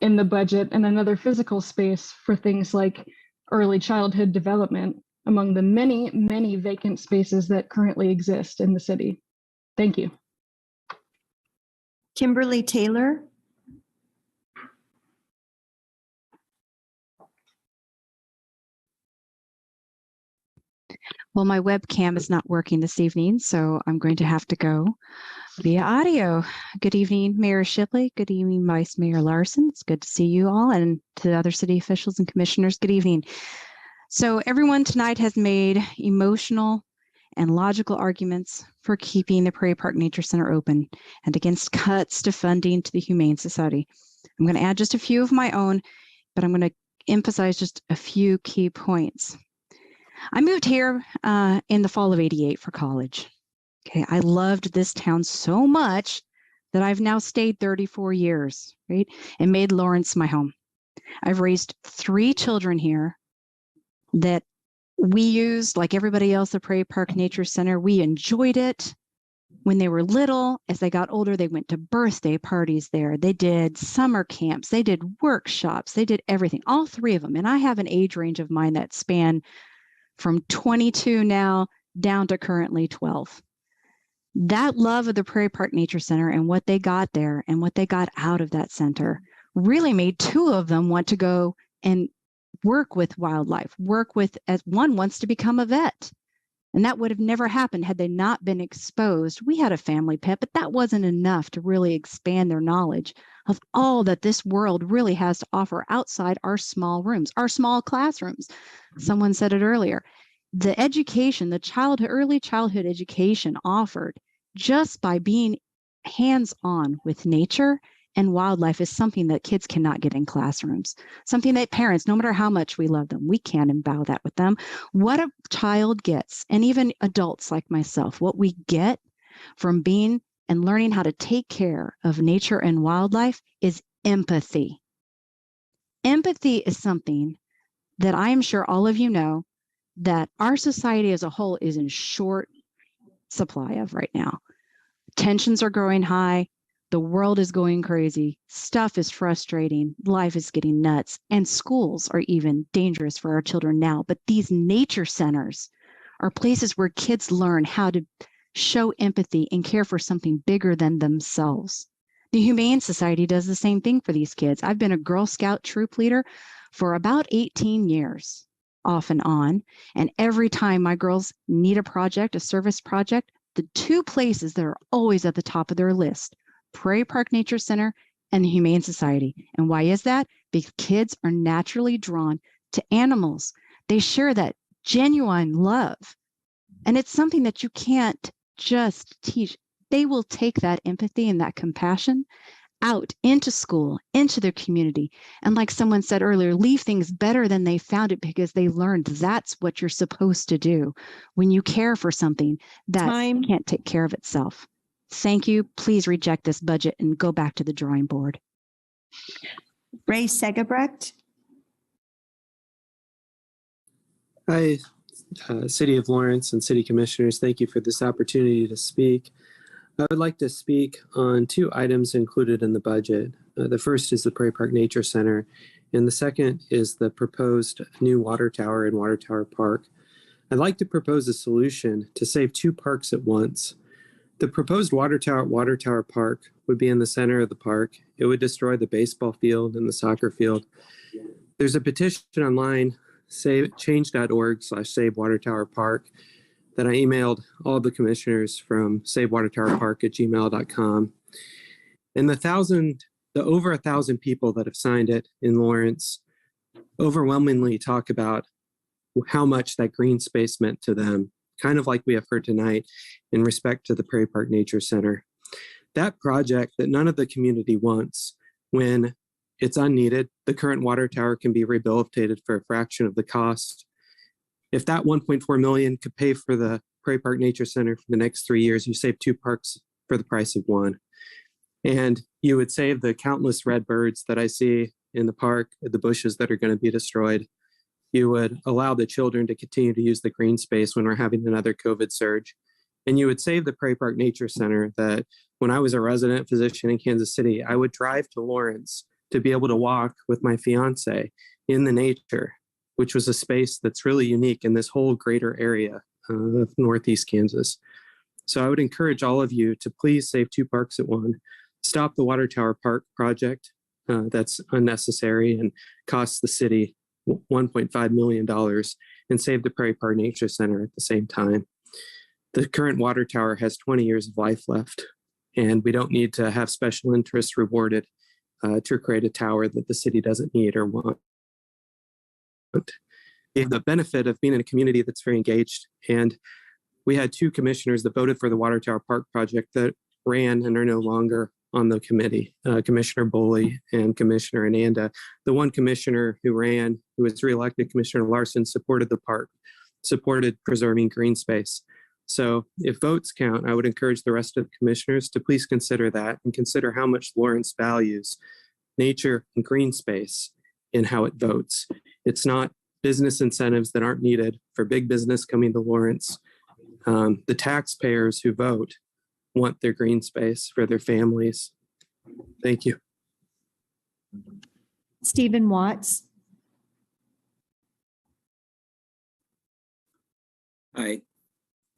in the budget and another physical space for things like early childhood development among the many, many vacant spaces that currently exist in the city. Thank you. Kimberly Taylor. Well, my webcam is not working this evening, so I'm going to have to go via audio. Good evening, Mayor Shipley. Good evening, Vice Mayor Larson. It's good to see you all, and to other city officials and commissioners, good evening. So everyone tonight has made emotional and logical arguments for keeping the Prairie Park Nature Center open and against cuts to funding to the Humane Society. I'm going to add just a few of my own, but I'm going to emphasize just a few key points. I moved here in the fall of '88 for college. Okay, I loved this town so much that I've now stayed 34 years, right, and made Lawrence my home. I've raised 3 children here that we used, like everybody else, the Prairie Park Nature Center. We enjoyed it when they were little. As they got older, they went to birthday parties there. They did summer camps. They did workshops. They did everything, all 3 of them. And I have an age range of mine that span from 22 now down to currently 12. That love of the Prairie Park Nature Center and what they got there and what they got out of that center really made 2 of them want to go and work with wildlife, work with, as one wants to become a vet. And that would have never happened had they not been exposed. We had a family pet, but that wasn't enough to really expand their knowledge of all that this world really has to offer outside our small rooms, our small classrooms. Someone said it earlier. The education, the early childhood education offered just by being hands-on with nature and wildlife is something that kids cannot get in classrooms, something that parents, no matter how much we love them, we can't endow that with them. What a child gets, and even adults like myself, what we get from being and learning how to take care of nature and wildlife is empathy. Empathy is something that I am sure all of you know that our society as a whole is in short supply of right now. Tensions are growing high. The world is going crazy. Stuff is frustrating. Life is getting nuts. And schools are even dangerous for our children now. But these nature centers are places where kids learn how to show empathy and care for something bigger than themselves. The Humane Society does the same thing for these kids. I've been a Girl Scout troop leader for about 18 years, off and on. And every time my girls need a project, a service project, the two places that are always at the top of their list, Prairie Park Nature Center and the Humane Society. And why is that? Because kids are naturally drawn to animals. They share that genuine love. And it's something that you can't just teach. They will take that empathy and that compassion out into school, into their community. And like someone said earlier, leave things better than they found it because they learned that's what you're supposed to do when you care for something that can't take care of itself. Thank you. Please reject this budget and go back to the drawing board. Ray Segebrecht. Hi, City of Lawrence and City Commissioners. Thank you for this opportunity to speak. I would like to speak on two items included in the budget. The first is the Prairie Park Nature Center, and the second is the proposed new water tower in Water Tower Park. I'd like to propose a solution to save two parks at once. The proposed water tower at Water Tower Park would be in the center of the park. It would destroy the baseball field and the soccer field. There's a petition online, change.org/Save Water Tower Park, that I emailed all the commissioners from savewatertowerpark@gmail.com. And the over 1,000 people that have signed it in Lawrence overwhelmingly talk about how much that green space meant to them, kind of like we have heard tonight in respect to the Prairie Park Nature Center. That project that none of the community wants, when it's unneeded, the current water tower can be rehabilitated for a fraction of the cost. If that 1.4 million could pay for the Prairie Park Nature Center for the next 3 years, you save two parks for the price of one. And you would save the countless red birds that I see in the park, the bushes that are going to be destroyed. You would allow the children to continue to use the green space when we're having another COVID surge. And you would save the Prairie Park Nature Center that when I was a resident physician in Kansas City, I would drive to Lawrence to be able to walk with my fiance in the nature, which was a space that's really unique in this whole greater area of Northeast Kansas. So I would encourage all of you to please save two parks at one. Stop the Water Tower Park project that's unnecessary and costs the city $1.5 million, and save the Prairie Park Nature Center at the same time. The current water tower has 20 years of life left, and we don't need to have special interests rewarded to create a tower that the city doesn't need or want. The benefit of being in a community that's very engaged, and we had two commissioners that voted for the Water Tower Park project that ran and are no longer on the committee, Commissioner Boley and Commissioner Ananda. The one commissioner who ran, who was reelected, Commissioner Larson, supported the park, supported preserving green space. So if votes count, I would encourage the rest of the commissioners to please consider that and consider how much Lawrence values nature and green space in how it votes. It's not business incentives that aren't needed for big business coming to Lawrence. The taxpayers who vote want their green space for their families. Thank you. Stephen Watts. I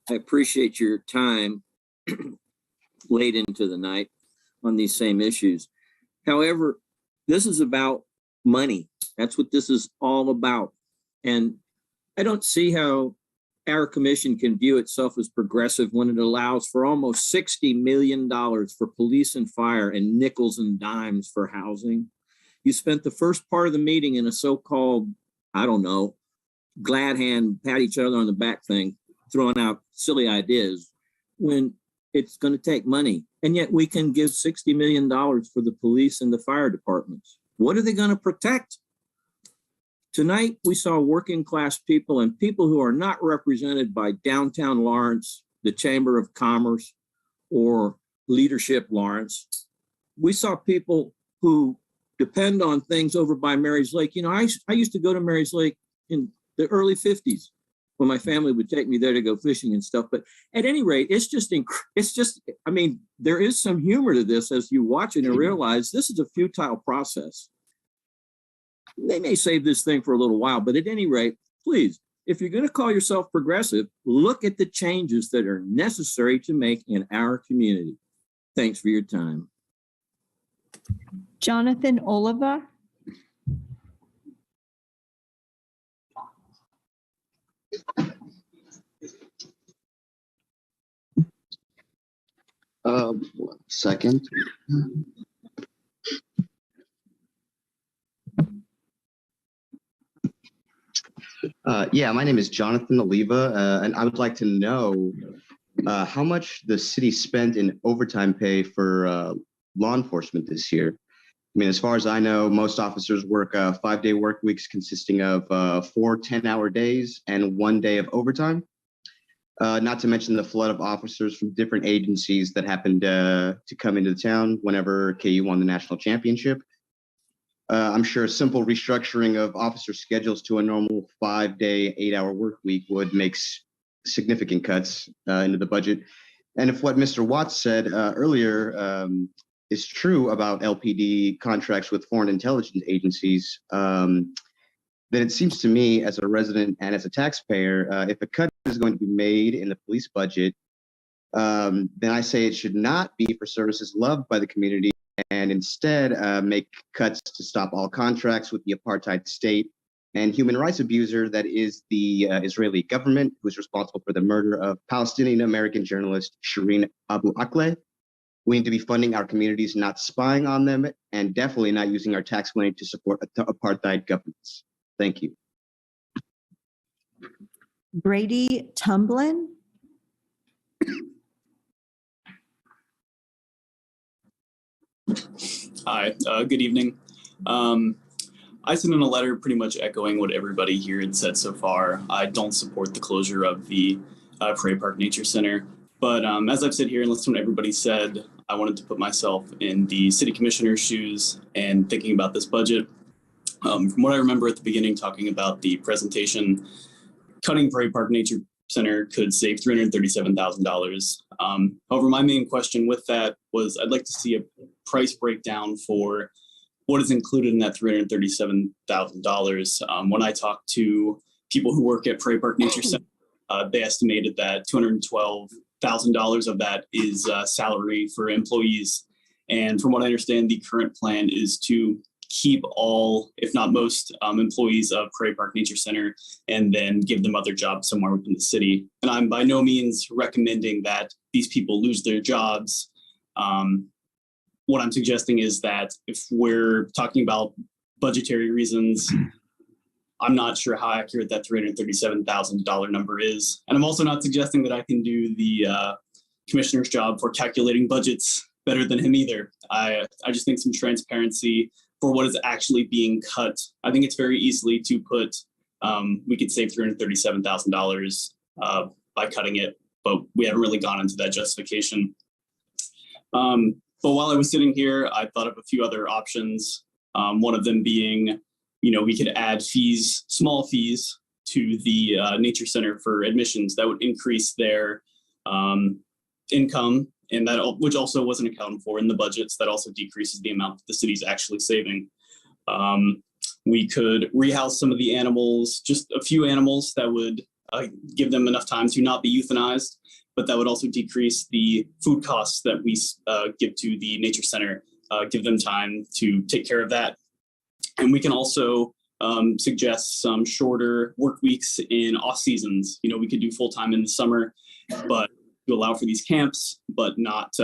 appreciate your time late into the night on these same issues. However, this is about money. That's what this is all about. And I don't see how our commission can view itself as progressive when it allows for almost $60 million for police and fire and nickels and dimes for housing. You spent the first part of the meeting in a so-called, I don't know, glad hand, pat each other on the back thing, throwing out silly ideas when it's going to take money. And yet we can give $60 million for the police and the fire departments. What are they going to protect? Tonight, we saw working class people and people who are not represented by downtown Lawrence, the Chamber of Commerce, or Leadership Lawrence. We saw people who depend on things over by Mary's Lake. You know, I used to go to Mary's Lake in the early 50s when my family would take me there to go fishing and stuff. But at any rate, I mean, there is some humor to this as you watch it and realize this is a futile process. They may save this thing for a little while, but at any rate, please, if you're going to call yourself progressive, look at the changes that are necessary to make in our community. Thanks for your time. Jonathan Oliver. One second. Yeah, my name is Jonathan Oliva, and I would like to know how much the city spent in overtime pay for law enforcement this year. I mean, as far as I know, most officers work 5-day work weeks consisting of 4 10-hour days and 1 day of overtime. Not to mention the flood of officers from different agencies that happened to come into the town whenever KU won the national championship. I'm sure a simple restructuring of officer schedules to a normal 5-day, 8-hour work week would make significant cuts into the budget. And if what Mr. Watts said earlier is true about LPD contracts with foreign intelligence agencies, then it seems to me as a resident and as a taxpayer, if a cut is going to be made in the police budget, then I say it should not be for services loved by the community and instead make cuts to stop all contracts with the apartheid state and human rights abuser that is the Israeli government, who is responsible for the murder of Palestinian American journalist Shireen Abu Akleh. We need to be funding our communities, not spying on them, and definitely not using our tax money to support apartheid governments. Thank you. Brady Tumblin. Hi, good evening. I sent in a letter pretty much echoing what everybody here had said so far. I don't support the closure of the Prairie Park Nature Center, but as I've said here and listened to what everybody said, I wanted to put myself in the city commissioner's shoes and thinking about this budget. From what I remember at the beginning, talking about the presentation, cutting Prairie Park Nature Center could save $337,000. However, my main question with that was I'd like to see a price breakdown for what is included in that $337,000. When I talked to people who work at Prairie Park Nature Center, they estimated that $212,000 of that is salary for employees. And from what I understand, the current plan is to keep all, if not most, employees of Prairie Park Nature Center and then give them other jobs somewhere within the city. And I'm by no means recommending that these people lose their jobs. What I'm suggesting is that if we're talking about budgetary reasons, I'm not sure how accurate that $337,000 number is. And I'm also not suggesting that I can do the commissioner's job for calculating budgets better than him either. I just think some transparency for what is actually being cut. I think it's very easily to put, we could save $337,000 by cutting it, but we haven't really gone into that justification. But while I was sitting here, I thought of a few other options. One of them being, we could add fees, small fees to the Nature Center for admissions that would increase their income, and that which also wasn't accounted for in the budgets. That also decreases the amount that the city's actually saving. We could rehouse some of the animals, just a few animals that would give them enough time to not be euthanized, but that would also decrease the food costs that we give to the Nature Center, give them time to take care of that. And we can also suggest some shorter work weeks in off seasons. We could do full-time in the summer, but to allow for these camps, but not,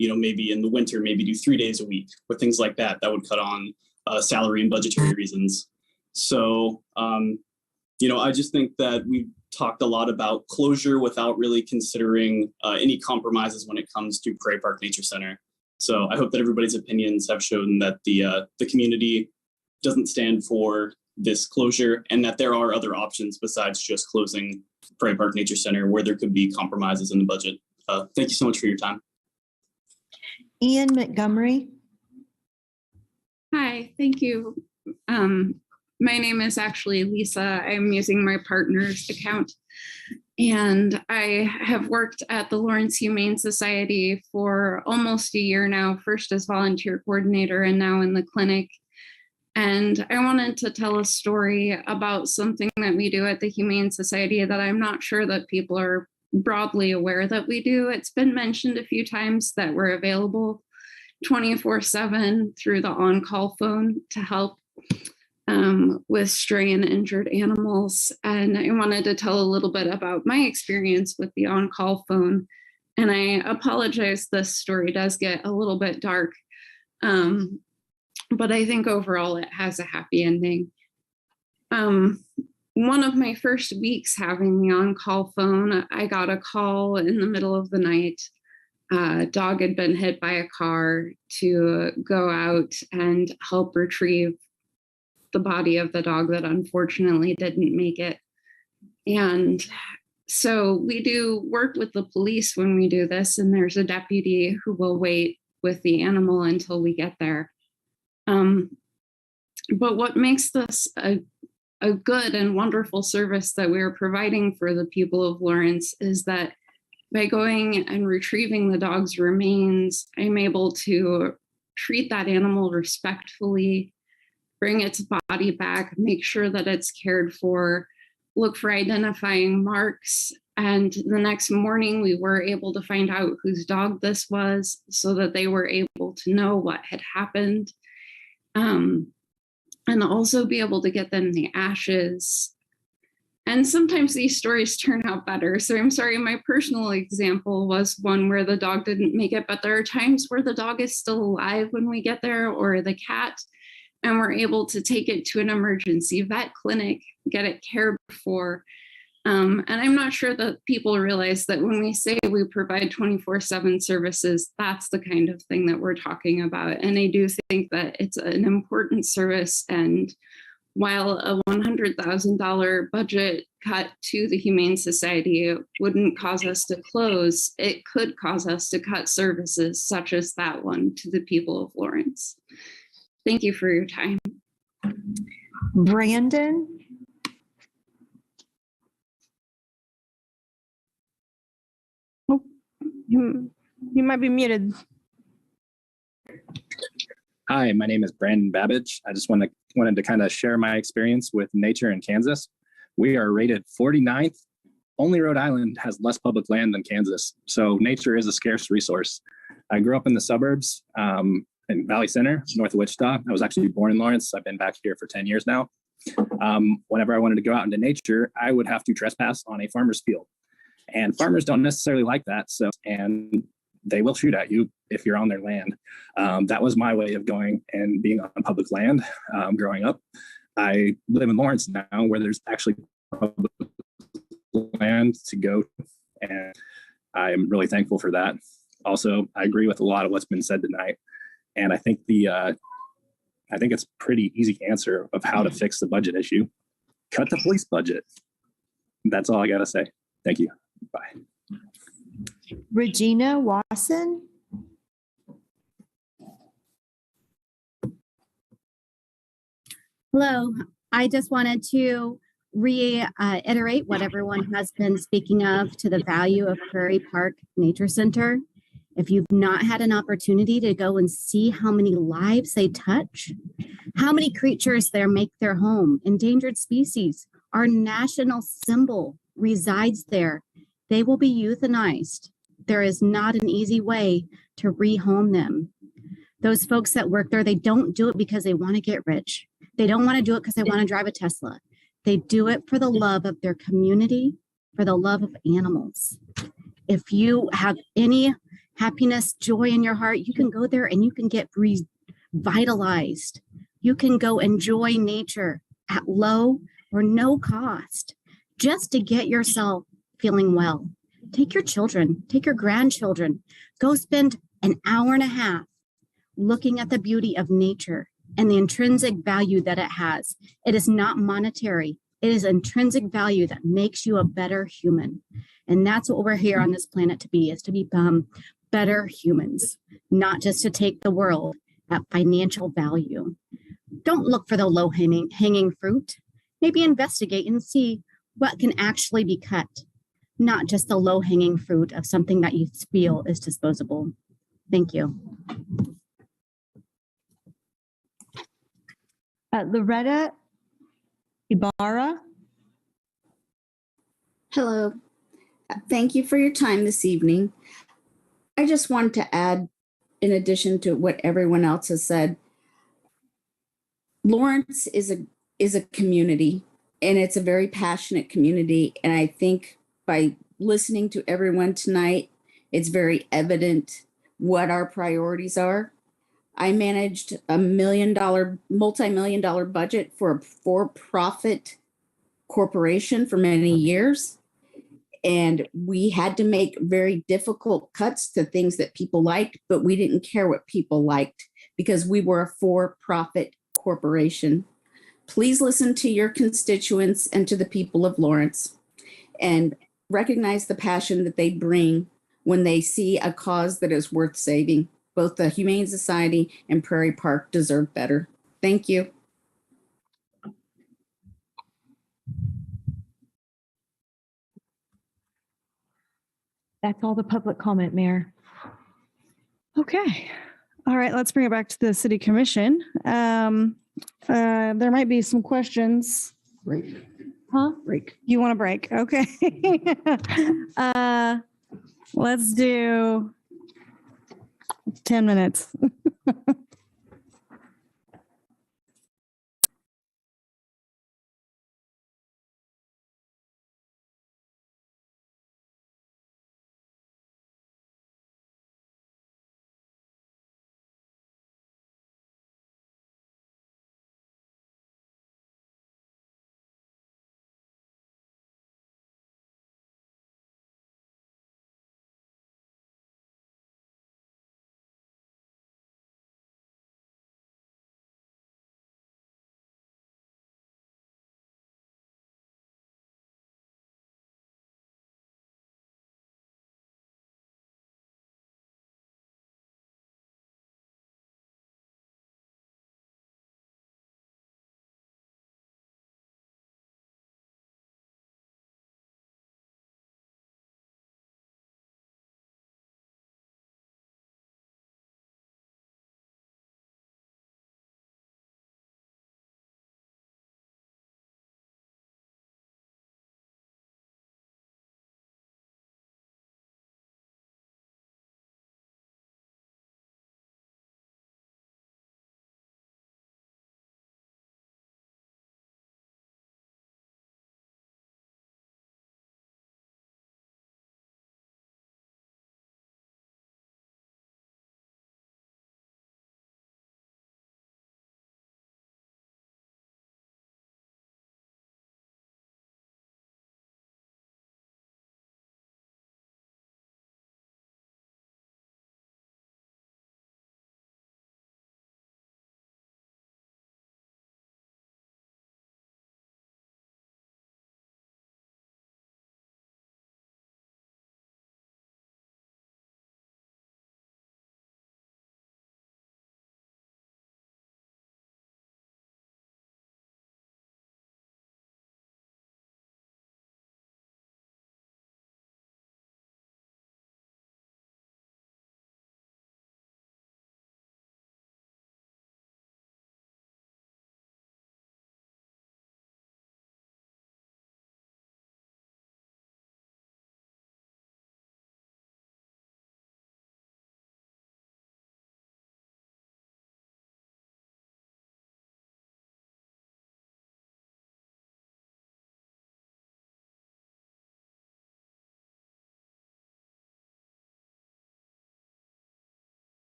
maybe in the winter, maybe do 3 days a week or things like that. That would cut on salary and budgetary reasons. So, I just think that we've talked a lot about closure without really considering any compromises when it comes to Prairie Park Nature Center. So I hope that everybody's opinions have shown that the community doesn't stand for this closure and that there are other options besides just closing Prairie Park Nature Center where there could be compromises in the budget. Thank you so much for your time. Ian Montgomery. Hi, thank you. My name is actually Lisa. I'm using my partner's account. And I have worked at the Lawrence Humane Society for almost a year now, first as volunteer coordinator and now in the clinic. And I wanted to tell a story about something that we do at the Humane Society that I'm not sure that people are broadly aware that we do. It's been mentioned a few times that we're available 24/7 through the on-call phone to help with stray and injured animals. And I wanted to tell a little bit about my experience with the on-call phone. And I apologize, this story does get a little bit dark, but I think overall it has a happy ending. One of my first weeks having the on-call phone, I got a call in the middle of the night. A dog had been hit by a car to go out and help retrieve the body of the dog that unfortunately didn't make it. And so we do work with the police when we do this, and there's a deputy who will wait with the animal until we get there. But what makes this a good and wonderful service that we're providing for the people of Lawrence is that by going and retrieving the dog's remains, I'm able to treat that animal respectfully, bring its body back, make sure that it's cared for, look for identifying marks. And the next morning, we were able to find out whose dog this was so that they were able to know what had happened. And also be able to get them the ashes. And sometimes these stories turn out better. So I'm sorry, my personal example was one where the dog didn't make it, but there are times where the dog is still alive when we get there, or the cat, and we're able to take it to an emergency vet clinic, get it cared for. And I'm not sure that people realize that when we say we provide 24/7 services, that's the kind of thing that we're talking about. And I do think that it's an important service. And while a $100,000 budget cut to the Humane Society wouldn't cause us to close, it could cause us to cut services such as that one to the people of Lawrence. Thank you for your time. Brandon? Oh, you might be muted. Hi, my name is Brandon Babbage. I just wanted to kind of share my experience with nature in Kansas. We are rated 49th. Only Rhode Island has less public land than Kansas. So nature is a scarce resource. I grew up in the suburbs in Valley Center, north of Wichita. I was actually born in Lawrence. I've been back here for 10 years now. Whenever I wanted to go out into nature, I would have to trespass on a farmer's field. And farmers don't necessarily like that. And they will shoot at you if you're on their land. That was my way of going and being on public land growing up. I live in Lawrence now, where there's actually public land to go, and I'm really thankful for that. Also, I agree with a lot of what's been said tonight, and I think it's a pretty easy answer of how to fix the budget issue. Cut the police budget. That's all I gotta say. Thank you. Bye. Regina Wasson? Hello, I just wanted to reiterate what everyone has been speaking of to the value of Prairie Park Nature Center. If you've not had an opportunity to go and see how many lives they touch, how many creatures there make their home, endangered species, our national symbol resides there. They will be euthanized. There is not an easy way to rehome them. Those folks that work there, they don't do it because they want to get rich. They don't want to do it because they want to drive a Tesla. They do it for the love of their community, for the love of animals. If you have any happiness, joy in your heart, you can go there and you can get revitalized. You can go enjoy nature at low or no cost just to get yourself feeling well. Take your children, take your grandchildren, go spend an hour and a half looking at the beauty of nature and the intrinsic value that it has. It is not monetary. It is intrinsic value that makes you a better human. And that's what we're here on this planet to be, is to become better humans, not just to take the world at financial value. Don't look for the low hanging fruit. Maybe investigate and see what can actually be cut, not just the low hanging fruit of something that you feel is disposable. Thank you. Loretta Ibarra. Hello. Thank you for your time this evening. I just wanted to add, in addition to what everyone else has said, Lawrence is a community, and it's a very passionate community. And I think by listening to everyone tonight, it's very evident what our priorities are. I managed a multi-million dollar budget for a for-profit corporation for many years. And we had to make very difficult cuts to things that people liked, but we didn't care what people liked because we were a for-profit corporation. Please listen to your constituents and to the people of Lawrence and recognize the passion that they bring when they see a cause that is worth saving. Both the Humane Society and Prairie Park deserve better. Thank you. That's all the public comment, Mayor. Okay. All right, let's bring it back to the city commission. There might be some questions. Break. Huh? Break. You want a break? Okay. Let's do 10 minutes.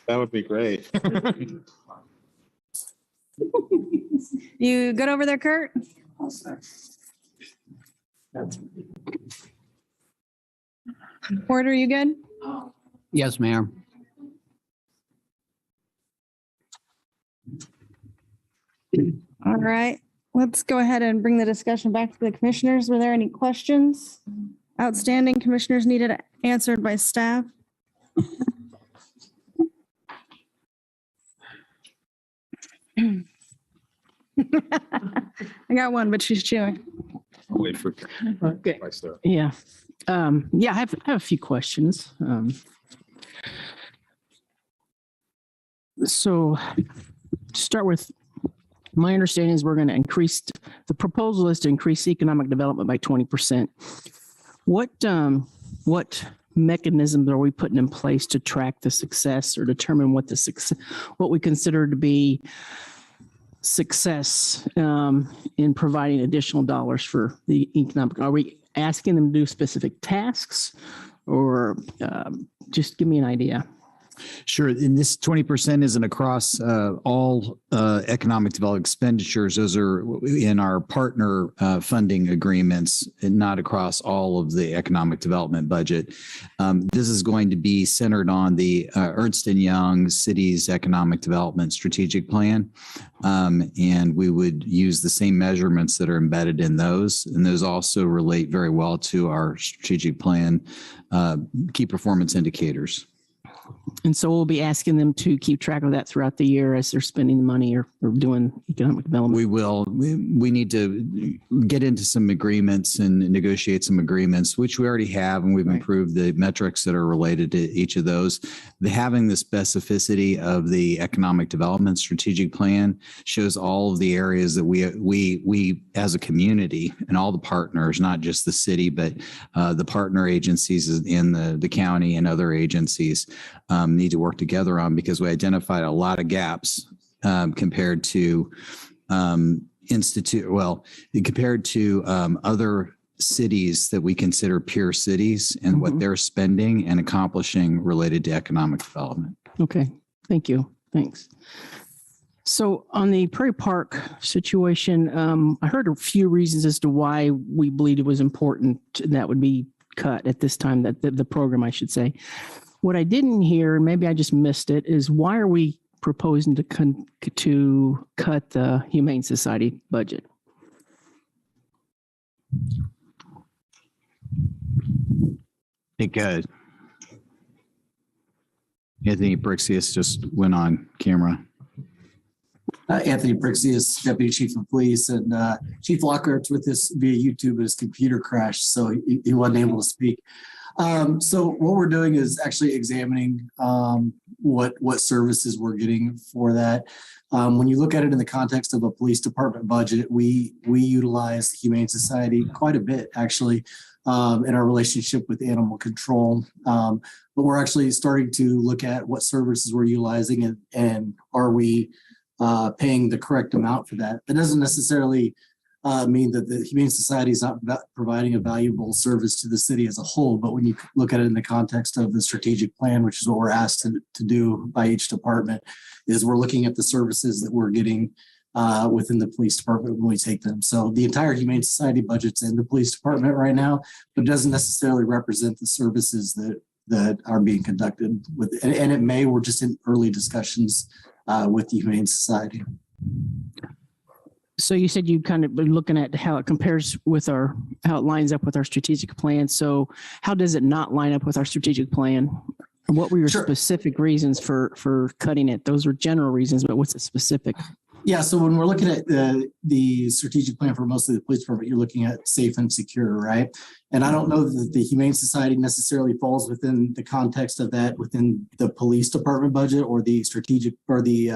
That would be great. You good over there, Kurt? Porter, you good? Yes, ma'am. All right, let's go ahead and bring the discussion back to the commissioners. Were there any questions? Outstanding commissioners needed answered by staff? I got one, but she's chewing. I'll wait for. Okay. Yeah. Yeah, I have a few questions. So to start with, my understanding is we're going to increase, the proposal is to increase economic development by 20%. What mechanisms are we putting in place to track the success or determine what the success, what we consider to be success in providing additional dollars for the economic? Are we asking them to do specific tasks, or just give me an idea? Sure. And this 20% isn't across all economic development expenditures. Those are in our partner funding agreements and not across all of the economic development budget. This is going to be centered on the Ernst & Young Cities Economic Development Strategic Plan. And we would use the same measurements that are embedded in those. And those also relate very well to our strategic plan key performance indicators. And so we'll be asking them to keep track of that throughout the year as they're spending the money or doing economic development. We will. We need to get into some agreements and negotiate some agreements, which we already have, and we've improved the metrics that are related to each of those. Having the specificity of the economic development strategic plan shows all of the areas that we as a community and all the partners, not just the city, but the partner agencies in the county and other agencies need to work together on, because we identified a lot of gaps compared to other cities that we consider peer cities and what they're spending and accomplishing related to economic development. Okay, thank you. Thanks. So on the Prairie Park situation, I heard a few reasons as to why we believed it was important that would be cut at this time, that the program, I should say. What I didn't hear, and maybe I just missed it, is why are we proposing to cut the Humane Society budget? I think Anthony Brixius just went on camera. Anthony Brixius, Deputy Chief of Police, and Chief Lockhart's with us via YouTube, but his computer crashed, so he wasn't able to speak. So what we're doing is actually examining what services we're getting for that. When you look at it in the context of a police department budget, we utilize the Humane Society quite a bit, actually, in our relationship with animal control. But we're actually starting to look at what services we're utilizing and are we paying the correct amount for that. That doesn't necessarily mean that the Humane Society is not providing a valuable service to the city as a whole, but when you look at it in the context of the strategic plan, which is what we're asked to do by each department, is we're looking at the services that we're getting within the police department when we take them. So the entire Humane Society budget's in the police department right now, but it doesn't necessarily represent the services that are being conducted with, and it may, we're just in early discussions with the Humane Society. So you said you kind of been looking at how it compares with how it lines up with our strategic plan. So how does it not line up with our strategic plan? And what were your specific reasons for cutting it? Those were general reasons, but what's the specific? Yeah, so when we're looking at the strategic plan for most of the police department, you're looking at safe and secure, right? And I don't know that the Humane Society necessarily falls within the context of that within the police department budget or the strategic or the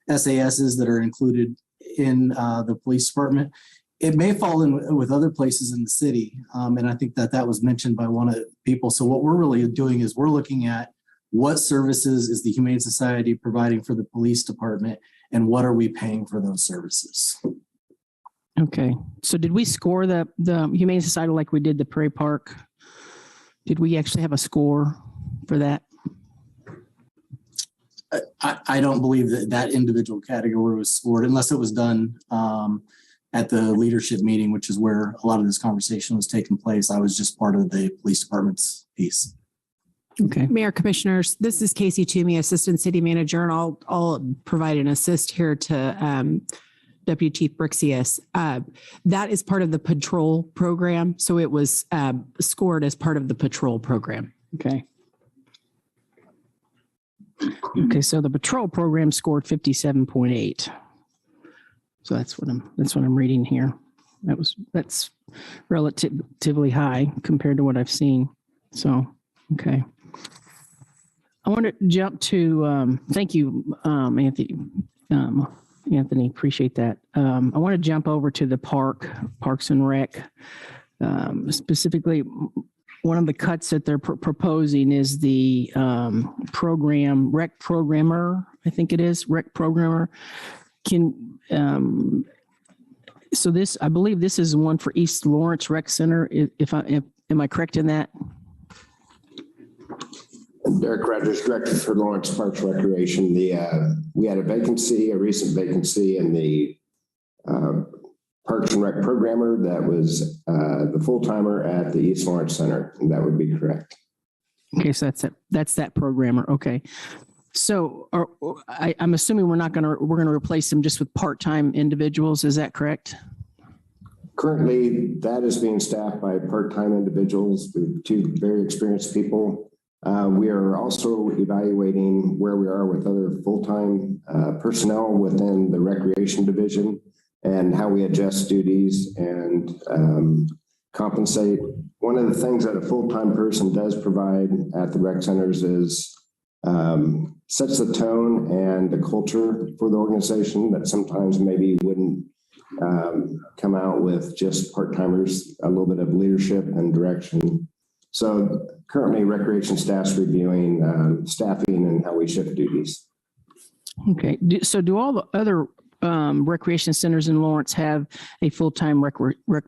SASs that are included in the police department. It may fall in with other places in the city. And I think that was mentioned by one of the people. So what we're really doing is we're looking at what services is the Humane Society providing for the police department and what are we paying for those services? Okay. So did we score the Humane Society like we did the Prairie Park? Did we actually have a score for that? I don't believe that that individual category was scored unless it was done at the leadership meeting, which is where a lot of this conversation was taking place. I was just part of the police department's piece. Okay. Mayor, Commissioners, this is Casey Toomey, Assistant City Manager, and I'll provide an assist here to Deputy Chief Brixius. That is part of the patrol program, so it was scored as part of the patrol program. Okay. Okay, so the patrol program scored 57.8. So that's what I'm reading here. That's relatively high compared to what I've seen. So, okay. I want to jump to, thank you, Anthony. Anthony, appreciate that. I want to jump over to the Parks and Rec. Specifically, one of the cuts that they're proposing is the rec programmer, I think it is, rec programmer. So this, I believe this is one for East Lawrence Rec Center. Am I correct in that? Derek Rogers, Director for Lawrence Parks Recreation. We had a recent vacancy in the Parks and Rec programmer that was the full-timer at the East Lawrence Center, and that would be correct. Okay, so that's that programmer. Okay. So I'm assuming we're going to replace them just with part-time individuals. Is that correct? Currently, that is being staffed by part-time individuals with two very experienced people. We are also evaluating where we are with other full-time personnel within the recreation division and how we adjust duties and compensate. One of the things that a full-time person does provide at the rec centers is sets the tone and the culture for the organization that sometimes maybe wouldn't come out with just part-timers, a little bit of leadership and direction. So currently recreation staff's reviewing staffing and how we shift duties. Okay. So do all the other recreation centers in Lawrence have a full-time rec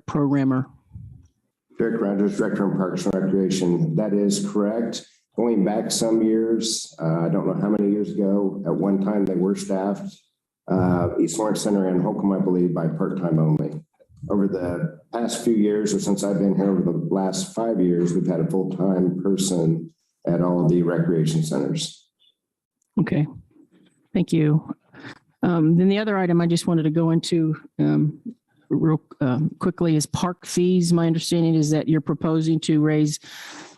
programmer? Derek Rogers, Director of Parks and Recreation. That is correct. Going back some years, I don't know how many years ago, at one time they were staffed, East Lawrence Center and Holcomb, I believe, by part-time only. Over the past few years, or since I've been here over the last 5 years, we've had a full-time person at all of the recreation centers. Okay, thank you. Then the other item I just wanted to go into real quickly is park fees. My understanding is that you're proposing to raise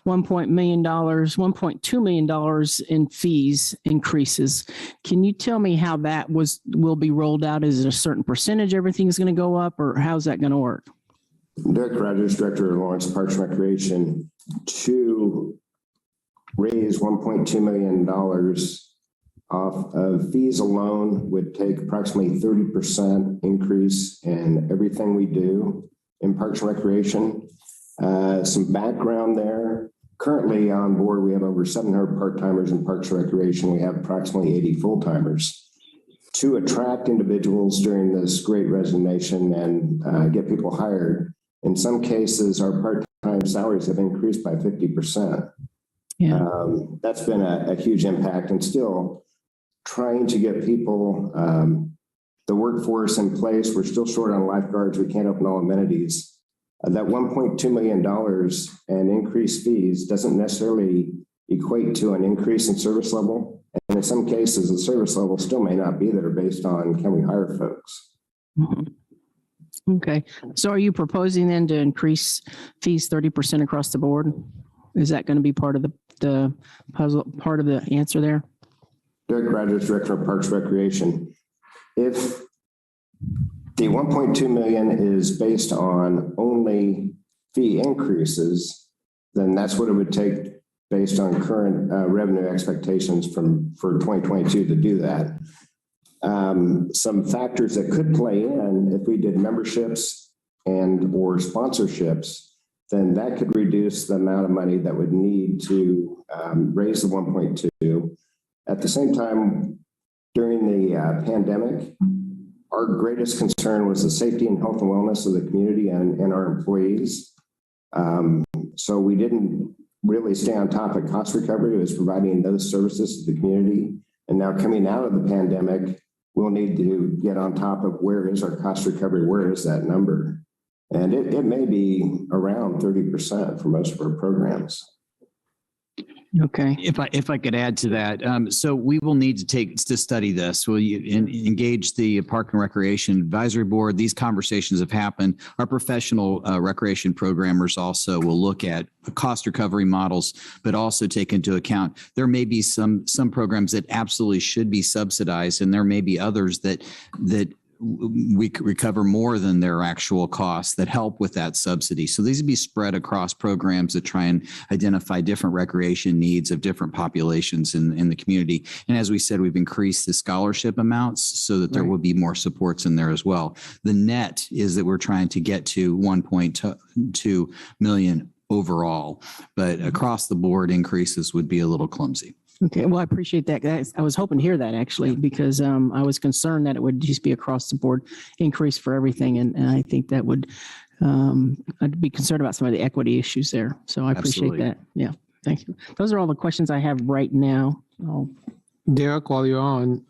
$1.2 million in fees increases. Can you tell me how that will be rolled out? Is it a certain percentage everything's going to go up, or how's that going to work? Derek Rogers, Director of Lawrence Parks and Recreation, to raise $1.2 million off of fees alone would take approximately 30% increase in everything we do in Parks and Recreation. Some background there. Currently on board, we have over 700 part-timers in Parks and Recreation. We have approximately 80 full-timers. To attract individuals during this great resignation and get people hired, in some cases, our part-time salaries have increased by 50%. Yeah. That's been a huge impact, and still trying to get people, the workforce in place. We're still short on lifeguards. We can't open all amenities. That $1.2 million and increased fees doesn't necessarily equate to an increase in service level. And in some cases, the service level still may not be there based on can we hire folks. Mm-hmm. Okay. So are you proposing then to increase fees 30% across the board? Is that going to be part of the puzzle, part of the answer there? Derek Rogers, Director of Parks Recreation. If the 1.2 million is based on only fee increases, then that's what it would take based on current revenue expectations for 2022 to do that. Some factors that could play in, if we did memberships and or sponsorships, then that could reduce the amount of money that would need to raise the 1.2. At the same time, during the pandemic, our greatest concern was the safety and health and wellness of the community and our employees. So we didn't really stay on top of cost recovery. It was providing those services to the community. And now coming out of the pandemic, we'll need to get on top of where is our cost recovery, where is that number? And it may be around 30% for most of our programs. Okay. If I could add to that, so we will need to study this. Will you engage the Park and Recreation Advisory Board? These conversations have happened. Our professional recreation programmers also will look at cost recovery models, but also take into account there may be some programs that absolutely should be subsidized, and there may be others that we could recover more than their actual costs that help with that subsidy. So these would be spread across programs that try and identify different recreation needs of different populations in the community. And as we said, we've increased the scholarship amounts so that there will be more supports in there as well. The net is that we're trying to get to 1.2 million overall, but across the board increases would be a little clumsy. Okay, well, I appreciate that. I was hoping to hear that actually, because I was concerned that it would just be across the board increase for everything. And I think that would, I'd be concerned about some of the equity issues there. So I appreciate Absolutely. that. Yeah, thank you. Those are all the questions I have right now. Derek, while you're on,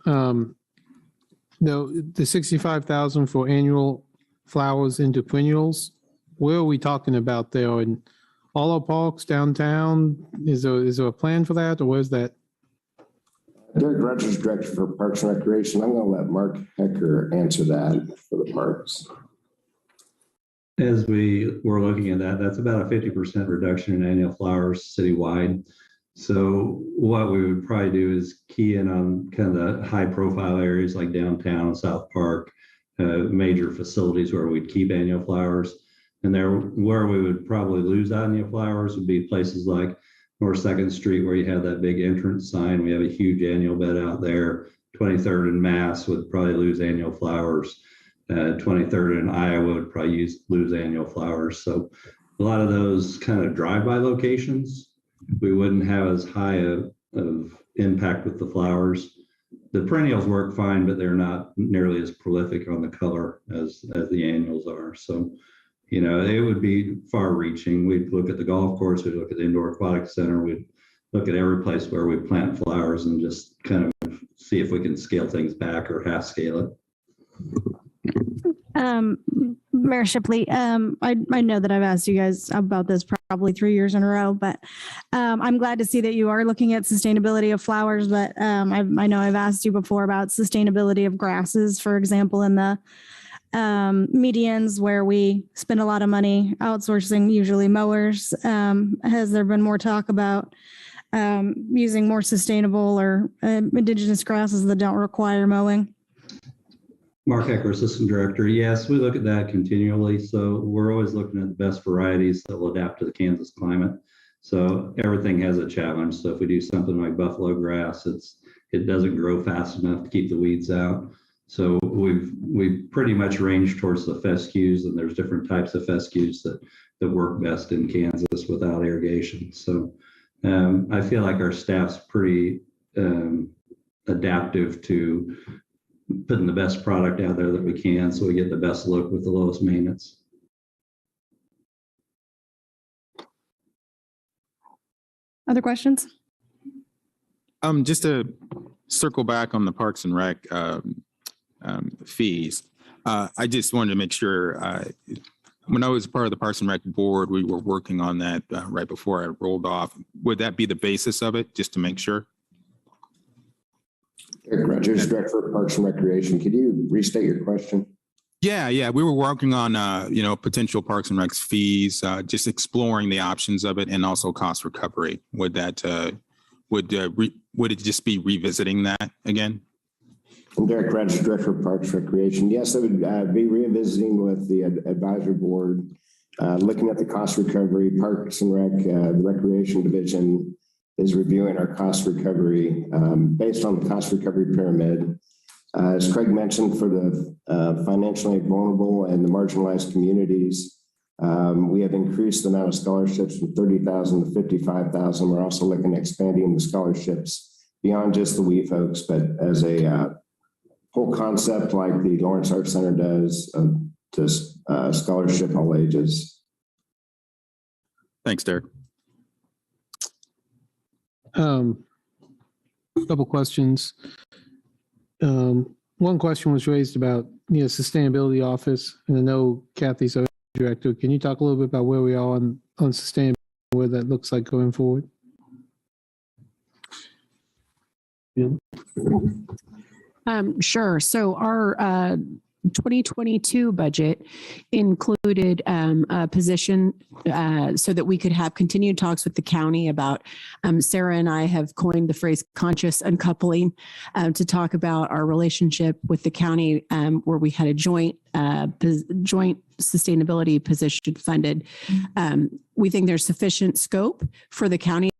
the 65,000 for annual flowers into perennials, where are we talking about there? In all our parks downtown? Is there a plan for that, or where's that? Derek Rogers, Director for Parks and Recreation. I'm going to let Mark Hecker answer that for the parks. As we were looking at that, that's about a 50% reduction in annual flowers citywide. So what we would probably do is key in on kind of the high profile areas like downtown, South Park, major facilities where we'd keep annual flowers. And there, where we would probably lose annual flowers would be places like North 2nd Street, where you have that big entrance sign. We have a huge annual bed out there. 23rd and Mass would probably lose annual flowers. 23rd and Iowa would probably lose annual flowers. So a lot of those kind of drive-by locations, we wouldn't have as high of impact with the flowers. The perennials work fine, but they're not nearly as prolific on the color as the annuals are. So, you know, it would be far reaching. We'd look at the golf course, we'd look at the indoor aquatic center, we'd look at every place where we plant flowers and just kind of see if we can scale things back or half scale it. Mayor Shipley, I know that I've asked you guys about this probably 3 years in a row, but I'm glad to see that you are looking at sustainability of flowers. But I know I've asked you before about sustainability of grasses, for example, in the medians where we spend a lot of money outsourcing, usually mowers. Has there been more talk about using more sustainable or indigenous grasses that don't require mowing? Mark Hecker, Assistant Director. Yes, we look at that continually. So we're always looking at the best varieties that will adapt to the Kansas climate. So everything has a challenge. So if we do something like buffalo grass, it doesn't grow fast enough to keep the weeds out. So we've pretty much ranged towards the fescues, and there's different types of fescues that work best in Kansas without irrigation. So I feel like our staff's pretty adaptive to putting the best product out there that we can, so we get the best look with the lowest maintenance. Other questions? Just to circle back on the Parks and Rec fees, I just wanted to make sure, when I was part of the Parks and Rec board, we were working on that right before I rolled off. Would that be the basis of it, just to make sure? Eric Rogers, Director of Parks and Recreation. Could you restate your question? Yeah. We were working on, potential Parks and Recs fees, just exploring the options of it, and also cost recovery. Would that, would it just be revisiting that again? I'm Derek Rogers, Director of Parks and Recreation. Yes, I would be revisiting with the advisory board, looking at the cost recovery. Parks and Rec, the Recreation Division is reviewing our cost recovery based on the cost recovery pyramid. As Craig mentioned, for the financially vulnerable and the marginalized communities, we have increased the amount of scholarships from 30,000 to 55,000. We're also looking at expanding the scholarships beyond just the wee folks, but as a whole concept like the Lawrence Arts Center does, to scholarship all ages. Thanks, Derek. couple questions. One question was raised about sustainability office, and I know Kathy's our director. Can you talk a little bit about where we are on sustainability, where that looks like going forward? Yeah. Sure. So our 2022 budget included a position so that we could have continued talks with the county about, Sarah and I have coined the phrase conscious uncoupling to talk about our relationship with the county, where we had a joint sustainability position funded. We think there's sufficient scope for the county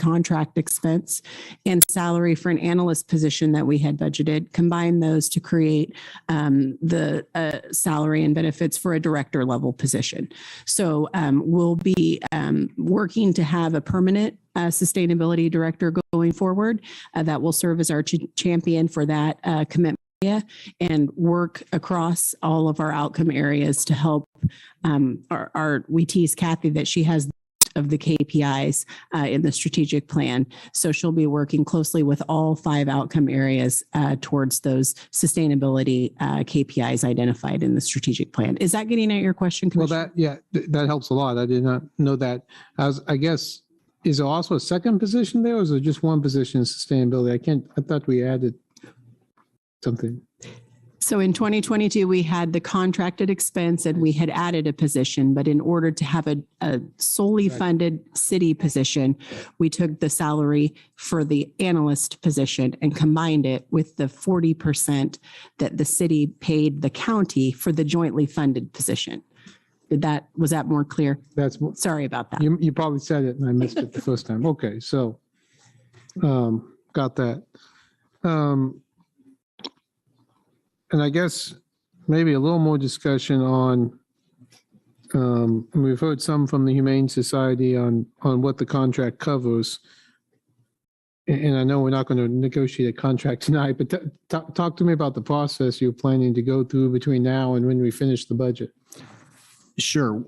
contract expense and salary for an analyst position that we had budgeted, combine those to create the salary and benefits for a director level position. So we'll be working to have a permanent sustainability director going forward that will serve as our champion for that commitment and work across all of our outcome areas to help we tease Kathy that she has of the KPIs in the strategic plan. So she'll be working closely with all 5 outcome areas towards those sustainability KPIs identified in the strategic plan. Is that getting at your question, Commissioner? Well, that helps a lot. I did not know that. I guess, is there also a second position there, or is there just one position in sustainability? I thought we added something. So in 2022, we had the contracted expense and we had added a position, but in order to have a solely funded city position, we took the salary for the analyst position and combined it with the 40% that the city paid the county for the jointly funded position. Was that more clear? Sorry about that. You probably said it and I missed it the first time. Okay, so got that. And I guess maybe a little more discussion on, we've heard some from the Humane Society on what the contract covers. And I know we're not going to negotiate a contract tonight, but talk to me about the process you're planning to go through between now and when we finish the budget. Sure.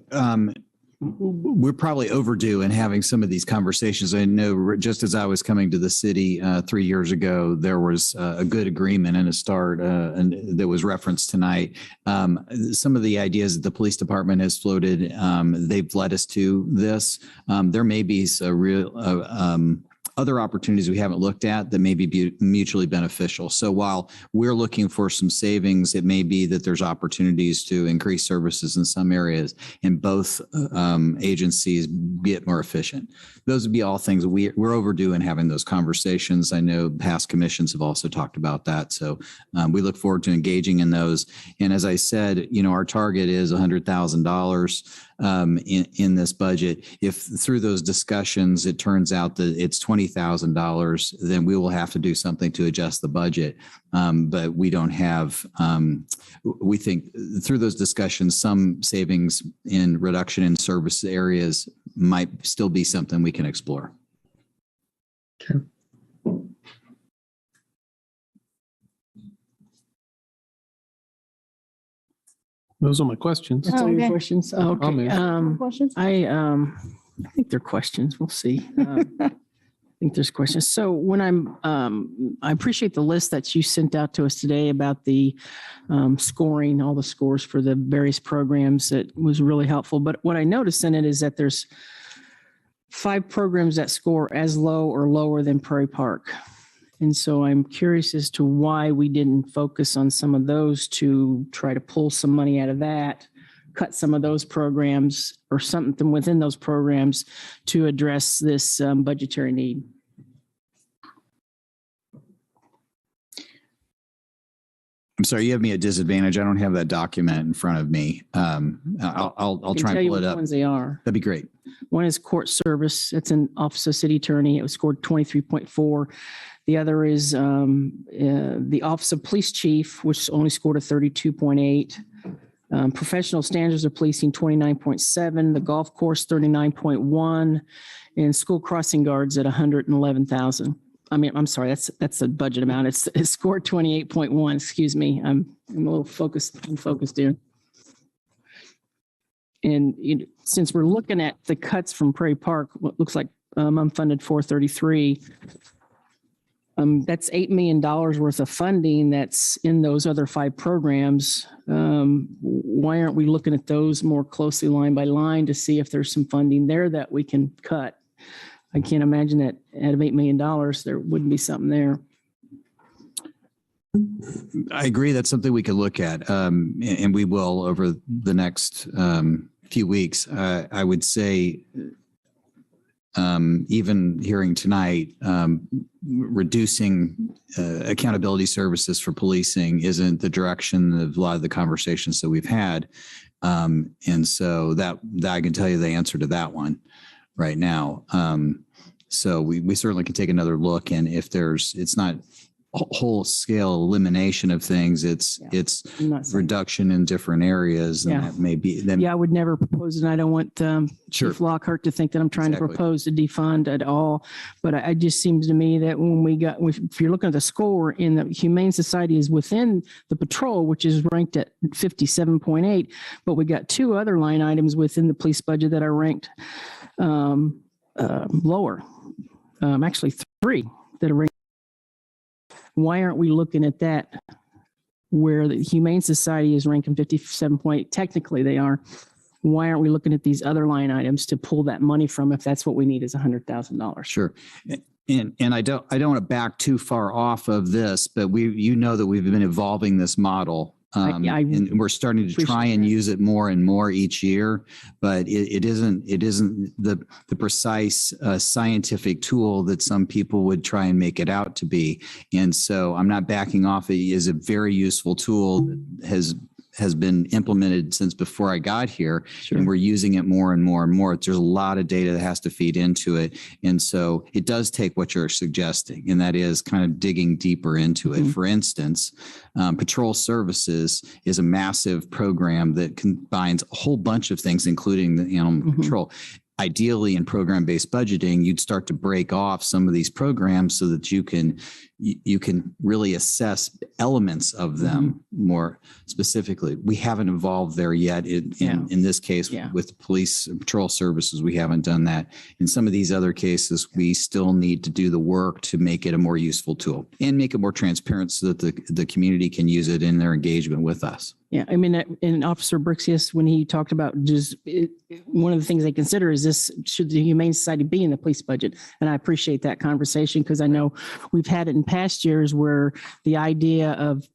We're probably overdue in having some of these conversations. I know just as I was coming to the city 3 years ago, there was a good agreement and a start and that was referenced tonight. Some of the ideas that the police department has floated, they've led us to this. There may be some real other opportunities we haven't looked at that may be mutually beneficial. So while we're looking for some savings, it may be that there's opportunities to increase services in some areas and both agencies get more efficient. Those would be all things we're overdue in having those conversations. I know past commissions have also talked about that. So we look forward to engaging in those. And as I said, our target is $100,000 in this budget. If through those discussions, it turns out that it's $20,000, then we will have to do something to adjust the budget. But we don't have, we think through those discussions, some savings in reduction in service areas might still be something we can explore. Okay. Those are my questions. That's all your questions? Okay. Questions? I think they're questions. We'll see. I think there's questions. So when I appreciate the list that you sent out to us today about the scoring, all the scores for the various programs. It was really helpful. But what I noticed in it is that there's 5 programs that score as low or lower than Prairie Park. And so I'm curious as to why we didn't focus on some of those to try to pull some money out of that, cut some of those programs or something within those programs to address this budgetary need. I'm sorry, you have me at disadvantage. I don't have that document in front of me. I'll try and pull it up. Ones they are. That'd be great. One is court service. It's an Office of City Attorney. It was scored 23.4. The other is the Office of Police Chief, which only scored a 32.8. Professional Standards of Policing, 29.7. The golf course, 39.1. And school crossing guards at 111,000. I'm sorry, that's the budget amount. It's scored 28.1. Excuse me. I'm a little focused here. And since we're looking at the cuts from Prairie Park, what looks like unfunded 433, that's $8 million worth of funding that's in those other 5 programs. Why aren't we looking at those more closely line by line to see if there's some funding there that we can cut? I can't imagine that out of $8 million, there wouldn't be something there. I agree. That's something we could look at, and we will over the next few weeks. I would say, even hearing tonight, reducing accountability services for policing isn't the direction of a lot of the conversations that we've had. And so that I can tell you the answer to that one right now. So we certainly can take another look, and if it's not whole scale elimination of things, it's reduction in different areas, and that may be then. Yeah, I would never propose it. And I don't want Chief Lockhart to think that I'm trying to propose to defund at all. But it just seems to me that if you're looking at the score in the Humane Society is within the patrol, which is ranked at 57.8, but we got 2 other line items within the police budget that are ranked lower. Actually 3 that are ranked. Why aren't we looking at that where the Humane Society is ranking 57.8? Technically they are. Why aren't we looking at these other line items to pull that money from if that's what we need is $100,000? Sure. And I don't want to back too far off of this, but that we've been evolving this model. And we're starting to try and use it more and more each year, but it isn't the precise scientific tool that some people would try and make it out to be. And so I'm not backing off. It is a very useful tool that has been implemented since before I got here, and we're using it more and more and more. There's a lot of data that has to feed into it. And so it does take what you're suggesting, and that is kind of digging deeper into it. For instance, Patrol Services is a massive program that combines a whole bunch of things, including the animal control. Ideally, in program-based budgeting, you'd start to break off some of these programs so that you can really assess elements of them more specifically. We haven't evolved there yet. In this case, with police and patrol services, we haven't done that. In some of these other cases, we still need to do the work to make it a more useful tool and make it more transparent so that the community can use it in their engagement with us. Yeah, I mean, in Officer Brixius, when he talked about one of the things they consider is should the Humane Society be in the police budget? And I appreciate that conversation because I know we've had it in past years where the idea of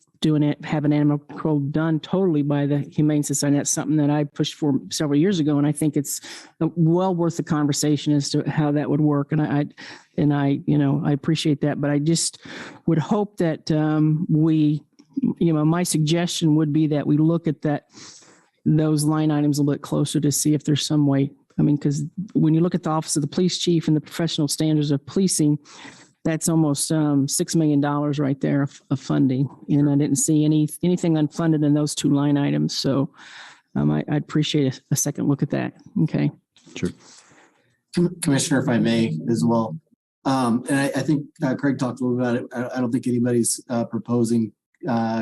having animal control done totally by the Humane Society, that's something that I pushed for several years ago. And I think it's well worth the conversation as to how that would work. And I appreciate that, but I just would hope that my suggestion would be that we look at those line items a little bit closer to see if there's some way. I mean, because when you look at the Office of the Police Chief and the professional standards of policing, that's almost $6 million right there of funding. And I didn't see anything unfunded in those 2 line items. So I'd appreciate a second look at that. Okay. Sure. Commissioner, if I may as well. And I think Craig talked a little about it. I don't think anybody's proposing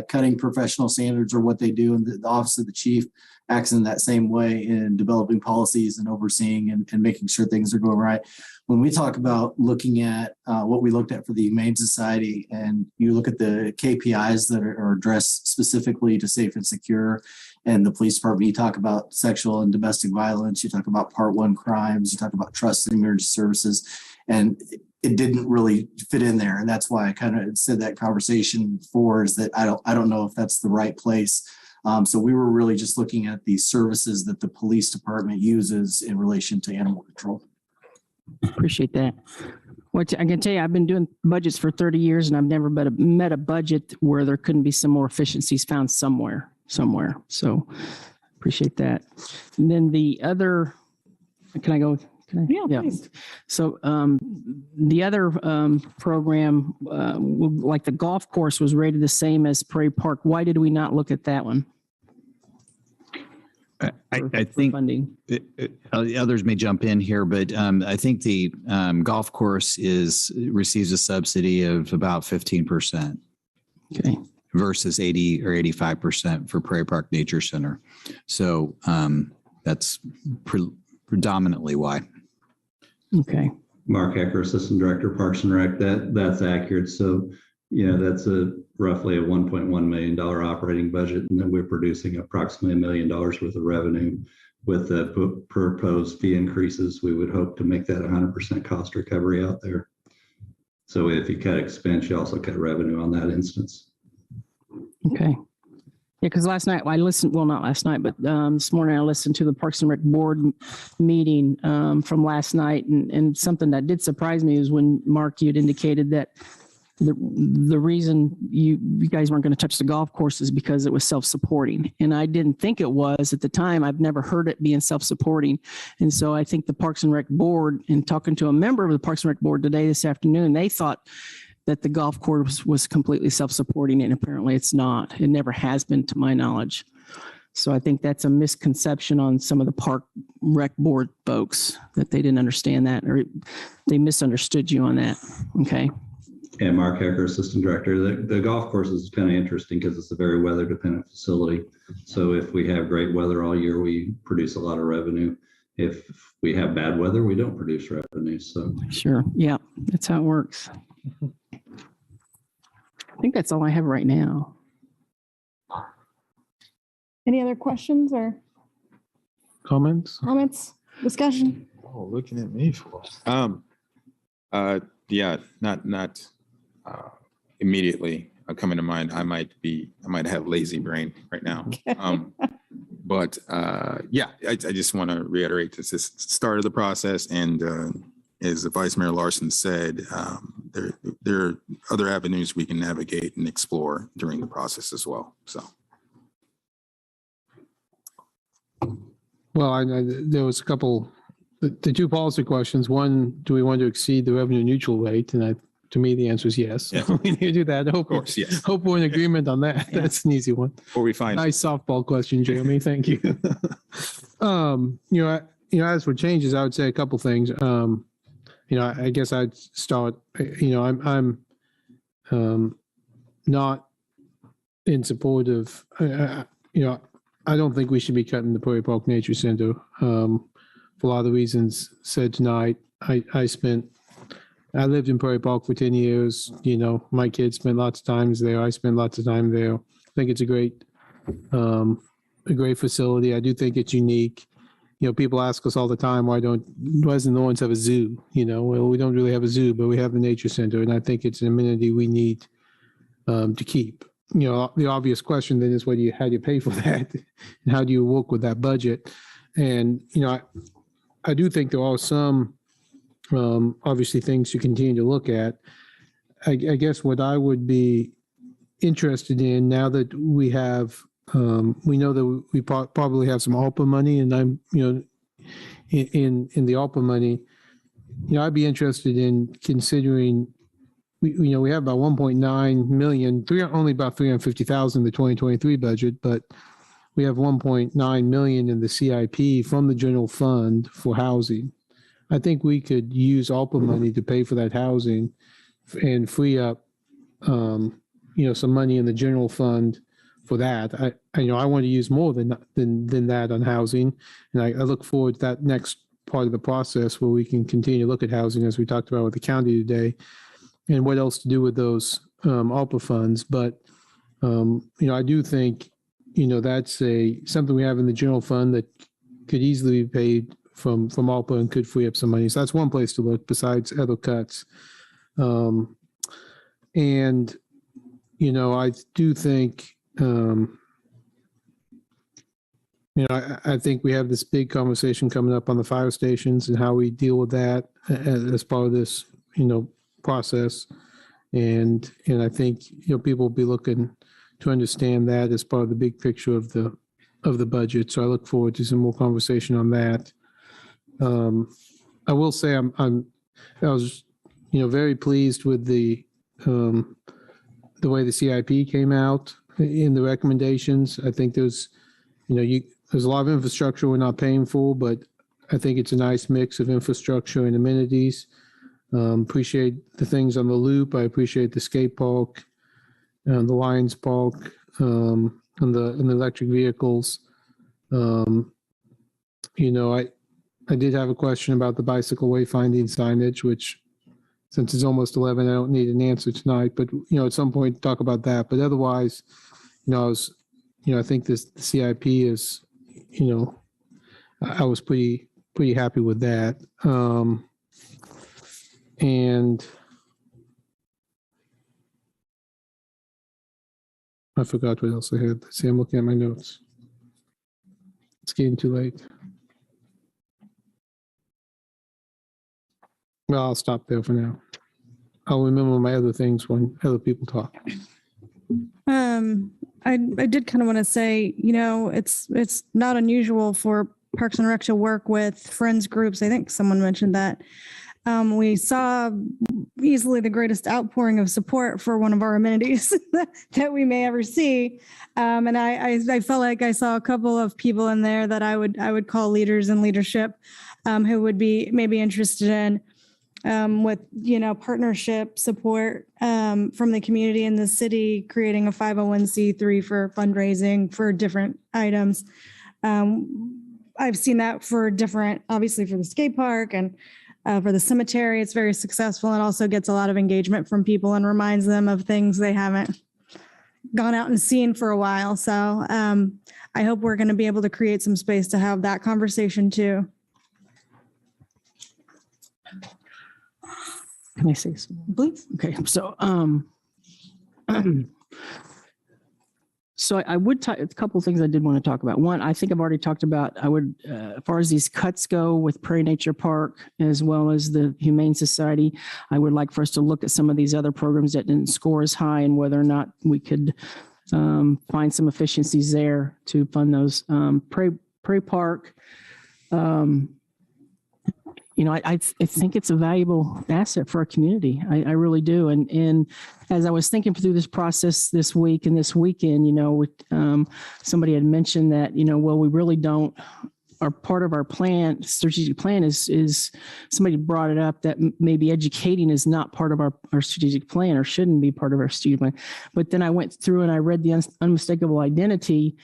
cutting professional standards or what they do, and the Office of the Chief acts in that same way in developing policies and overseeing and making sure things are going right. When we talk about looking at what we looked at for the Humane Society, and you look at the KPIs that are addressed specifically to safe and secure, and the police department, you talk about sexual and domestic violence, you talk about Part 1 crimes, you talk about trust and emergency services, and it didn't really fit in there. And that's why I kind of said that conversation before is that I don't know if that's the right place. So we were really just looking at the services that the police department uses in relation to animal control. Appreciate that. Well, I can tell you, I've been doing budgets for 30 years and I've never met a budget where there couldn't be some more efficiencies found somewhere. So appreciate that. And then the other, can I go? Yeah. So the other program, like the golf course, was rated the same as Prairie Park. Why did we not look at that one? I think funding. Others may jump in here, but I think the golf course receives a subsidy of about 15%. Okay. Versus 80 or 85% for Prairie Park Nature Center. So that's predominantly why. Okay. Mark Hecker, Assistant Director, Parks and Rec. That's accurate. So, that's roughly a $1.1 million operating budget, and then we're producing approximately $1 million worth of revenue. With the proposed fee increases, we would hope to make that 100% cost recovery out there. So if you cut expense, you also cut revenue on that instance. Okay. Yeah, because last night I listened, well, not last night, but this morning I listened to the Parks and Rec board meeting from last night. And something that did surprise me is when, Mark, you had indicated that the reason you guys weren't going to touch the golf course is because it was self-supporting. And I didn't think it was at the time. I've never heard it being self-supporting. And so I think the Parks and Rec board, and talking to a member of the Parks and Rec board today, this afternoon, they thought that the golf course was completely self-supporting, and apparently it's not. It never has been, to my knowledge. So I think that's a misconception on some of the Park Rec board folks, that they didn't understand that, or they misunderstood you on that. Okay. And Mark Hecker, Assistant Director. The golf course is kind of interesting because it's a very weather dependent facility. So if we have great weather all year, we produce a lot of revenue. If we have bad weather, we don't produce revenue. So sure. Yeah, that's how it works. I think that's all I have right now. Any other questions or Comments? discussion? Oh, looking at me for. Yeah, not immediately coming to mind. I might have lazy brain right now. But yeah, I just want to reiterate this is the start of the process, and as the Vice Mayor Larson said, there are other avenues we can navigate and explore during the process as well. So. Well, there was a couple, the two policy questions. One, do we want to exceed the revenue neutral rate? And to me, the answer is yes. Yeah. We need to do that. Of course, yes. Hope we're in agreement on that. Yeah. That's an easy one. Or we find nice softball question, Jeremy. Thank you. As for changes, I would say a couple things. I guess I'd start. I'm not in support of. I don't think we should be cutting the Prairie Park Nature Center for a lot of the reasons said tonight. I lived in Prairie Park for 10 years. My kids spent lots of times there. I spent lots of time there. I think it's a great facility. I do think it's unique. People ask us all the time, why doesn't Lawrence have a zoo? Well, we don't really have a zoo, but we have the nature center, and I think it's an amenity we need to keep. The obvious question then is, how do you pay for that? And how do you work with that budget? And, I do think there are some, obviously, things to continue to look at. I guess what I would be interested in, now that we have, we know that we probably have some ARPA money, and I'm, in the ARPA money, I'd be interested in considering, we have about 1.9 million, only about 350,000 in the 2023 budget, but we have 1.9 million in the CIP from the general fund for housing. I think we could use ARPA money to pay for that housing and free up, some money in the general fund for that. I want to use more than that on housing, and I look forward to that next part of the process where we can continue to look at housing, as we talked about with the county today, and what else to do with those ARPA funds. But I do think that's something we have in the general fund that could easily be paid from ARPA and could free up some money. So that's one place to look besides other cuts. And I do think I think we have this big conversation coming up on the fire stations and how we deal with that as part of this process, and I think people will be looking to understand that as part of the big picture of the budget. So I look forward to some more conversation on that. I will say I was very pleased with the way the CIP came out in the recommendations. I think there's there's a lot of infrastructure we're not paying for, but I think it's a nice mix of infrastructure and amenities. Appreciate the things on the loop. I appreciate the skate park, the Lions Park, and the electric vehicles. You know, I did have a question about the bicycle wayfinding signage, which since it's almost 11, I don't need an answer tonight, but you know, at some point talk about that. But otherwise, you know, I think this CIP is, you know, I was pretty happy with that. And I forgot what else I had. See, I'm looking at my notes. It's getting too late. Well, I'll stop there for now. I'll remember my other things when other people talk. I did kind of want to say, you know, it's not unusual for Parks and Rec to work with friends groups. I think someone mentioned that. We saw easily the greatest outpouring of support for one of our amenities that we may ever see. And I felt like I saw a couple of people in there that I would call leaders in leadership, who would be maybe interested in with, you know, partnership support from the community and the city, creating a 501c3 for fundraising for different items. I've seen that for different, obviously for the skate park and for the cemetery. It's very successful and also gets a lot of engagement from people and reminds them of things they haven't gone out and seen for a while. So I hope we're going to be able to create some space to have that conversation too. Can I say something, please? Okay, so so I would a couple of things I did want to talk about. One, I think I've already talked about. I would, as far as these cuts go with Prairie Nature Park as well as the Humane Society, I would like for us to look at some of these other programs that didn't score as high and whether or not we could find some efficiencies there to fund those. Prairie Park. You know, I think it's a valuable asset for our community. I really do. And as I was thinking through this process this week and this weekend, you know, somebody had mentioned that, you know, well, we really don't, our part of our plan, strategic plan is somebody brought it up that maybe educating is not part of our strategic plan or shouldn't be part of our strategic plan. But then I went through and I read the unmistakable identity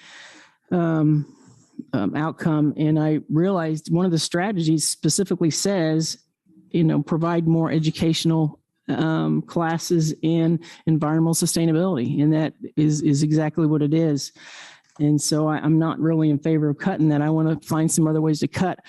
outcome. And I realized one of the strategies specifically says, you know, provide more educational classes in environmental sustainability. And that is exactly what it is. And so I'm not really in favor of cutting that. I want to find some other ways to cut.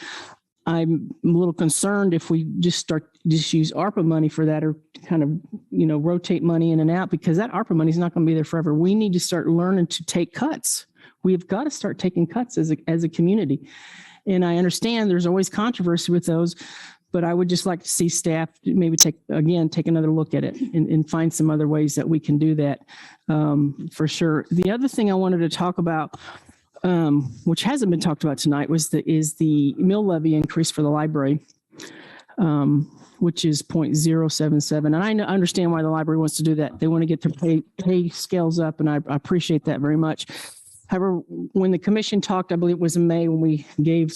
I'm a little concerned if we just use ARPA money for that or kind of, you know, rotate money in and out, because that ARPA money is not going to be there forever. We need to start learning to take cuts. We've got to start taking cuts as a community. And I understand there's always controversy with those, but I would just like to see staff maybe take another look at it and find some other ways that we can do that for sure. The other thing I wanted to talk about, which hasn't been talked about tonight, is the mill levy increase for the library, which is 0.077. And I understand why the library wants to do that. They want to get their pay scales up, and I appreciate that very much. However, when the commission talked, I believe it was in May, when we gave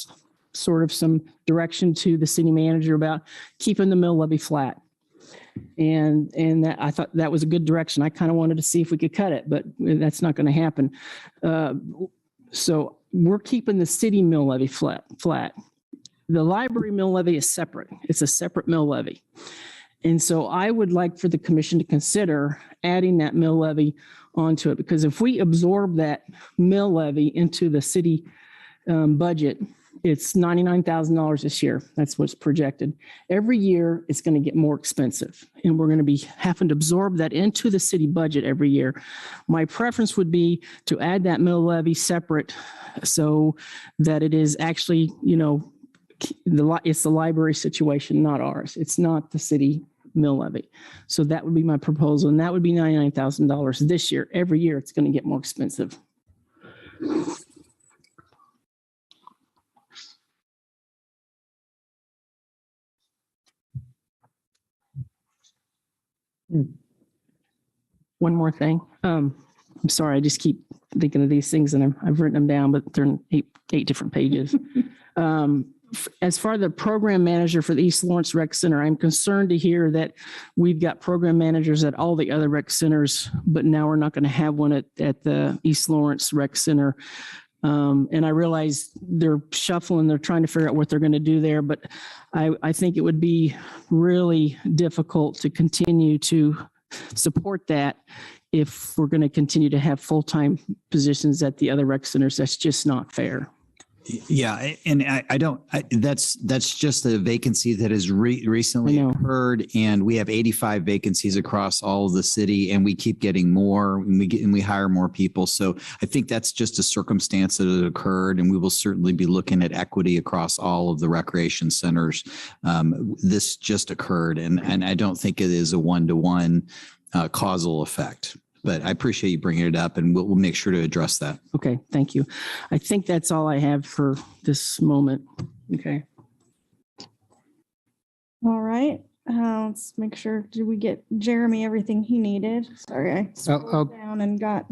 sort of some direction to the city manager about keeping the mill levy flat. And that, I thought that was a good direction. I kind of wanted to see if we could cut it, but that's not going to happen. So we're keeping the city mill levy flat. The library mill levy is separate. It's a separate mill levy. And so I would like for the commission to consider adding that mill levy onto it, because if we absorb that mill levy into the city budget, it's $99,000 this year. That's what's projected. Every year, it's going to get more expensive, and we're going to be having to absorb that into the city budget every year. My preference would be to add that mill levy separate, so that it is actually, you know, it's the library situation, not ours. It's not the city mill levy. So that would be my proposal, and that would be $99,000 this year. Every year, it's going to get more expensive. One more thing. I'm sorry, I just keep thinking of these things and I've written them down, but they're in eight different pages. As far as the program manager for the East Lawrence Rec Center, I'm concerned to hear that we've got program managers at all the other rec centers, but now we're not going to have one at the East Lawrence Rec Center. And I realize they're shuffling, they're trying to figure out what they're going to do there, but I think it would be really difficult to continue to support that if we're going to continue to have full-time positions at the other rec centers. That's just not fair. Yeah, and that's just a vacancy that has recently occurred, and we have 85 vacancies across all of the city, and we keep getting more, and we hire more people. So I think that's just a circumstance that has occurred, and we will certainly be looking at equity across all of the recreation centers. This just occurred, and I don't think it is a one-to-one causal effect. But I appreciate you bringing it up, and we'll make sure to address that. Okay, thank you. I think that's all I have for this moment. Okay. All right. Let's make sure. Did we get Jeremy everything he needed? Sorry, I scrolled down and got.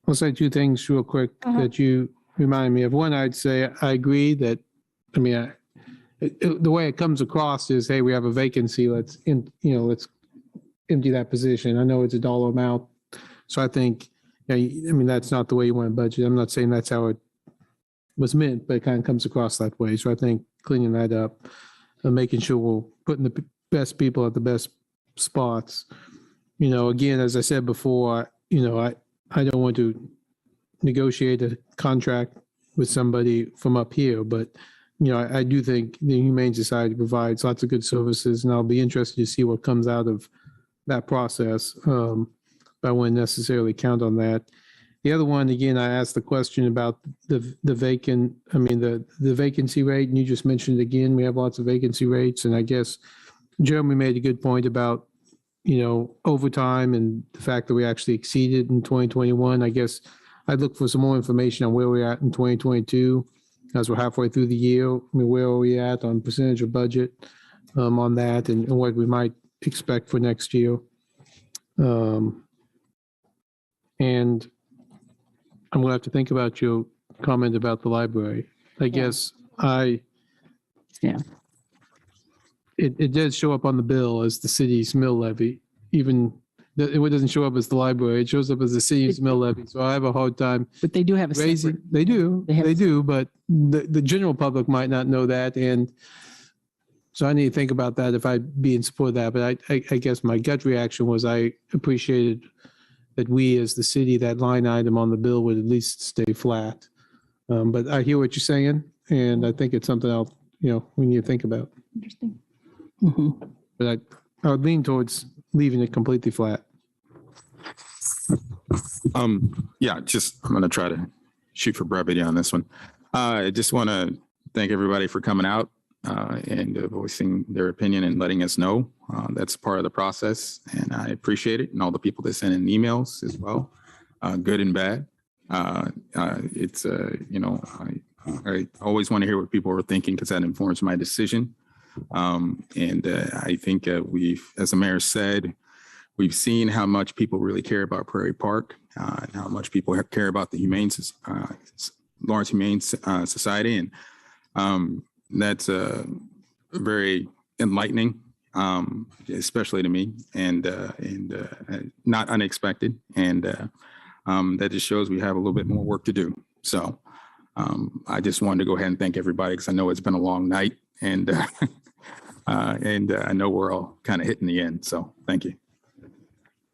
I'll say two things real quick that you remind me of. One, I'd say I agree that, I mean, the way it comes across is, hey, we have a vacancy. Let's empty that position. I know it's a dollar amount. So I think, I mean, that's not the way you want to budget. I'm not saying that's how it was meant, but it kind of comes across that way. So I think cleaning that up and making sure we're putting the best people at the best spots. Again, as I said before, I don't want to negotiate a contract with somebody from up here, but, I do think the Humane Society provides lots of good services, and I'll be interested to see what comes out of that process. I wouldn't necessarily count on that. The other one, again, I asked the question about the vacancy rate, and you just mentioned again, we have lots of vacancy rates. And I guess Jeremy made a good point about, overtime and the fact that we actually exceeded in 2021. I guess I'd look for some more information on where we're at in 2022 as we're halfway through the year. I mean, where are we at on percentage of budget on that, and what we might expect for next year. And I'm going to have to think about your comment about the library. I guess it does show up on the bill as the city's mill levy, even it doesn't show up as the library. It shows up as the city's mill levy. So I have a hard time. But they do have a raising. They do, but the general public might not know that. And so I need to think about that if I'd be in support of that. But I guess my gut reaction was I appreciated that we as the city, that line item on the bill would at least stay flat. But I hear what you're saying, and I think it's something else, we need to think about. Interesting. Mm-hmm. But I would lean towards leaving it completely flat. Yeah, I'm going to try to shoot for brevity on this one. I just want to thank everybody for coming out and voicing their opinion and letting us know. That's part of the process, and I appreciate it. And all the people that send in emails as well, good and bad. It's I always want to hear what people are thinking, because that informs my decision. And I think we've, as the mayor said, we've seen how much people really care about Prairie Park, and how much people care about the Lawrence Humane Society, and that's very enlightening, especially to me, and not unexpected. And that just shows we have a little bit more work to do. So I just wanted to go ahead and thank everybody, because I know it's been a long night, and I know we're all kind of hitting the end. So thank you.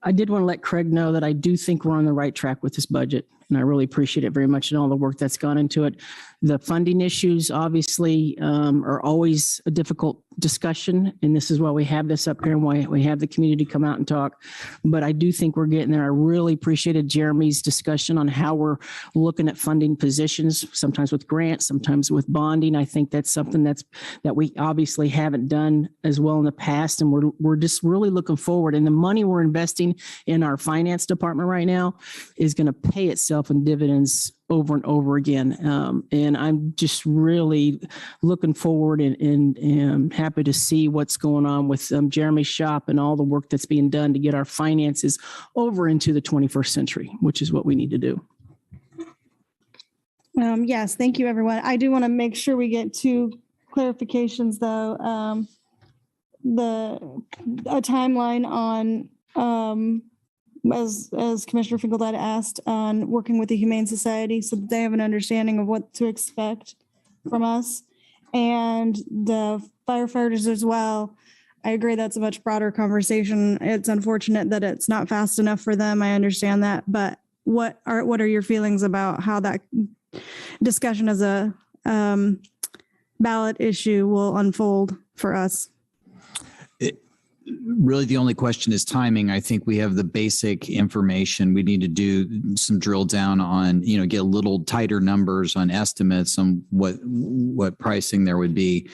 I did want to let Craig know that I do think we're on the right track with this budget, and I really appreciate it very much and all the work that's gone into it. The funding issues obviously are always a difficult discussion, and this is why we have this up here and why we have the community come out and talk. But I do think we're getting there. I really appreciated Jeremy's discussion on how we're looking at funding positions, sometimes with grants, sometimes with bonding. I think that's something that we obviously haven't done as well in the past, and we're just really looking forward. And the money we're investing in our finance department right now is going to pay itself in dividends over and over again. And I'm just really looking forward and happy to see what's going on with Jeremy's shop and all the work that's being done to get our finances over into the 21st century, which is what we need to do. Yes, thank you, everyone. I do want to make sure we get two clarifications, though. A timeline on, as Commissioner Finkeldad asked, on working with the Humane Society so that they have an understanding of what to expect from us. And the firefighters as well. I agree that's a much broader conversation. It's unfortunate that it's not fast enough for them. I understand that, but what are your feelings about how that discussion as a ballot issue will unfold for us? Really, the only question is timing. I think we have the basic information. We need to do some drill down on, get a little tighter numbers on estimates on what pricing there would be.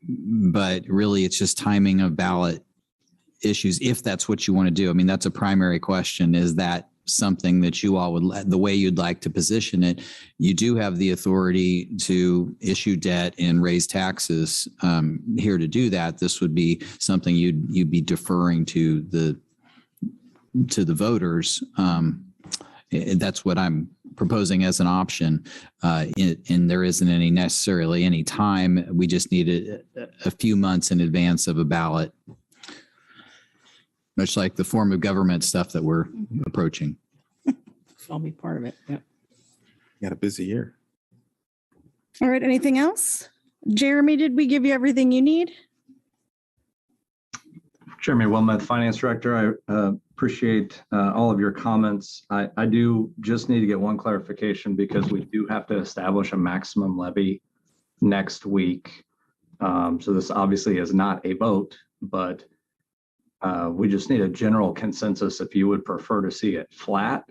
But really, it's just timing of ballot issues, if that's what you want to do. I mean, that's a primary question. Is that something that you all would, the way you'd like to position it? You do have the authority to issue debt and raise taxes here to do that. This would be something you'd be deferring to the voters. That's what I'm proposing as an option. And there isn't necessarily any time. We just need a few months in advance of a ballot, much like the form of government stuff that we're approaching. I'll be part of it. Yeah. Got a busy year. All right. Anything else? Jeremy, did we give you everything you need? Jeremy Wilmeth, Finance Director. I appreciate all of your comments. I do just need to get one clarification because we do have to establish a maximum levy next week. So this obviously is not a vote, but we just need a general consensus if you would prefer to see it flat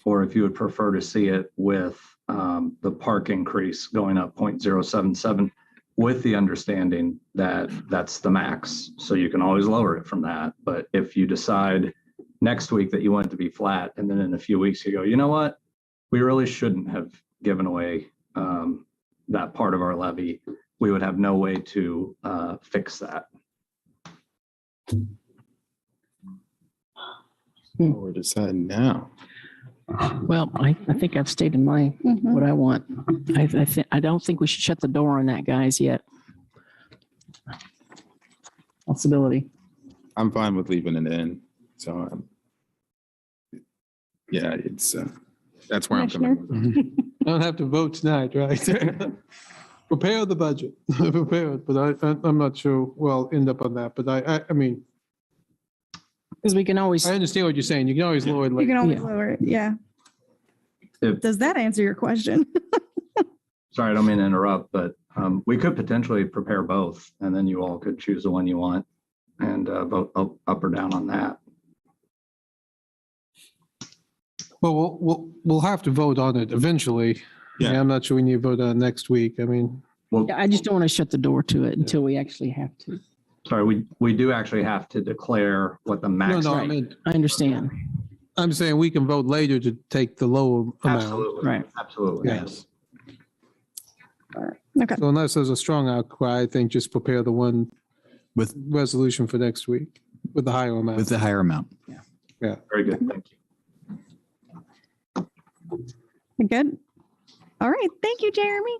or if you would prefer to see it with the park increase going up 0.077 with the understanding that that's the max. So you can always lower it from that. But if you decide next week that you want it to be flat and then in a few weeks you go, you know what, we really shouldn't have given away that part of our levy, we would have no way to fix that. We're deciding now. Well, I think I've stated what I want. I don't think we should shut the door on that, guys, yet. Possibility. I'm fine with leaving it in. So, yeah, it's that's where I'm coming from. I don't have to vote tonight, right? Prepare the budget. Prepare it, but I'm not sure we'll end up on that. But I mean, because we can always. I understand what you're saying. You can always lower it. You can always lower it. Yeah. Does that answer your question? Sorry, I don't mean to interrupt, but we could potentially prepare both, and then you all could choose the one you want and vote up or down on that. Well, we'll have to vote on it eventually. Yeah, I'm not sure we need to vote on it next week. I mean, yeah, I just don't want to shut the door to it until we actually have to. Sorry, we do actually have to declare what the max. No, right. I mean, I understand. I'm saying we can vote later to take the lower amount. Absolutely. Right. Absolutely. Yes. Okay. So unless there's a strong outcry, I think just prepare the one with resolution for next week with the higher amount. With the higher amount. Yeah. Very good. Thank you. Good. All right. Thank you, Jeremy.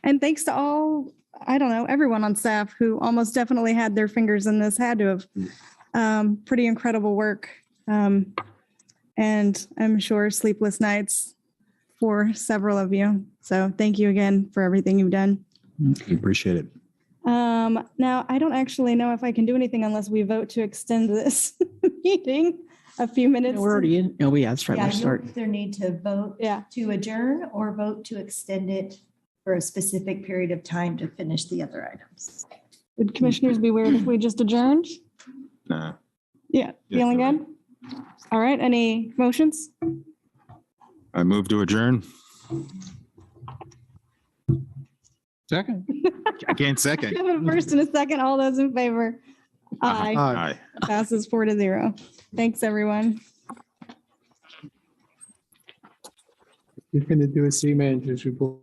And thanks to all, everyone on staff who almost definitely had their fingers in this, had to have pretty incredible work. And I'm sure sleepless nights for several of you. So thank you again for everything you've done. We appreciate it. Now, I don't actually know if I can do anything unless we vote to extend this meeting a few minutes. We're already in. Oh, yeah, that's right. Yeah, We'll you'll start. either need to vote to adjourn or vote to extend it for a specific period of time to finish the other items. Would commissioners be weird if we just adjourned? Nah. Yeah, feeling good? All right, any motions? I move to adjourn. Second. I can't second. We have a first and a second. All those in favor? Aye. Aye. Passes 4-0. Thanks, everyone. You're going to do a city manager's report.